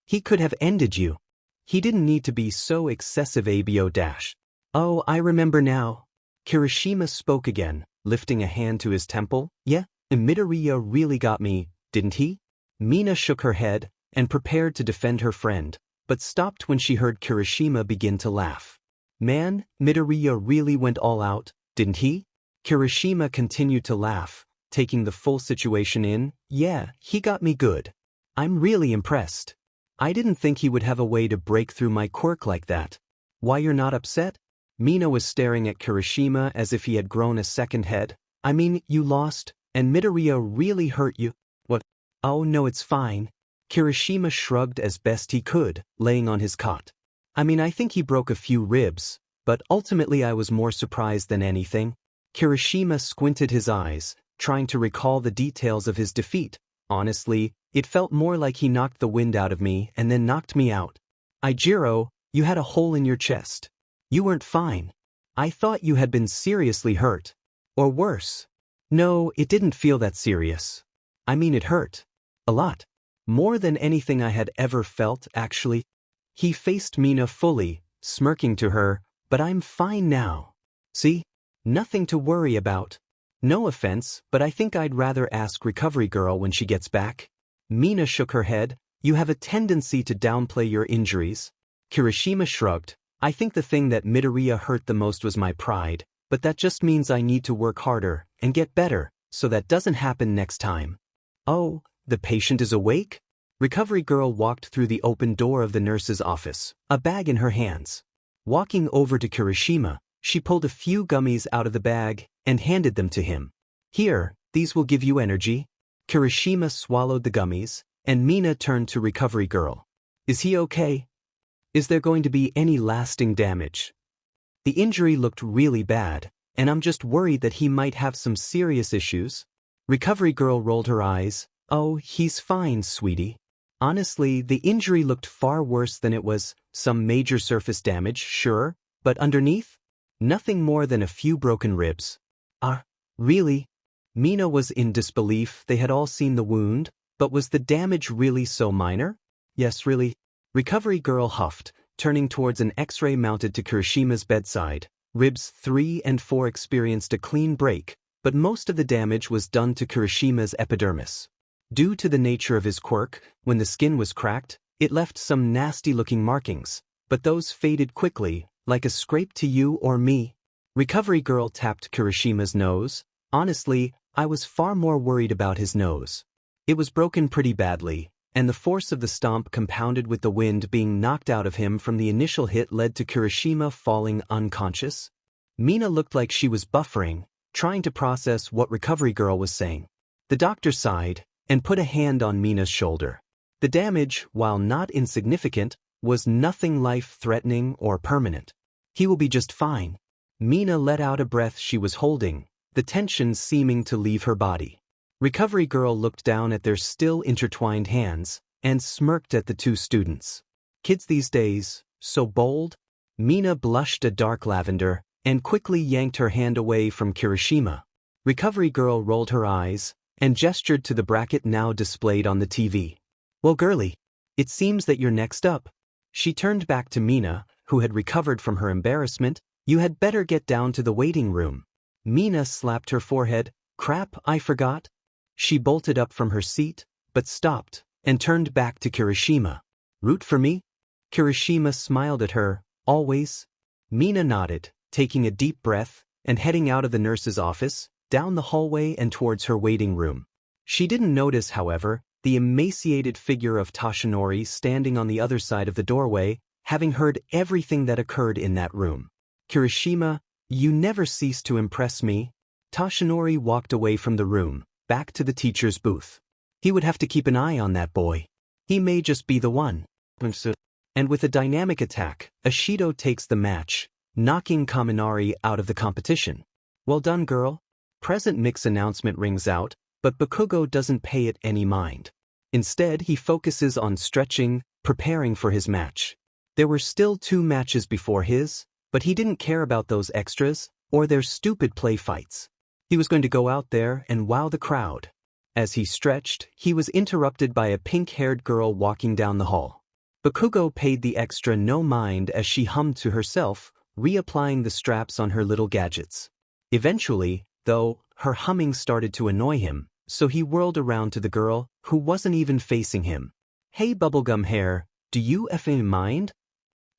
He could have ended you. He didn't need to be so excessive abo-. Oh, I remember now. Kirishima spoke again, lifting a hand to his temple. Yeah, Midoriya really got me, didn't he? Mina shook her head, and prepared to defend her friend, but stopped when she heard Kirishima begin to laugh. Man, Midoriya really went all out, didn't he? Kirishima continued to laugh, taking the full situation in. Yeah, he got me good. I'm really impressed. I didn't think he would have a way to break through my quirk like that. Why, you're not upset? Mina was staring at Kirishima as if he had grown a second head. I mean, you lost, and Midoriya really hurt you. What? Oh no, it's fine. Kirishima shrugged as best he could, laying on his cot. I mean, I think he broke a few ribs, but ultimately I was more surprised than anything. Kirishima squinted his eyes, trying to recall the details of his defeat. Honestly, it felt more like he knocked the wind out of me and then knocked me out. Ijiro, you had a hole in your chest. You weren't fine. I thought you had been seriously hurt. Or worse. No, it didn't feel that serious. I mean, it hurt. A lot. More than anything I had ever felt, actually. He faced Mina fully, smirking to her, but I'm fine now. See? Nothing to worry about. No offense, but I think I'd rather ask Recovery Girl when she gets back. Mina shook her head. You have a tendency to downplay your injuries. Kirishima shrugged. I think the thing that Midoriya hurt the most was my pride, but that just means I need to work harder and get better, so that doesn't happen next time. Oh, the patient is awake? Recovery Girl walked through the open door of the nurse's office, a bag in her hands. Walking over to Kirishima, she pulled a few gummies out of the bag and handed them to him. Here, these will give you energy. Kirishima swallowed the gummies, and Mina turned to Recovery Girl. Is he okay? Is there going to be any lasting damage? The injury looked really bad, and I'm just worried that he might have some serious issues. Recovery Girl rolled her eyes. Oh, he's fine, sweetie. Honestly, the injury looked far worse than it was. Some major surface damage, sure, but underneath? Nothing more than a few broken ribs. Really? Mina was in disbelief. They had all seen the wound, but was the damage really so minor? Yes, really. Recovery Girl huffed, turning towards an X-ray mounted to Kirishima's bedside. Ribs 3 and 4 experienced a clean break, but most of the damage was done to Kirishima's epidermis. Due to the nature of his quirk, when the skin was cracked, it left some nasty-looking markings, but those faded quickly, like a scrape to you or me. Recovery Girl tapped Kirishima's nose. Honestly, I was far more worried about his nose. It was broken pretty badly, and the force of the stomp compounded with the wind being knocked out of him from the initial hit led to Kirishima falling unconscious. Mina looked like she was buffering, trying to process what Recovery Girl was saying. The doctor sighed and put a hand on Mina's shoulder. The damage, while not insignificant, was nothing life-threatening or permanent. He will be just fine. Mina let out a breath she was holding, the tension seeming to leave her body. Recovery Girl looked down at their still intertwined hands and smirked at the two students. Kids these days, so bold? Mina blushed a dark lavender and quickly yanked her hand away from Kirishima. Recovery Girl rolled her eyes and gestured to the bracket now displayed on the TV. Well, girlie, it seems that you're next up. She turned back to Mina, who had recovered from her embarrassment. You had better get down to the waiting room. Mina slapped her forehead. Crap, I forgot. She bolted up from her seat, but stopped, and turned back to Kirishima. "Root for me?" Kirishima smiled at her. "Always." Mina nodded, taking a deep breath, and heading out of the nurse's office, down the hallway and towards her waiting room. She didn't notice, however, the emaciated figure of Toshinori standing on the other side of the doorway, having heard everything that occurred in that room. "Kirishima, you never cease to impress me." Toshinori walked away from the room, back to the teacher's booth. He would have to keep an eye on that boy. He may just be the one. And with a dynamic attack, Ashido takes the match, knocking Kaminari out of the competition. "Well done, girl." Present mix announcement rings out, but Bakugo doesn't pay it any mind. Instead, he focuses on stretching, preparing for his match. There were still 2 matches before his, but he didn't care about those extras, or their stupid play fights. He was going to go out there and wow the crowd. As he stretched, he was interrupted by a pink-haired girl walking down the hall. Bakugo paid the extra no mind as she hummed to herself, reapplying the straps on her little gadgets. Eventually, though, her humming started to annoy him, so he whirled around to the girl, who wasn't even facing him. "Hey bubblegum hair, do you effing mind?"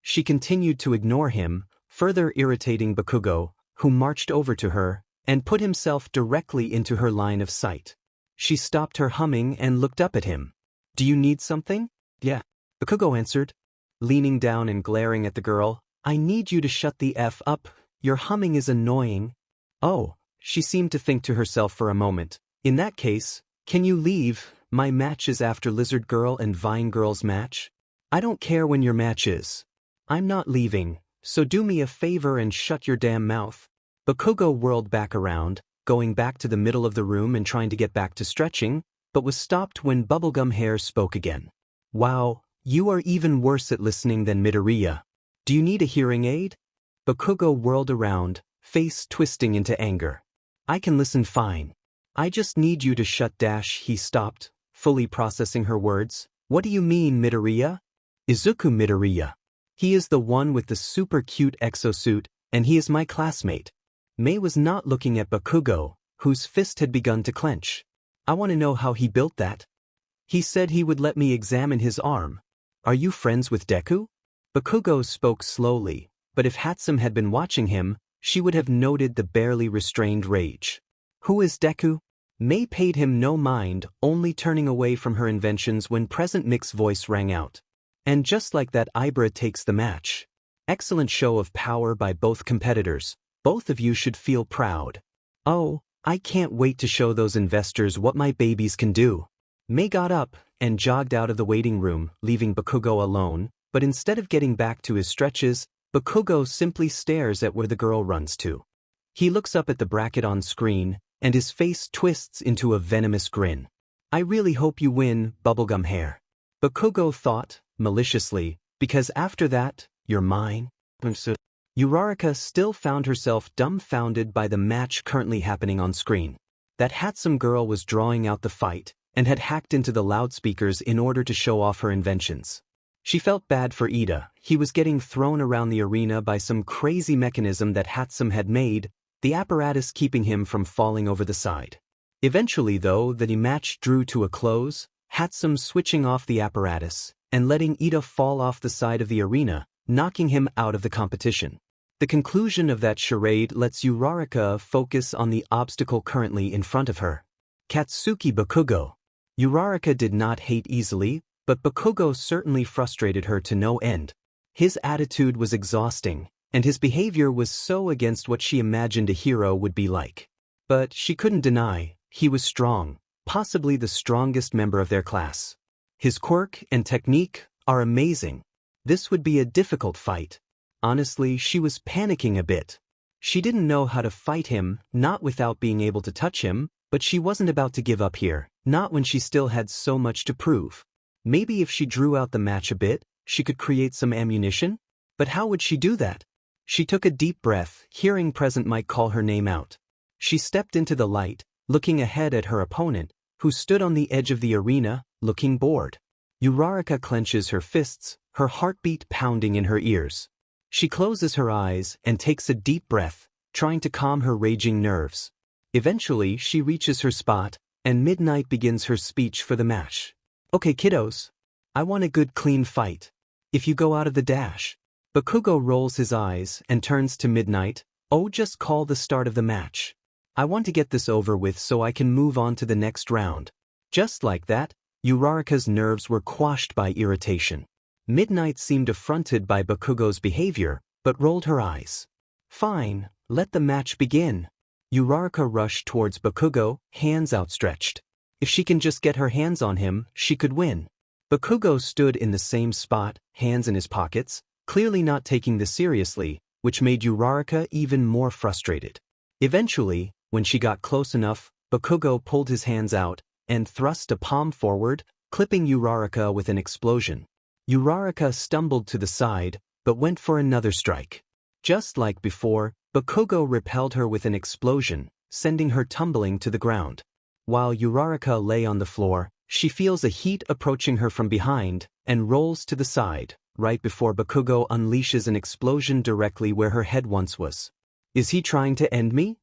She continued to ignore him, further irritating Bakugo, who marched over to her and put himself directly into her line of sight. She stopped her humming and looked up at him. "Do you need something?" "Yeah," Bakugo answered, leaning down and glaring at the girl. "I need you to shut the F up, your humming is annoying." "Oh," she seemed to think to herself for a moment. "In that case, can you leave? My match is after Lizard Girl and Vine Girl's match." "I don't care when your match is. I'm not leaving, so do me a favor and shut your damn mouth." Bakugo whirled back around, going back to the middle of the room and trying to get back to stretching, but was stopped when Bubblegum Hair spoke again. "Wow, you are even worse at listening than Midoriya. Do you need a hearing aid?" Bakugo whirled around, face twisting into anger. "I can listen fine. I just need you to shut dash." He stopped, fully processing her words. "What do you mean, Midoriya?" "Izuku Midoriya. He is the one with the super cute exosuit, and he is my classmate." Mei was not looking at Bakugo, whose fist had begun to clench. "I want to know how he built that." "He said he would let me examine his arm." "Are you friends with Deku?" Bakugo spoke slowly, but if Hatsum had been watching him, she would have noted the barely restrained rage. "Who is Deku?" Mei paid him no mind, only turning away from her inventions when Present Mix's voice rang out. "And just like that, Ibra takes the match. Excellent show of power by both competitors. Both of you should feel proud." "Oh, I can't wait to show those investors what my babies can do." Mei got up and jogged out of the waiting room, leaving Bakugo alone, but instead of getting back to his stretches, Bakugo simply stares at where the girl runs to. He looks up at the bracket on screen, and his face twists into a venomous grin. "I really hope you win, Bubblegum Hair." Bakugo thought, maliciously, because after that, you're mine. Uraraka still found herself dumbfounded by the match currently happening on screen. That handsome girl was drawing out the fight, and had hacked into the loudspeakers in order to show off her inventions. She felt bad for Ida. He was getting thrown around the arena by some crazy mechanism that Hatsum had made, the apparatus keeping him from falling over the side. Eventually, though, the match drew to a close, Hatsum switching off the apparatus, and letting Ida fall off the side of the arena, knocking him out of the competition. The conclusion of that charade lets Uraraka focus on the obstacle currently in front of her. Katsuki Bakugo. Uraraka did not hate easily, but Bakugo certainly frustrated her to no end. His attitude was exhausting, and his behavior was so against what she imagined a hero would be like. But she couldn't deny, he was strong, possibly the strongest member of their class. His quirk and technique are amazing. This would be a difficult fight. Honestly, she was panicking a bit. She didn't know how to fight him, not without being able to touch him, but she wasn't about to give up here, not when she still had so much to prove. Maybe if she drew out the match a bit, she could create some ammunition? But how would she do that? She took a deep breath, hearing Present Mike call her name out. She stepped into the light, looking ahead at her opponent, who stood on the edge of the arena, looking bored. Uraraka clenches her fists, her heartbeat pounding in her ears. She closes her eyes and takes a deep breath, trying to calm her raging nerves. Eventually, she reaches her spot, and Midnight begins her speech for the match. Okay kiddos. I want a good clean fight. If you go out of the dash. Bakugo rolls his eyes and turns to Midnight. Oh, just call the start of the match. I want to get this over with so I can move on to the next round. Just like that, Uraraka's nerves were quashed by irritation. Midnight seemed affronted by Bakugo's behavior, but rolled her eyes. Fine, let the match begin. Uraraka rushed towards Bakugo, hands outstretched. If she can just get her hands on him, she could win. Bakugo stood in the same spot, hands in his pockets, clearly not taking this seriously, which made Uraraka even more frustrated. Eventually, when she got close enough, Bakugo pulled his hands out and thrust a palm forward, clipping Uraraka with an explosion. Uraraka stumbled to the side, but went for another strike. Just like before, Bakugo repelled her with an explosion, sending her tumbling to the ground. While Uraraka lay on the floor, she feels a heat approaching her from behind and rolls to the side, right before Bakugo unleashes an explosion directly where her head once was. Is he trying to end me?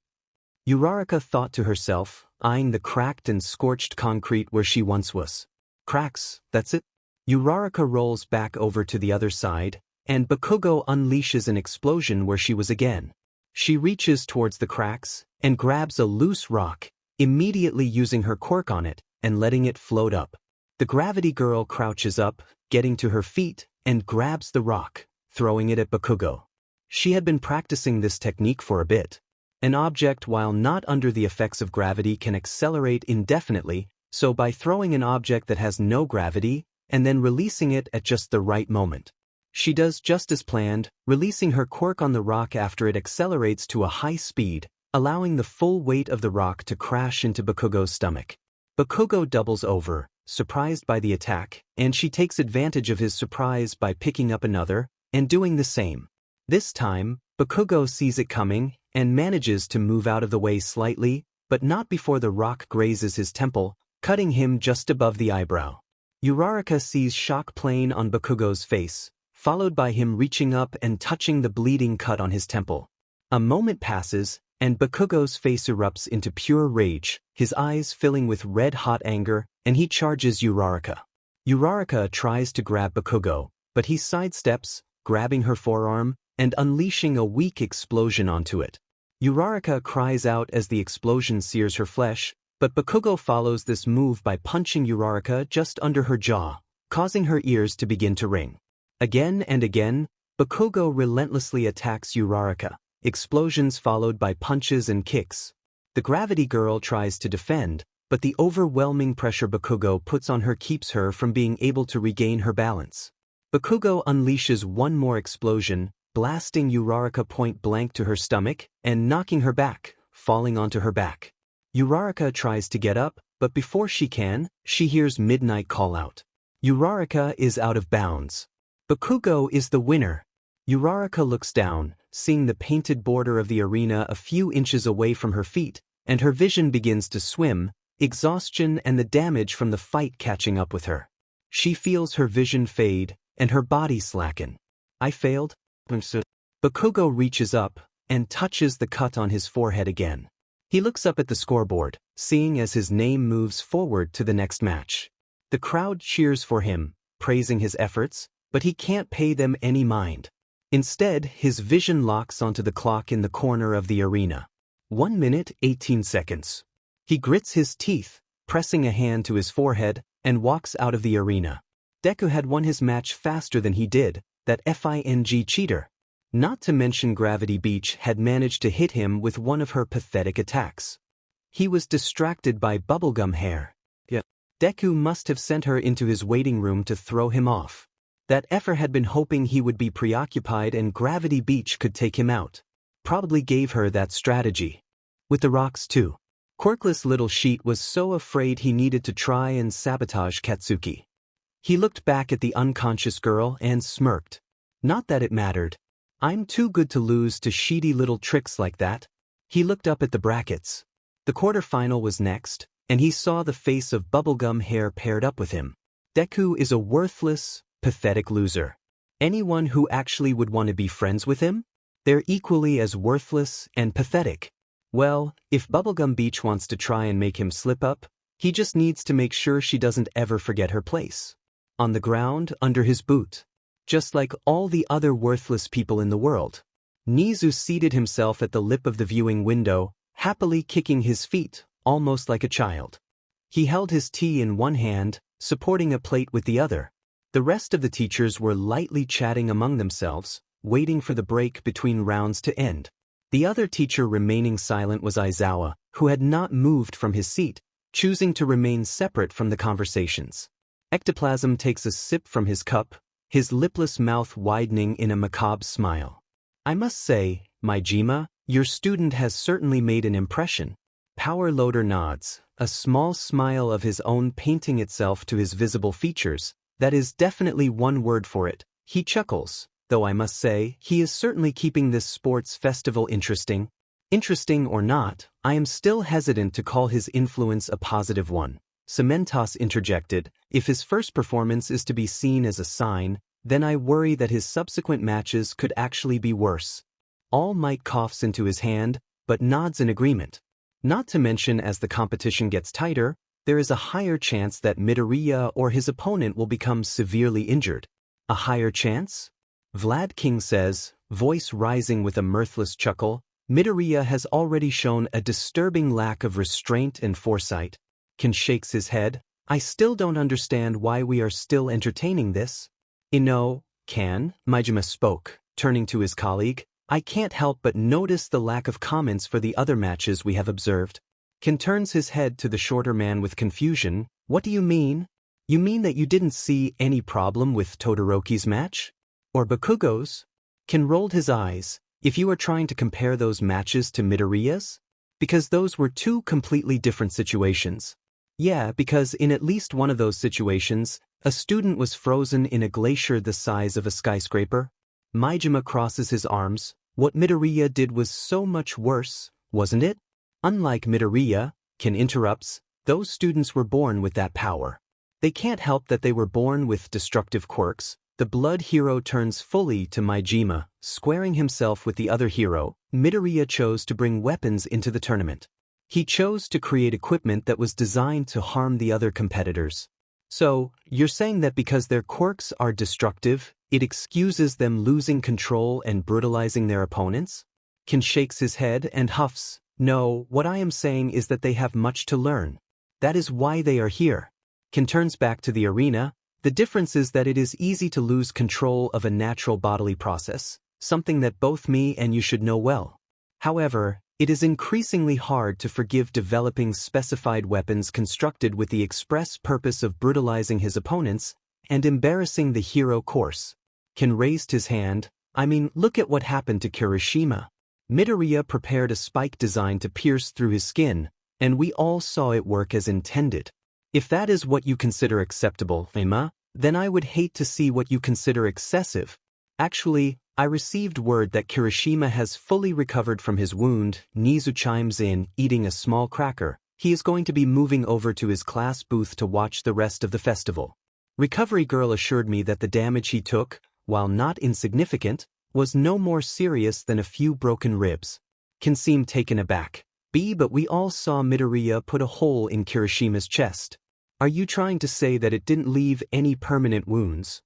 Uraraka thought to herself, eyeing the cracked and scorched concrete where she once was. Cracks, that's it? Uraraka rolls back over to the other side, and Bakugo unleashes an explosion where she was again. She reaches towards the cracks and grabs a loose rock, immediately using her quirk on it and letting it float up. The gravity girl crouches up, getting to her feet, and grabs the rock, throwing it at Bakugo. She had been practicing this technique for a bit. An object while not under the effects of gravity can accelerate indefinitely, so by throwing an object that has no gravity and then releasing it at just the right moment. She does just as planned, releasing her quirk on the rock after it accelerates to a high speed, allowing the full weight of the rock to crash into Bakugo's stomach. Bakugo doubles over, surprised by the attack, and she takes advantage of his surprise by picking up another and doing the same. This time, Bakugo sees it coming and manages to move out of the way slightly, but not before the rock grazes his temple, cutting him just above the eyebrow. Uraraka sees shock playing on Bakugo's face, followed by him reaching up and touching the bleeding cut on his temple. A moment passes, and Bakugo's face erupts into pure rage, his eyes filling with red-hot anger, and he charges Uraraka. Uraraka tries to grab Bakugo, but he sidesteps, grabbing her forearm and unleashing a weak explosion onto it. Uraraka cries out as the explosion sears her flesh, but Bakugo follows this move by punching Uraraka just under her jaw, causing her ears to begin to ring. Again and again, Bakugo relentlessly attacks Uraraka, explosions followed by punches and kicks. The gravity girl tries to defend, but the overwhelming pressure Bakugo puts on her keeps her from being able to regain her balance. Bakugo unleashes one more explosion, blasting Uraraka point blank to her stomach and knocking her back, falling onto her back. Uraraka tries to get up, but before she can, she hears Midnight call out. Uraraka is out of bounds. Bakugo is the winner. Uraraka looks down, seeing the painted border of the arena a few inches away from her feet, and her vision begins to swim, exhaustion and the damage from the fight catching up with her. She feels her vision fade, and her body slacken. I failed? Bakugo reaches up and touches the cut on his forehead again. He looks up at the scoreboard, seeing as his name moves forward to the next match. The crowd cheers for him, praising his efforts, but he can't pay them any mind. Instead, his vision locks onto the clock in the corner of the arena. 1 minute, 18 seconds. He grits his teeth, pressing a hand to his forehead, and walks out of the arena. Deku had won his match faster than he did, that FING cheater. Not to mention Gravity Beach had managed to hit him with one of her pathetic attacks. He was distracted by bubblegum hair. Deku must have sent her into his waiting room to throw him off. That effer had been hoping he would be preoccupied and Gravity Beach could take him out. Probably gave her that strategy. With the rocks too. Quirkless little sheet was so afraid he needed to try and sabotage Katsuki. He looked back at the unconscious girl and smirked. Not that it mattered. I'm too good to lose to sheety little tricks like that. He looked up at the brackets. The quarterfinal was next, and he saw the face of bubblegum hair paired up with him. Deku is a worthless, pathetic loser. Anyone who actually would want to be friends with him? They're equally as worthless and pathetic. Well, if Bubblegum Beach wants to try and make him slip up, He just needs to make sure she doesn't ever forget her place. On the ground, under his boot. Just like all the other worthless people in the world. Nizu seated himself at the lip of the viewing window, happily kicking his feet, almost like a child. He held his tea in one hand, supporting a plate with the other. The rest of the teachers were lightly chatting among themselves, waiting for the break between rounds to end. The other teacher remaining silent was Aizawa, who had not moved from his seat, choosing to remain separate from the conversations. Ectoplasm takes a sip from his cup, his lipless mouth widening in a macabre smile. I must say, Majima, your student has certainly made an impression. Power Loader nods, a small smile of his own painting itself to his visible features. That is definitely one word for it. He chuckles, though I must say, he is certainly keeping this sports festival interesting. Interesting or not, I am still hesitant to call his influence a positive one. Cementos interjected, if his first performance is to be seen as a sign, then I worry that his subsequent matches could actually be worse. All Might coughs into his hand, but nods in agreement. Not to mention as the competition gets tighter, there is a higher chance that Midoriya or his opponent will become severely injured. A higher chance? Vlad King says, voice rising with a mirthless chuckle, Midoriya has already shown a disturbing lack of restraint and foresight. Ken shakes his head, I still don't understand why we are still entertaining this. Ken, Majima spoke, turning to his colleague, I can't help but notice the lack of comments for the other matches we have observed. Ken turns his head to the shorter man with confusion, what do you mean? You mean that you didn't see any problem with Todoroki's match? Or Bakugo's? Ken rolled his eyes, if you are trying to compare those matches to Midoriya's? Because those were two completely different situations. Yeah, because in at least one of those situations, a student was frozen in a glacier the size of a skyscraper. Majima crosses his arms, what Midoriya did was so much worse, wasn't it? Unlike Midoriya, Ken interrupts, those students were born with that power. They can't help that they were born with destructive quirks. The blood hero turns fully to Majima, squaring himself with the other hero. Midoriya chose to bring weapons into the tournament. He chose to create equipment that was designed to harm the other competitors. So, you're saying that because their quirks are destructive, it excuses them losing control and brutalizing their opponents? Ken shakes his head and huffs, no, what I am saying is that they have much to learn. That is why they are here. Ken turns back to the arena. The difference is that it is easy to lose control of a natural bodily process, something that both me and you should know well. However, it is increasingly hard to forgive developing specified weapons constructed with the express purpose of brutalizing his opponents and embarrassing the hero course. Ken raised his hand, I mean, look at what happened to Kirishima. Midoriya prepared a spike designed to pierce through his skin, and we all saw it work as intended. If that is what you consider acceptable, Emma, then I would hate to see what you consider excessive. Actually, I received word that Kirishima has fully recovered from his wound. Nizu chimes in, eating a small cracker. He is going to be moving over to his class booth to watch the rest of the festival. Recovery Girl assured me that the damage he took, while not insignificant, was no more serious than a few broken ribs. Ken seemed taken aback. But we all saw Midoriya put a hole in Kirishima's chest. Are you trying to say that it didn't leave any permanent wounds?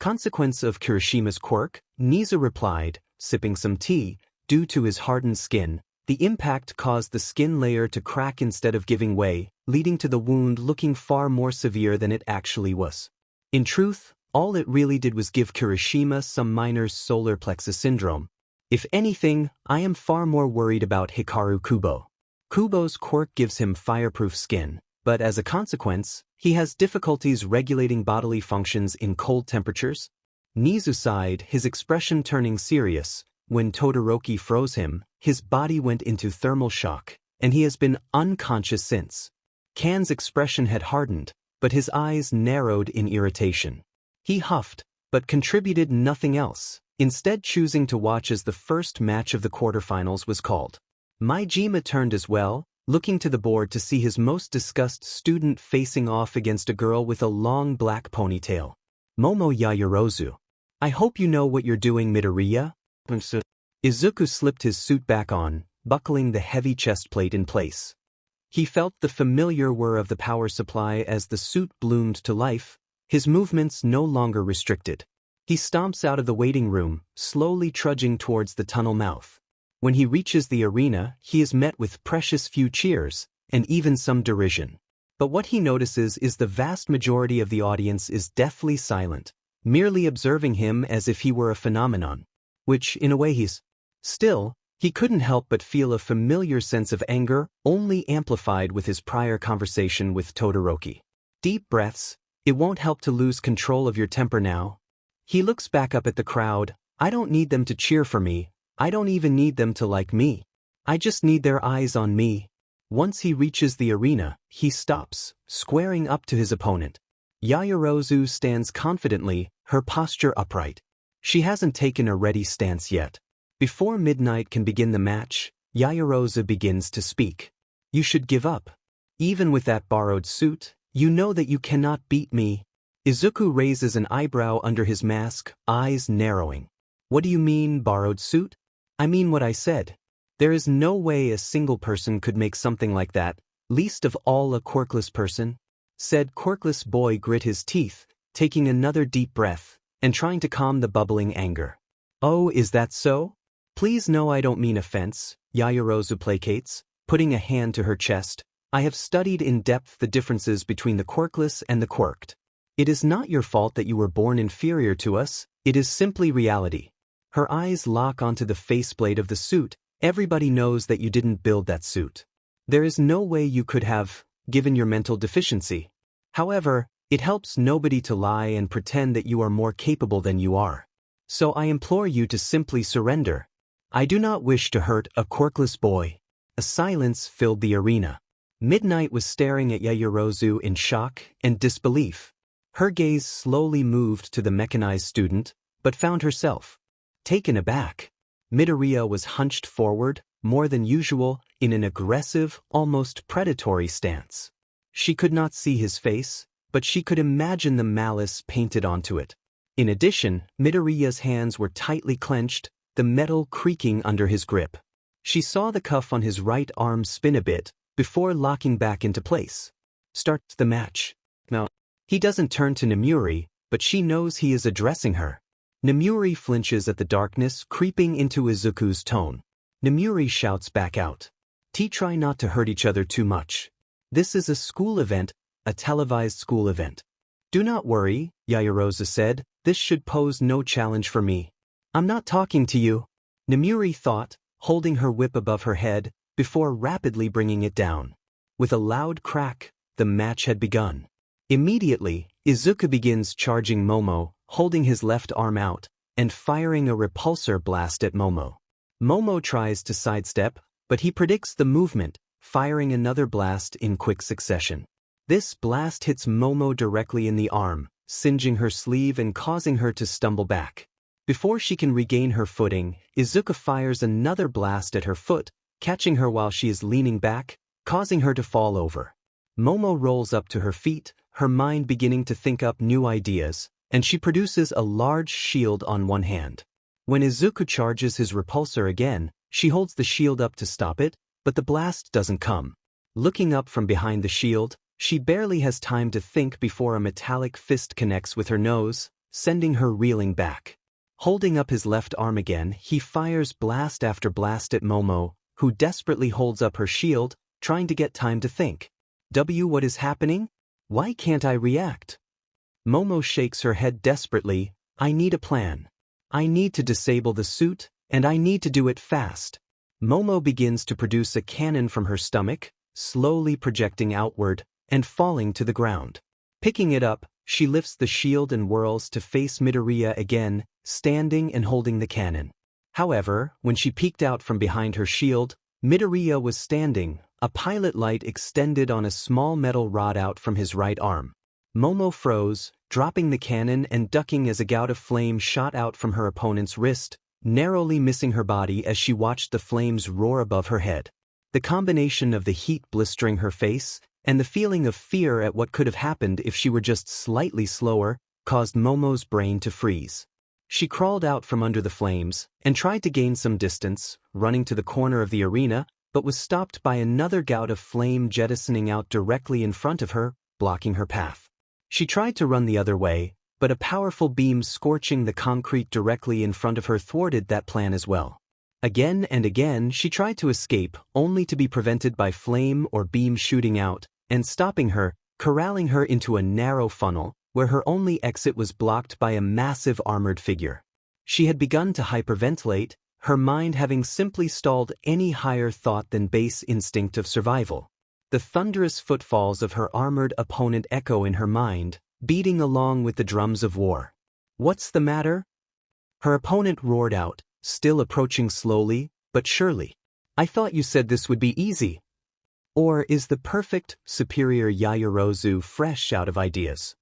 Consequence of Kirishima's quirk, Nizu replied, sipping some tea, due to his hardened skin. The impact caused the skin layer to crack instead of giving way, leading to the wound looking far more severe than it actually was. In truth, all it really did was give Kirishima some minor solar plexus syndrome. If anything, I am far more worried about Hikaru Kubo. Kubo's quirk gives him fireproof skin, but as a consequence, he has difficulties regulating bodily functions in cold temperatures. Nizu sighed, his expression turning serious. When Todoroki froze him, his body went into thermal shock, and he has been unconscious since. Kan's expression had hardened, but his eyes narrowed in irritation. He huffed, but contributed nothing else, instead choosing to watch as the first match of the quarterfinals was called. Majima turned as well, looking to the board to see his most discussed student facing off against a girl with a long black ponytail. Momo Yaoyorozu. I hope you know what you're doing, Midoriya. Izuku slipped his suit back on, buckling the heavy chest plate in place. He felt the familiar whir of the power supply as the suit bloomed to life, his movements no longer restricted. He stomps out of the waiting room, slowly trudging towards the tunnel mouth. When he reaches the arena, he is met with precious few cheers, and even some derision. But what he notices is the vast majority of the audience is deathly silent, merely observing him as if he were a phenomenon. Which, in a way, he's. Still, he couldn't help but feel a familiar sense of anger, only amplified with his prior conversation with Todoroki. Deep breaths. It won't help to lose control of your temper now. He looks back up at the crowd. I don't need them to cheer for me. I don't even need them to like me. I just need their eyes on me. Once he reaches the arena, he stops, squaring up to his opponent. Yaoyorozu stands confidently, her posture upright. She hasn't taken a ready stance yet. Before midnight can begin the match, Yaoyorozu begins to speak. You should give up. Even with that borrowed suit, you know that you cannot beat me. Izuku raises an eyebrow under his mask, eyes narrowing. What do you mean, borrowed suit? I mean what I said. There is no way a single person could make something like that, least of all a quirkless person. Said quirkless boy grit his teeth, taking another deep breath, and trying to calm the bubbling anger. Oh, is that so? Please no, I don't mean offense, Yaoyorozu placates, putting a hand to her chest. I have studied in depth the differences between the quirkless and the quirked. It is not your fault that you were born inferior to us, it is simply reality. Her eyes lock onto the faceplate of the suit. Everybody knows that you didn't build that suit. There is no way you could have, given your mental deficiency. However, it helps nobody to lie and pretend that you are more capable than you are. So I implore you to simply surrender. I do not wish to hurt a quirkless boy. A silence filled the arena. Midnight was staring at Yaoyorozu in shock and disbelief. Her gaze slowly moved to the mechanized student, but found herself taken aback. Midoriya was hunched forward, more than usual, in an aggressive, almost predatory stance. She could not see his face, but she could imagine the malice painted onto it. In addition, Midoriya's hands were tightly clenched, the metal creaking under his grip. She saw the cuff on his right arm spin a bit, before locking back into place. Start the match. No. He doesn't turn to Nemuri, but she knows he is addressing her. Nemuri flinches at the darkness creeping into Izuku's tone. Nemuri shouts back out. Try not to hurt each other too much. This is a school event, a televised school event. Do not worry, Yaoyorozu said, this should pose no challenge for me. I'm not talking to you. Nemuri thought, holding her whip above her head, before rapidly bringing it down. With a loud crack, the match had begun. Immediately, Izuku begins charging Momo, holding his left arm out, and firing a repulsor blast at Momo. Momo tries to sidestep, but he predicts the movement, firing another blast in quick succession. This blast hits Momo directly in the arm, singeing her sleeve and causing her to stumble back. Before she can regain her footing, Izuku fires another blast at her foot, catching her while she is leaning back, causing her to fall over. Momo rolls up to her feet, her mind beginning to think up new ideas, and she produces a large shield on one hand. When Izuku charges his repulsor again, she holds the shield up to stop it, but the blast doesn't come. Looking up from behind the shield, she barely has time to think before a metallic fist connects with her nose, sending her reeling back. Holding up his left arm again, he fires blast after blast at Momo, who desperately holds up her shield, trying to get time to think. What is happening? Why can't I react? Momo shakes her head desperately. I need a plan. I need to disable the suit, and I need to do it fast. Momo begins to produce a cannon from her stomach, slowly projecting outward, and falling to the ground. Picking it up, she lifts the shield and whirls to face Midoriya again, standing and holding the cannon. However, when she peeked out from behind her shield, Midoriya was standing, a pilot light extended on a small metal rod out from his right arm. Momo froze, dropping the cannon and ducking as a gout of flame shot out from her opponent's wrist, narrowly missing her body as she watched the flames roar above her head. The combination of the heat blistering her face and the feeling of fear at what could have happened if she were just slightly slower caused Momo's brain to freeze. She crawled out from under the flames and tried to gain some distance, running to the corner of the arena, but was stopped by another gout of flame jettisoning out directly in front of her, blocking her path. She tried to run the other way, but a powerful beam scorching the concrete directly in front of her thwarted that plan as well. Again and again she tried to escape, only to be prevented by flame or beam shooting out, and stopping her, corralling her into a narrow funnel, where her only exit was blocked by a massive armored figure. She had begun to hyperventilate, her mind having simply stalled any higher thought than base instinct of survival. The thunderous footfalls of her armored opponent echo in her mind, beating along with the drums of war. "What's the matter?" Her opponent roared out, still approaching slowly, but surely. "I thought you said this would be easy." Or is the perfect, superior Yaoyorozu fresh out of ideas?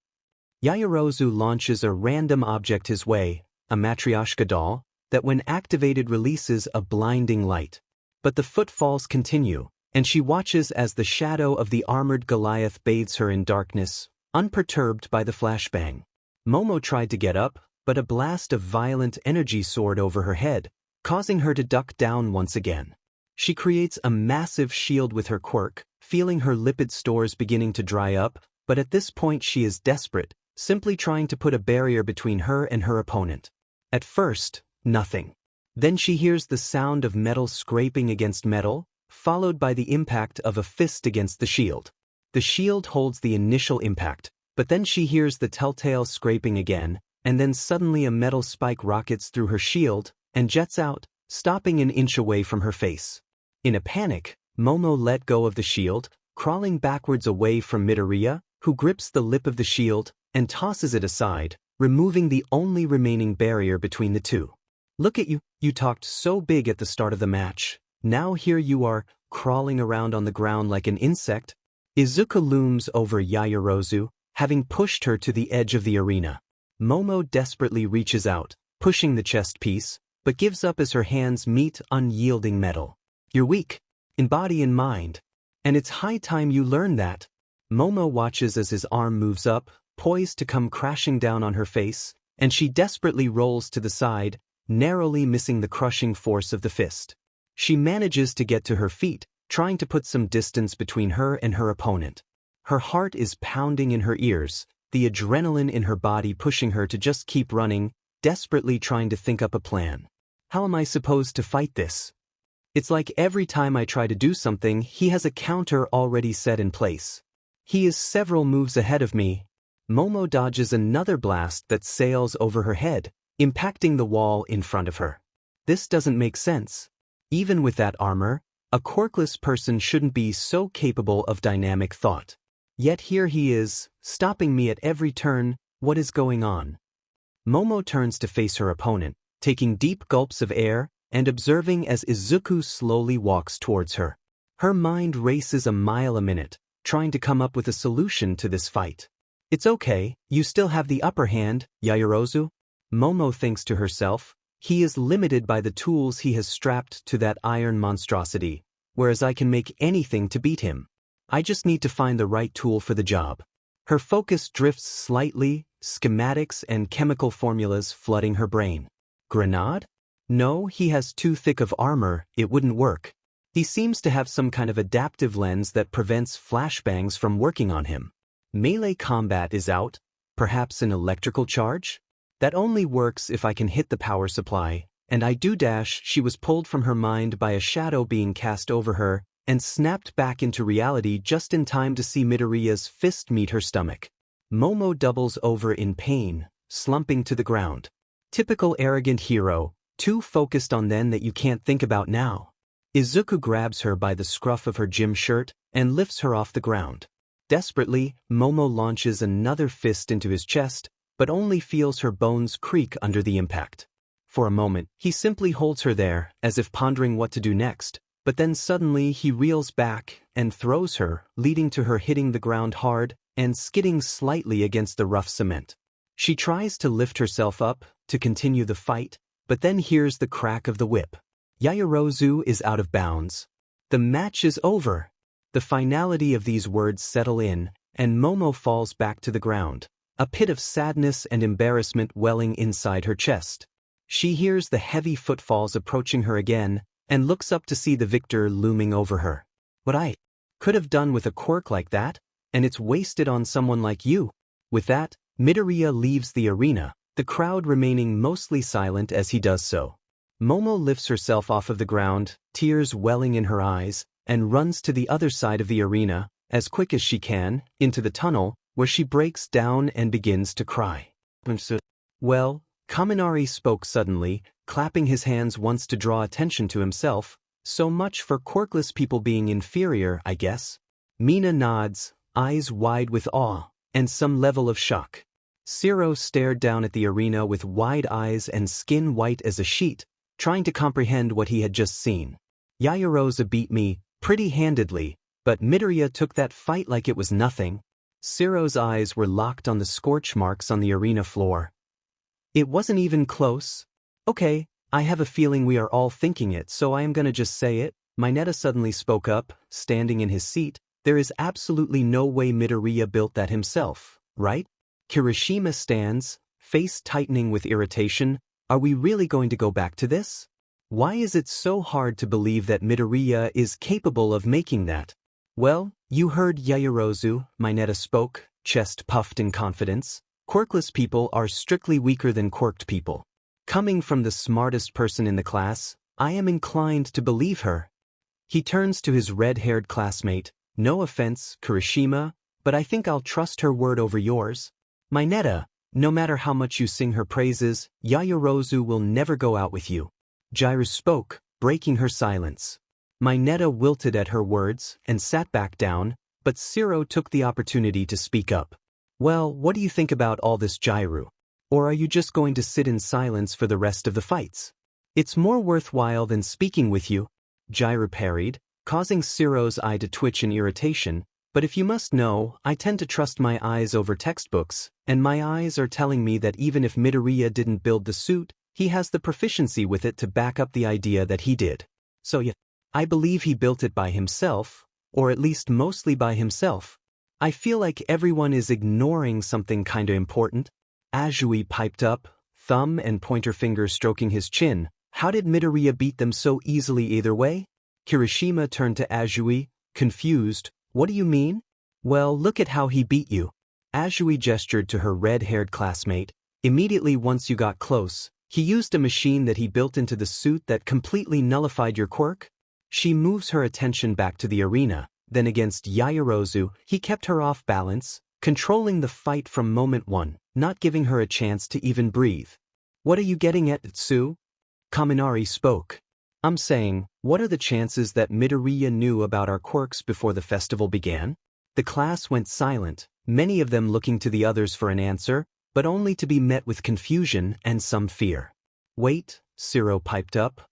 Yaoyorozu launches a random object his way, a Matryoshka doll, that when activated releases a blinding light. But the footfalls continue, and she watches as the shadow of the armored Goliath bathes her in darkness, unperturbed by the flashbang. Momo tried to get up, but a blast of violent energy soared over her head, causing her to duck down once again. She creates a massive shield with her quirk, feeling her lipid stores beginning to dry up, but at this point she is desperate, simply trying to put a barrier between her and her opponent. At first, nothing. Then she hears the sound of metal scraping against metal, followed by the impact of a fist against the shield. The shield holds the initial impact, but then she hears the telltale scraping again, and then suddenly a metal spike rockets through her shield and jets out, stopping an inch away from her face. In a panic, Momo let go of the shield, crawling backwards away from Midoriya, who grips the lip of the shield and tosses it aside, removing the only remaining barrier between the two. "Look at you, you talked so big at the start of the match. Now here you are, crawling around on the ground like an insect." Izuku looms over Yaoyorozu, having pushed her to the edge of the arena. Momo desperately reaches out, pushing the chest piece, but gives up as her hands meet unyielding metal. "You're weak, in body and mind. And it's high time you learn that." Momo watches as his arm moves up, poised to come crashing down on her face, and she desperately rolls to the side, narrowly missing the crushing force of the fist. She manages to get to her feet, trying to put some distance between her and her opponent. Her heart is pounding in her ears, the adrenaline in her body pushing her to just keep running, desperately trying to think up a plan. How am I supposed to fight this? It's like every time I try to do something, he has a counter already set in place. He is several moves ahead of me. Momo dodges another blast that sails over her head, impacting the wall in front of her. This doesn't make sense. Even with that armor, a quirkless person shouldn't be so capable of dynamic thought. Yet here he is, stopping me at every turn. What is going on? Momo turns to face her opponent, taking deep gulps of air and observing as Izuku slowly walks towards her. Her mind races a mile a minute, trying to come up with a solution to this fight. "It's okay, you still have the upper hand, Yaoyorozu." Momo thinks to herself, he is limited by the tools he has strapped to that iron monstrosity, whereas I can make anything to beat him. I just need to find the right tool for the job. Her focus drifts slightly, schematics and chemical formulas flooding her brain. Grenade? No, he has too thick of armor, it wouldn't work. He seems to have some kind of adaptive lens that prevents flashbangs from working on him. Melee combat is out, perhaps an electrical charge? That only works if I can hit the power supply, and I do dash. She was pulled from her mind by a shadow being cast over her, and snapped back into reality just in time to see Midoriya's fist meet her stomach. Momo doubles over in pain, slumping to the ground. Typical arrogant hero, too focused on then that you can't think about now. Izuku grabs her by the scruff of her gym shirt and lifts her off the ground. Desperately, Momo launches another fist into his chest, but only feels her bones creak under the impact. For a moment, he simply holds her there, as if pondering what to do next, but then suddenly he reels back and throws her, leading to her hitting the ground hard and skidding slightly against the rough cement. She tries to lift herself up to continue the fight, but then hears the crack of the whip. Yaoyorozu is out of bounds. The match is over. The finality of these words settle in, and Momo falls back to the ground, a pit of sadness and embarrassment welling inside her chest. She hears the heavy footfalls approaching her again, and looks up to see the victor looming over her. What I could have done with a quirk like that, and it's wasted on someone like you. With that, Midoriya leaves the arena, the crowd remaining mostly silent as he does so. Momo lifts herself off of the ground, tears welling in her eyes, and runs to the other side of the arena, as quick as she can, into the tunnel, where she breaks down and begins to cry. Well, Kaminari spoke suddenly, clapping his hands once to draw attention to himself. So much for quirkless people being inferior, I guess. Mina nods, eyes wide with awe, and some level of shock. Zero stared down at the arena with wide eyes and skin white as a sheet, trying to comprehend what he had just seen. Yaoyorozu beat me, pretty handedly, but Midoriya took that fight like it was nothing. Zero's eyes were locked on the scorch marks on the arena floor. It wasn't even close. Okay, I have a feeling we are all thinking it, so I am gonna just say it. Mineta suddenly spoke up, standing in his seat. There is absolutely no way Midoriya built that himself, right? Kirishima stands, face tightening with irritation. Are we really going to go back to this? Why is it so hard to believe that Midoriya is capable of making that? Well, you heard Yaoyorozu, Mineta spoke, chest puffed in confidence. Quirkless people are strictly weaker than quirked people. Coming from the smartest person in the class, I am inclined to believe her. He turns to his red-haired classmate. No offense, Kirishima, but I think I'll trust her word over yours. Mineta, no matter how much you sing her praises, Yaoyorozu will never go out with you. Jiraiya spoke, breaking her silence. Mineta wilted at her words and sat back down, but Zero took the opportunity to speak up. Well, what do you think about all this, Jiraiya? Or are you just going to sit in silence for the rest of the fights? It's more worthwhile than speaking with you, Jiraiya parried, causing Zero's eye to twitch in irritation. But if you must know, I tend to trust my eyes over textbooks, and my eyes are telling me that even if Midoriya didn't build the suit, he has the proficiency with it to back up the idea that he did. So yeah, I believe he built it by himself, or at least mostly by himself. I feel like everyone is ignoring something kinda important. Azui piped up, thumb and pointer finger stroking his chin. How did Midoriya beat them so easily either way? Kirishima turned to Azui, confused. What do you mean? Well, look at how he beat you. Azui gestured to her red-haired classmate. Immediately once you got close, he used a machine that he built into the suit that completely nullified your quirk. She moves her attention back to the arena. Then against Yaoyorozu, he kept her off balance, controlling the fight from moment one, not giving her a chance to even breathe. What are you getting at, Tsu? Kaminari spoke. I'm saying, what are the chances that Midoriya knew about our quirks before the festival began? The class went silent, many of them looking to the others for an answer, but only to be met with confusion and some fear. Wait, Zero piped up.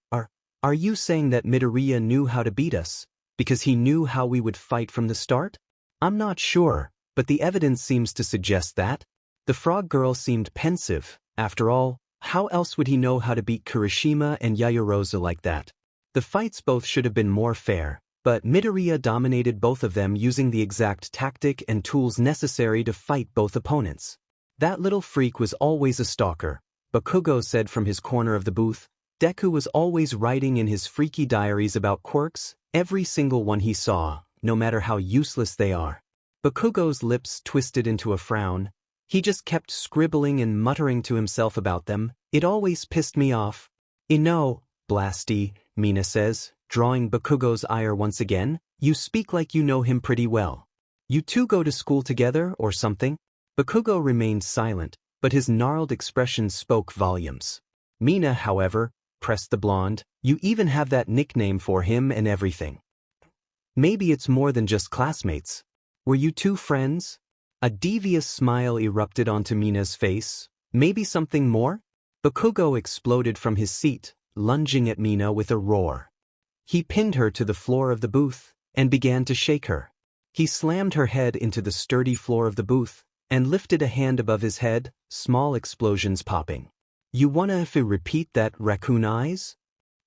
Are you saying that Midoriya knew how to beat us, because he knew how we would fight from the start? I'm not sure, but the evidence seems to suggest that. The frog girl seemed pensive. After all, how else would he know how to beat Kirishima and Yaoyorozu like that? The fights both should have been more fair, but Midoriya dominated both of them using the exact tactic and tools necessary to fight both opponents. That little freak was always a stalker, Bakugo said from his corner of the booth. Deku was always writing in his freaky diaries about quirks, every single one he saw, no matter how useless they are. Bakugo's lips twisted into a frown. He just kept scribbling and muttering to himself about them. It always pissed me off. Blasty, Mina says, drawing Bakugo's ire once again. You speak like you know him pretty well. You two go to school together or something? Bakugo remained silent, but his gnarled expression spoke volumes. Mina, however, pressed the blonde. You even have that nickname for him and everything. Maybe it's more than just classmates. Were you two friends? A devious smile erupted onto Mina's face. Maybe something more? Bakugo exploded from his seat, lunging at Mina with a roar. He pinned her to the floor of the booth and began to shake her. He slammed her head into the sturdy floor of the booth and lifted a hand above his head, small explosions popping. You wanna if I repeat that, raccoon eyes?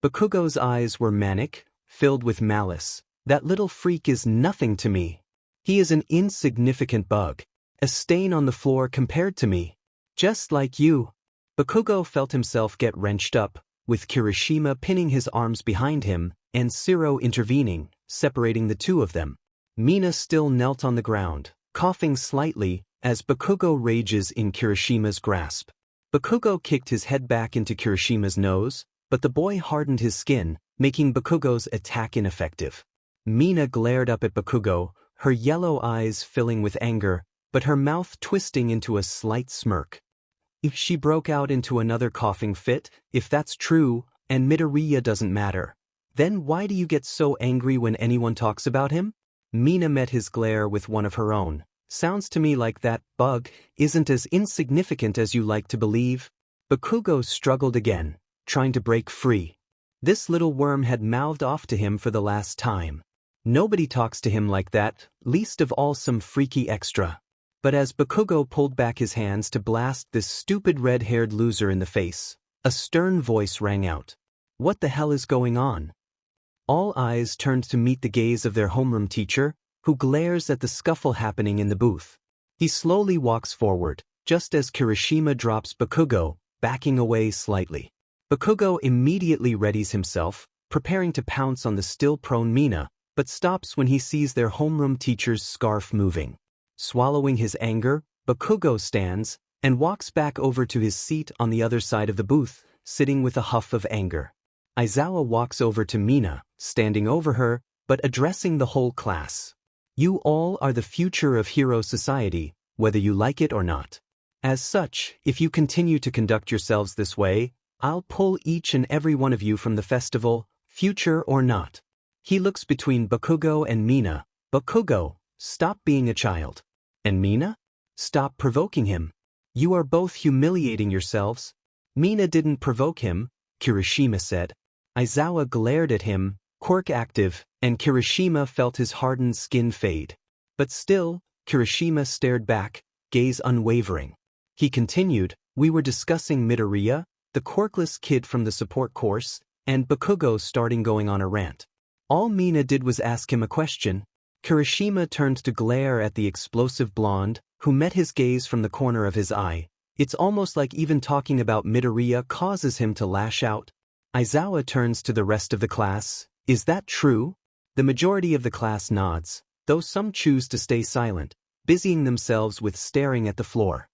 Bakugo's eyes were manic, filled with malice. That little freak is nothing to me. He is an insignificant bug, a stain on the floor compared to me. Just like you. Bakugo felt himself get wrenched up, with Kirishima pinning his arms behind him and Siro intervening, separating the two of them. Mina still knelt on the ground, coughing slightly as Bakugo rages in Kirishima's grasp. Bakugo kicked his head back into Kirishima's nose, but the boy hardened his skin, making Bakugo's attack ineffective. Mina glared up at Bakugo, her yellow eyes filling with anger, but her mouth twisting into a slight smirk. If she broke out into another coughing fit, if that's true, and Midoriya doesn't matter, then why do you get so angry when anyone talks about him? Mina met his glare with one of her own. Sounds to me like that bug isn't as insignificant as you like to believe. Bakugo struggled again, trying to break free. This little worm had mouthed off to him for the last time. Nobody talks to him like that, least of all some freaky extra. But as Bakugo pulled back his hands to blast this stupid red-haired loser in the face, a stern voice rang out. What the hell is going on? All eyes turned to meet the gaze of their homeroom teacher, who glares at the scuffle happening in the booth. He slowly walks forward, just as Kirishima drops Bakugo, backing away slightly. Bakugo immediately readies himself, preparing to pounce on the still-prone Mina, but stops when he sees their homeroom teacher's scarf moving. Swallowing his anger, Bakugo stands and walks back over to his seat on the other side of the booth, sitting with a huff of anger. Aizawa walks over to Mina, standing over her, but addressing the whole class. You all are the future of Hero Society, whether you like it or not. As such, if you continue to conduct yourselves this way, I'll pull each and every one of you from the festival, future or not. He looks between Bakugo and Mina. Bakugo, stop being a child. And Mina? Stop provoking him. You are both humiliating yourselves. Mina didn't provoke him, Kirishima said. Aizawa glared at him, quirk active, and Kirishima felt his hardened skin fade. But still, Kirishima stared back, gaze unwavering. He continued, we were discussing Midoriya, the quirkless kid from the support course, and Bakugo starting going on a rant. All Mina did was ask him a question. Kirishima turned to glare at the explosive blonde, who met his gaze from the corner of his eye. It's almost like even talking about Midoriya causes him to lash out. Aizawa turns to the rest of the class. Is that true? The majority of the class nods, though some choose to stay silent, busying themselves with staring at the floor.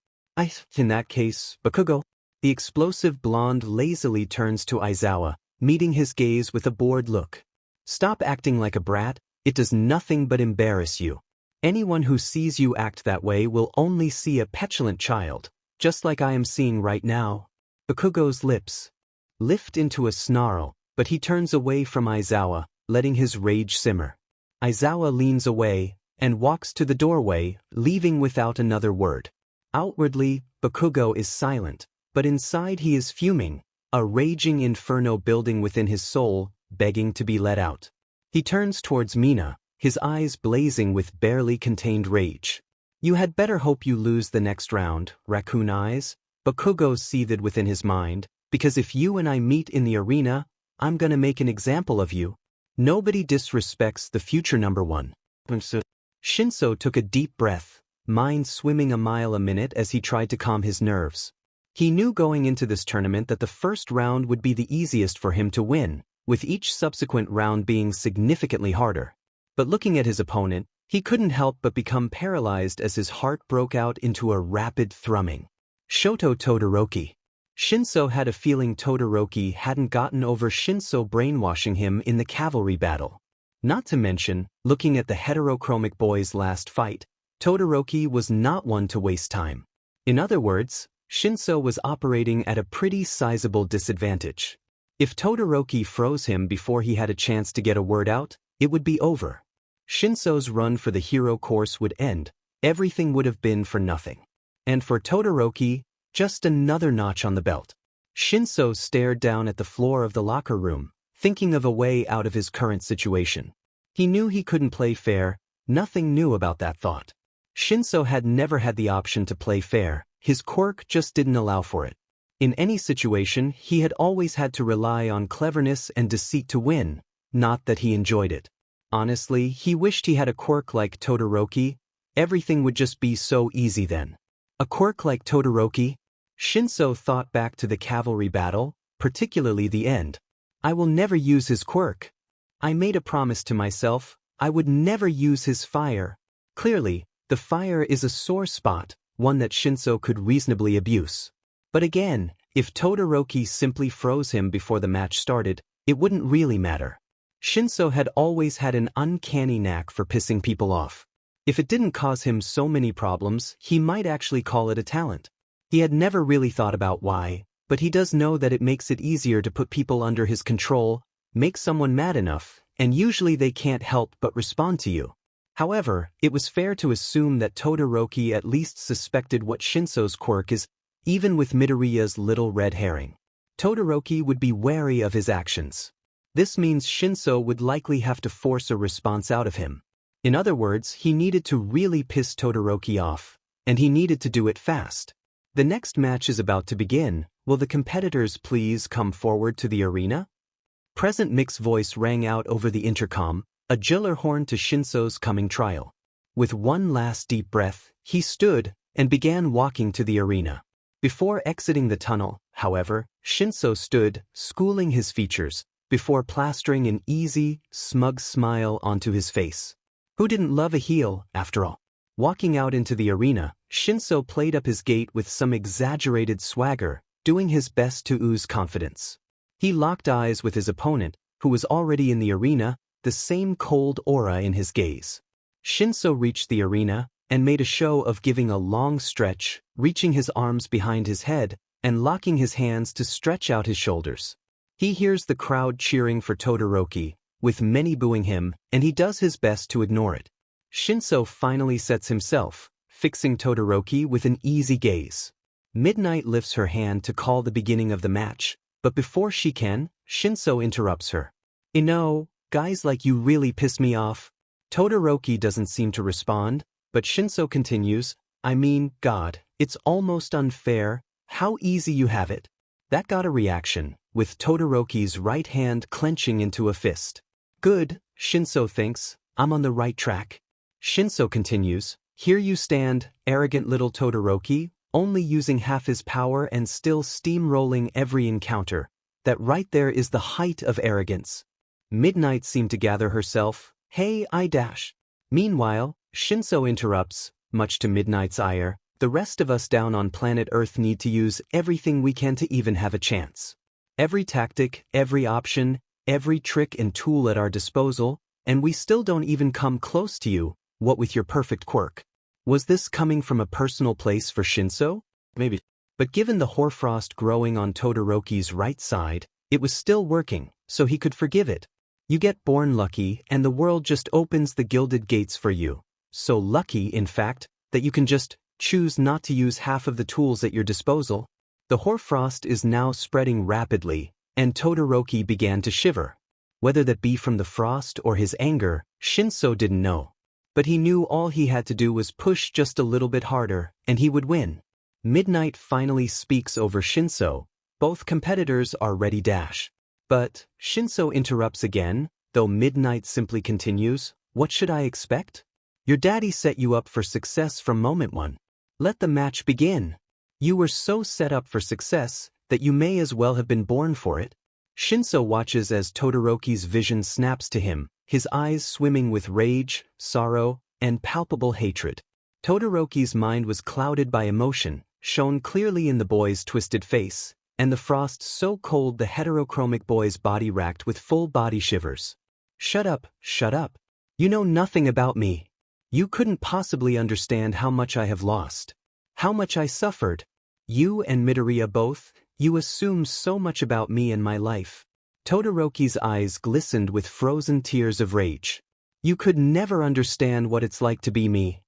In that case, Bakugo. The explosive blonde lazily turns to Aizawa, meeting his gaze with a bored look. Stop acting like a brat, it does nothing but embarrass you. Anyone who sees you act that way will only see a petulant child, just like I am seeing right now. Bakugo's lips lift into a snarl, but he turns away from Aizawa, letting his rage simmer. Aizawa leans away and walks to the doorway, leaving without another word. Outwardly, Bakugo is silent, but inside he is fuming, a raging inferno building within his soul, begging to be let out. He turns towards Mina, his eyes blazing with barely contained rage. You had better hope you lose the next round, raccoon eyes. Bakugo seethed within his mind, because if you and I meet in the arena, I'm gonna make an example of you. Nobody disrespects the future number one. Shinso took a deep breath, mind swimming a mile a minute as he tried to calm his nerves. He knew going into this tournament that the first round would be the easiest for him to win, with each subsequent round being significantly harder. But looking at his opponent, he couldn't help but become paralyzed as his heart broke out into a rapid thrumming. Shoto Todoroki. Shinso had a feeling Todoroki hadn't gotten over Shinso brainwashing him in the Cavalry Battle. Not to mention, looking at the heterochromic boy's last fight, Todoroki was not one to waste time. In other words, Shinso was operating at a pretty sizable disadvantage. If Todoroki froze him before he had a chance to get a word out, it would be over. Shinso's run for the hero course would end, everything would have been for nothing. And for Todoroki, just another notch on the belt. Shinso stared down at the floor of the locker room, thinking of a way out of his current situation. He knew he couldn't play fair, nothing new about that thought. Shinso had never had the option to play fair, his quirk just didn't allow for it. In any situation, he had always had to rely on cleverness and deceit to win, not that he enjoyed it. Honestly, he wished he had a quirk like Todoroki. Everything would just be so easy then. A quirk like Todoroki? Shinso thought back to the Cavalry Battle, particularly the end. I will never use his quirk. I made a promise to myself, I would never use his fire. Clearly, the fire is a sore spot, one that Shinso could reasonably abuse. But again, if Todoroki simply froze him before the match started, it wouldn't really matter. Shinso had always had an uncanny knack for pissing people off. If it didn't cause him so many problems, he might actually call it a talent. He had never really thought about why, but he does know that it makes it easier to put people under his control, make someone mad enough, and usually they can't help but respond to you. However, it was fair to assume that Todoroki at least suspected what Shinso's quirk is, even with Midoriya's little red herring. Todoroki would be wary of his actions. This means Shinso would likely have to force a response out of him. In other words, he needed to really piss Todoroki off, and he needed to do it fast. The next match is about to begin. Will the competitors please come forward to the arena? Present Mick's voice rang out over the intercom, a Gyllenhaal to Shinso's coming trial. With one last deep breath, he stood and began walking to the arena. Before exiting the tunnel, however, Shinso stood, schooling his features, before plastering an easy, smug smile onto his face. Who didn't love a heel, after all? Walking out into the arena, Shinso played up his gait with some exaggerated swagger, doing his best to ooze confidence. He locked eyes with his opponent, who was already in the arena, the same cold aura in his gaze. Shinso reached the arena and made a show of giving a long stretch, reaching his arms behind his head and locking his hands to stretch out his shoulders. He hears the crowd cheering for Todoroki, with many booing him, and he does his best to ignore it. Shinso finally sets himself, fixing Todoroki with an easy gaze. Midnight lifts her hand to call the beginning of the match, but before she can, Shinso interrupts her. Guys like you really piss me off. Todoroki doesn't seem to respond, but Shinso continues, God, it's almost unfair, how easy you have it. That got a reaction, with Todoroki's right hand clenching into a fist. Good, Shinso thinks, I'm on the right track. Shinso continues, here you stand, arrogant little Todoroki, only using half his power and still steamrolling every encounter. That right there is the height of arrogance. Midnight seemed to gather herself, hey, I dash. Meanwhile, Shinso interrupts, much to Midnight's ire, the rest of us down on planet Earth need to use everything we can to even have a chance. Every tactic, every option, every trick and tool at our disposal, and we still don't even come close to you, what with your perfect quirk. Was this coming from a personal place for Shinso? Maybe. But given the hoarfrost growing on Todoroki's right side, it was still working, so he could forgive it. You get born lucky and the world just opens the gilded gates for you. So lucky, in fact, that you can just choose not to use half of the tools at your disposal. The hoarfrost is now spreading rapidly, and Todoroki began to shiver. Whether that be from the frost or his anger, Shinso didn't know. But he knew all he had to do was push just a little bit harder, and he would win. Midnight finally speaks over Shinso. Both competitors are ready dash. But Shinso interrupts again, though Midnight simply continues, what should I expect? Your daddy set you up for success from moment one. Let the match begin. You were so set up for success that you may as well have been born for it. Shinso watches as Todoroki's vision snaps to him, his eyes swimming with rage, sorrow, and palpable hatred. Todoroki's mind was clouded by emotion, shown clearly in the boy's twisted face, and the frost so cold the heterochromic boy's body racked with full body shivers. Shut up, shut up. You know nothing about me. You couldn't possibly understand how much I have lost. How much I suffered. You and Midoriya both, you assume so much about me and my life. Todoroki's eyes glistened with frozen tears of rage. You could never understand what it's like to be me.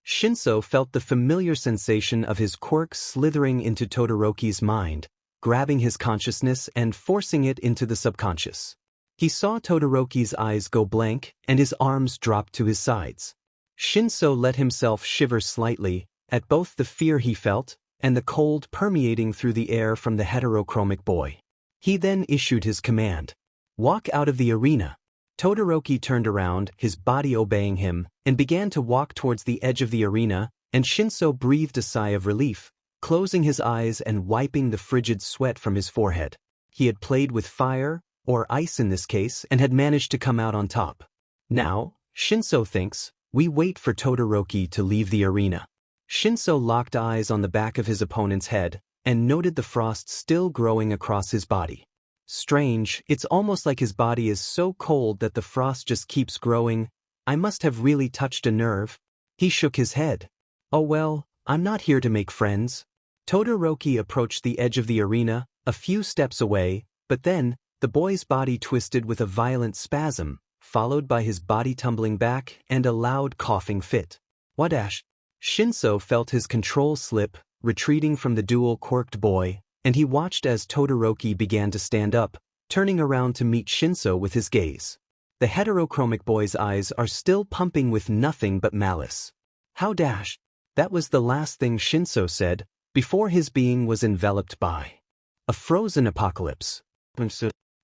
Shinso felt the familiar sensation of his quirk slithering into Todoroki's mind, grabbing his consciousness and forcing it into the subconscious. He saw Todoroki's eyes go blank and his arms dropped to his sides. Shinso let himself shiver slightly at both the fear he felt and the cold permeating through the air from the heterochromic boy. He then issued his command. Walk out of the arena. Todoroki turned around, his body obeying him, and began to walk towards the edge of the arena, and Shinso breathed a sigh of relief, closing his eyes and wiping the frigid sweat from his forehead. He had played with fire, or ice in this case, and had managed to come out on top. Now, Shinso thinks, we wait for Todoroki to leave the arena. Shinso locked eyes on the back of his opponent's head, and noted the frost still growing across his body. Strange, it's almost like his body is so cold that the frost just keeps growing. I must have really touched a nerve. He shook his head. Oh well, I'm not here to make friends. Todoroki approached the edge of the arena, a few steps away, but then, the boy's body twisted with a violent spasm, followed by his body tumbling back and a loud coughing fit. Wadash! Shinso felt his control slip, retreating from the dual-quirked boy, and he watched as Todoroki began to stand up, turning around to meet Shinso with his gaze. The heterochromic boy's eyes are still pumping with nothing but malice. How dash! That was the last thing Shinso said, before his being was enveloped by a frozen apocalypse.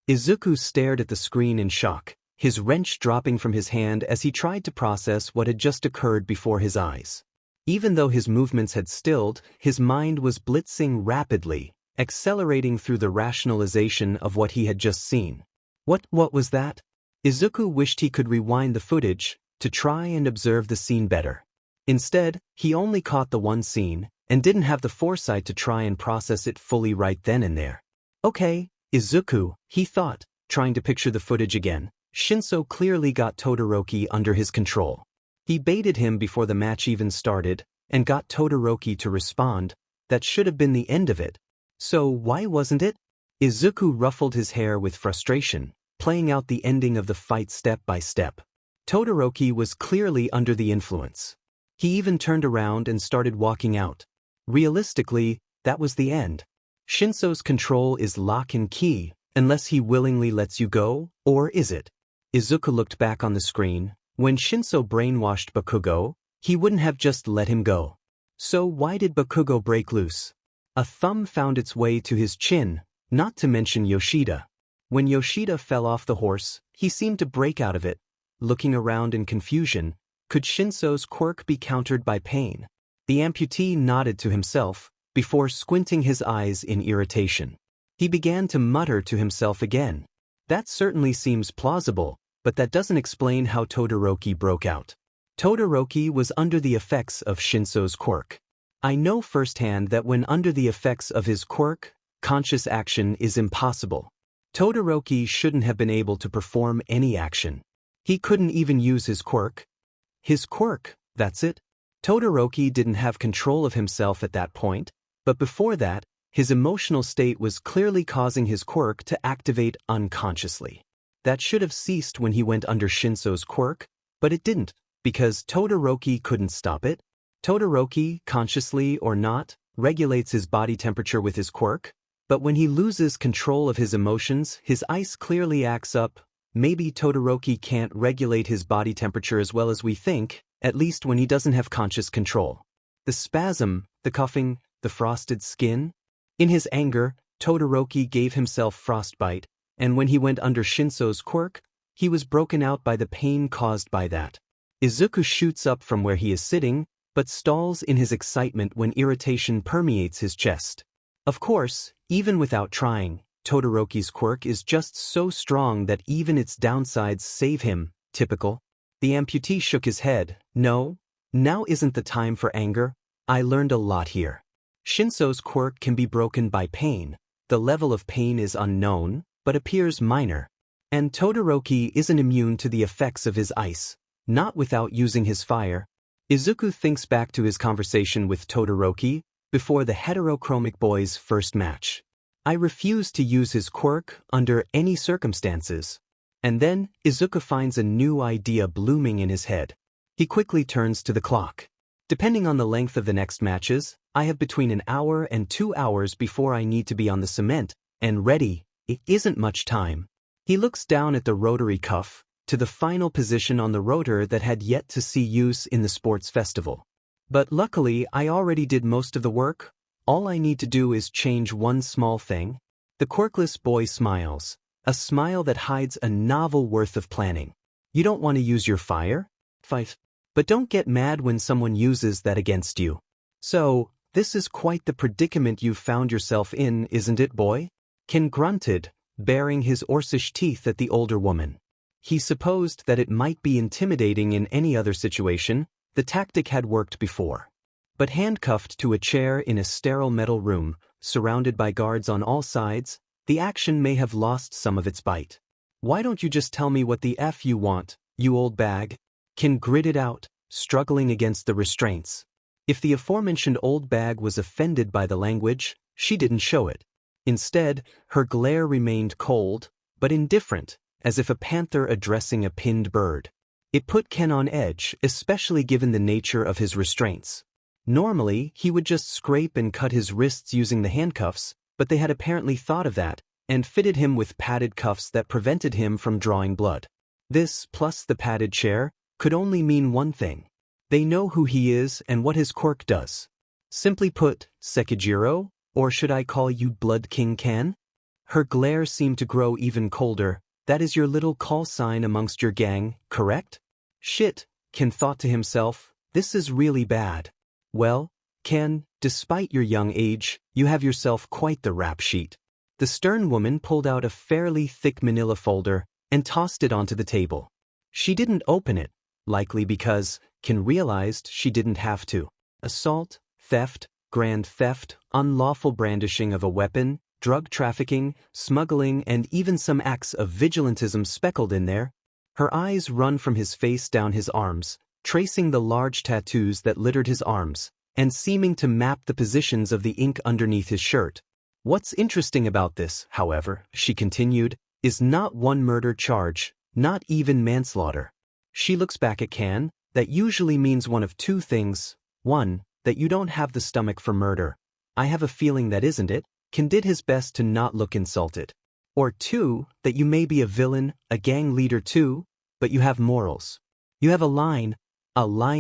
Izuku stared at the screen in shock, his wrench dropping from his hand as he tried to process what had just occurred before his eyes. Even though his movements had stilled, his mind was blitzing rapidly, accelerating through the rationalization of what he had just seen. What was that? Izuku wished he could rewind the footage, to try and observe the scene better. Instead, he only caught the one scene, and didn't have the foresight to try and process it fully right then and there. Okay, Izuku, he thought, trying to picture the footage again. Shinso clearly got Todoroki under his control. He baited him before the match even started, and got Todoroki to respond. That should have been the end of it. So why wasn't it? Izuku ruffled his hair with frustration, playing out the ending of the fight step by step. Todoroki was clearly under the influence. He even turned around and started walking out. Realistically, that was the end. Shinso's control is lock and key, unless he willingly lets you go, or is it? Izuku looked back on the screen. When Shinso brainwashed Bakugo, he wouldn't have just let him go. So why did Bakugo break loose? A thumb found its way to his chin, not to mention Yoshida. When Yoshida fell off the horse, he seemed to break out of it. Looking around in confusion, could Shinso's quirk be countered by pain? The amputee nodded to himself, before squinting his eyes in irritation. He began to mutter to himself again. That certainly seems plausible, but that doesn't explain how Todoroki broke out. Todoroki was under the effects of Shinso's quirk. I know firsthand that when under the effects of his quirk, conscious action is impossible. Todoroki shouldn't have been able to perform any action. He couldn't even use his quirk. His quirk, that's it. Todoroki didn't have control of himself at that point, but before that, his emotional state was clearly causing his quirk to activate unconsciously. That should have ceased when he went under Shinso's quirk, but it didn't, because Todoroki couldn't stop it. Todoroki, consciously or not, regulates his body temperature with his quirk, but when he loses control of his emotions, his ice clearly acts up. Maybe Todoroki can't regulate his body temperature as well as we think, at least when he doesn't have conscious control. The spasm, the coughing, the frosted skin. In his anger, Todoroki gave himself frostbite, and when he went under Shinso's quirk, he was broken out by the pain caused by that. Izuku shoots up from where he is sitting, but stalls in his excitement when irritation permeates his chest. Of course, even without trying, Todoroki's quirk is just so strong that even its downsides save him. Typical. The amputee shook his head. No, now isn't the time for anger. I learned a lot here. Shinso's quirk can be broken by pain. The level of pain is unknown, but appears minor. And Todoroki isn't immune to the effects of his ice, not without using his fire. Izuku thinks back to his conversation with Todoroki before the heterochromic boy's first match. I refuse to use his quirk under any circumstances. And then, Izuku finds a new idea blooming in his head. He quickly turns to the clock. Depending on the length of the next matches, I have between an hour and 2 hours before I need to be on the cement, and ready. It isn't much time. He looks down at the rotary cuff, to the final position on the rotor that had yet to see use in the sports festival. But luckily, I already did most of the work. All I need to do is change one small thing. The quirkless boy smiles, a smile that hides a novel worth of planning. You don't want to use your fire? Fight. But don't get mad when someone uses that against you. So, This is quite the predicament you've found yourself in, isn't it, boy? Ken grunted, baring his orcish teeth at the older woman. He supposed that it might be intimidating in any other situation. The tactic had worked before. But handcuffed to a chair in a sterile metal room, surrounded by guards on all sides, the action may have lost some of its bite. Why don't you just tell me what the F you want, you old bag? Ken gritted out, struggling against the restraints. If the aforementioned old bag was offended by the language, she didn't show it. Instead, her glare remained cold, but indifferent, as if a panther addressing a pinned bird. It put Ken on edge, especially given the nature of his restraints. Normally, he would just scrape and cut his wrists using the handcuffs, but they had apparently thought of that, and fitted him with padded cuffs that prevented him from drawing blood. This, plus the padded chair, could only mean one thing. They know who he is and what his quirk does. Simply put, Sekijiro, or should I call you Blood King Ken? Her glare seemed to grow even colder. That is your little call sign amongst your gang, correct? Shit, Ken thought to himself, this is really bad. Well, Ken, despite your young age, you have yourself quite the rap sheet. The stern woman pulled out a fairly thick manila folder and tossed it onto the table. She didn't open it, likely because Ken realized she didn't have to. Assault, theft, grand theft, unlawful brandishing of a weapon, drug trafficking, smuggling, and even some acts of vigilantism speckled in there. Her eyes run from his face down his arms, tracing the large tattoos that littered his arms, and seeming to map the positions of the ink underneath his shirt. What's interesting about this, however, she continued, is not one murder charge, not even manslaughter. She looks back at Ken. That usually means one of two things. One, that you don't have the stomach for murder. I have a feeling that isn't it. Ken did his best to not look insulted. Or two, that you may be a villain, a gang leader too, but you have morals. You have a line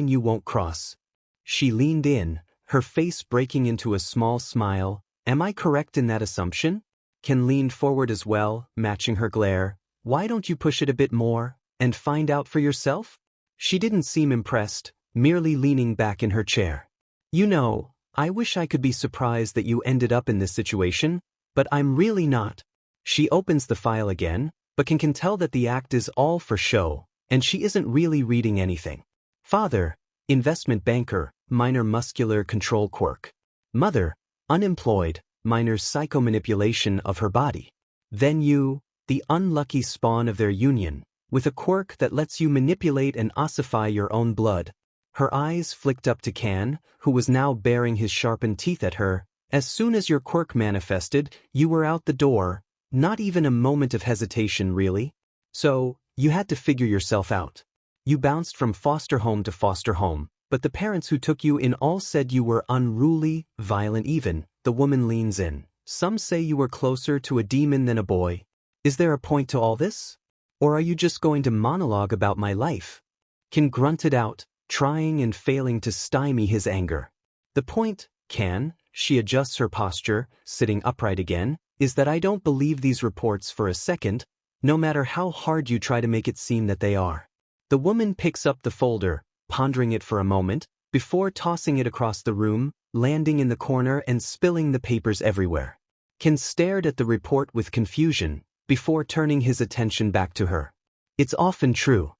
you won't cross. She leaned in, her face breaking into a small smile. Am I correct in that assumption? Ken leaned forward as well, matching her glare. Why don't you push it a bit more, and find out for yourself? She didn't seem impressed, merely leaning back in her chair. You know, I wish I could be surprised that you ended up in this situation, but I'm really not. She opens the file again, but can tell that the act is all for show, and she isn't really reading anything. Father, investment banker, minor muscular control quirk. Mother, unemployed, minor psychomanipulation of her body. Then you, the unlucky spawn of their union, with a quirk that lets you manipulate and ossify your own blood. Her eyes flicked up to Ken, who was now baring his sharpened teeth at her. As soon as your quirk manifested, you were out the door, not even a moment of hesitation really. So, you had to figure yourself out. You bounced from foster home to foster home, but the parents who took you in all said you were unruly, violent even. The woman leans in. Some say you were closer to a demon than a boy. Is there a point to all this? Or are you just going to monologue about my life? Ken grunted out, trying and failing to stymie his anger. The point, Ken, she adjusts her posture, sitting upright again, is that I don't believe these reports for a second, no matter how hard you try to make it seem that they are. The woman picks up the folder, pondering it for a moment, before tossing it across the room, landing in the corner and spilling the papers everywhere. Ken stared at the report with confusion, before turning his attention back to her. It's often true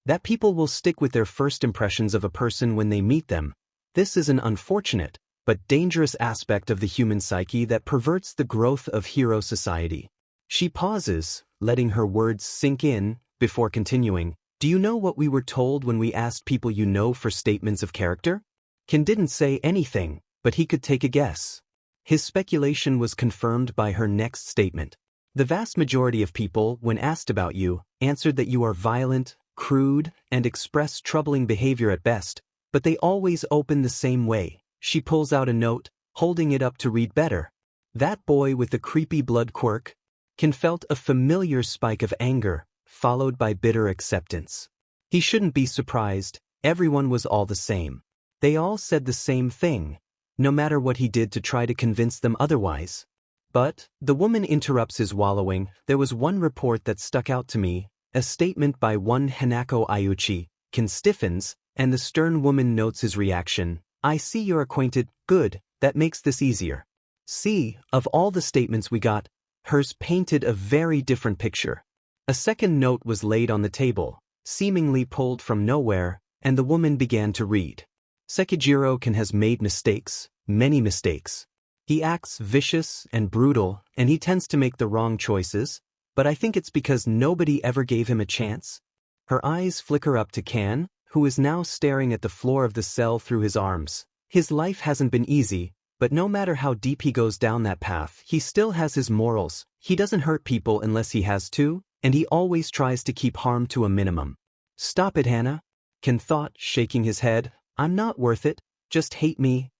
that people will stick with their first impressions of a person when they meet them. This is an unfortunate, but dangerous aspect of the human psyche that perverts the growth of hero society. She pauses, letting her words sink in, before continuing. Do you know what we were told when we asked people you know for statements of character? Ken didn't say anything, but he could take a guess. His speculation was confirmed by her next statement. The vast majority of people, when asked about you, answered that you are violent, crude, and express troubling behavior at best, but they always open the same way. She pulls out a note, holding it up to read better. That boy with the creepy blood quirk. Ken felt a familiar spike of anger, followed by bitter acceptance. He shouldn't be surprised, everyone was all the same. They all said the same thing, no matter what he did to try to convince them otherwise. But, the woman interrupts his wallowing. There was one report that stuck out to me, a statement by one Hanako Ayuchi. Ken stiffens, and the stern woman notes his reaction. I see you're acquainted. Good, that makes this easier. See, of all the statements we got, hers painted a very different picture. A second note was laid on the table, seemingly pulled from nowhere, and the woman began to read. Sekijiro-kun has made mistakes, many mistakes. He acts vicious and brutal, and he tends to make the wrong choices, but I think it's because nobody ever gave him a chance. Her eyes flicker up to Kan, who is now staring at the floor of the cell through his arms. His life hasn't been easy, but no matter how deep he goes down that path, he still has his morals. He doesn't hurt people unless he has to, and he always tries to keep harm to a minimum. Stop it, Hannah. Kan thought, shaking his head. I'm not worth it, just hate me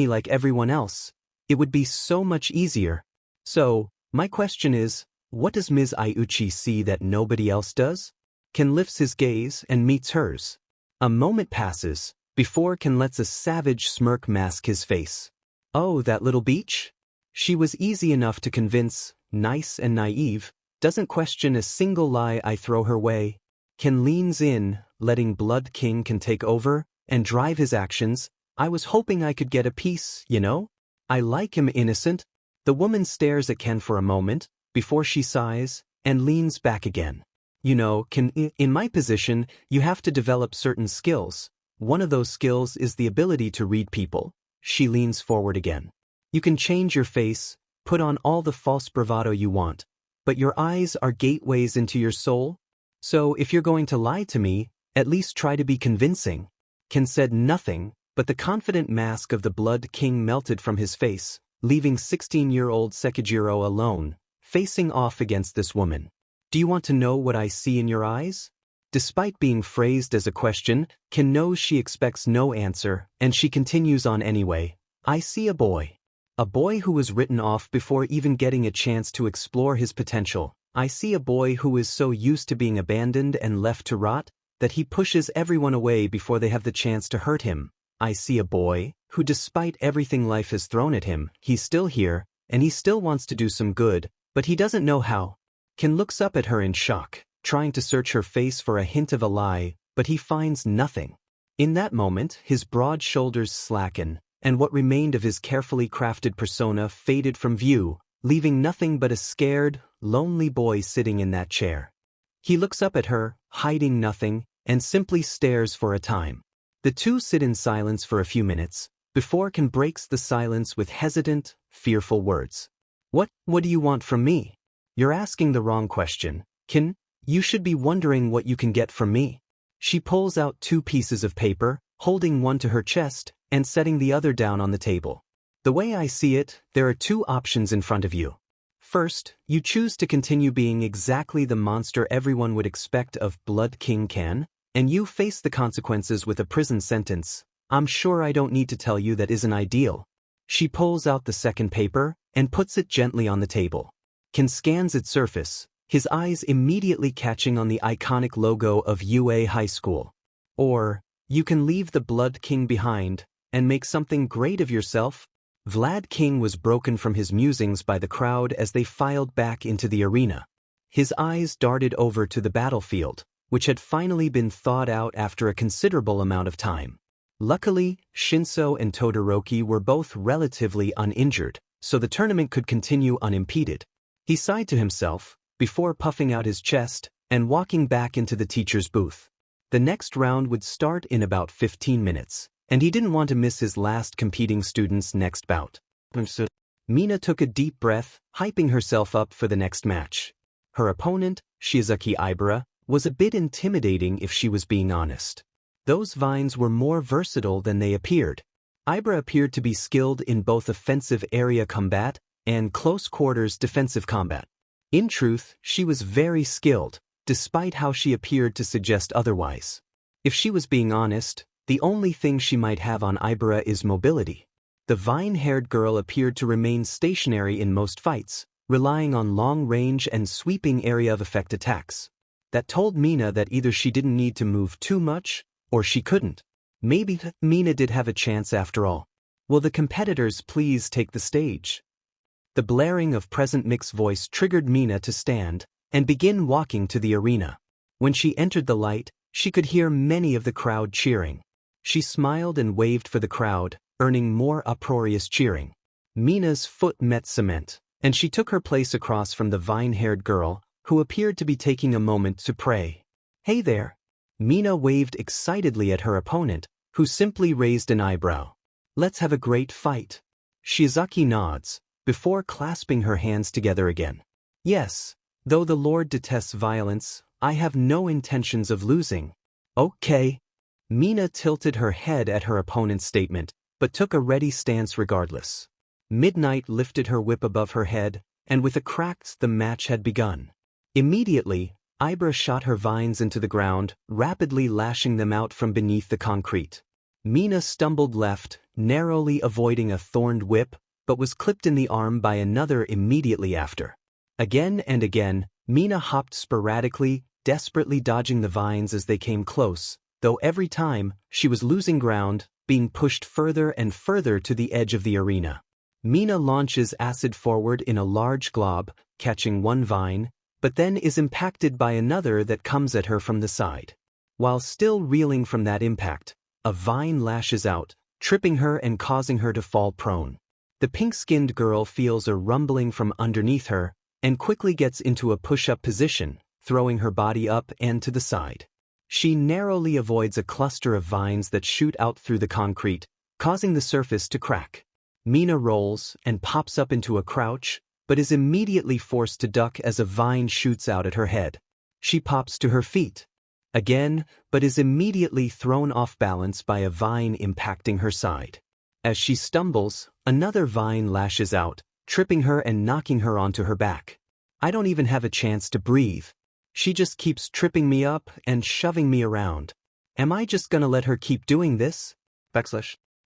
like everyone else. It would be so much easier. So, my question is, what does Ms. Iuchi see that nobody else does? Kan lifts his gaze and meets hers. A moment passes, before Kan lets a savage smirk mask his face. Oh, that little beach? She was easy enough to convince, nice and naive, doesn't question a single lie I throw her way. Kan leans in, letting Blood King can take over, and drive his actions. I was hoping I could get a piece, you know? I like him innocent. The woman stares at Kan for a moment, before she sighs, and leans back again. You know, Kan, in my position, you have to develop certain skills. One of those skills is the ability to read people. She leans forward again. You can change your face, put on all the false bravado you want, but your eyes are gateways into your soul. So if you're going to lie to me, at least try to be convincing. Kan said nothing, but the confident mask of the Blood King melted from his face, leaving 16-year-old Sekijiro alone, facing off against this woman. Do you want to know what I see in your eyes? Despite being phrased as a question, Kan knows she expects no answer, and she continues on anyway. I see a boy. A boy who was written off before even getting a chance to explore his potential. I see a boy who is so used to being abandoned and left to rot, that he pushes everyone away before they have the chance to hurt him. I see a boy who, despite everything life has thrown at him, he's still here, and he still wants to do some good, but he doesn't know how. Kan looks up at her in shock, trying to search her face for a hint of a lie, but he finds nothing. In that moment, his broad shoulders slacken, and what remained of his carefully crafted persona faded from view, leaving nothing but a scared, lonely boy sitting in that chair. He looks up at her, hiding nothing, and simply stares for a time. The two sit in silence for a few minutes, before Kan breaks the silence with hesitant, fearful words. What do you want from me? You're asking the wrong question, Kan. You should be wondering what you can get from me. She pulls out 2 pieces of paper, holding one to her chest, and setting the other down on the table. The way I see it, there are 2 options in front of you. First, you choose to continue being exactly the monster everyone would expect of Blood King Kan, and you face the consequences with a prison sentence. I'm sure I don't need to tell you that isn't ideal. She pulls out the second paper, and puts it gently on the table. Kan scans its surface, his eyes immediately catching on the iconic logo of UA High School. Or, you can leave the Blood King behind, and make something great of yourself. Vlad King was broken from his musings by the crowd as they filed back into the arena. His eyes darted over to the battlefield, which had finally been thawed out after a considerable amount of time. Luckily, Shinso and Todoroki were both relatively uninjured, so the tournament could continue unimpeded. He sighed to himself, before puffing out his chest, and walking back into the teacher's booth. The next round would start in about 15 minutes, and he didn't want to miss his last competing student's next bout. Mina took a deep breath, hyping herself up for the next match. Her opponent, Shizuki Ibara, was a bit intimidating if she was being honest. Those vines were more versatile than they appeared. Ibara appeared to be skilled in both offensive area combat and close-quarters defensive combat. In truth, she was very skilled, despite how she appeared to suggest otherwise. If she was being honest, the only thing she might have on Ibara is mobility. The vine-haired girl appeared to remain stationary in most fights, relying on long-range and sweeping area of effect attacks. That told Mina that either she didn't need to move too much, or she couldn't. Maybe Mina did have a chance after all. Will the competitors please take the stage? The blaring of Present Mic's voice triggered Mina to stand and begin walking to the arena. When she entered the light, she could hear many of the crowd cheering. She smiled and waved for the crowd, earning more uproarious cheering. Mina's foot met cement, and she took her place across from the vine-haired girl, who appeared to be taking a moment to pray. "Hey there." Mina waved excitedly at her opponent, who simply raised an eyebrow. "Let's have a great fight." Shizuki nods, before clasping her hands together again. "Yes, though the Lord detests violence, I have no intentions of losing." "Okay." Mina tilted her head at her opponent's statement, but took a ready stance regardless. Midnight lifted her whip above her head, and with a crack the match had begun. Immediately, Ibra shot her vines into the ground, rapidly lashing them out from beneath the concrete. Mina stumbled left, narrowly avoiding a thorned whip, but was clipped in the arm by another immediately after. Again and again, Mina hopped sporadically, desperately dodging the vines as they came close, though every time, she was losing ground, being pushed further and further to the edge of the arena. Mina launches acid forward in a large glob, catching one vine, but then is impacted by another that comes at her from the side. While still reeling from that impact, a vine lashes out, tripping her and causing her to fall prone. The pink-skinned girl feels a rumbling from underneath her, and quickly gets into a push-up position, throwing her body up and to the side. She narrowly avoids a cluster of vines that shoot out through the concrete, causing the surface to crack. Mina rolls and pops up into a crouch, but is immediately forced to duck as a vine shoots out at her head. She pops to her feet again, but is immediately thrown off balance by a vine impacting her side. As she stumbles, another vine lashes out, tripping her and knocking her onto her back. I don't even have a chance to breathe. She just keeps tripping me up and shoving me around. Am I just gonna let her keep doing this?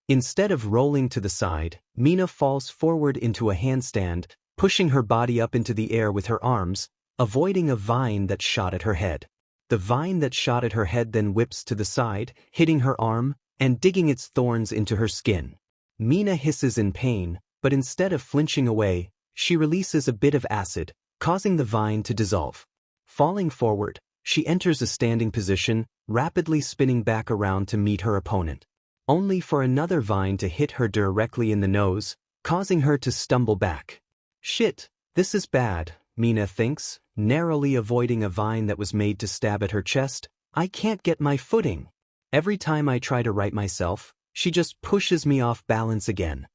Instead of rolling to the side, Mina falls forward into a handstand, pushing her body up into the air with her arms, avoiding a vine that shot at her head. The vine that shot at her head then whips to the side, hitting her arm, and digging its thorns into her skin. Mina hisses in pain, but instead of flinching away, she releases a bit of acid, causing the vine to dissolve. Falling forward, she enters a standing position, rapidly spinning back around to meet her opponent, only for another vine to hit her directly in the nose, causing her to stumble back. Shit, this is bad, Mina thinks, narrowly avoiding a vine that was made to stab at her chest. I can't get my footing. Every time I try to right myself, she just pushes me off balance again.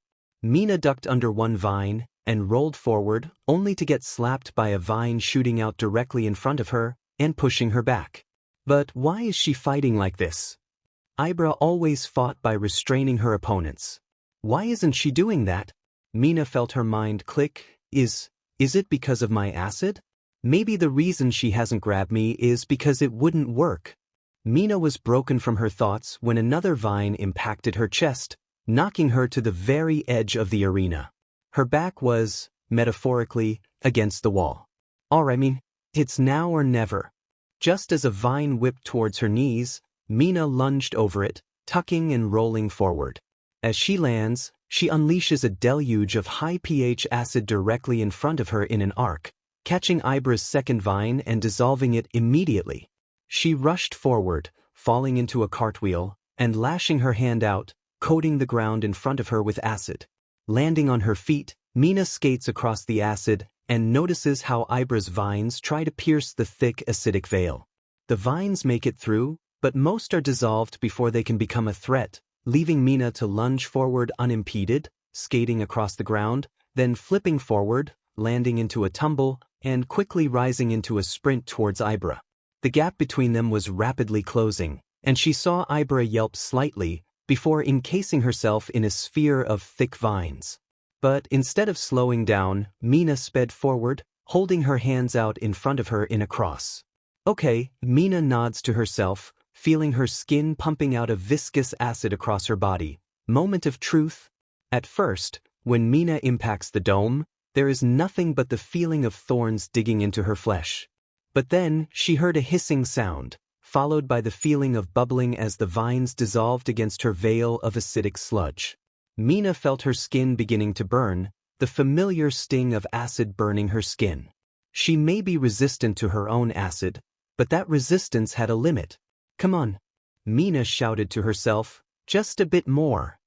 Mina ducked under one vine and rolled forward, only to get slapped by a vine shooting out directly in front of her and pushing her back. But why is she fighting like this? Ibra always fought by restraining her opponents. Why isn't she doing that? Mina felt her mind click. Is it because of my acid? Maybe the reason she hasn't grabbed me is because it wouldn't work. Mina was broken from her thoughts when another vine impacted her chest, knocking her to the very edge of the arena. Her back was, metaphorically, against the wall. It's now or never. Just as a vine whipped towards her knees, Mina lunged over it, tucking and rolling forward. As she lands, she unleashes a deluge of high-pH acid directly in front of her in an arc, catching Ibra's second vine and dissolving it immediately. She rushed forward, falling into a cartwheel, and lashing her hand out, coating the ground in front of her with acid. Landing on her feet, Mina skates across the acid and notices how Ibra's vines try to pierce the thick acidic veil. The vines make it through, but most are dissolved before they can become a threat, leaving Mina to lunge forward unimpeded, skating across the ground, then flipping forward, landing into a tumble, and quickly rising into a sprint towards Ibra. The gap between them was rapidly closing, and she saw Ibra yelp slightly before encasing herself in a sphere of thick vines. But instead of slowing down, Mina sped forward, holding her hands out in front of her in a cross. Okay, Mina nods to herself, feeling her skin pumping out a viscous acid across her body. Moment of truth. At first, when Mina impacts the dome, there is nothing but the feeling of thorns digging into her flesh. But then, she heard a hissing sound, followed by the feeling of bubbling as the vines dissolved against her veil of acidic sludge. Mina felt her skin beginning to burn, the familiar sting of acid burning her skin. She may be resistant to her own acid, but that resistance had a limit. Come on, Mina shouted to herself, just a bit more.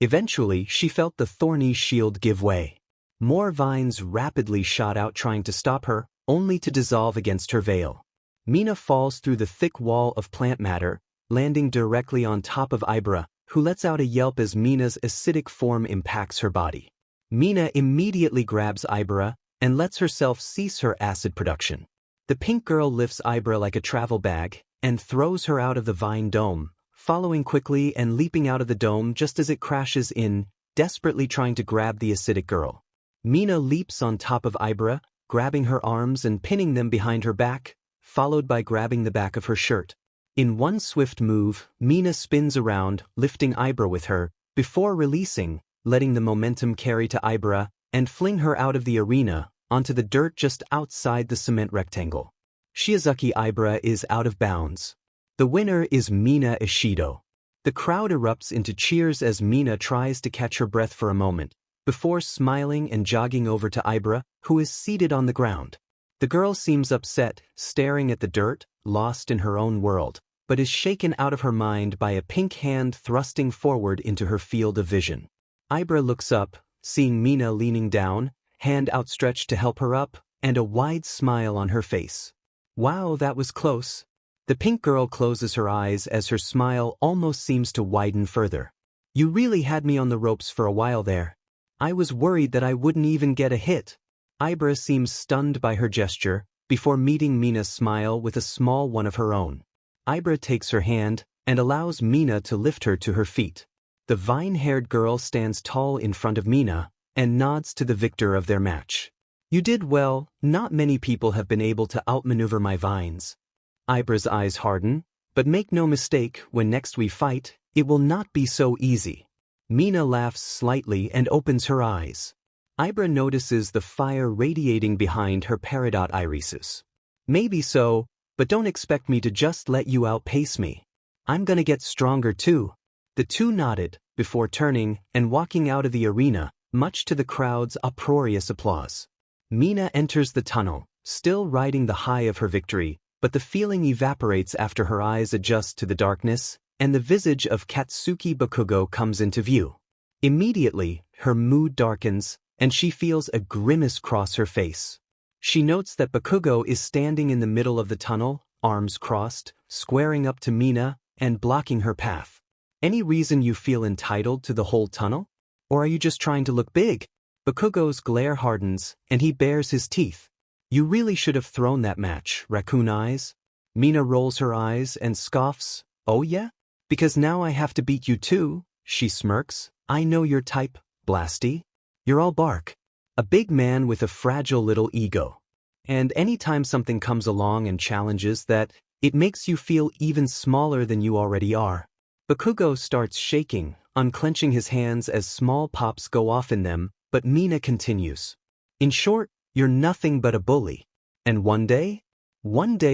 Eventually, she felt the thorny shield give way. More vines rapidly shot out trying to stop her, only to dissolve against her veil. Mina falls through the thick wall of plant matter, landing directly on top of Ibra, who lets out a yelp as Mina's acidic form impacts her body. Mina immediately grabs Ibra and lets herself cease her acid production. The pink girl lifts Ibra like a travel bag and throws her out of the vine dome, following quickly and leaping out of the dome just as it crashes in, desperately trying to grab the acidic girl. Mina leaps on top of Ibra, grabbing her arms and pinning them behind her back, followed by grabbing the back of her shirt. In one swift move, Mina spins around, lifting Ibra with her, before releasing, letting the momentum carry to Ibra, and fling her out of the arena, onto the dirt just outside the cement rectangle. Shiozaki Ibra is out of bounds. The winner is Mina Ishido. The crowd erupts into cheers as Mina tries to catch her breath for a moment, before smiling and jogging over to Ibra, who is seated on the ground. The girl seems upset, staring at the dirt, lost in her own world, but is shaken out of her mind by a pink hand thrusting forward into her field of vision. Ibra looks up, seeing Mina leaning down, hand outstretched to help her up, and a wide smile on her face. Wow, that was close. The pink girl closes her eyes as her smile almost seems to widen further. You really had me on the ropes for a while there. I was worried that I wouldn't even get a hit. Ibra seems stunned by her gesture, before meeting Mina's smile with a small one of her own. Ibra takes her hand and allows Mina to lift her to her feet. The vine-haired girl stands tall in front of Mina and nods to the victor of their match. You did well, not many people have been able to outmaneuver my vines. Ibra's eyes harden, but make no mistake, when next we fight, it will not be so easy. Mina laughs slightly and opens her eyes. Ibra notices the fire radiating behind her peridot irises. Maybe so, but don't expect me to just let you outpace me. I'm gonna get stronger too. The two nodded, before turning and walking out of the arena, much to the crowd's uproarious applause. Mina enters the tunnel, still riding the high of her victory, but the feeling evaporates after her eyes adjust to the darkness, and the visage of Katsuki Bakugo comes into view. Immediately, her mood darkens, and she feels a grimace cross her face. She notes that Bakugo is standing in the middle of the tunnel, arms crossed, squaring up to Mina, and blocking her path. Any reason you feel entitled to the whole tunnel? Or are you just trying to look big? Bakugo's glare hardens, and he bares his teeth. You really should have thrown that match, raccoon eyes. Mina rolls her eyes and scoffs. Oh yeah? Because now I have to beat you too, she smirks. I know your type, Blasty. You're all bark. A big man with a fragile little ego. And anytime something comes along and challenges that, it makes you feel even smaller than you already are. Bakugo starts shaking, unclenching his hands as small pops go off in them, but Mina continues. In short, you're nothing but a bully. And one day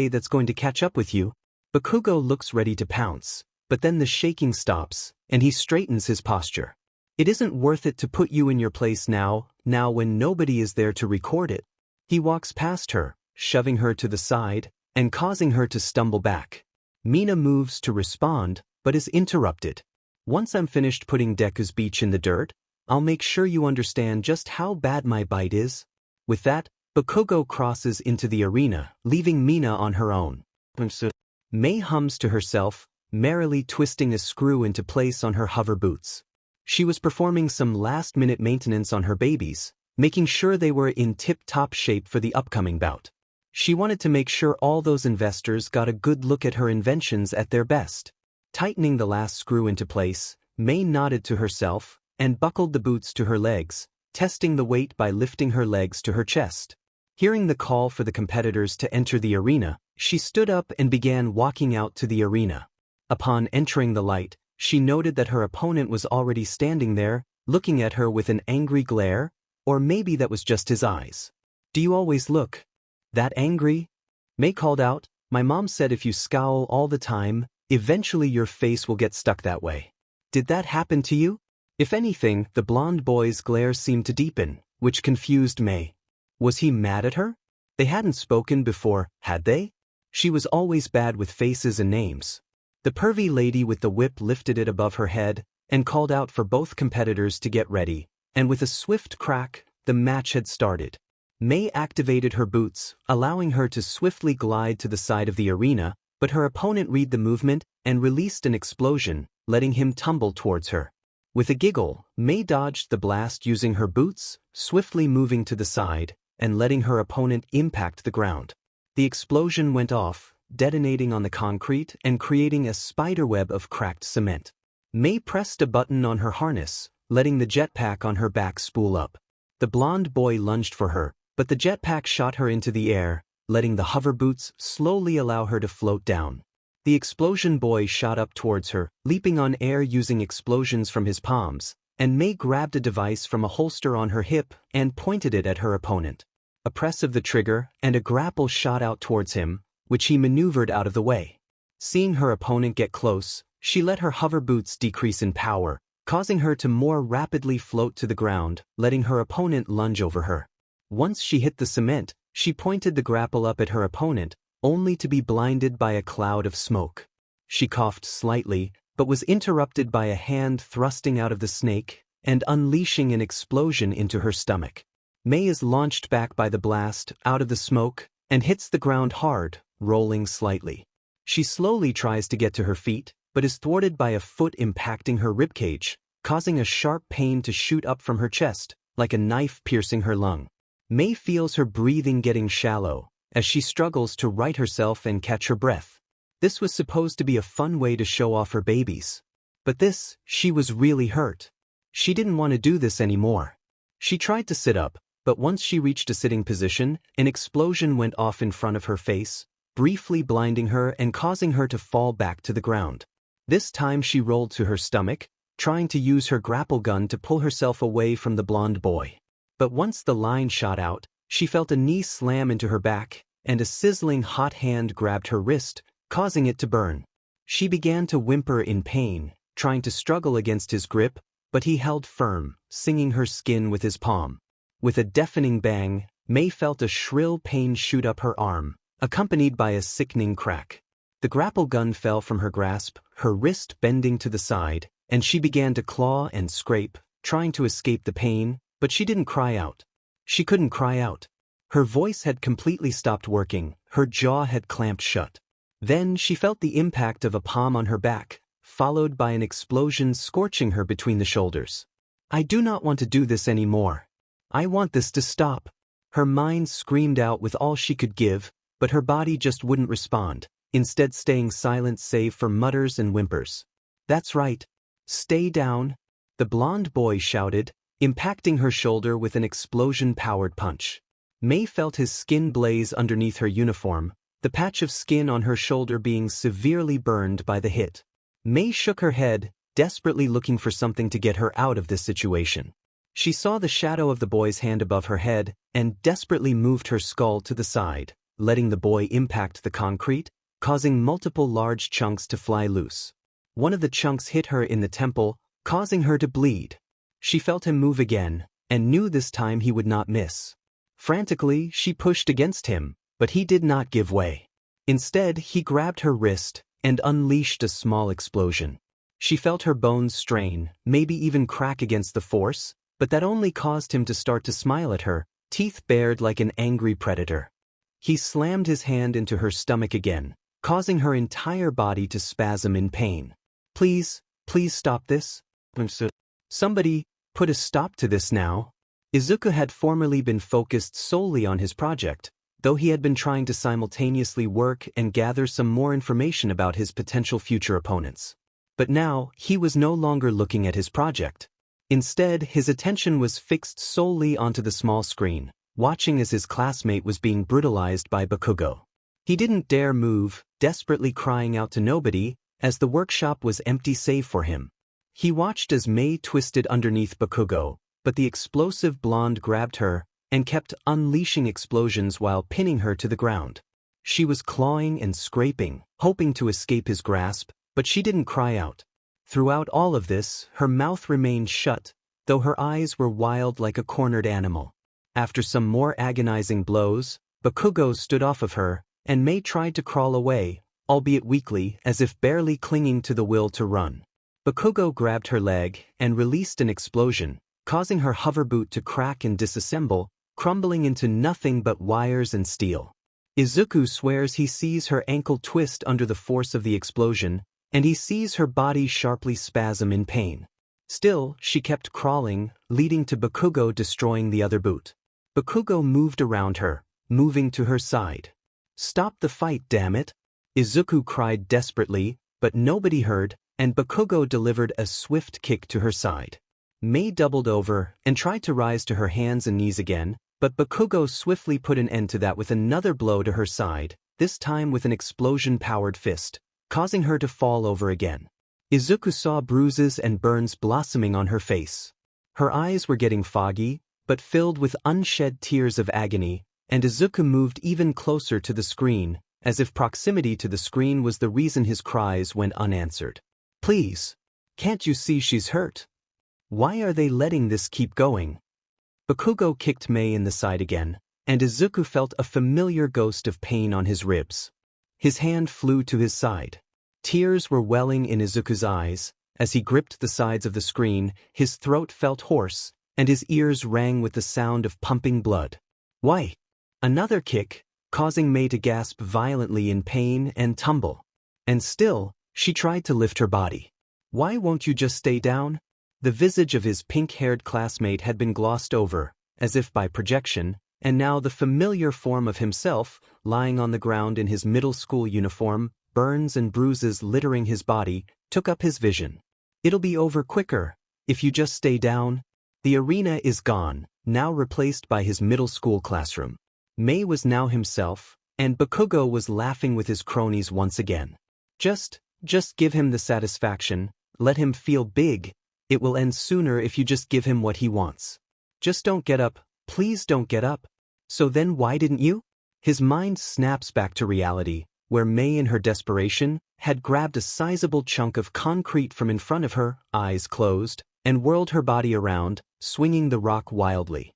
that's going to catch up with you. Bakugo looks ready to pounce, but then the shaking stops, and he straightens his posture. It isn't worth it to put you in your place now when nobody is there to record it. He walks past her, shoving her to the side, and causing her to stumble back. Mina moves to respond, but is interrupted. Once I'm finished putting Deku's beach in the dirt, I'll make sure you understand just how bad my bite is. With that, Bakugo crosses into the arena, leaving Mina on her own. Mei hums to herself, merrily twisting a screw into place on her hover boots. She was performing some last-minute maintenance on her babies, making sure they were in tip-top shape for the upcoming bout. She wanted to make sure all those investors got a good look at her inventions at their best. Tightening the last screw into place, Mei nodded to herself and buckled the boots to her legs, testing the weight by lifting her legs to her chest. Hearing the call for the competitors to enter the arena, she stood up and began walking out to the arena. Upon entering the light, she noted that her opponent was already standing there, looking at her with an angry glare, or maybe that was just his eyes. Do you always look that angry? Mei called out. My mom said if you scowl all the time, eventually your face will get stuck that way. Did that happen to you? If anything, the blonde boy's glare seemed to deepen, which confused Mei. Was he mad at her? They hadn't spoken before, had they? She was always bad with faces and names. The pervy lady with the whip lifted it above her head and called out for both competitors to get ready, and with a swift crack, the match had started. Mei activated her boots, allowing her to swiftly glide to the side of the arena, but her opponent read the movement and released an explosion, letting him tumble towards her. With a giggle, Mei dodged the blast using her boots, swiftly moving to the side, and letting her opponent impact the ground. The explosion went off, detonating on the concrete and creating a spiderweb of cracked cement. Mei pressed a button on her harness, letting the jetpack on her back spool up. The blonde boy lunged for her, but the jetpack shot her into the air, letting the hover boots slowly allow her to float down. The explosion boy shot up towards her, leaping on air using explosions from his palms, and Mei grabbed a device from a holster on her hip and pointed it at her opponent. A press of the trigger, and a grapple shot out towards him, which he maneuvered out of the way. Seeing her opponent get close, she let her hover boots decrease in power, causing her to more rapidly float to the ground, letting her opponent lunge over her. Once she hit the cement, she pointed the grapple up at her opponent, only to be blinded by a cloud of smoke. She coughed slightly, but was interrupted by a hand thrusting out of the snake and unleashing an explosion into her stomach. Mei is launched back by the blast, out of the smoke, and hits the ground hard, rolling slightly. She slowly tries to get to her feet, but is thwarted by a foot impacting her ribcage, causing a sharp pain to shoot up from her chest, like a knife piercing her lung. Mei feels her breathing getting shallow, as she struggles to right herself and catch her breath. This was supposed to be a fun way to show off her babies. But this, she was really hurt. She didn't want to do this anymore. She tried to sit up, but once she reached a sitting position, an explosion went off in front of her face, briefly blinding her and causing her to fall back to the ground. This time she rolled to her stomach, trying to use her grapple gun to pull herself away from the blonde boy. But once the line shot out, she felt a knee slam into her back, and a sizzling hot hand grabbed her wrist, causing it to burn. She began to whimper in pain, trying to struggle against his grip, but he held firm, singing her skin with his palm. With a deafening bang, Mei felt a shrill pain shoot up her arm, accompanied by a sickening crack. The grapple gun fell from her grasp, her wrist bending to the side, and she began to claw and scrape, trying to escape the pain, but she didn't cry out. She couldn't cry out. Her voice had completely stopped working, her jaw had clamped shut. Then she felt the impact of a palm on her back, followed by an explosion scorching her between the shoulders. I do not want to do this anymore. I want this to stop. Her mind screamed out with all she could give, but her body just wouldn't respond, instead staying silent save for mutters and whimpers. That's right. Stay down, the blonde boy shouted, impacting her shoulder with an explosion-powered punch. Mei felt his skin blaze underneath her uniform, the patch of skin on her shoulder being severely burned by the hit. Mei shook her head, desperately looking for something to get her out of this situation. She saw the shadow of the boy's hand above her head and desperately moved her skull to the side, letting the boy impact the concrete, causing multiple large chunks to fly loose. One of the chunks hit her in the temple, causing her to bleed. She felt him move again, and knew this time he would not miss. Frantically, she pushed against him, but he did not give way. Instead, he grabbed her wrist and unleashed a small explosion. She felt her bones strain, maybe even crack against the force, but that only caused him to start to smile at her, teeth bared like an angry predator. He slammed his hand into her stomach again, causing her entire body to spasm in pain. Please stop this. Somebody, put a stop to this now. Izuku had formerly been focused solely on his project, though he had been trying to simultaneously work and gather some more information about his potential future opponents. But now, he was no longer looking at his project. Instead, his attention was fixed solely onto the small screen, watching as his classmate was being brutalized by Bakugo. He didn't dare move, desperately crying out to nobody, as the workshop was empty save for him. He watched as Mei twisted underneath Bakugo, but the explosive blonde grabbed her and kept unleashing explosions while pinning her to the ground. She was clawing and scraping, hoping to escape his grasp, but she didn't cry out. Throughout all of this, her mouth remained shut, though her eyes were wild like a cornered animal. After some more agonizing blows, Bakugo stood off of her, and Mei tried to crawl away, albeit weakly, as if barely clinging to the will to run. Bakugo grabbed her leg and released an explosion, causing her hover boot to crack and disassemble, crumbling into nothing but wires and steel. Izuku swears he sees her ankle twist under the force of the explosion, and he sees her body sharply spasm in pain. Still, she kept crawling, leading to Bakugo destroying the other boot. Bakugo moved around her, moving to her side. "Stop the fight, damn it!" Izuku cried desperately, but nobody heard, and Bakugo delivered a swift kick to her side. Mei doubled over and tried to rise to her hands and knees again, but Bakugo swiftly put an end to that with another blow to her side, this time with an explosion-powered fist, causing her to fall over again. Izuku saw bruises and burns blossoming on her face. Her eyes were getting foggy, but filled with unshed tears of agony, and Izuku moved even closer to the screen, as if proximity to the screen was the reason his cries went unanswered. "Please, can't you see she's hurt? Why are they letting this keep going?" Bakugo kicked Mei in the side again, and Izuku felt a familiar ghost of pain on his ribs. His hand flew to his side. Tears were welling in Izuku's eyes. As he gripped the sides of the screen, his throat felt hoarse, and his ears rang with the sound of pumping blood. "Why?" Another kick, causing Mei to gasp violently in pain and tumble. And still, she tried to lift her body. "Why won't you just stay down?" The visage of his pink-haired classmate had been glossed over, as if by projection, and now the familiar form of himself, lying on the ground in his middle school uniform, burns and bruises littering his body, took up his vision. "It'll be over quicker, if you just stay down." The arena is gone, now replaced by his middle school classroom. Mei was now himself, and Bakugo was laughing with his cronies once again. Just give him the satisfaction, let him feel big. It will end sooner if you just give him what he wants. Just don't get up, please don't get up. So then why didn't you? His mind snaps back to reality, where Mei in her desperation had grabbed a sizable chunk of concrete from in front of her, eyes closed, and whirled her body around, swinging the rock wildly.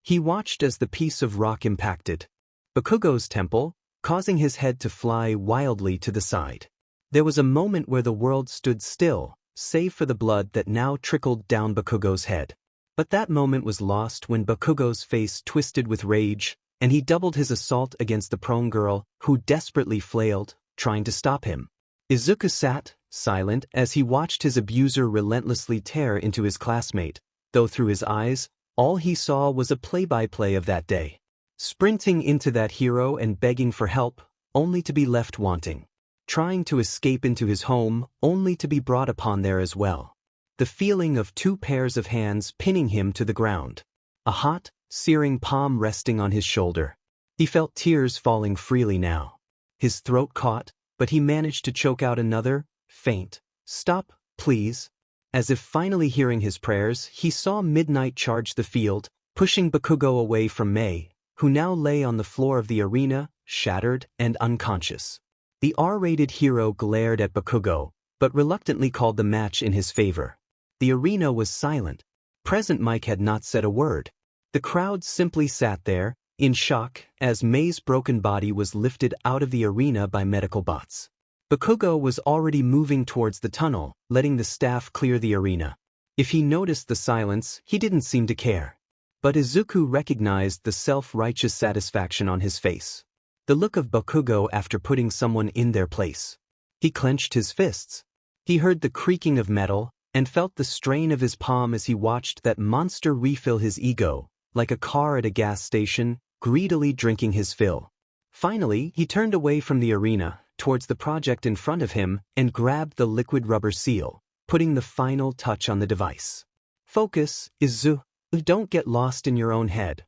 He watched as the piece of rock impacted Bakugo's temple, causing his head to fly wildly to the side. There was a moment where the world stood still, save for the blood that now trickled down Bakugo's head. But that moment was lost when Bakugo's face twisted with rage, and he doubled his assault against the prone girl, who desperately flailed, trying to stop him. Izuku sat, silent, as he watched his abuser relentlessly tear into his classmate, though through his eyes, all he saw was a play-by-play of that day. Sprinting into that hero and begging for help, only to be left wanting. Trying to escape into his home, only to be brought upon there as well. The feeling of two pairs of hands pinning him to the ground. A hot, searing palm resting on his shoulder. He felt tears falling freely now. His throat caught, but he managed to choke out another, faint, "Stop, please." As if finally hearing his prayers, he saw Midnight charge the field, pushing Bakugo away from Mei, who now lay on the floor of the arena, shattered and unconscious. The R-rated hero glared at Bakugo, but reluctantly called the match in his favor. The arena was silent. Present Mike had not said a word. The crowd simply sat there, in shock, as Mei's broken body was lifted out of the arena by medical bots. Bakugo was already moving towards the tunnel, letting the staff clear the arena. If he noticed the silence, he didn't seem to care. But Izuku recognized the self-righteous satisfaction on his face. The look of Bakugo after putting someone in their place. He clenched his fists. He heard the creaking of metal, and felt the strain of his palm as he watched that monster refill his ego, like a car at a gas station, greedily drinking his fill. Finally, he turned away from the arena, towards the project in front of him, and grabbed the liquid rubber seal, putting the final touch on the device. Focus, Izu. Don't get lost in your own head.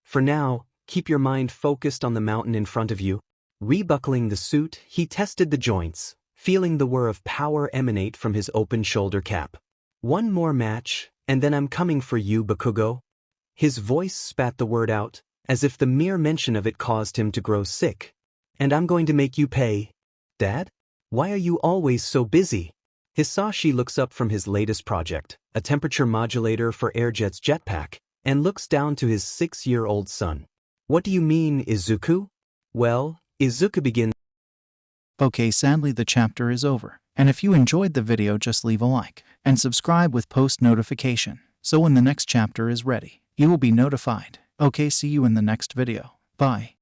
For now, keep your mind focused on the mountain in front of you. Rebuckling the suit, he tested the joints, feeling the whir of power emanate from his open shoulder cap. "One more match, and then I'm coming for you, Bakugo." His voice spat the word out, as if the mere mention of it caused him to grow sick. "And I'm going to make you pay." "Dad? Why are you always so busy?" Hisashi looks up from his latest project, a temperature modulator for Airjet's jetpack, and looks down to his 6-year-old son. "What do you mean, Izuku?" Well, Izuku begins. Okay, sadly the chapter is over. And if you enjoyed the video, just leave a like and subscribe with post notification, so when the next chapter is ready, you will be notified. Okay, see you in the next video. Bye.